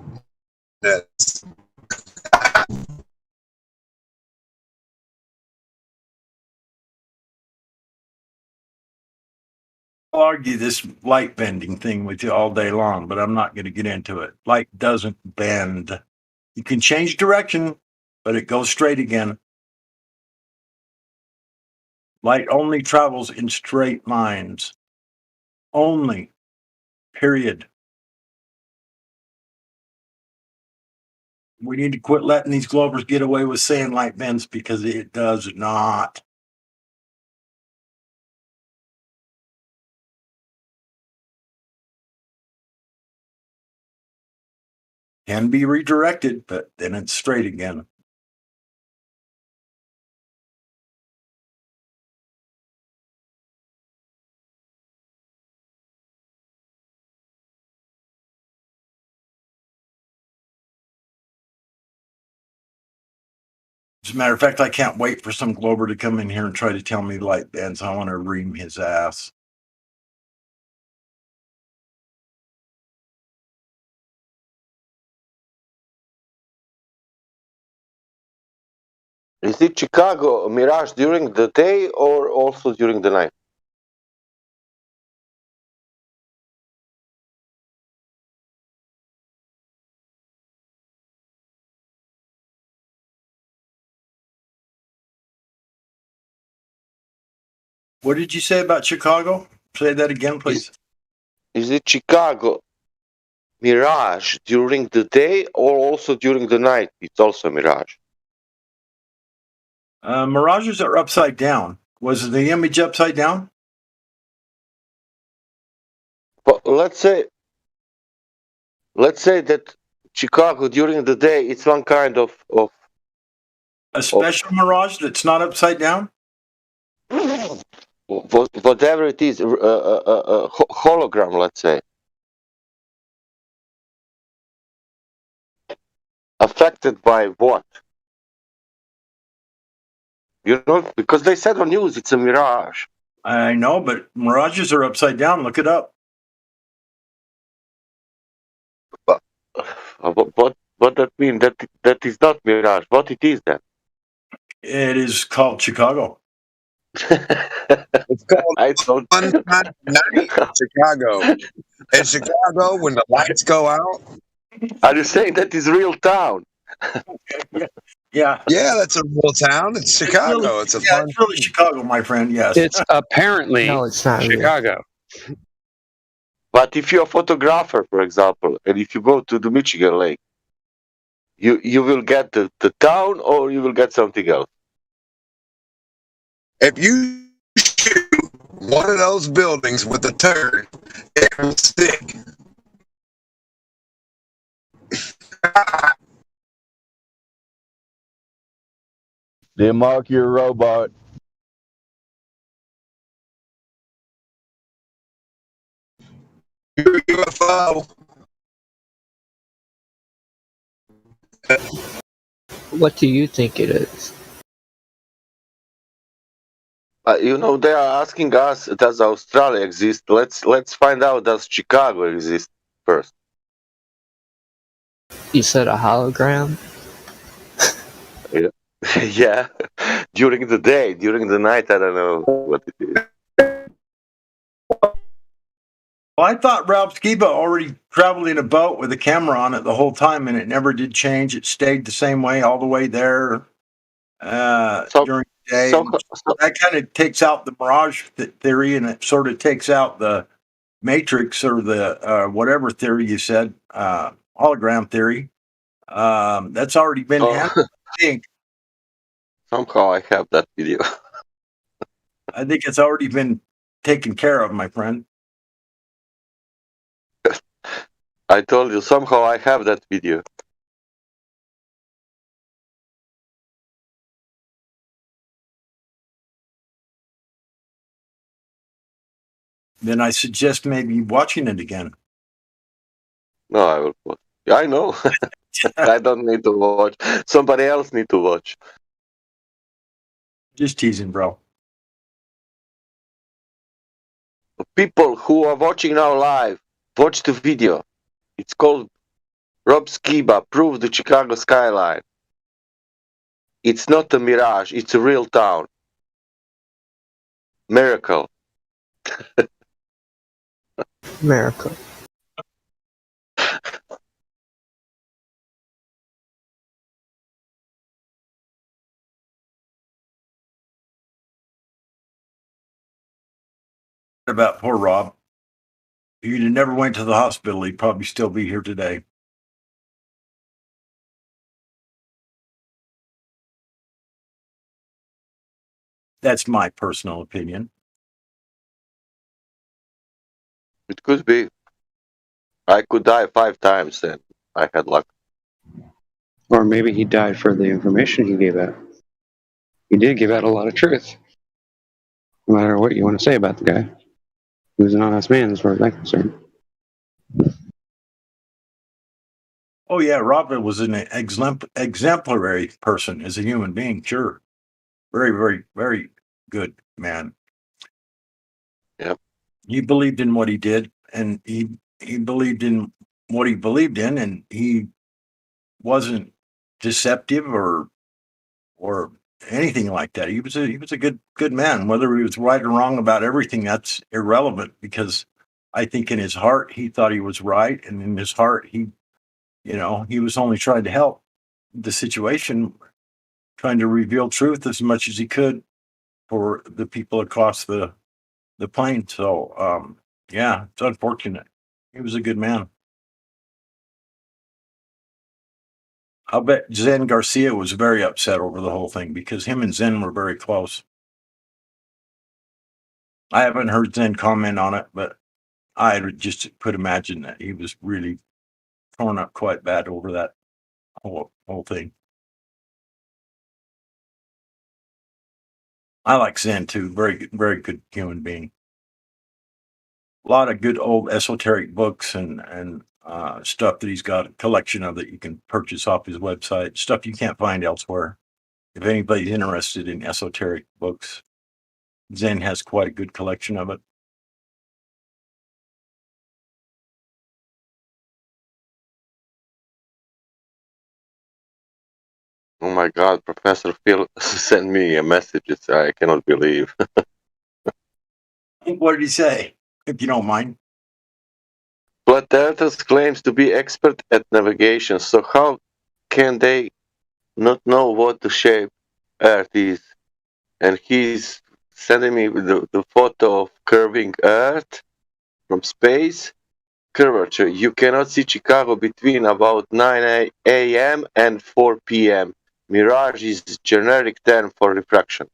I'll argue this light bending thing with you all day long, but I'm not going to get into it. Light doesn't bend. You can change direction, but it goes straight again. Light only travels in straight lines. Only. Period. We need to quit letting these Glovers get away with saying light bends because it does not. Can be redirected, but then it's straight again. As a matter of fact, I can't wait for some Glover to come in here and try to tell me light bends. I want to ream his ass. Is it Chicago mirage during the day or also during the night? What did you say about Chicago? Say that again, please. Is it Chicago mirage during the day or also during the night? It's also mirage. Mirages are upside down. Was the image upside down? But let's say that Chicago during the day it's one kind of A special mirage that's not upside down? whatever it is, hologram, let's say. Affected by what? You know, because they said on news it's a mirage. I know, but mirages are upside down. Look it up. But what that mean? That is not mirage. What it is then? It is called Chicago. It's called I don't. Night Chicago. In Chicago, when the lights go out. Are you saying that is real town? Yeah. Yeah, that's a real town. It's Chicago. It's a fun. It's really Chicago, my friend. Yes. It's apparently No, it's not real. Chicago. But if you're a photographer, for example, and if you go to the Michigan Lake, you will get the town or you will get something else. If you shoot one of those buildings with a turd, it will stick. Then mark your robot. UFO. What do you think it is? You know, they are asking us, does Australia exist? Let's find out, does Chicago exist first? You said a hologram? Yeah. Yeah. During the day, during the night, I don't know what it is. Well, I thought Ralph Skiba already traveled in a boat with a camera on it the whole time, and it never did change. It stayed the same way all the way there during the day. That kind of takes out the mirage theory, and it sort of takes out the matrix or the whatever theory you said, hologram theory. That's already been handled, I think. Somehow I have that video. I think it's already been taken care of, my friend. I told you, somehow I have that video. Then I suggest maybe watching it again. No, I will watch. I know. I don't need to watch. Somebody else need to watch. Just teasing, bro. People who are watching now live, watch the video. It's called Rob Skiba, Prove the Chicago Skyline. It's not a mirage, it's a real town. Miracle. Miracle. about poor Rob. If he'd never went to the hospital, he'd probably still be here today. That's my personal opinion. It could be. I could die 5 times and I had luck. Or maybe he died for the information he gave out. He did give out a lot of truth. No matter what you want to say about the guy. He was an honest man as far as I'm concerned. Oh yeah, Rob was an exemplary person as a human being, sure. Very, very, very good man. Yep. He believed in what he did, and he believed in what he believed in, and he wasn't deceptive or anything like that. He was a good man. Whether he was right or wrong about everything, that's irrelevant, because I think in his heart he thought he was right, and in his heart he was only trying to help the situation, trying to reveal truth as much as he could for the people across the plane. So yeah, it's unfortunate. He was a good man. I'll bet Zen Garcia was very upset over the whole thing, because him and Zen were very close. I haven't heard Zen comment on it, but I just could imagine that he was really torn up quite bad over that whole thing. I like Zen too. Very good human being. A lot of good old esoteric books and stuff that he's got, a collection of that you can purchase off his website, stuff you can't find elsewhere. If anybody's interested in esoteric books, Zen has quite a good collection of it. Oh my God, Professor Phil sent me a message. I cannot believe. What did he say, if you don't mind? Flat Earthers claims to be expert at navigation, so how can they not know what the shape Earth is? And he's sending me the photo of curving Earth from space. Curvature. You cannot see Chicago between about 9 a.m. and 4 p.m. Mirage is generic term for refraction.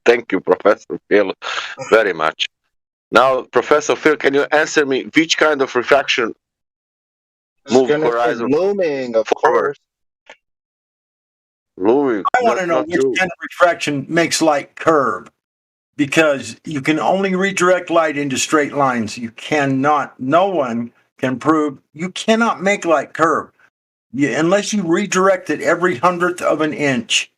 Thank you, Professor Phil, very much. Now, Professor Phil, can you answer me which kind of refraction move horizon looming, of forward? Looming. I want to know which kind of refraction makes light curve, because you can only redirect light into straight lines. No one can prove you cannot make light curve. Unless you redirect it every 100th of an inch,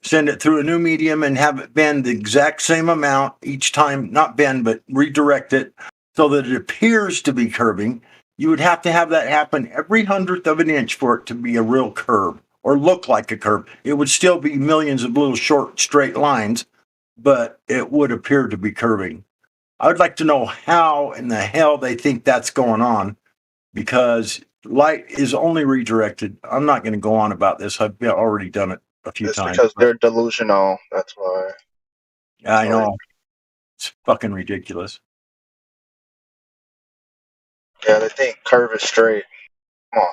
send it through a new medium and have it bend the exact same amount each time, not bend, but redirect it so that it appears to be curving. You would have to have that happen every 100th of an inch for it to be a real curve or look like a curve. It would still be millions of little short straight lines, but it would appear to be curving. I would like to know how in the hell they think that's going on, because light is only redirected. I'm not going to go on about this. I've already done it a few times. Because they're delusional. That's why. Yeah, I know. It's fucking ridiculous. Yeah, they think curve is straight. Come on.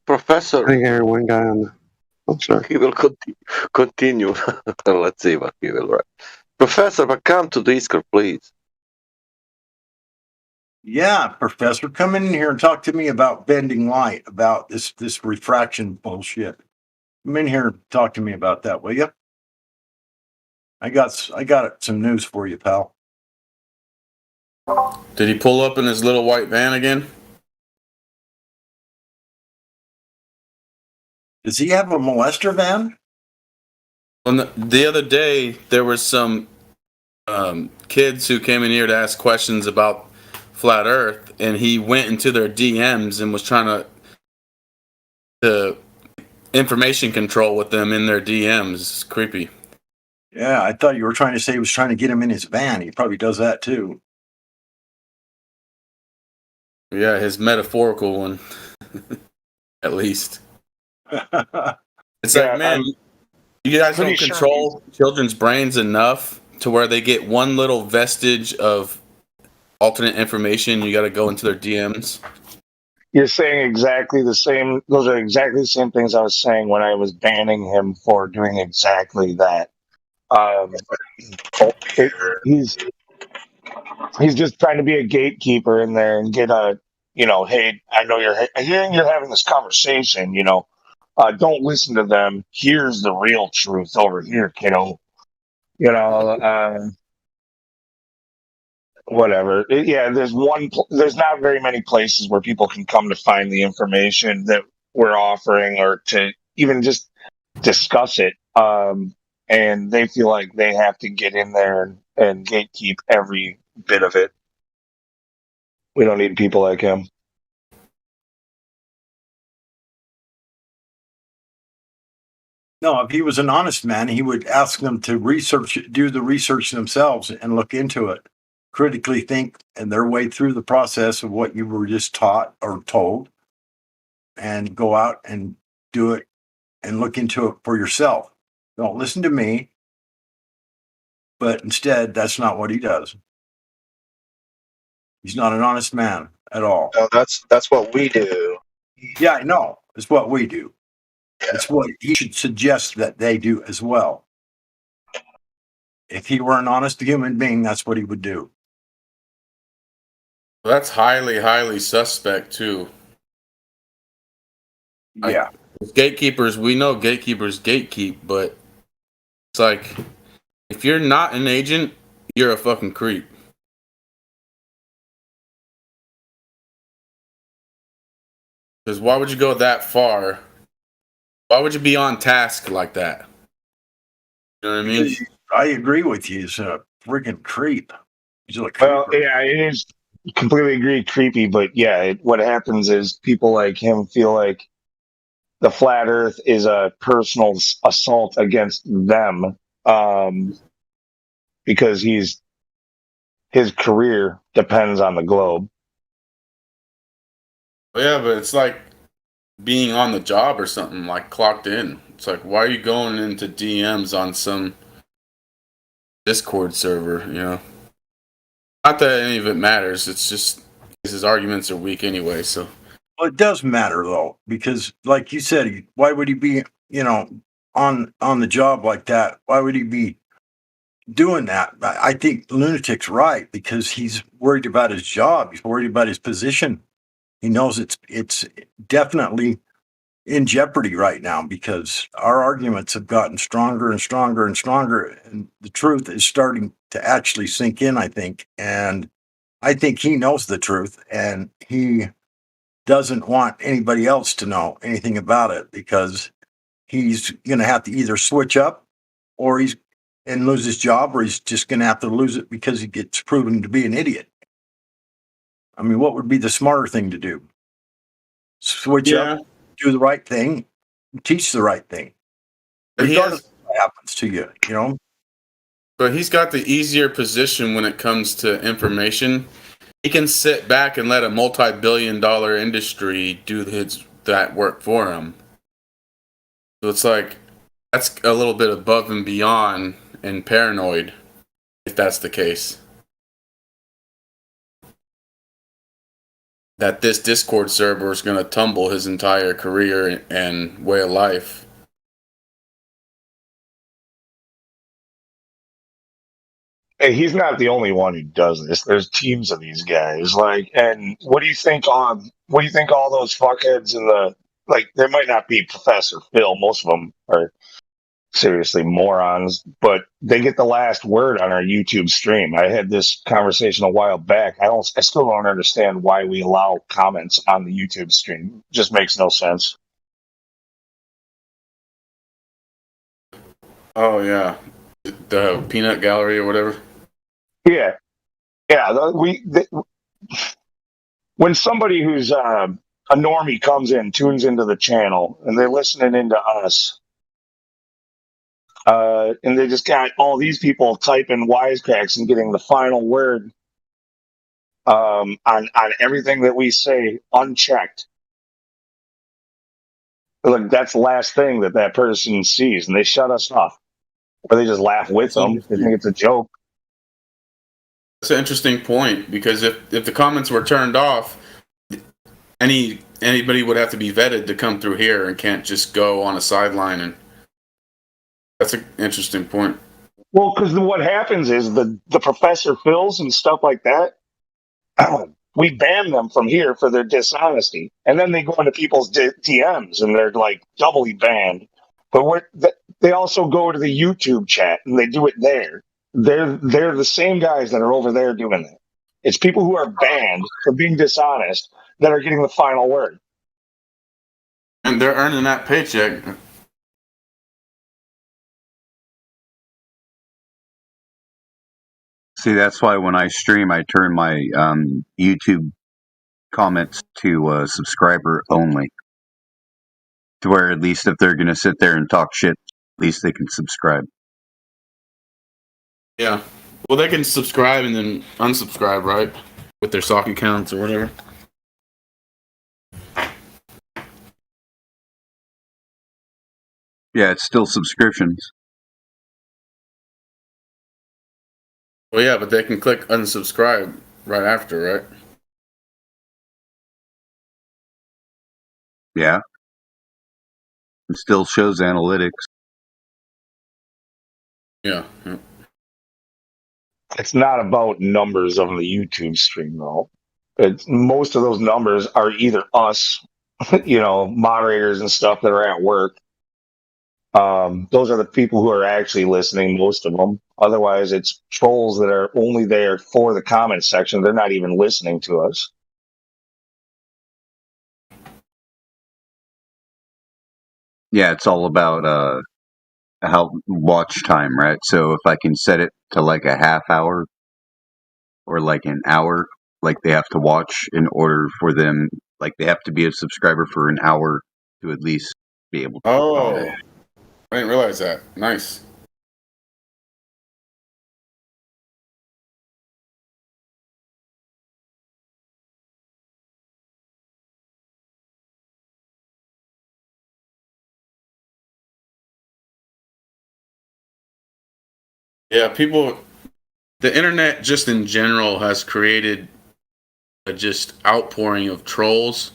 Professor, I think everyone got on the... Oh, sorry. He will continue. Let's see what he will write. Professor, but come to Discord, please. Yeah, Professor, come in here and talk to me about bending light, about this refraction bullshit. Come in here and talk to me about that, will you? I got some news for you, pal. Did he pull up in his little white van again? Does he have a molester van? The other day, there was some kids who came in here to ask questions about Flat Earth, and he went into their DMs and was trying to information control with them in their DMs. It's creepy. Yeah, I thought you were trying to say he was trying to get him in his van. He probably does that too. Yeah, his metaphorical one, at least. It's Yeah, like, man, I'm you guys pretty don't sure control children's brains enough to where they get one little vestige of alternate information. You got to go into their DMs. you're saying exactly the same. Those are exactly the same things I was saying when I was banning him for doing exactly that. Um, he's just trying to be a gatekeeper in there and get a, hey, I know you're hearing you're having this conversation. Don't listen to them. Here's the real truth over here, kiddo. You know, whatever. There's not very many places where people can come to find the information that we're offering or to even just discuss it. And they feel like they have to get in there and gatekeep every bit of it. We don't need people like him. No, if he was an honest man, he would ask them to do the research themselves and look into it, critically think and their way through the process of what you were just taught or told, and go out and do it and look into it for yourself. Don't listen to me, but instead, that's not what he does. He's not an honest man at all. No, that's what we do. Yeah, I know. It's what we do. It's what he should suggest that they do as well. If he were an honest human being, that's what he would do. That's highly, highly suspect too. Yeah. Gatekeepers, we know gatekeepers gatekeep, but it's like, if you're not an agent, you're a fucking creep. Because why would you go that far? Why would you be on task like that? You know what I mean? I agree with you. He's a freaking creep. He's a creeper. Well, yeah, it is completely agree, creepy. But yeah, what happens is people like him feel like the flat Earth is a personal assault against them, because his career depends on the globe. Yeah, but it's like being on the job or something, like clocked in. It's like, why are you going into DMs on some Discord server, Not that any of it matters. It's just his arguments are weak anyway, so. Well, it does matter though, because like you said, why would he be, on the job like that? Why would he be doing that? I think Lunatic's right, because he's worried about his job. He's worried about his position. He knows it's definitely in jeopardy right now, because our arguments have gotten stronger and stronger and stronger, and the truth is starting to actually sink in, I think. And I think he knows the truth, and he doesn't want anybody else to know anything about it, because he's going to have to either switch up and lose his job, or he's just going to have to lose it because he gets proven to be an idiot. I mean, what would be the smarter thing to do? Switch up, do the right thing, teach the right thing, regardless of what happens to you, But he's got the easier position when it comes to information. He can sit back and let a multi-billion-dollar industry do that work for him. So it's like, that's a little bit above and beyond and paranoid, if that's the case. That this Discord server is going to tumble his entire career and way of life. Hey, he's not the only one who does this. There's teams of these guys. And what do you think all those fuckheads there might not be Professor Phil. Most of them are seriously morons, but they get the last word on our YouTube stream. I had this conversation a while back. I still don't understand why we allow comments on the YouTube stream. It just makes no sense. Oh yeah, the peanut gallery or whatever. Yeah. When somebody who's a normie tunes into the channel, and they're listening into us, And they just got all these people typing wisecracks and getting the final word on everything that we say unchecked. Like that's the last thing that person sees, and they shut us off, or they just laugh with them. They think it's a joke. That's an interesting point, because if the comments were turned off, anybody would have to be vetted to come through here and can't just go on a sideline. And that's an interesting point. Well, because what happens is the Professor Phils and stuff like that, we ban them from here for their dishonesty, and then they go into people's DMs and they're like doubly banned. But they also go to the YouTube chat and they do it there. They're the same guys that are over there doing that. It's people who are banned for being dishonest that are getting the final word. And they're earning that paycheck. See, that's why when I stream, I turn my YouTube comments to subscriber only. To where at least if they're going to sit there and talk shit, at least they can subscribe. Yeah. Well, they can subscribe and then unsubscribe, right? With their sock accounts or whatever. Yeah, it's still subscriptions. Well, yeah, but they can click unsubscribe right after, right? Yeah. It still shows analytics. Yeah. It's not about numbers on the YouTube stream, though. Most of those numbers are either us, moderators and stuff that are at work. Those are the people who are actually listening, most of them. Otherwise, it's trolls that are only there for the comment section. They're not even listening to us. Yeah, it's all about how watch time, right? So if I can set it to like a half hour or like an hour, like they have to watch in order for them, like they have to be a subscriber for an hour to at least be able to. Oh, I didn't realize that. Nice. Yeah, the internet just in general has created a just outpouring of trolls.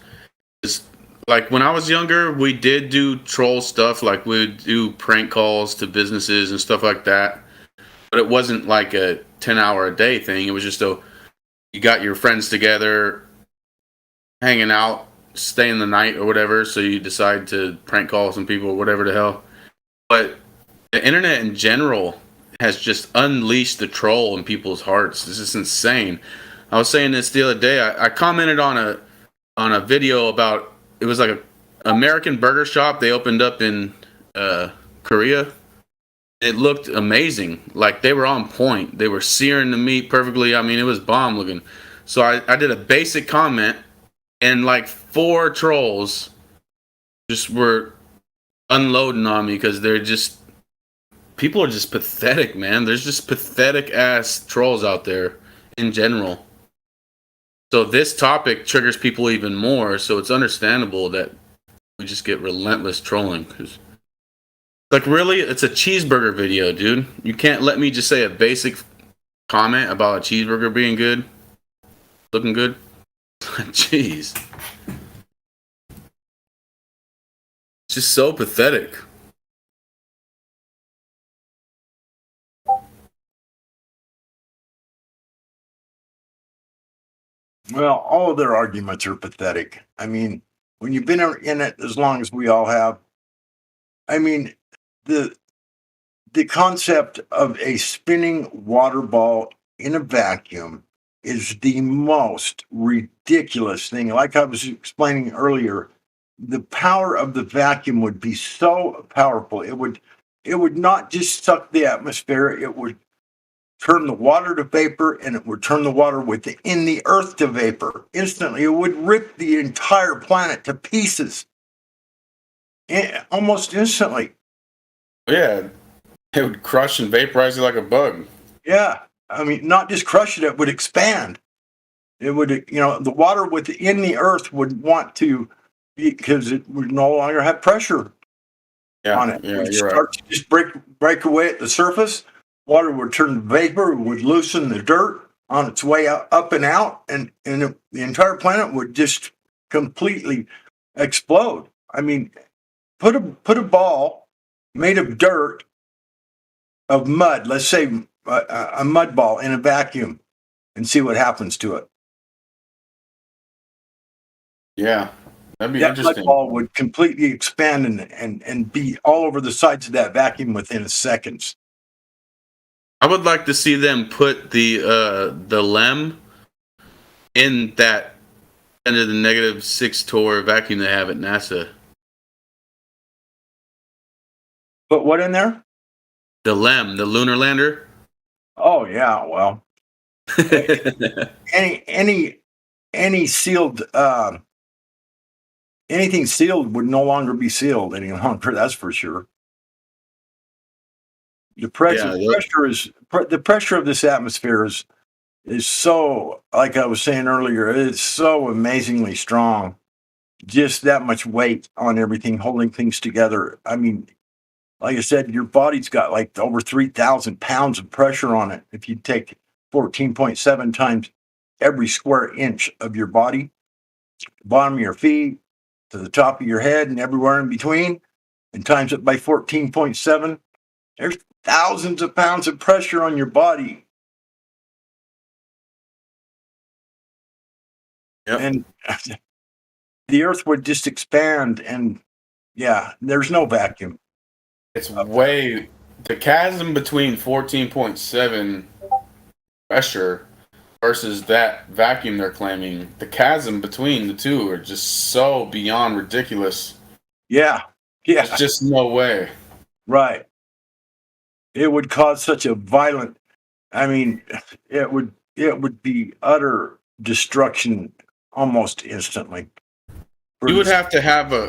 Just like when I was younger, we did do troll stuff, like we'd do prank calls to businesses and stuff like that. But it wasn't like a 10-hour a day thing. It was just you got your friends together, hanging out, staying the night or whatever. So you decide to prank call some people or whatever the hell. But the internet in general has just unleashed the troll in people's hearts. This is insane. I was saying this the other day. I commented on a video about, it was like a American burger shop they opened up in Korea. It looked amazing. Like they were on point. They were searing the meat perfectly. I mean, it was bomb looking. So I did a basic comment, and like 4 trolls just were unloading on me because they're just, people are just pathetic, man. There's just pathetic ass trolls out there in general. So this topic triggers people even more. So it's understandable that we just get relentless trolling. Cause, like, really, it's a cheeseburger video, dude. You can't let me just say a basic comment about a cheeseburger being good, looking good. Jeez, it's just so pathetic. Well, all of their arguments are pathetic. I mean, when you've been in it as long as we all have, I mean, the concept of a spinning water ball in a vacuum is the most ridiculous thing. Like I was explaining earlier, the power of the vacuum would be so powerful. It would not just suck the atmosphere, it would turn the water to vapor, and it would turn the water within the earth to vapor instantly. It would rip the entire planet to pieces almost instantly. Yeah, It would crush and vaporize you like a bug. Yeah. I mean, not just crush it, it would expand. It would, the water within the earth would want to, because it would no longer have pressure on it. Yeah, It would you're start to just break away at the surface. Water would turn to vapor, would loosen the dirt on its way up and out, and the entire planet would just completely explode. I mean, put a ball made of dirt, of mud, let's say a mud ball in a vacuum, and see what happens to it. Yeah, that'd be That interesting. mud ball would completely expand and be all over the sides of that vacuum within seconds. I would like to see them put the LEM in that under the -6 torr vacuum they have at NASA. Put what in there? The LEM, the lunar lander. Oh yeah, well, any sealed anything sealed would no longer be sealed any longer. That's for sure. The pressure of this atmosphere is so, like I was saying earlier, it's so amazingly strong. Just that much weight on everything, holding things together. I mean, like I said, your body's got like over 3,000 pounds of pressure on it. If you take 14.7 times every square inch of your body, bottom of your feet to the top of your head and everywhere in between, and times it by 14.7, there's thousands of pounds of pressure on your body. Yep. And the earth would just expand, and yeah, there's no vacuum. It's the chasm between 14.7 pressure versus that vacuum they're claiming. The chasm between the two are just so beyond ridiculous. Yeah. There's just no way. Right. It would cause such a violent, I mean, it would be utter destruction almost instantly. You would have to have